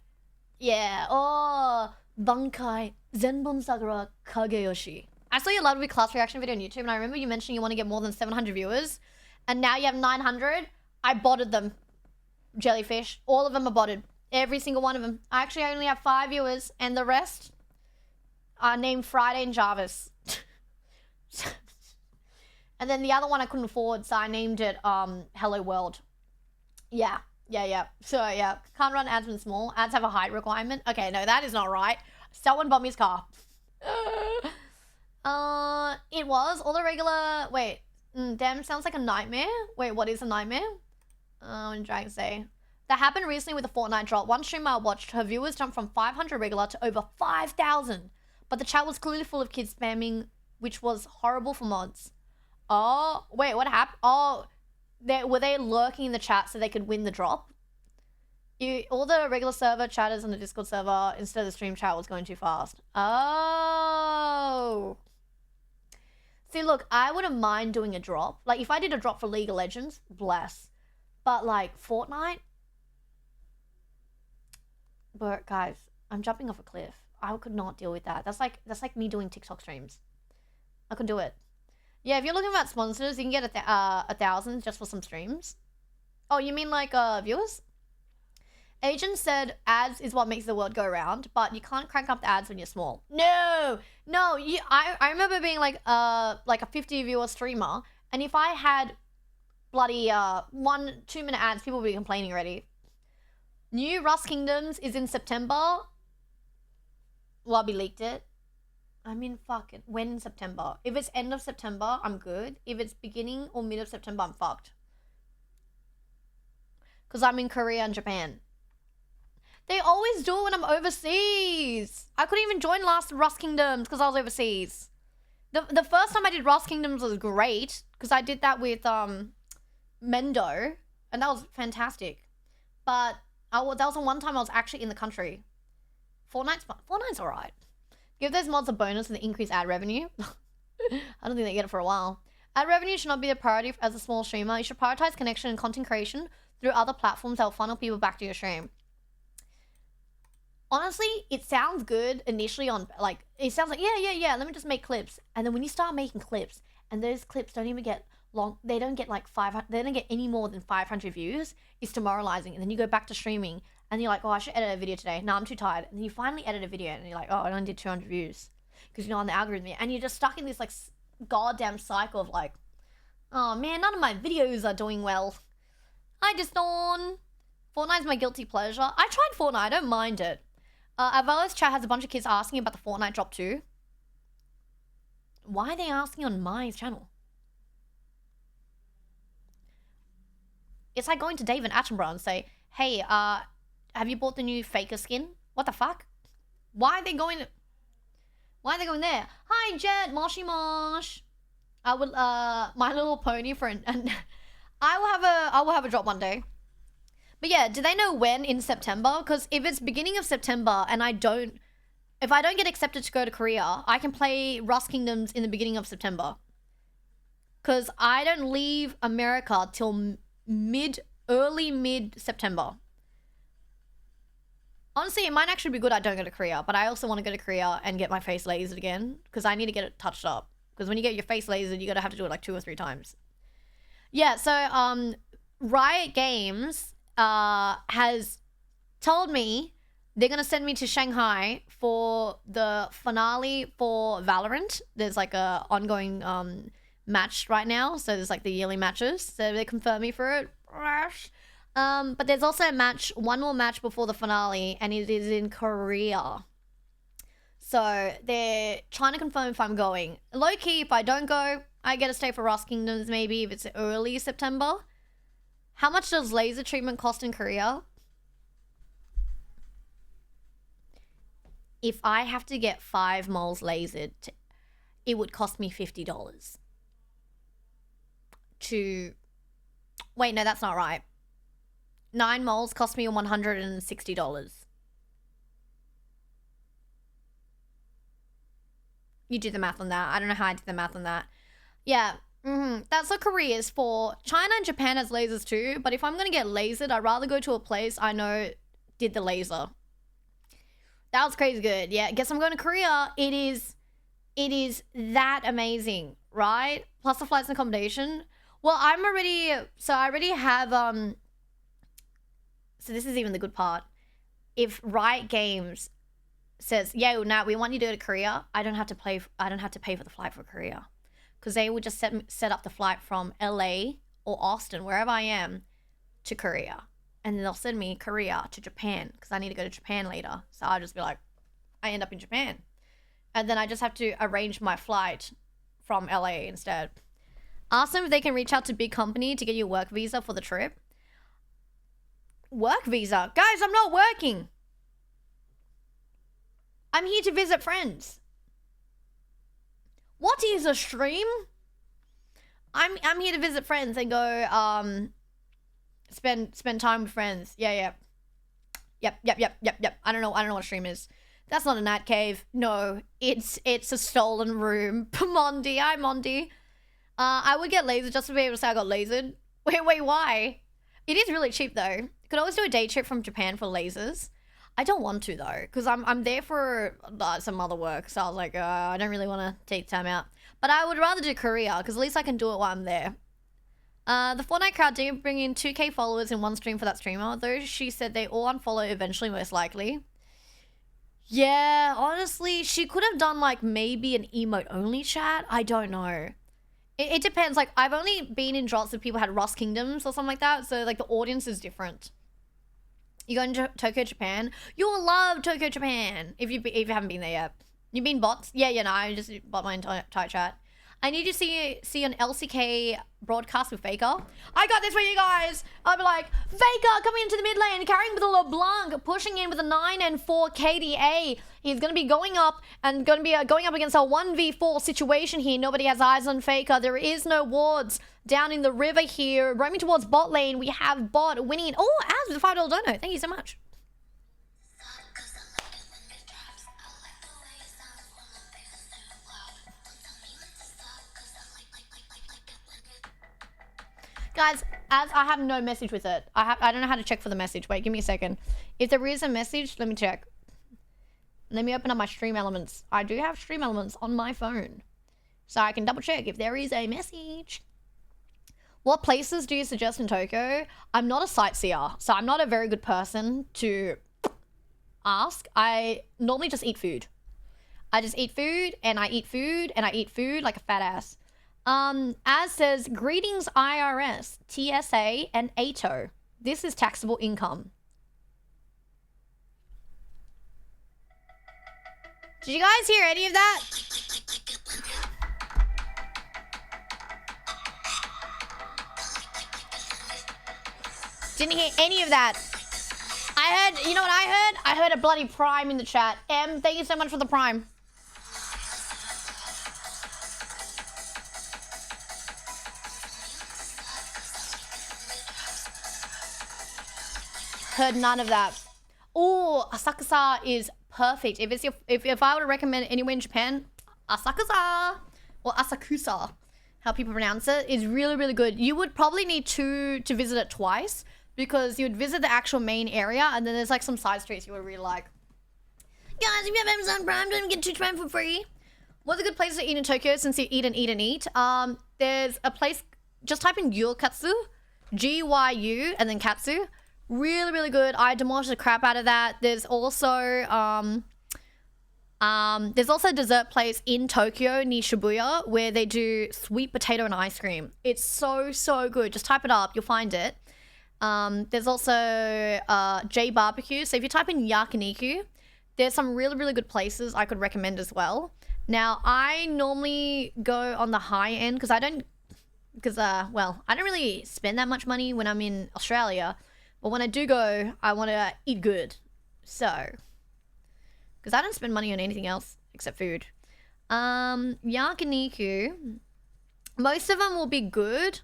Yeah, oh, Bankai, Zenbon Sakura, Kageyoshi. I saw your Ludwig class reaction video on YouTube, and I remember you mentioning you want to get more than 700 viewers, and now you have 900. I botted them. Jellyfish. All of them are botted. Every single one of them. I actually only have 5 viewers, and the rest are named Friday and Jarvis. And then the other one I couldn't afford, so I named it Hello World. Yeah. So yeah, can't run ads when small. Ads have a height requirement. Okay, no, that is not right. Someone bombed his car. It was all the regular. Wait, damn, sounds like a nightmare. Wait, what is a nightmare? What did Dragon say? That happened recently with the Fortnite drop. One streamer I watched, her viewers jumped from 500 regular to over 5,000. But the chat was clearly full of kids spamming, which was horrible for mods. Oh, wait, what happened? Oh, were they lurking in the chat so they could win the drop? All the regular server chatters on the Discord server instead of the stream chat was going too fast. Oh. See, look, I wouldn't mind doing a drop. Like, if I did a drop for League of Legends, bless. But, like, Fortnite? But, guys, I'm jumping off a cliff. I could not deal with that. That's like me doing TikTok streams. I couldn't do it. Yeah, if you're looking at sponsors, you can get a 1,000 just for some streams. Oh, you mean like viewers? Agent said ads is what makes the world go round, but you can't crank up the ads when you're small. No, I remember being like a 50 viewer streamer, and if I had bloody 1-2 minute ads, people would be complaining already. New Rust Kingdoms is in September. Lobby leaked it. I mean, fuck it. When in September? If it's end of September, I'm good. If it's beginning or mid of September, I'm fucked. Because I'm in Korea and Japan. They always do it when I'm overseas. I couldn't even join last Rust Kingdoms because I was overseas. The first time I did Rust Kingdoms was great because I did that with Mendo, and that was fantastic. But that was the one time I was actually in the country. Fortnite's alright. Give those mods a bonus and increase ad revenue. I don't think they get it for a while. Ad revenue should not be a priority as a small streamer. You should prioritize connection and content creation through other platforms that will funnel people back to your stream. Honestly, it sounds good initially on, like, it sounds like, yeah, let me just make clips. And then when you start making clips, and those clips don't even get long, they don't get like 500, they don't get any more than 500 views, it's demoralizing. And then you go back to streaming, and you're like, oh, I should edit a video today. No, I'm too tired. And then you finally edit a video, and you're like, oh, I only did 200 views. Because you're on the algorithm, and you're just stuck in this, like, goddamn cycle of, like, oh, man, none of my videos are doing well. Hi, Disdawn. Fortnite's my guilty pleasure. I tried Fortnite, I don't mind it. Avalo's chat has a bunch of kids asking about the Fortnite drop too. Why are they asking on my channel? It's like going to David Attenborough and say, hey, have you bought the new Faker skin? What the fuck? Why are they going there? Hi, Jet, Moshy Mosh. I will, My Little Pony for and I will have a drop one day. But yeah, do they know when in September? Because if it's beginning of September and if I don't get accepted to go to Korea, I can play Rust Kingdoms in the beginning of September. Because I don't leave America till early mid-September. Honestly, it might actually be good I don't go to Korea, but I also want to go to Korea and get my face lasered again, because I need to get it touched up. Because when you get your face lasered, you're going to have to do it like 2 or 3 times. Yeah, so Riot Games has told me they're going to send me to Shanghai for the finale for Valorant. There's like a ongoing match right now, so there's like the yearly matches, so they confirmed me for it. But there's also one more match before the finale, and it is in Korea. So they're trying to confirm if I'm going. Low-key, if I don't go, I get to stay for Rust Kingdoms maybe if it's early September. How much does laser treatment cost in Korea? If I have to get 5 moles lasered, it would cost me $50. Wait, no, that's not right. 9 moles cost me $160. You do the math on that. I don't know how I did the math on that. Yeah, that's what Korea is for. China and Japan has lasers too, but if I'm going to get lasered, I'd rather go to a place I know did the laser. That was crazy good. Yeah, guess I'm going to Korea. It is that amazing, right? Plus the flights and accommodation. Well, I already have, so this is even the good part. If Riot Games says, yeah, now we want you to go to Korea, I don't have to pay for the flight for Korea. Because they would just set up the flight from LA or Austin, wherever I am, to Korea. And then they'll send me Korea to Japan, because I need to go to Japan later. So I'll just be like, I end up in Japan. And then I just have to arrange my flight from LA instead. Ask them if they can reach out to big company to get you a work visa for the trip. Work visa? Guys, I'm not working. I'm here to visit friends. What is a stream? I'm here to visit friends and go spend time with friends. Yeah. Yep. I don't know what a stream is. That's not a Nat Cave. No, it's a stolen room. Mondi, hi Mondi. I would get lasered just to be able to say I got lasered. Wait, why? It is really cheap though. You could always do a day trip from Japan for lasers. I don't want to though, because I'm there for some other work. So I was like, I don't really want to take time out. But I would rather do Korea, because at least I can do it while I'm there. The Fortnite crowd didn't bring in 2K followers in one stream for that streamer, though she said they all unfollow eventually, most likely. Yeah, honestly, she could have done like maybe an emote only chat. I don't know. It depends. Like, I've only been in drops with people who had Rust Kingdoms or something like that, so like the audience is different. You go into Tokyo, Japan, you'll love Tokyo, Japan. If you haven't been there yet. You've been bots? Yeah, no, I just bought my entire chat. I need to see an LCK broadcast with Faker. I got this for you guys. I'll be like, Faker coming into the mid lane, carrying with a LeBlanc, pushing in with a 9 and 4 KDA. He's going to be going up and going up against a 1v4 situation here. Nobody has eyes on Faker. There is no wards down in the river here. Roaming towards bot lane, we have bot winning it. Oh, Az with a $5 dono. Thank you so much. Guys, as I have no message with it. I don't know how to check for the message. Wait, give me a second. If there is a message, let me check. Let me open up my stream elements. I do have stream elements on my phone. So I can double check if there is a message. What places do you suggest in Tokyo? I'm not a sightseer, so I'm not a very good person to ask. I normally just eat food. I just eat food, and I eat food, and I eat food like a fat ass. As says, greetings IRS, TSA, and ATO. This is taxable income. Did you guys hear any of that? Didn't hear any of that. I heard, you know what I heard? I heard a bloody prime in the chat. Thank you so much for the prime. Heard none of that. Oh, Asakusa is perfect. If I were to recommend anywhere in Japan, Asakusa or Asakusa, how people pronounce it, is really, really good. You would probably need to visit it twice, because you would visit the actual main area, and then there's like some side streets you would really like. Guys, if you have Amazon Prime, don't get 2 Prime for free. What's a good place to eat in Tokyo since you eat and eat and eat? There's a place, just type in Gyukatsu, Gyu, and then Katsu. Really, really good. I demolished the crap out of that. There's also a dessert place in Tokyo near Shibuya where they do sweet potato and ice cream. It's so, so good. Just type it up. You'll find it. There's also J Barbecue. So if you type in Yakiniku, there's some really, really good places I could recommend as well. Now, I normally go on the high end because I don't really spend that much money when I'm in Australia. But when I do go, I want to eat good. So, because I don't spend money on anything else except food. Yakiniku, most of them will be good.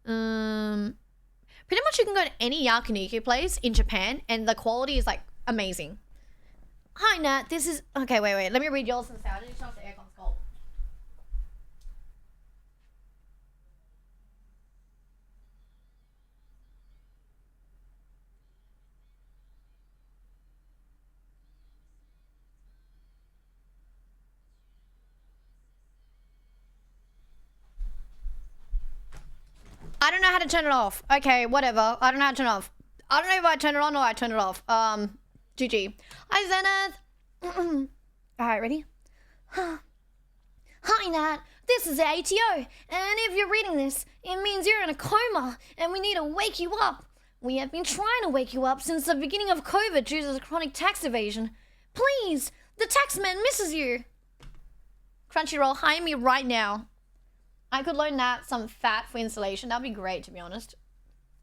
Pretty much you can go to any yakiniku place in Japan and the quality is like amazing. Hi Nat, this is... Okay, wait. Let me read yours and say I didn't turn off the aircon's cold. I don't know how to turn it off. Okay, whatever. I don't know how to turn it off. I don't know if I turn it on or I turn it off. GG. Hi, Zenith. Alright, ready? Hi, Nat. This is ATO. And if you're reading this, it means you're in a coma and we need to wake you up. We have been trying to wake you up since the beginning of COVID due to the chronic tax evasion. Please, the taxman misses you. Crunchyroll, hire me right now. I could loan that some fat for installation. That'd be great, to be honest.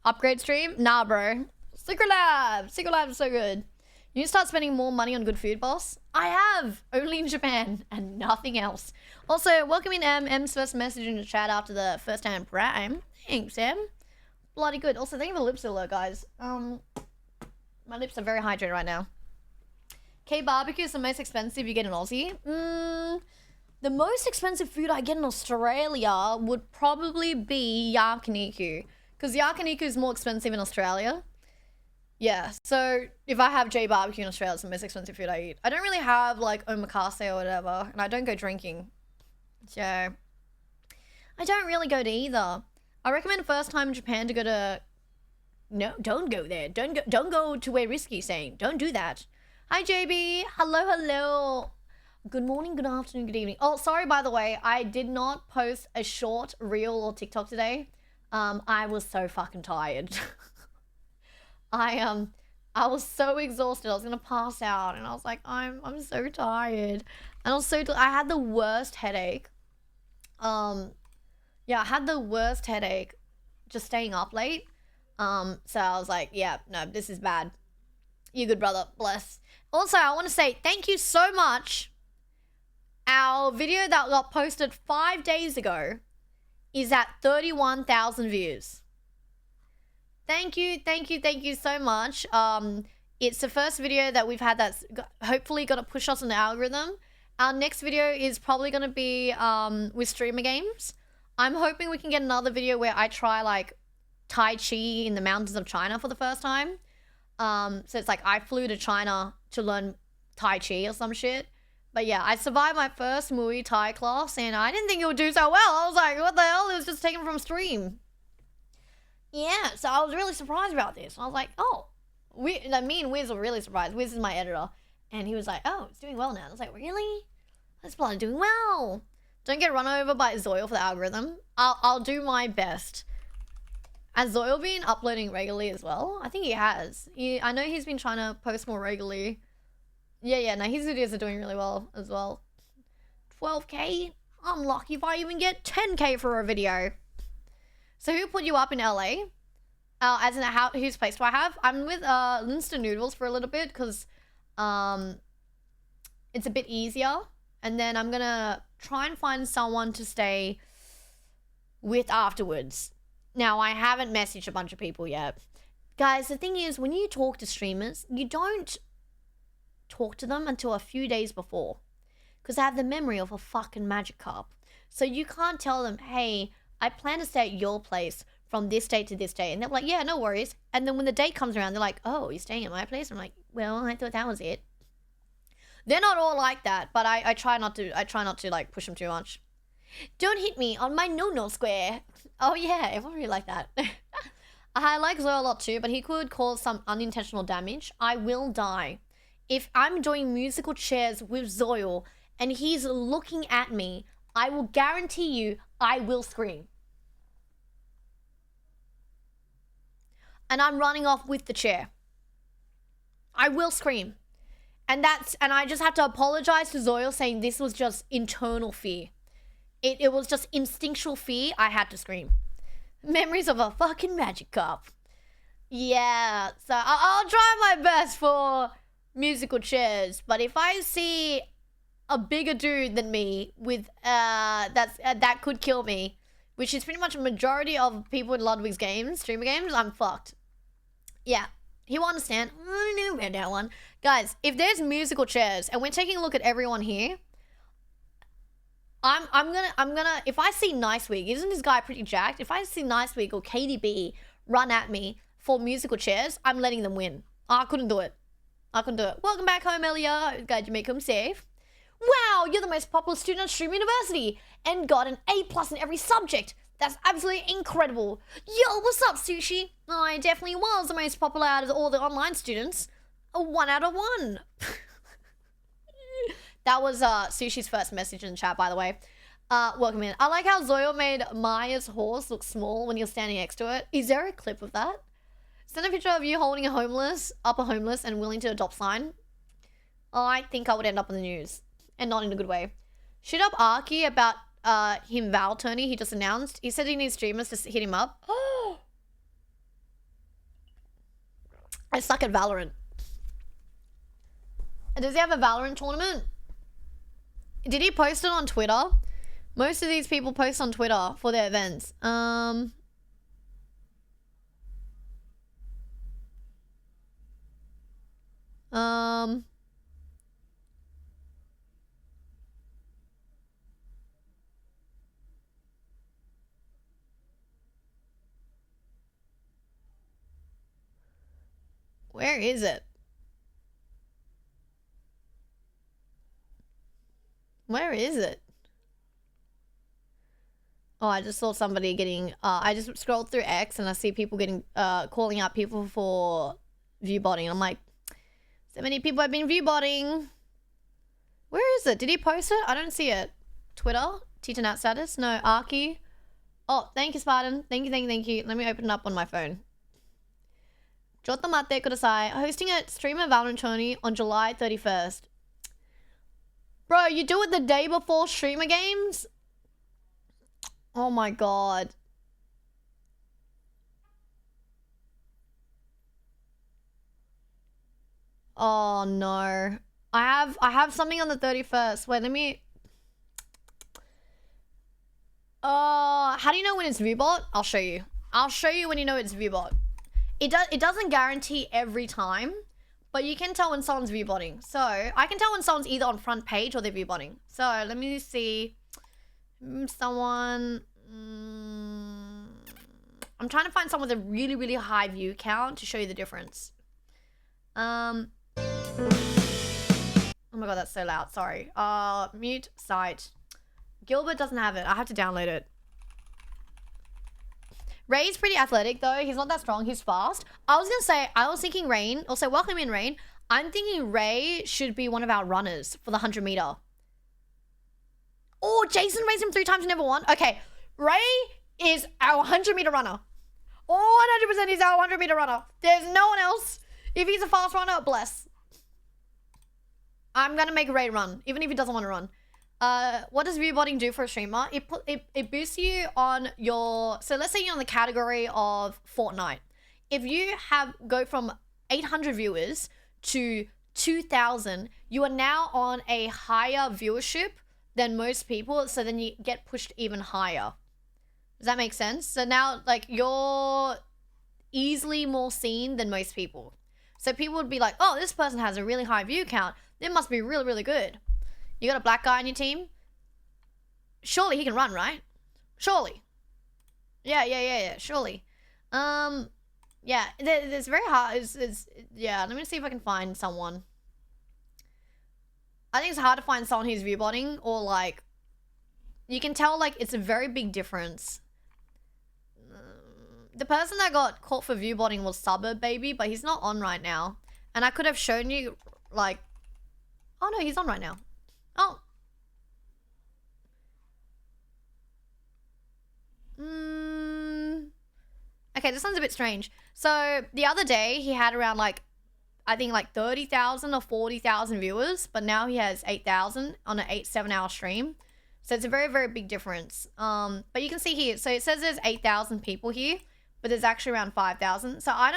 Upgrade stream? Nah, bro. Secret Lab! Secret Lab is so good. You need to start spending more money on good food, boss. I have! Only in Japan and nothing else. Also, welcome in M's first message in the chat after the first time prime. Thanks, M. Bloody good. Also, thank you for the lips alert, guys. My lips are very hydrated right now. K-barbecue is the most expensive you get in Aussie. The most expensive food I get in Australia would probably be yakiniku. Because yakiniku is more expensive in Australia. Yeah, so if I have J barbecue in Australia, it's the most expensive food I eat. I don't really have like omakase or whatever, and I don't go drinking. So I don't really go to either. I recommend first time in Japan to go to. No, don't go there. Don't go to where Risky's saying. Don't do that. Hi JB. Hello, hello. Good morning, good afternoon, good evening. Oh, sorry by the way, I did not post a short reel or TikTok today. I was so fucking tired. I was so exhausted. I was gonna pass out, and I was like, I'm so tired, and I had the worst headache. Yeah, I had the worst headache, just staying up late. So I was like, yeah, no, this is bad. You good, brother. Bless. Also, I want to say thank you so much. Our video that got posted 5 days ago is at 31,000 views. Thank you so much. It's the first video that we've had that's hopefully going to push us in the algorithm. Our next video is probably going to be with streamer games. I'm hoping we can get another video where I try like Tai Chi in the mountains of China for the first time. So it's like I flew to China to learn Tai Chi or some shit. But yeah, I survived my first Muay Thai class and I didn't think it would do so well. I was like, what the hell? It was just taken from stream. Yeah, so I was really surprised about this. I was like, oh. Me and Wiz were really surprised. Wiz is my editor. And he was like, oh, it's doing well now. I was like, really? That's bloody doing well. Don't get run over by Zoil for the algorithm. I'll do my best. Has Zoil been uploading regularly as well? I think he has. I know he's been trying to post more regularly. Yeah, no, his videos are doing really well as well. 12k? I'm lucky if I even get 10k for a video. So who put you up in LA? As in whose place do I have? I'm with Linster Noodles for a little bit because it's a bit easier. And then I'm gonna try and find someone to stay with afterwards. Now, I haven't messaged a bunch of people yet. Guys, the thing is, when you talk to streamers, you don't talk to them until a few days before. Because they have the memory of a fucking magic cup. So you can't tell them, hey, I plan to stay at your place from this date to this day. And they're like, yeah, no worries. And then when the date comes around, they're like, oh, you're staying at my place? I'm like, well, I thought that was it. They're not all like that, but I try not to like push them too much. Don't hit me on my no square. Oh yeah, everyone really like that. I like Zoe a lot too, but he could cause some unintentional damage. I will die. If I'm doing musical chairs with Zoil and he's looking at me, I will guarantee you I will scream. And I'm running off with the chair. I will scream. And I just have to apologize to Zoil saying this was just internal fear. It was just instinctual fear. I had to scream. Memories of a fucking magic cup. Yeah, so I'll try my best for musical chairs. But if I see a bigger dude than me with that could kill me, which is pretty much a majority of people in Ludwig's games, streamer games, I'm fucked. Yeah, he will understand. I don't know about that one. Guys, if there's musical chairs and we're taking a look at everyone here, I'm gonna, if I see Nice Wig, isn't this guy pretty jacked? If I see Nice Wig or KDB run at me for musical chairs, I'm letting them win. I couldn't do it. Welcome back home, Elia. Glad you make home safe. Wow, you're the most popular student at Stream University and got an A+ in every subject. That's absolutely incredible. Yo, what's up, Sushi? I definitely was the most popular out of all the online students. A 1 out of 1. That was Sushi's first message in the chat, by the way. Welcome in. I like how Zoil made Maya's horse look small when you're standing next to it. Is there a clip of that? Send a picture of you holding a homeless and willing to adopt sign. I think I would end up in the news. And not in a good way. Shit up Arky about him Val Tony he just announced. He said he needs streamers to hit him up. I suck at Valorant. Does he have a Valorant tournament? Did he post it on Twitter? Most of these people post on Twitter for their events. Where is it? Where is it? Oh, I just saw somebody getting, I just scrolled through X and I see people getting, calling out people for view botting. I'm like, so many people have been view botting. Where is it? Did he post it? I don't see it. Twitter? T10Nat status? No, Arky. Oh, thank you, Spartan. Thank you, thank you, thank you. Let me open it up on my phone. Jotamate kudasai. Hosting a streamer Valorant tourney on July 31st. Bro, you do it the day before streamer games? Oh my god. Oh no. I have something on the 31st. Wait, let me... how do you know when it's ViewBot? I'll show you. I'll show you when you know it's ViewBot. It doesn't guarantee every time, but you can tell when someone's ViewBotting. So, I can tell when someone's either on front page or they're ViewBotting. So, let me see. Someone... I'm trying to find someone with a really, really high view count to show you the difference. Oh my god, that's so loud. Sorry. Mute site. Gilbert doesn't have it. I have to download it. Ray's pretty athletic though. He's not that strong. He's fast. I was thinking Rain. Also, welcome in, Rain. I'm thinking Ray should be one of our runners for the 100 meter. Oh, Jason raised him 3 times and never won. Okay, Ray is our 100 meter runner. Oh, 100% he's our 100 meter runner. There's no one else. If he's a fast runner, bless. I'm gonna make Ray run, even if he doesn't want to run. What does viewbotting do for a streamer? It boosts you on your... So let's say you're on the category of Fortnite. If you go from 800 viewers to 2,000, you are now on a higher viewership than most people, so then you get pushed even higher. Does that make sense? So now, like, you're easily more seen than most people. So people would be like, oh, this person has a really high view count. They must be really, really good. You got a black guy on your team? Surely he can run, right? Surely. Yeah, surely. Yeah, it's very hard. Yeah, let me see if I can find someone. I think it's hard to find someone who's viewbotting, or like, you can tell like it's a very big difference. The person that got caught for viewbotting was Suburb Baby, but he's not on right now. And I could have shown you like, oh no, he's on right now. Oh. Okay, this one's a bit strange. So the other day he had around like, I think like 30,000 or 40,000 viewers, but now he has 8,000 on an 7 hour stream. So it's a very, very big difference. But you can see here, so it says there's 8,000 people here, but there's actually around 5,000. So I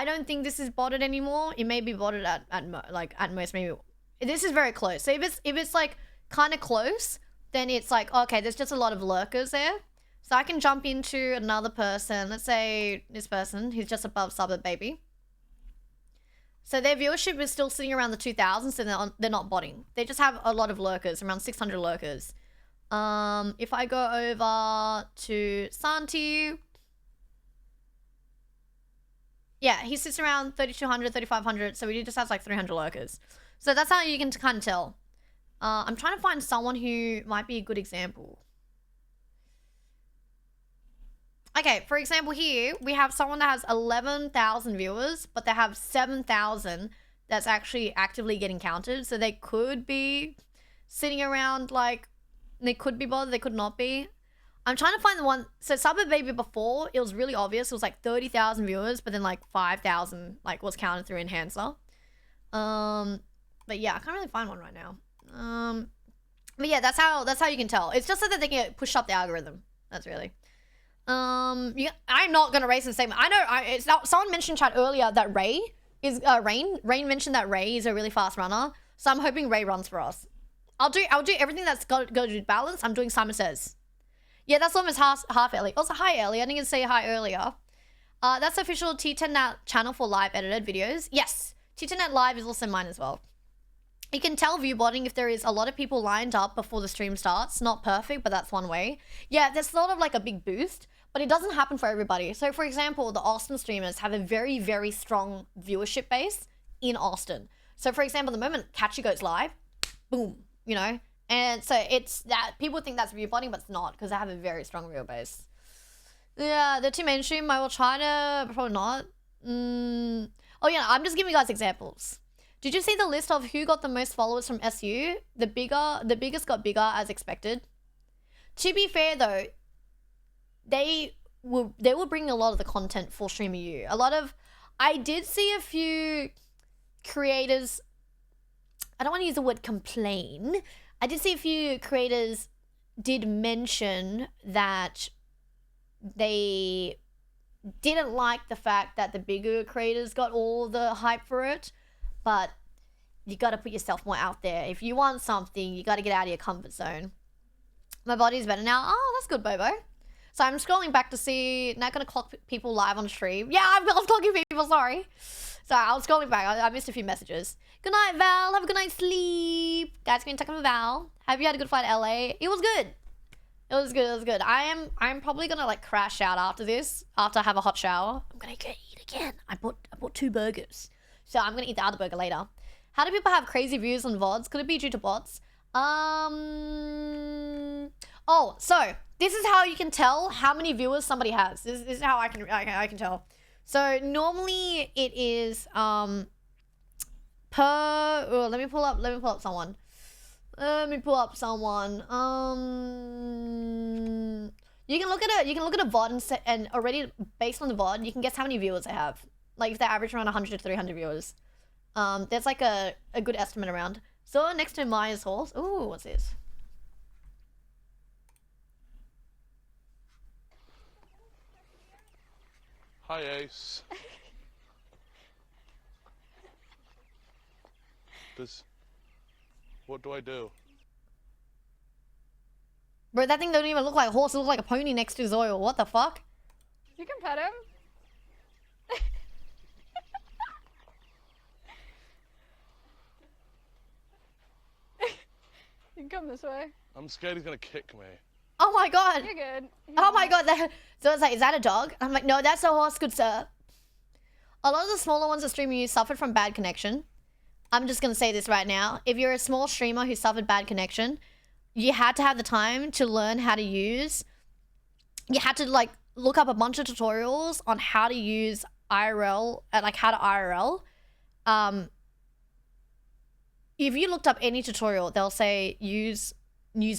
don't think this is botted anymore. It may be botted at most, maybe. This is very close. So if it's like kind of close, then it's like, okay, there's just a lot of lurkers there. So I can jump into another person. Let's say this person, who's just above Suburb Baby. So their viewership is still sitting around the 2,000, so they're not botting. They just have a lot of lurkers, around 600 lurkers. If I go over to Santi, yeah, he sits around 3,200, 3,500, so he just has like 300 lurkers. So that's how you can kind of tell. I'm trying to find someone who might be a good example. Okay, for example here, we have someone that has 11,000 viewers, but they have 7,000 that's actually actively getting counted. So they could be sitting around like, they could be bothered, they could not be. I'm trying to find the one, so Suburb Baby before, it was really obvious. It was like 30,000 viewers, but then like 5,000 like was counted through Enhancer. But yeah, I can't really find one right now. But yeah, that's how you can tell. It's just so that they can push up the algorithm. That's really. I'm not gonna raise the statement. I know. Someone mentioned chat earlier that Ray is Rain. Rain mentioned that Ray is a really fast runner, so I'm hoping Ray runs for us. I'll do everything that's got to do with balance. I'm doing Simon Says. Yeah, that's almost half Ellie. Also, hi Ellie. I didn't say hi earlier. That's official T10Nat channel for live edited videos. Yes, T10Nat Live is also mine as well. You can tell viewbotting if there is a lot of people lined up before the stream starts. Not perfect, but that's one way. Yeah, there's sort of like a big boost. but it doesn't happen for everybody. So for example, the Austin streamers have a very, very strong viewership base in Austin. So for example, the moment Catchy goes live, boom, you know? And so it's that people think that's view botting, but it's not because they have a very strong viewer base. Yeah, they're too mainstream. I will try to, but probably not. Oh yeah, I'm just giving you guys examples. Did you see the list of who got the most followers from SU? The biggest got bigger as expected. To be fair though, they will bring a lot of the content for Streamer U. I did see a few creators, I don't want to use the word complain. I did see a few creators did mention that they didn't like the fact that the bigger creators got all the hype for it, but you got to put yourself more out there. If you want something, you got to get out of your comfort zone. My body's better now. Oh, that's good, Bobo. So I'm scrolling back to see, not going to clock people live on stream. Yeah, I'm clocking people, sorry. So I was scrolling back. I missed a few messages. Good night, Val. Have a good night's sleep. Guys, been talking with Val. Have you had a good flight to LA? It was good. It was good. It was good. I'm probably gonna like crash out after this. After I have a hot shower, I'm gonna go eat again. I bought 2 burgers, so I'm gonna eat the other burger later. How do people have crazy views on VODs? Could it be due to bots? Oh, so this is how you can tell how many viewers somebody has. This is how I can tell. So normally it is let me pull up someone. You can look at a VOD and already based on the VOD, you can guess how many viewers they have. Like if they average around 100 to 300 viewers. There's like a good estimate around. So next to Maya's horse. Ooh, what's this? Hi, Ace. What do I do? Bro, that thing don't even look like a horse. It looks like a pony next to Zoil. What the fuck? You can pet him. You can come this way. I'm scared he's gonna kick me. Oh my god. You're good. Oh my god. So it's like, is that a dog? I'm like, no, that's a horse, good sir. A lot of the smaller ones that streaming you suffered from bad connection. I'm just gonna say this right now. If you're a small streamer who suffered bad connection, you had to have the time to learn how to use. You had to like look up a bunch of tutorials on how to use IRL, like how to IRL. If you looked up any tutorial, they'll say use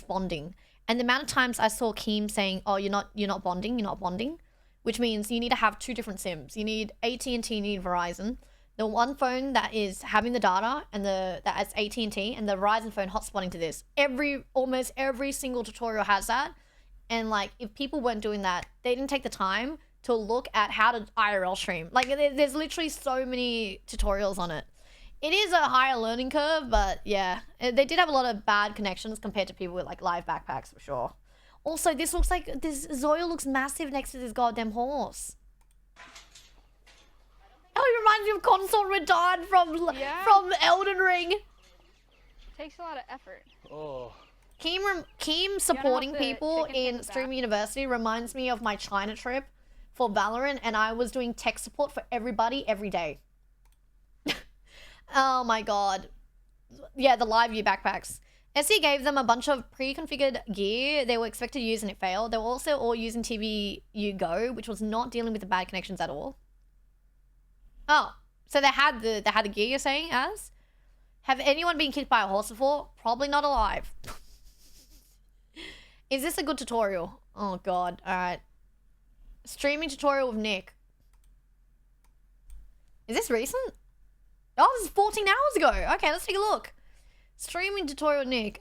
bonding. And the amount of times I saw Keem saying, "Oh, you're not bonding," which means you need to have 2 different SIMs. You need AT&T, you need Verizon. The one phone that is having the data and that's AT&T, and the Verizon phone hotspotting to this. Almost every single tutorial has that. And like, if people weren't doing that, they didn't take the time to look at how to IRL stream. Like, there's literally so many tutorials on it. It is a higher learning curve, but yeah, they did have a lot of bad connections compared to people with like live backpacks for sure. Also, this Zoya looks massive next to this goddamn horse. Oh, it reminds me of Console Radahn from Elden Ring. Takes a lot of effort. Oh. Keem supporting people in Streamer University reminds me of my China trip for Valorant, and I was doing tech support for everybody every day. Oh my god. Yeah, the live view backpacks. SE gave them a bunch of pre-configured gear they were expected to use and it failed. They were also all using TVU Go, which was not dealing with the bad connections at all. Oh, so they had the gear you're saying, as? Have anyone been kicked by a horse before? Probably not alive. Is this a good tutorial? Oh god, alright. Streaming tutorial with Nick. Is this recent? Oh, this is 14 hours ago. Okay, let's take a look. Streaming tutorial Nick.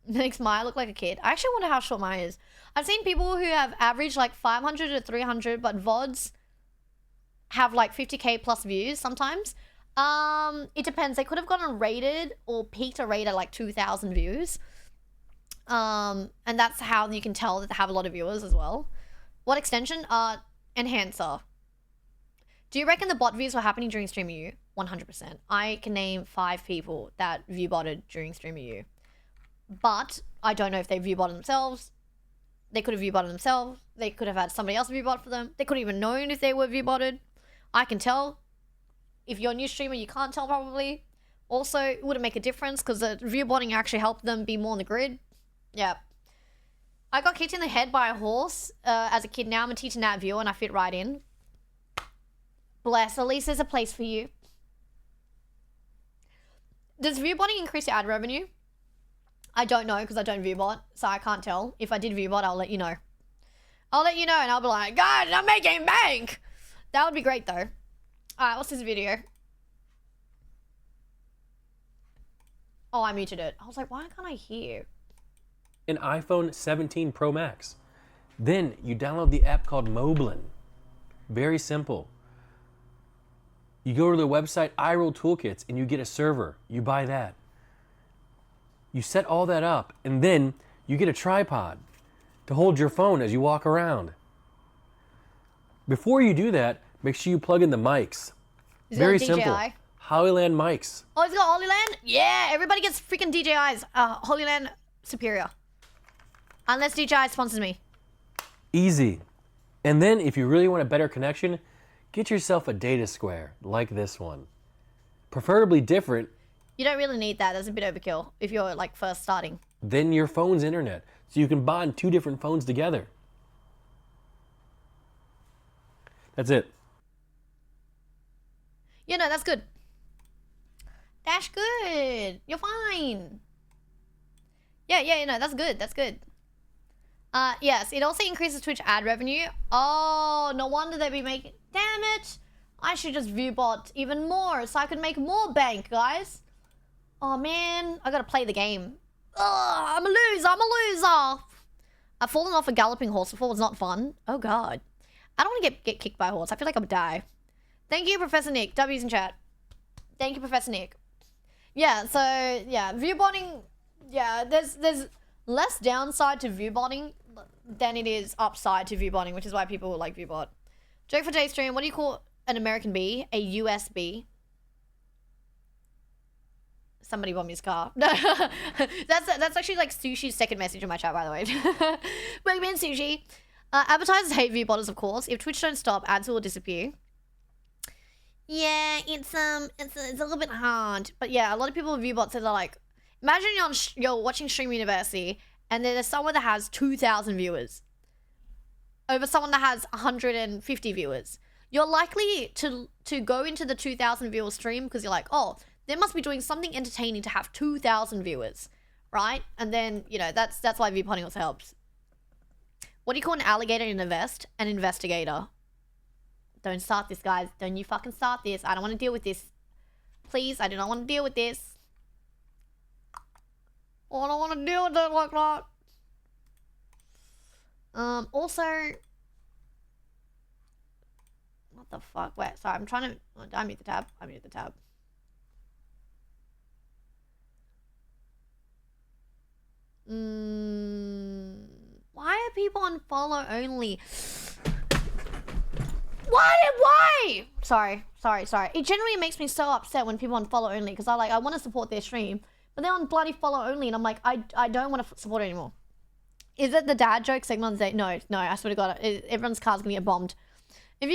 Makes Maya look like a kid. I actually wonder how short Maya is. I've seen people who have averaged like 500 to 300, but VODs have like 50k plus views sometimes. It depends. They could have gotten rated or peaked a rate at like 2,000 views. And that's how you can tell that they have a lot of viewers as well. What extension? Enhancer. Do you reckon the bot views were happening during Streamer U? 100%. I can name 5 people that view botted during Streamer U. But I don't know if they view botted themselves. They could have view botted themselves. They could have had somebody else view bot for them. They couldn't even known if they were view botted. I can tell. If you're a new streamer, you can't tell probably. Also, it wouldn't make a difference because the view botting actually helped them be more on the grid. Yeah. I got kicked in the head by a horse as a kid. Now I'm a T10Nat viewer and I fit right in. Bless. At least there's a place for you. Does view botting increase your ad revenue? I don't know because I don't view bot, so I can't tell. If I did view bot, I'll let you know. I'll let you know and I'll be like, guys, I'm making bank. That would be great though. Alright, what's this video? Oh, I muted it. I was like, why can't I hear? An iPhone 17 Pro Max. Then you download the app called Moblin. Very simple. You go to the website iRoll Toolkits and you get a server. You buy that. You set all that up and then you get a tripod to hold your phone as you walk around. Before you do that, make sure you plug in the mics. Very simple. Hollyland mics. Oh, he's got Hollyland? Yeah, everybody gets freaking DJIs. Hollyland superior. Unless DJI sponsors me. Easy. And then if you really want a better connection, get yourself a data square like this one. Preferably different. You don't really need that. That's a bit overkill if you're like first starting. Than your phone's internet. So you can bond 2 different phones together. That's it. Yeah, no, that's good. That's good. You're fine. Yeah, no, that's good. That's good. Yes, it also increases Twitch ad revenue. Oh, no wonder they'd be making... Damn it. I should just view bot even more so I could make more bank, guys. Oh, man. I gotta play the game. Ugh, I'm a loser. I've fallen off a galloping horse before. It's not fun. Oh, God. I don't want to get kicked by a horse. I feel like I'll die. Thank you, Professor Nick. W's in chat. Thank you, Professor Nick. Yeah, so, yeah, view botting, yeah, there's less downside to view botting than it is upside to view botting, which is why people like view bot. Joke for today's stream, what do you call an American bee? A USB. Somebody bought me his car. That's actually like Sushi's second message in my chat, by the way. Welcome in, Sushi. Advertisers hate view botters, of course. If Twitch don't stop, ads will disappear. Yeah, it's a little bit hard, but yeah, a lot of people with view bots that are like, imagine you're watching Stream University and there's someone that has 2,000 viewers over someone that has 150 viewers. You're likely to go into the 2,000 viewer stream because you're like, oh, they must be doing something entertaining to have 2,000 viewers, right? And then, you know, that's why view botting also helps. What do you call an alligator in a vest? An investigator. Don't start this, guys. Don't you fucking start this. I don't want to deal with this. Please, I do not want to deal with this. I don't want to deal with it like that. Also... What the fuck? Wait, sorry, I'm trying to... Oh, did I mute the tab? I muted the tab. Why are people on follow only? Why? Sorry. It generally makes me so upset when people on follow only because I want to support their stream, but they're on bloody follow only, and I'm like, I don't want to support it anymore. Is it the dad joke segment? No, I swear to God, everyone's car's gonna get bombed. If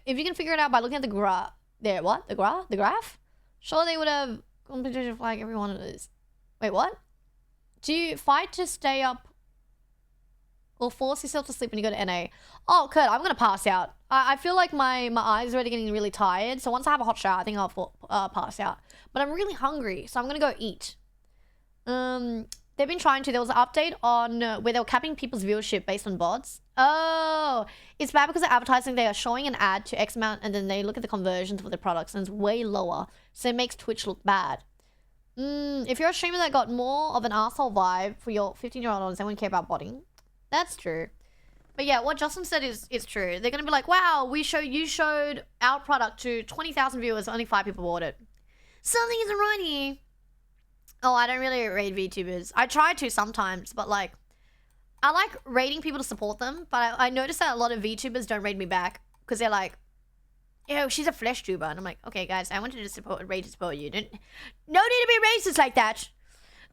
you can figure it out by looking at the graph, the graph? Sure, they would have competition flag every one of those. Wait, what? Do you fight to stay up or force yourself to sleep when you go to NA? Oh, Kurt, I'm gonna pass out. I feel like my eyes are already getting really tired, so once I have a hot shower, I think I'll pass out. But I'm really hungry, so I'm gonna go eat. They've been trying to. There was an update on where they were capping people's viewership based on bots. Oh, it's bad because they're advertising. They are showing an ad to X amount, and then they look at the conversions for the products, and it's way lower. So it makes Twitch look bad. If you're a streamer that got more of an arsehole vibe for your 15-year-old audience, they wouldn't care about botting. That's true. But yeah, what Justin said is true. They're going to be like, wow, you showed our product to 20,000 viewers, only 5 people bought it. Something isn't right here. Oh, I don't really rate VTubers. I try to sometimes, but like, I like rating people to support them, but I noticed that a lot of VTubers don't rate me back because they're like, yo, she's a flesh tuber. And I'm like, okay, guys, I wanted to support you. No need to be racist like that.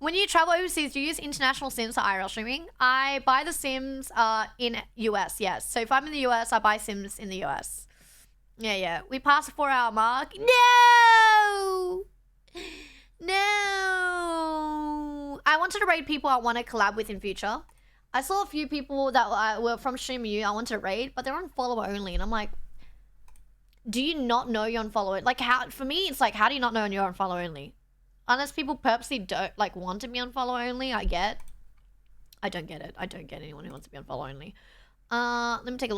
When you travel overseas, do you use international sims for IRL streaming? I buy the sims in US, yes. So if I'm in the US, I buy sims in the US. Yeah. We passed the 4-hour mark. No! No! I wanted to raid people I want to collab with in future. I saw a few people that were from StreamU I wanted to raid, but they're on follower only. And I'm like, do you not know you're on follow? Like, how, for me, it's like, how do you not know you're on follow only? Unless people purposely don't, like, want to be on follow only, I don't get it. I don't get anyone who wants to be on follow only. Let me take a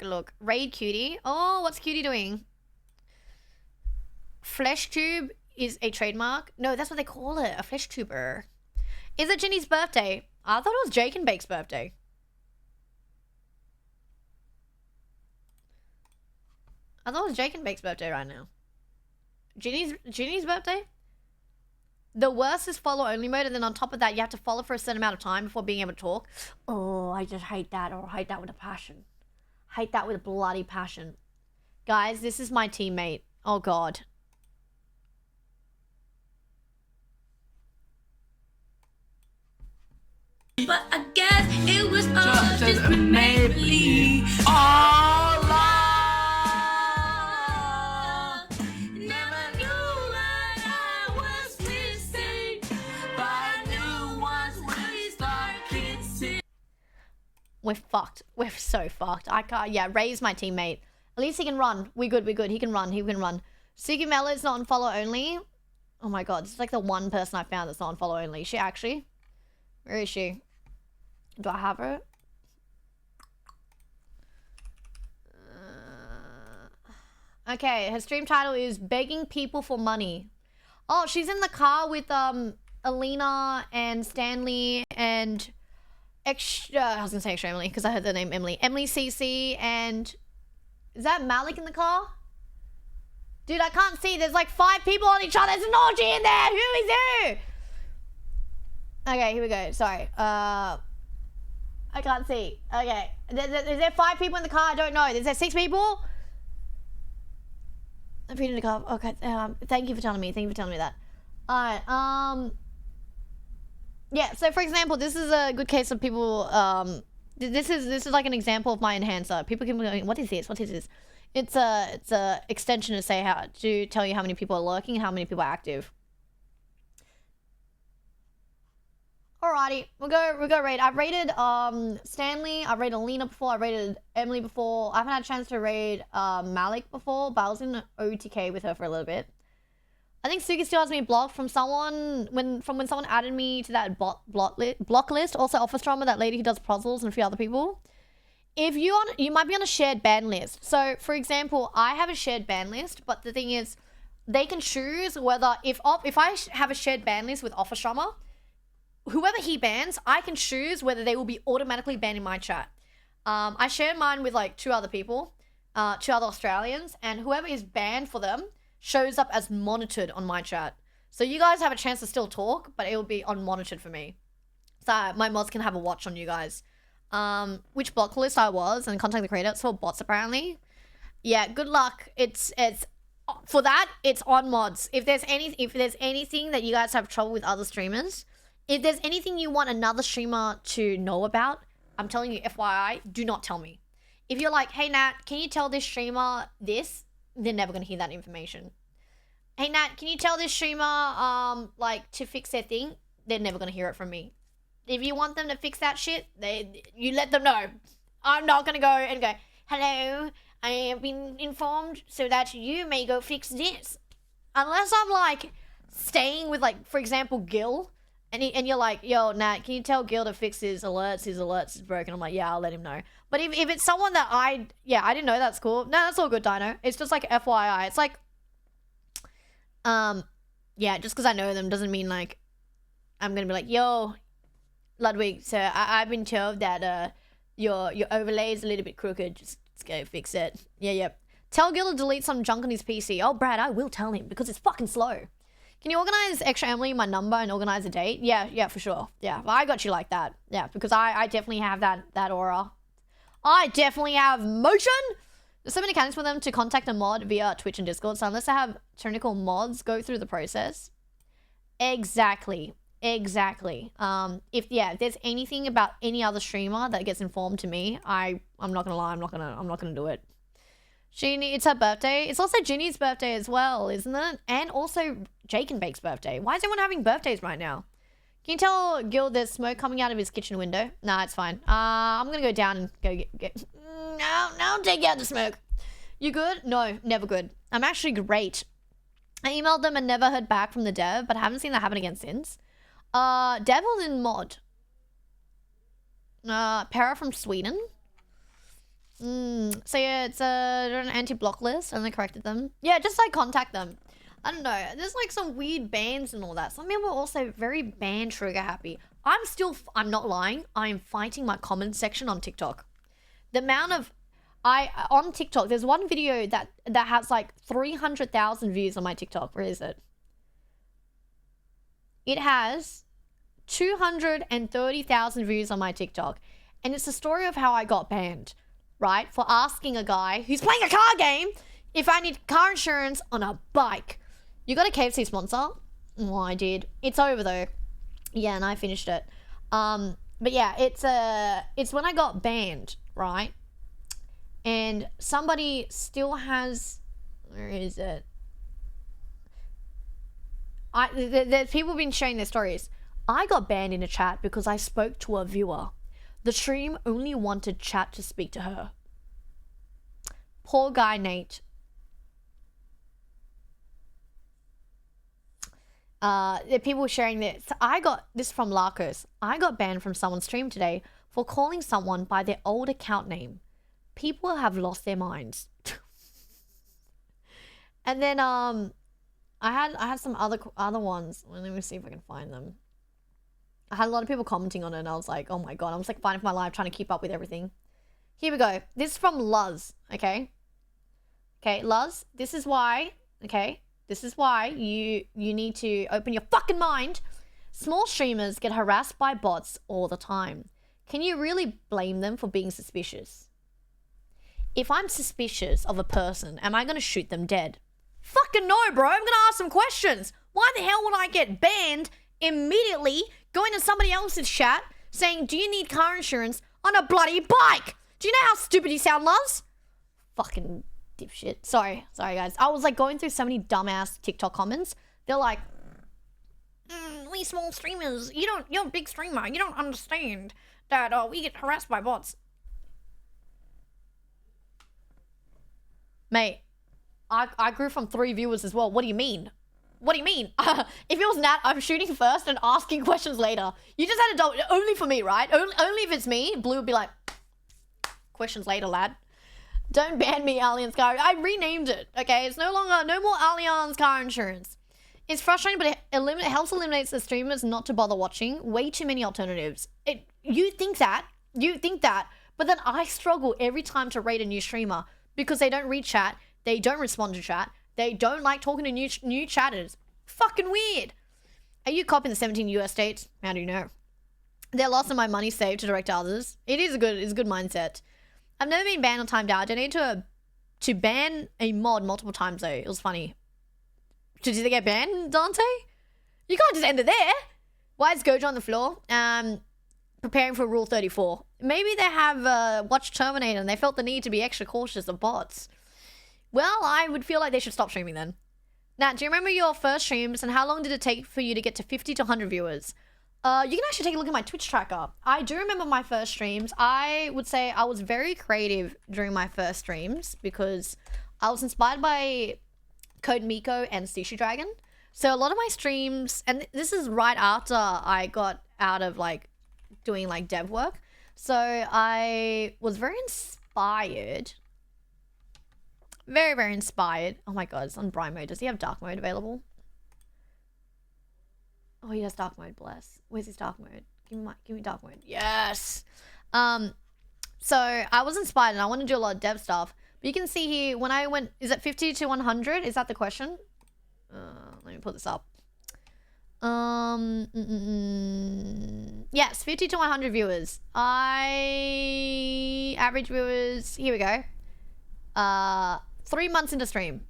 look. Raid Cutie. Oh, what's Cutie doing? Flesh tube is a trademark. No, that's what they call it. A flesh tuber. Is it Ginny's birthday? I thought it was Jake and Bake's birthday. I thought it was Jake and Bake's birthday right now. Ginny's birthday? The worst is follow only mode, and then on top of that, you have to follow for a certain amount of time before being able to talk. Oh, I just hate that, or hate that with a passion. Hate that with a bloody passion. Guys, this is my teammate. Oh, God. But I guess it was all just make-believe. All never knew what I was missing, but I knew once we start kissing. We're fucked. We're so fucked. I can't. Yeah, Ray's my teammate. At least he can run. We good. He can run. Suki Mella's not on follow only. Oh my God, this is like the one person I found that's not on follow only. Is she actually? Where is she? Do I have her? Okay, her stream title is Begging People for Money. Oh, she's in the car with Alina and Stanley and I was gonna say extra Emily because I heard the name Emily. Emily CC and is that Malik in the car? Dude, I can't see. There's like 5 people on each other. There's an orgy in there. Who is who? Okay, here we go. Sorry. I can't see. Okay. Is there 5 people in the car? I don't know. Is there 6 people? I'm reading the car. Okay. Thank you for telling me. That. Alright. Yeah, so for example, this is a good case of people, this is like an example of my enhancer. People keep going, what is this? It's a extension to tell you how many people are lurking and how many people are active. Alrighty, we'll go raid. I've raided Stanley, I've raided Alina before, I've raided Emily before. I haven't had a chance to raid Malik before, but I was in OTK with her for a little bit. I think Suki still has me blocked from someone when someone added me to that block list. Also Office Drama, that lady who does puzzles, and a few other people. If you might be on a shared ban list. So for example, I have a shared ban list, but the thing is, they can choose whether if I have a shared ban list with Office Drama, whoever he bans, I can choose whether they will be automatically banned in my chat. I share mine with like 2 other people, 2 other Australians, and whoever is banned for them shows up as monitored on my chat. So you guys have a chance to still talk, but it will be unmonitored for me. So my mods can have a watch on you guys. Which block list I was and contact the creator. It's for bots apparently. Yeah, good luck. It's for that, it's on mods. If there's anything that you guys have trouble with other streamers, if there's anything you want another streamer to know about, I'm telling you, FYI, do not tell me. If you're like, hey Nat, can you tell this streamer this? They're never going to hear that information. Hey Nat, can you tell this streamer like to fix their thing? They're never going to hear it from me. If you want them to fix that shit, you let them know. I'm not going to go and go, hello, I have been informed so that you may go fix this. Unless I'm like staying with like, for example, Gil, and you're like, yo, Nat, can you tell Gil to fix his alerts is broken? I'm like, yeah, I'll let him know. But if it's someone that I didn't know, that's cool. No, that's all good, Dino. It's just like FYI. It's like, yeah, just because I know them doesn't mean like I'm gonna be like, yo, Ludwig, so I've been told that your overlay is a little bit crooked. Just go fix it. Yeah. Tell Gil to delete some junk on his PC. Oh, Brad, I will tell him because it's fucking slow. Can you organize Extra Emily my number and organize a date? Yeah, for sure. Yeah, I got you like that. Yeah, because I definitely have that aura. I definitely have motion. There's so many mechanics for them to contact a mod via Twitch and Discord. So unless I have technical mods go through the process, Exactly. If there's anything about any other streamer that gets informed to me, I'm not gonna lie, I'm not gonna do it. Jeannie, it's her birthday. It's also Ginny's birthday as well, isn't it? And also Jake and Bake's birthday. Why is everyone having birthdays right now? Can you tell Gil there's smoke coming out of his kitchen window? Nah, it's fine. I'm gonna go down and go get no, take out the smoke. You good? No, never good. I'm actually great. I emailed them and never heard back from the dev, but I haven't seen that happen again since. Dev was in mod. Para from Sweden. So yeah, it's an anti-block list and they corrected them. Yeah, just like contact them. I don't know. There's like some weird bans and all that. Some people are also very ban trigger happy. I'm not lying. I'm fighting my comment section on TikTok. The amount of on TikTok, there's one video that has like 300,000 views on my TikTok. Where is it? It has 230,000 views on my TikTok. And it's the story of how I got banned, right? For asking a guy who's playing a car game if I need car insurance on a bike. You got a KFC sponsor? Oh, I did. It's over though. Yeah, and I finished it. But yeah, it's when I got banned, right? And somebody still has, where is it? There's people been sharing their stories. I got banned in a chat because I spoke to a viewer. The stream only wanted chat to speak to her. Poor guy Nate. The people sharing this. I got this from Larkos. I got banned from someone's stream today for calling someone by their old account name. People have lost their minds. And then I had some other ones. Well, let me see if I can find them. I had a lot of people commenting on it and I was like, oh my god, I'm just like fighting for my life, trying to keep up with everything. Here we go. This is from Luz, okay? Okay, Luz, this is why, okay? This is why you need to open your fucking mind. Small streamers get harassed by bots all the time. Can you really blame them for being suspicious? If I'm suspicious of a person, am I going to shoot them dead? Fucking no, bro. I'm going to ask some questions. Why the hell would I get banned immediately going to somebody else's chat saying, do you need car insurance on a bloody bike? Do you know how stupid you sound, Luz? Fucking dipshit. Sorry, guys. I was like going through so many dumbass TikTok comments. They're like, we small streamers, you're a big streamer. You don't understand that we get harassed by bots. Mate, I grew from 3 viewers as well. What do you mean? What do you mean? If it was Nat, I'm shooting first and asking questions later. You just had to do it only for me, right? Only if it's me, Blue would be like, questions later, lad. Don't ban me, Allianz car. I renamed it, okay? It's no more Allianz car insurance. It's frustrating, but it helps eliminate the streamers not to bother watching. Way too many alternatives. You think that, but then I struggle every time to rate a new streamer because they don't read chat, they don't respond to chat, they don't like talking to new chatters. Fucking weird. Are you copying the 17 US states? How do you know? They're lost in my money saved to direct to others. It's a good mindset. I've never been banned or timed out. I need to ban a mod multiple times though. It was funny. Did they get banned, Dante? You can't just end it there. Why is Gojo on the floor? Preparing for Rule 34. Maybe they have watched Terminator and they felt the need to be extra cautious of bots. Well, I would feel like they should stop streaming then. Nat, do you remember your first streams and how long did it take for you to get to 50 to 100 viewers? You can actually take a look at my Twitch tracker. I do remember my first streams. I would say I was very creative during my first streams because I was inspired by Code Miko and Sushi Dragon. So a lot of my streams, and this is right after I got out of like doing like dev work. So I was very inspired. Very, very inspired. Oh my god, it's on Bright mode. Does he have dark mode available? Oh, he has dark mode, bless. Where's his dark mode? Give me dark mode. Yes! So I was inspired and I want to do a lot of dev stuff. But you can see here, when I went, is it 50 to 100? Is that the question? Let me put this up. Yes, 50 to 100 viewers. Average viewers, here we go. 3 months into stream.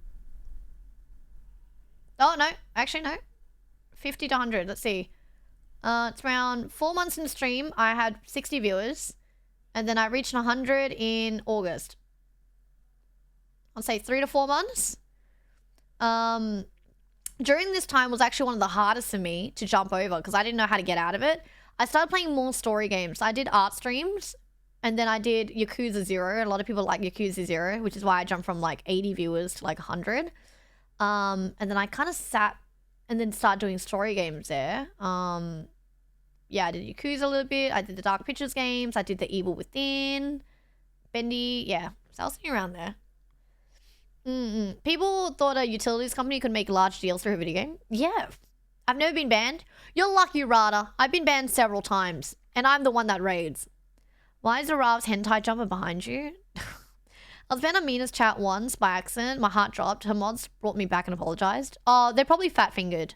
Oh, no. Actually, no. 50 to 100. Let's see. It's around 4 months in the stream. I had 60 viewers. And then I reached 100 in August. I'll say 3 to 4 months. During this time was actually one of the hardest for me to jump over because I didn't know how to get out of it. I started playing more story games. I did art streams and then I did Yakuza 0. A lot of people like Yakuza 0, which is why I jumped from like 80 viewers to like 100. And then I kind of sat and then started doing story games there. Yeah, I did Yakuza a little bit. I did the Dark Pictures games. I did the Evil Within, Bendy. Yeah, so I was sitting around there. People thought a utilities company could make large deals through a video game. Yeah. I've never been banned. You're lucky, Rada. I've been banned several times, and I'm the one that raids. Why is the Rav's hentai jumper behind you? I was banned on Mina's chat once by accident. My heart dropped. Her mods brought me back and apologized. Oh, they're probably fat-fingered.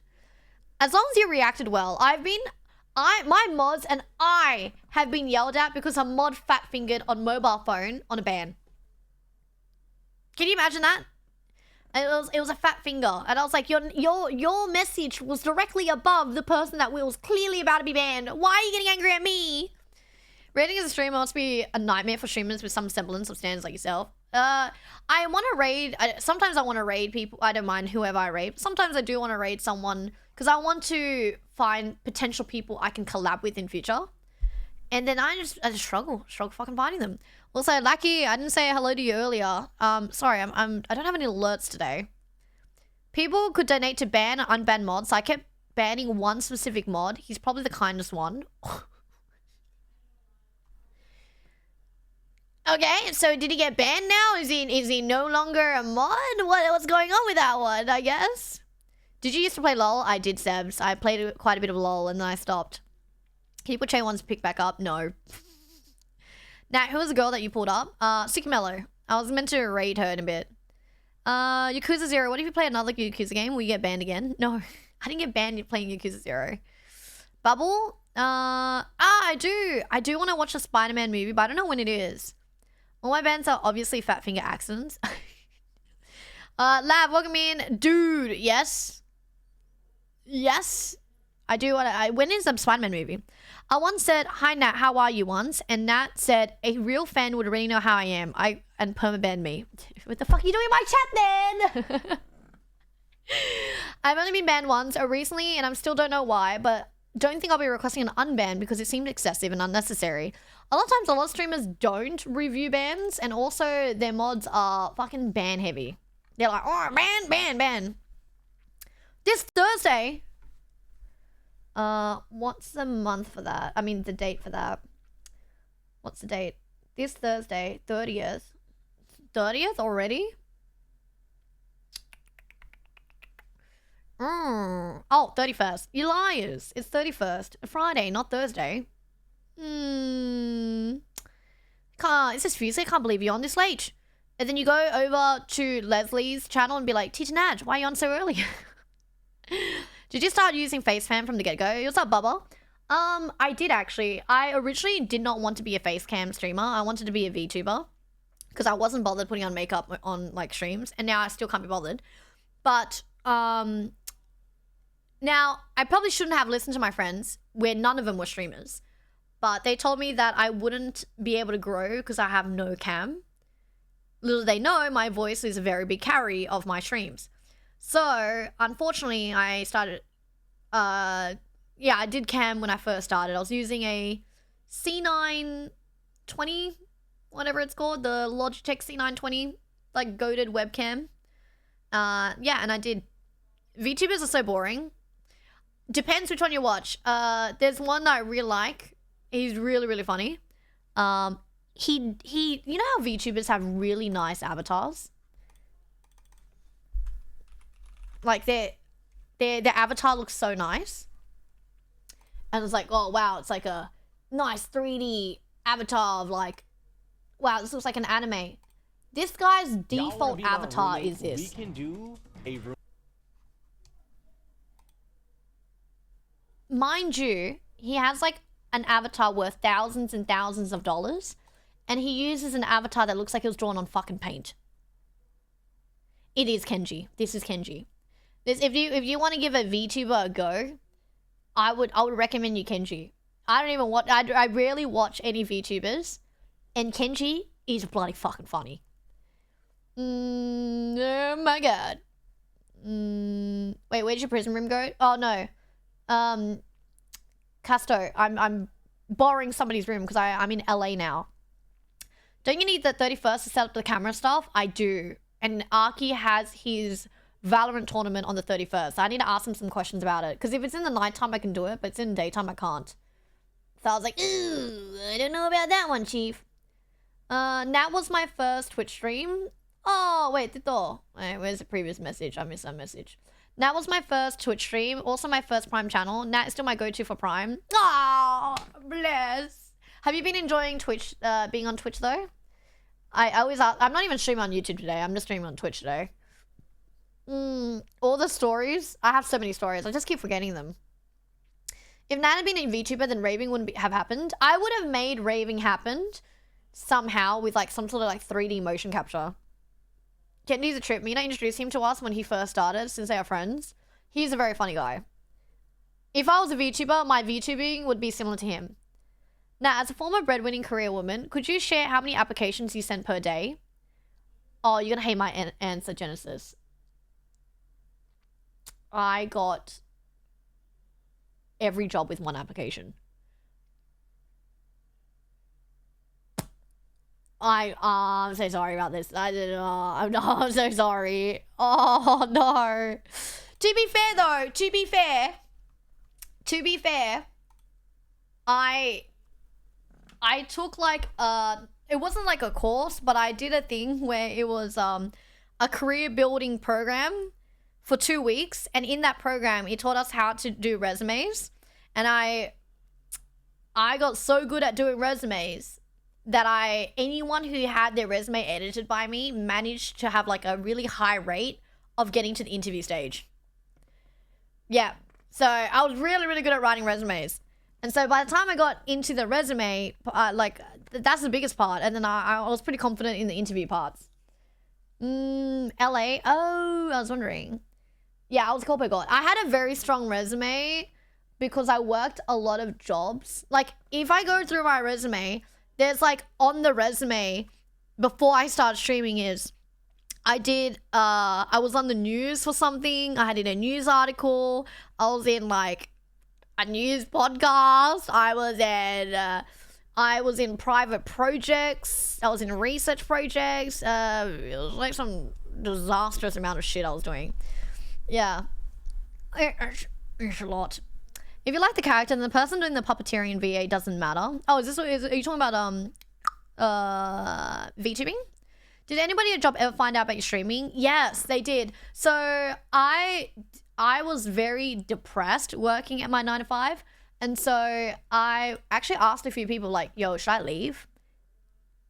As long as you reacted well. My mods and I have been yelled at because a mod fat-fingered on mobile phone on a ban. Can you imagine that? It was a fat finger, and I was like, your message was directly above the person that was clearly about to be banned. Why are you getting angry at me? Raiding as a streamer must be a nightmare for streamers with some semblance of standards like yourself. I want to raid. Sometimes I want to raid people. I don't mind whoever I raid. Sometimes I do want to raid someone because I want to find potential people I can collab with in future. And then I just struggle fucking finding them. Also, Lucky, I didn't say hello to you earlier. Sorry, I don't have any alerts today. People could donate to ban or unban mods. So I kept banning one specific mod. He's probably the kindest one. Okay, so did he get banned now? Is he no longer a mod? What's going on with that one, I guess? Did you used to play LOL? I did, Sebs. I played quite a bit of LOL and then I stopped. People chain wants to pick back up? No. Now, who was the girl that you pulled up? Sick Mellow. I was meant to raid her in a bit. Yakuza 0. What if you play another Yakuza game? Will you get banned again? No. I didn't get banned playing Yakuza 0. Bubble? I do. I do want to watch a Spider-Man movie, but I don't know when it is. All my bans are obviously fat finger accents. Lav, welcome in. Dude, yes. Yes. I do want to... When is the Spider-Man movie? I once said, hi Nat, how are you once? And Nat said, a real fan would already know how I am. And perma-banned me. What the fuck are you doing in my chat then? I've only been banned once recently and I still don't know why, but don't think I'll be requesting an unban because it seemed excessive and unnecessary. A lot of times, a lot of streamers don't review bans and also their mods are fucking ban heavy. They're like, oh, ban. This Thursday... what's the month for that? I mean, the date for that. What's the date? This Thursday, 30th. 30th already? Oh, 31st. You liars. It's 31st. Friday, not Thursday. It's just Tuesday. I can't believe you're on this late. And then you go over to Leslie's channel and be like, T10Nat, why are you on so early? Did you start using FaceCam from the get-go? What's up, Bubba? I did actually. I originally did not want to be a FaceCam streamer. I wanted to be a VTuber because I wasn't bothered putting on makeup on like streams, and now I still can't be bothered. But now I probably shouldn't have listened to my friends where none of them were streamers, but they told me that I wouldn't be able to grow because I have no cam. Little did they know, my voice is a very big carry of my streams. So, unfortunately, I started, I did cam when I first started. I was using a C920, whatever it's called, the Logitech C920, like, goated webcam. And I did. VTubers are so boring. Depends which one you watch. There's one that I really like. He's really, really funny. You know how VTubers have really nice avatars? Like, their avatar looks so nice. And it's like, oh, wow, it's like a nice 3D avatar of like, wow, this looks like an anime. This guy's default avatar is this. We can do a room. Mind you, he has like an avatar worth thousands and thousands of dollars. And he uses an avatar that looks like it was drawn on fucking paint. It is Kenji. This is Kenji. If you want to give a VTuber a go, I would recommend you Kenji. I don't even watch. I rarely watch any VTubers, and Kenji is bloody fucking funny. Oh my god. Wait, where'd your prison room go? Oh no. Casto, I'm borrowing somebody's room because I'm in LA now. Don't you need the 31st to set up the camera stuff? I do. And Arky has his Valorant tournament on the 31st. I need to ask him some questions about it. Because if it's in the nighttime, I can do it. But it's in the daytime, I can't. So I was like, ooh, I don't know about that one, Chief. That was my first Twitch stream. Oh, wait, Tito. Wait, where's the previous message? I missed that message. That was my first Twitch stream. Also my first Prime channel. Nat is still my go-to for Prime. Oh, bless. Have you been enjoying Twitch, being on Twitch though? I always ask, I'm not even streaming on YouTube today. I'm just streaming on Twitch today. All the stories. I have so many stories. I just keep forgetting them. If Nat had been a VTuber, then raving wouldn't have happened. I would have made raving happen somehow with like some sort of like 3D motion capture. Kenji's a trip. Mina introduced him to us when he first started, since they are friends. He's a very funny guy. If I was a VTuber, my VTubing would be similar to him. Now, as a former breadwinning career woman, could you share how many applications you sent per day? Oh, you're gonna hate my answer, Genesis. I got every job with one application. I'm so sorry about this. I didn't know. I'm so sorry. Oh, no. To be fair, though, to be fair, I took like, it wasn't like a course, but I did a thing where it was a career building program for 2 weeks. And in that program, it taught us how to do resumes. And I got so good at doing resumes that anyone who had their resume edited by me managed to have like a really high rate of getting to the interview stage. Yeah. So I was really, really good at writing resumes. And so by the time I got into the resume, like that's the biggest part. And then I was pretty confident in the interview parts. LA. Oh, I was wondering. Yeah, I was corporate god. I had a very strong resume because I worked a lot of jobs. Like if I go through my resume, there's like on the resume before I started streaming is I was on the news for something. I did a news article. I was in like a news podcast. I was in private projects. I was in research projects. It was like some disastrous amount of shit I was doing. Yeah. It's a lot. If you like the character, then the person doing the puppeteering in VA doesn't matter. Oh, are you talking about VTubing? Did anybody at job ever find out about your streaming? Yes, they did. So I was very depressed working at my 9 to 5. And so I actually asked a few people like, yo, should I leave?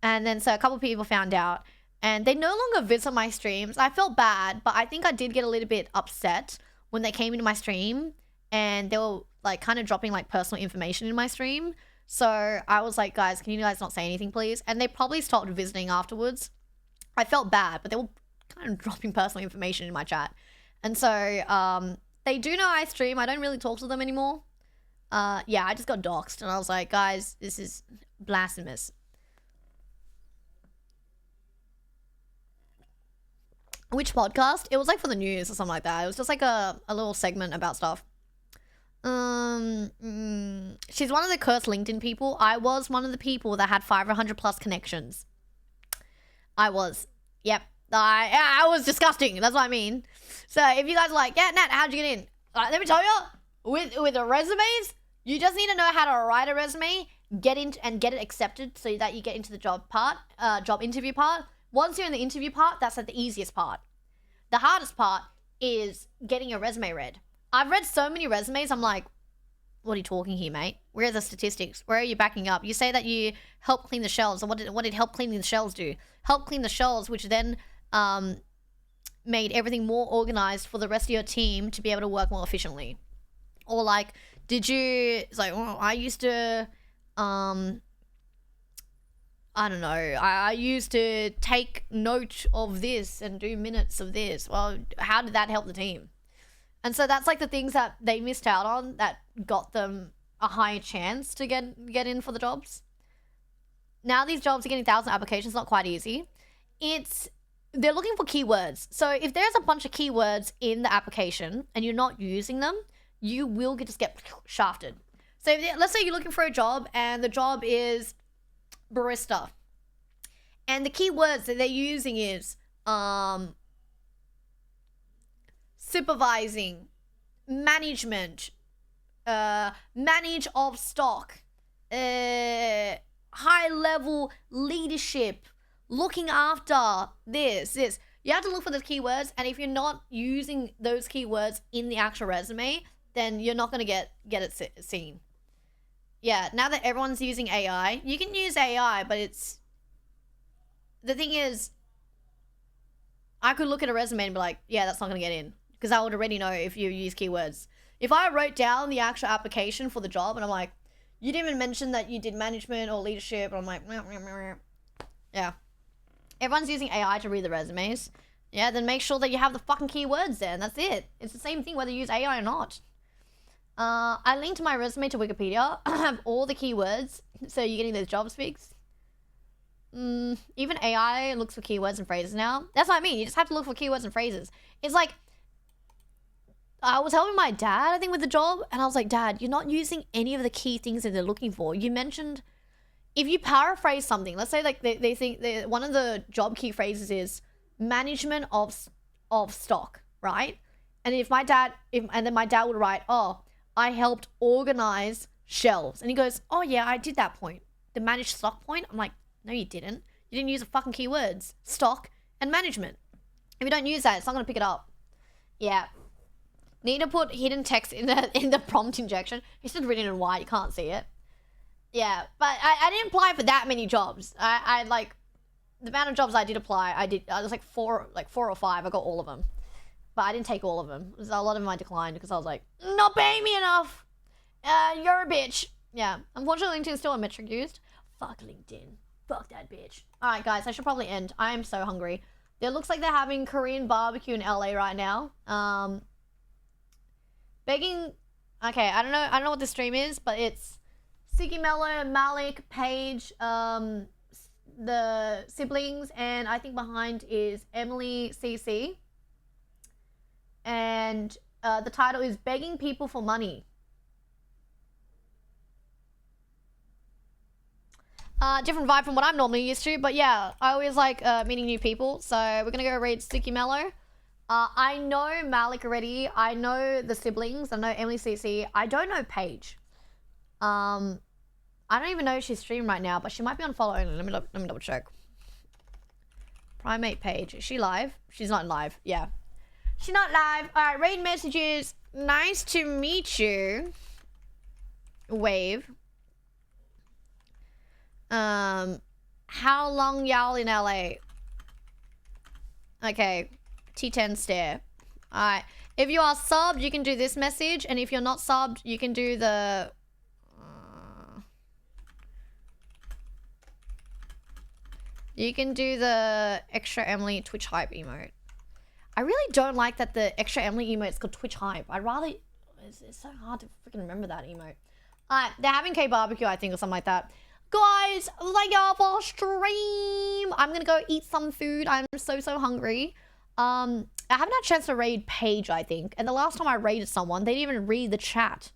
And then so a couple of people found out and they no longer visit my streams. I felt bad, but I think I did get a little bit upset when they came into my stream and they were like kind of dropping like personal information in my stream. So I was like, guys, can you guys not say anything, please? And they probably stopped visiting afterwards. I felt bad, but they were kind of dropping personal information in my chat. And so they do know I stream. I don't really talk to them anymore. Yeah, I just got doxxed and I was like, guys, this is blasphemous. Which podcast? It was like for the news or something like that. It was just like a little segment about stuff. She's one of the cursed LinkedIn people. I was one of the people that had 500 plus connections. I was. Yep. I was disgusting. That's what I mean. So if you guys are like, yeah, Nat, how'd you get in? Let me tell you, with the resumes, you just need to know how to write a resume, get in and get it accepted so that you get into the job interview part. Once you're in the interview part, that's like the easiest part. The hardest part is getting your resume read. I've read so many resumes, I'm like, what are you talking here, mate? Where are the statistics? Where are you backing up? You say that you help clean the shelves. And what did help cleaning the shelves do? Help clean the shelves, which then made everything more organized for the rest of your team to be able to work more efficiently. Or like, it's like, oh, I used to, I don't know, I used to take note of this and do minutes of this. Well, how did that help the team? And so that's like the things that they missed out on that got them a higher chance to get in for the jobs. Now these jobs are getting 1,000 applications, not quite easy. They're looking for keywords. So if there's a bunch of keywords in the application and you're not using them, you will just get shafted. So let's say you're looking for a job and the job is barista. And the keywords that they're using is supervising, management, manage of stock, high level leadership, looking after this. You have to look for those keywords, and if you're not using those keywords in the actual resume, then you're not going to get it seen. Yeah, now that everyone's using AI, you can use AI, but the thing is, I could look at a resume and be like, yeah, that's not going to get in, because I would already know if you use keywords. If I wrote down the actual application for the job and I'm like, you didn't even mention that you did management or leadership, and I'm like, yeah. Everyone's using AI to read the resumes. Yeah, then make sure that you have the fucking keywords there, and that's it. It's the same thing whether you use AI or not. I linked my resume to Wikipedia. I have all the keywords, so you're getting those job speaks. Even AI looks for keywords and phrases now. That's what I mean. You just have to look for keywords and phrases. It's like, I was helping my dad, I think, with the job, and I was like, Dad, you're not using any of the key things that they're looking for. You mentioned, if you paraphrase something, let's say like they think one of the job key phrases is management of stock, right? And if and then my dad would write, oh, I helped organize shelves. And he goes, oh yeah, I did that point. The managed stock point. I'm like, no, you didn't. You didn't use the fucking keywords, stock and management. If you don't use that, it's not going to pick it up. Yeah. Need to put hidden text in the prompt injection. It's just written in white. You can't see it. Yeah, but I didn't apply for that many jobs. I like, the amount of jobs I did apply, I was like four or five. I got all of them. But I didn't take all of them. A lot of them I declined because I was like, not paying me enough. You're a bitch. Yeah. Unfortunately, LinkedIn is still a metric used. Fuck LinkedIn. Fuck that bitch. Alright, guys, I should probably end. I am so hungry. It looks like they're having Korean barbecue in LA right now. Begging. Okay, I don't know what the stream is, but it's Siki Mello, Malik, Paige, the siblings, and I think behind is Emily CC. And the title is Begging People for Money. Different vibe from what I'm normally used to, but yeah, I always like meeting new people. So we're gonna go read Sticky Mellow. I know Malik already. I know the siblings. I know Emily CC. I don't know Paige. I don't even know if she's streaming right now, but she might be on follow only. Let me double check. Primate Paige. Is she live? She's not live. Yeah. She's not live. Alright, read messages. Nice to meet you. Wave. How long y'all in LA? Okay. T10 stare. Alright. If you are subbed, you can do this message. And if you're not subbed, you can do the... you can do the extra Emily Twitch hype emote. I really don't like that the extra Emily emote is called Twitch hype. I'd rather... It's so hard to freaking remember that emote. Alright, they're having K-barbecue, I think, or something like that. Guys, thank y'all for stream. I'm gonna go eat some food. I'm so hungry. I haven't had a chance to raid Paige, I think. And the last time I raided someone, they didn't even read the chat.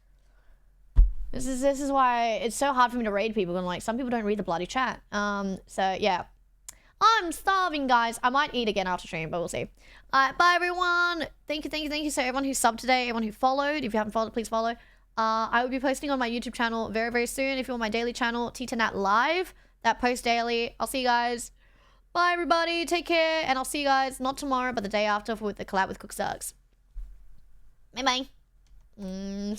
This is why it's so hard for me to raid people. And like, some people don't read the bloody chat. So yeah. I'm starving, guys. I might eat again after stream, but we'll see. Bye everyone. Thank you. So everyone who subbed today, everyone who followed. If you haven't followed, please follow. I will be posting on my YouTube channel very soon. If you're on my daily channel, T10Nat Live, that posts daily. I'll see you guys. Bye everybody. Take care. And I'll see you guys not tomorrow, but the day after with the collab with Cook Starks. Bye bye. Sayonara.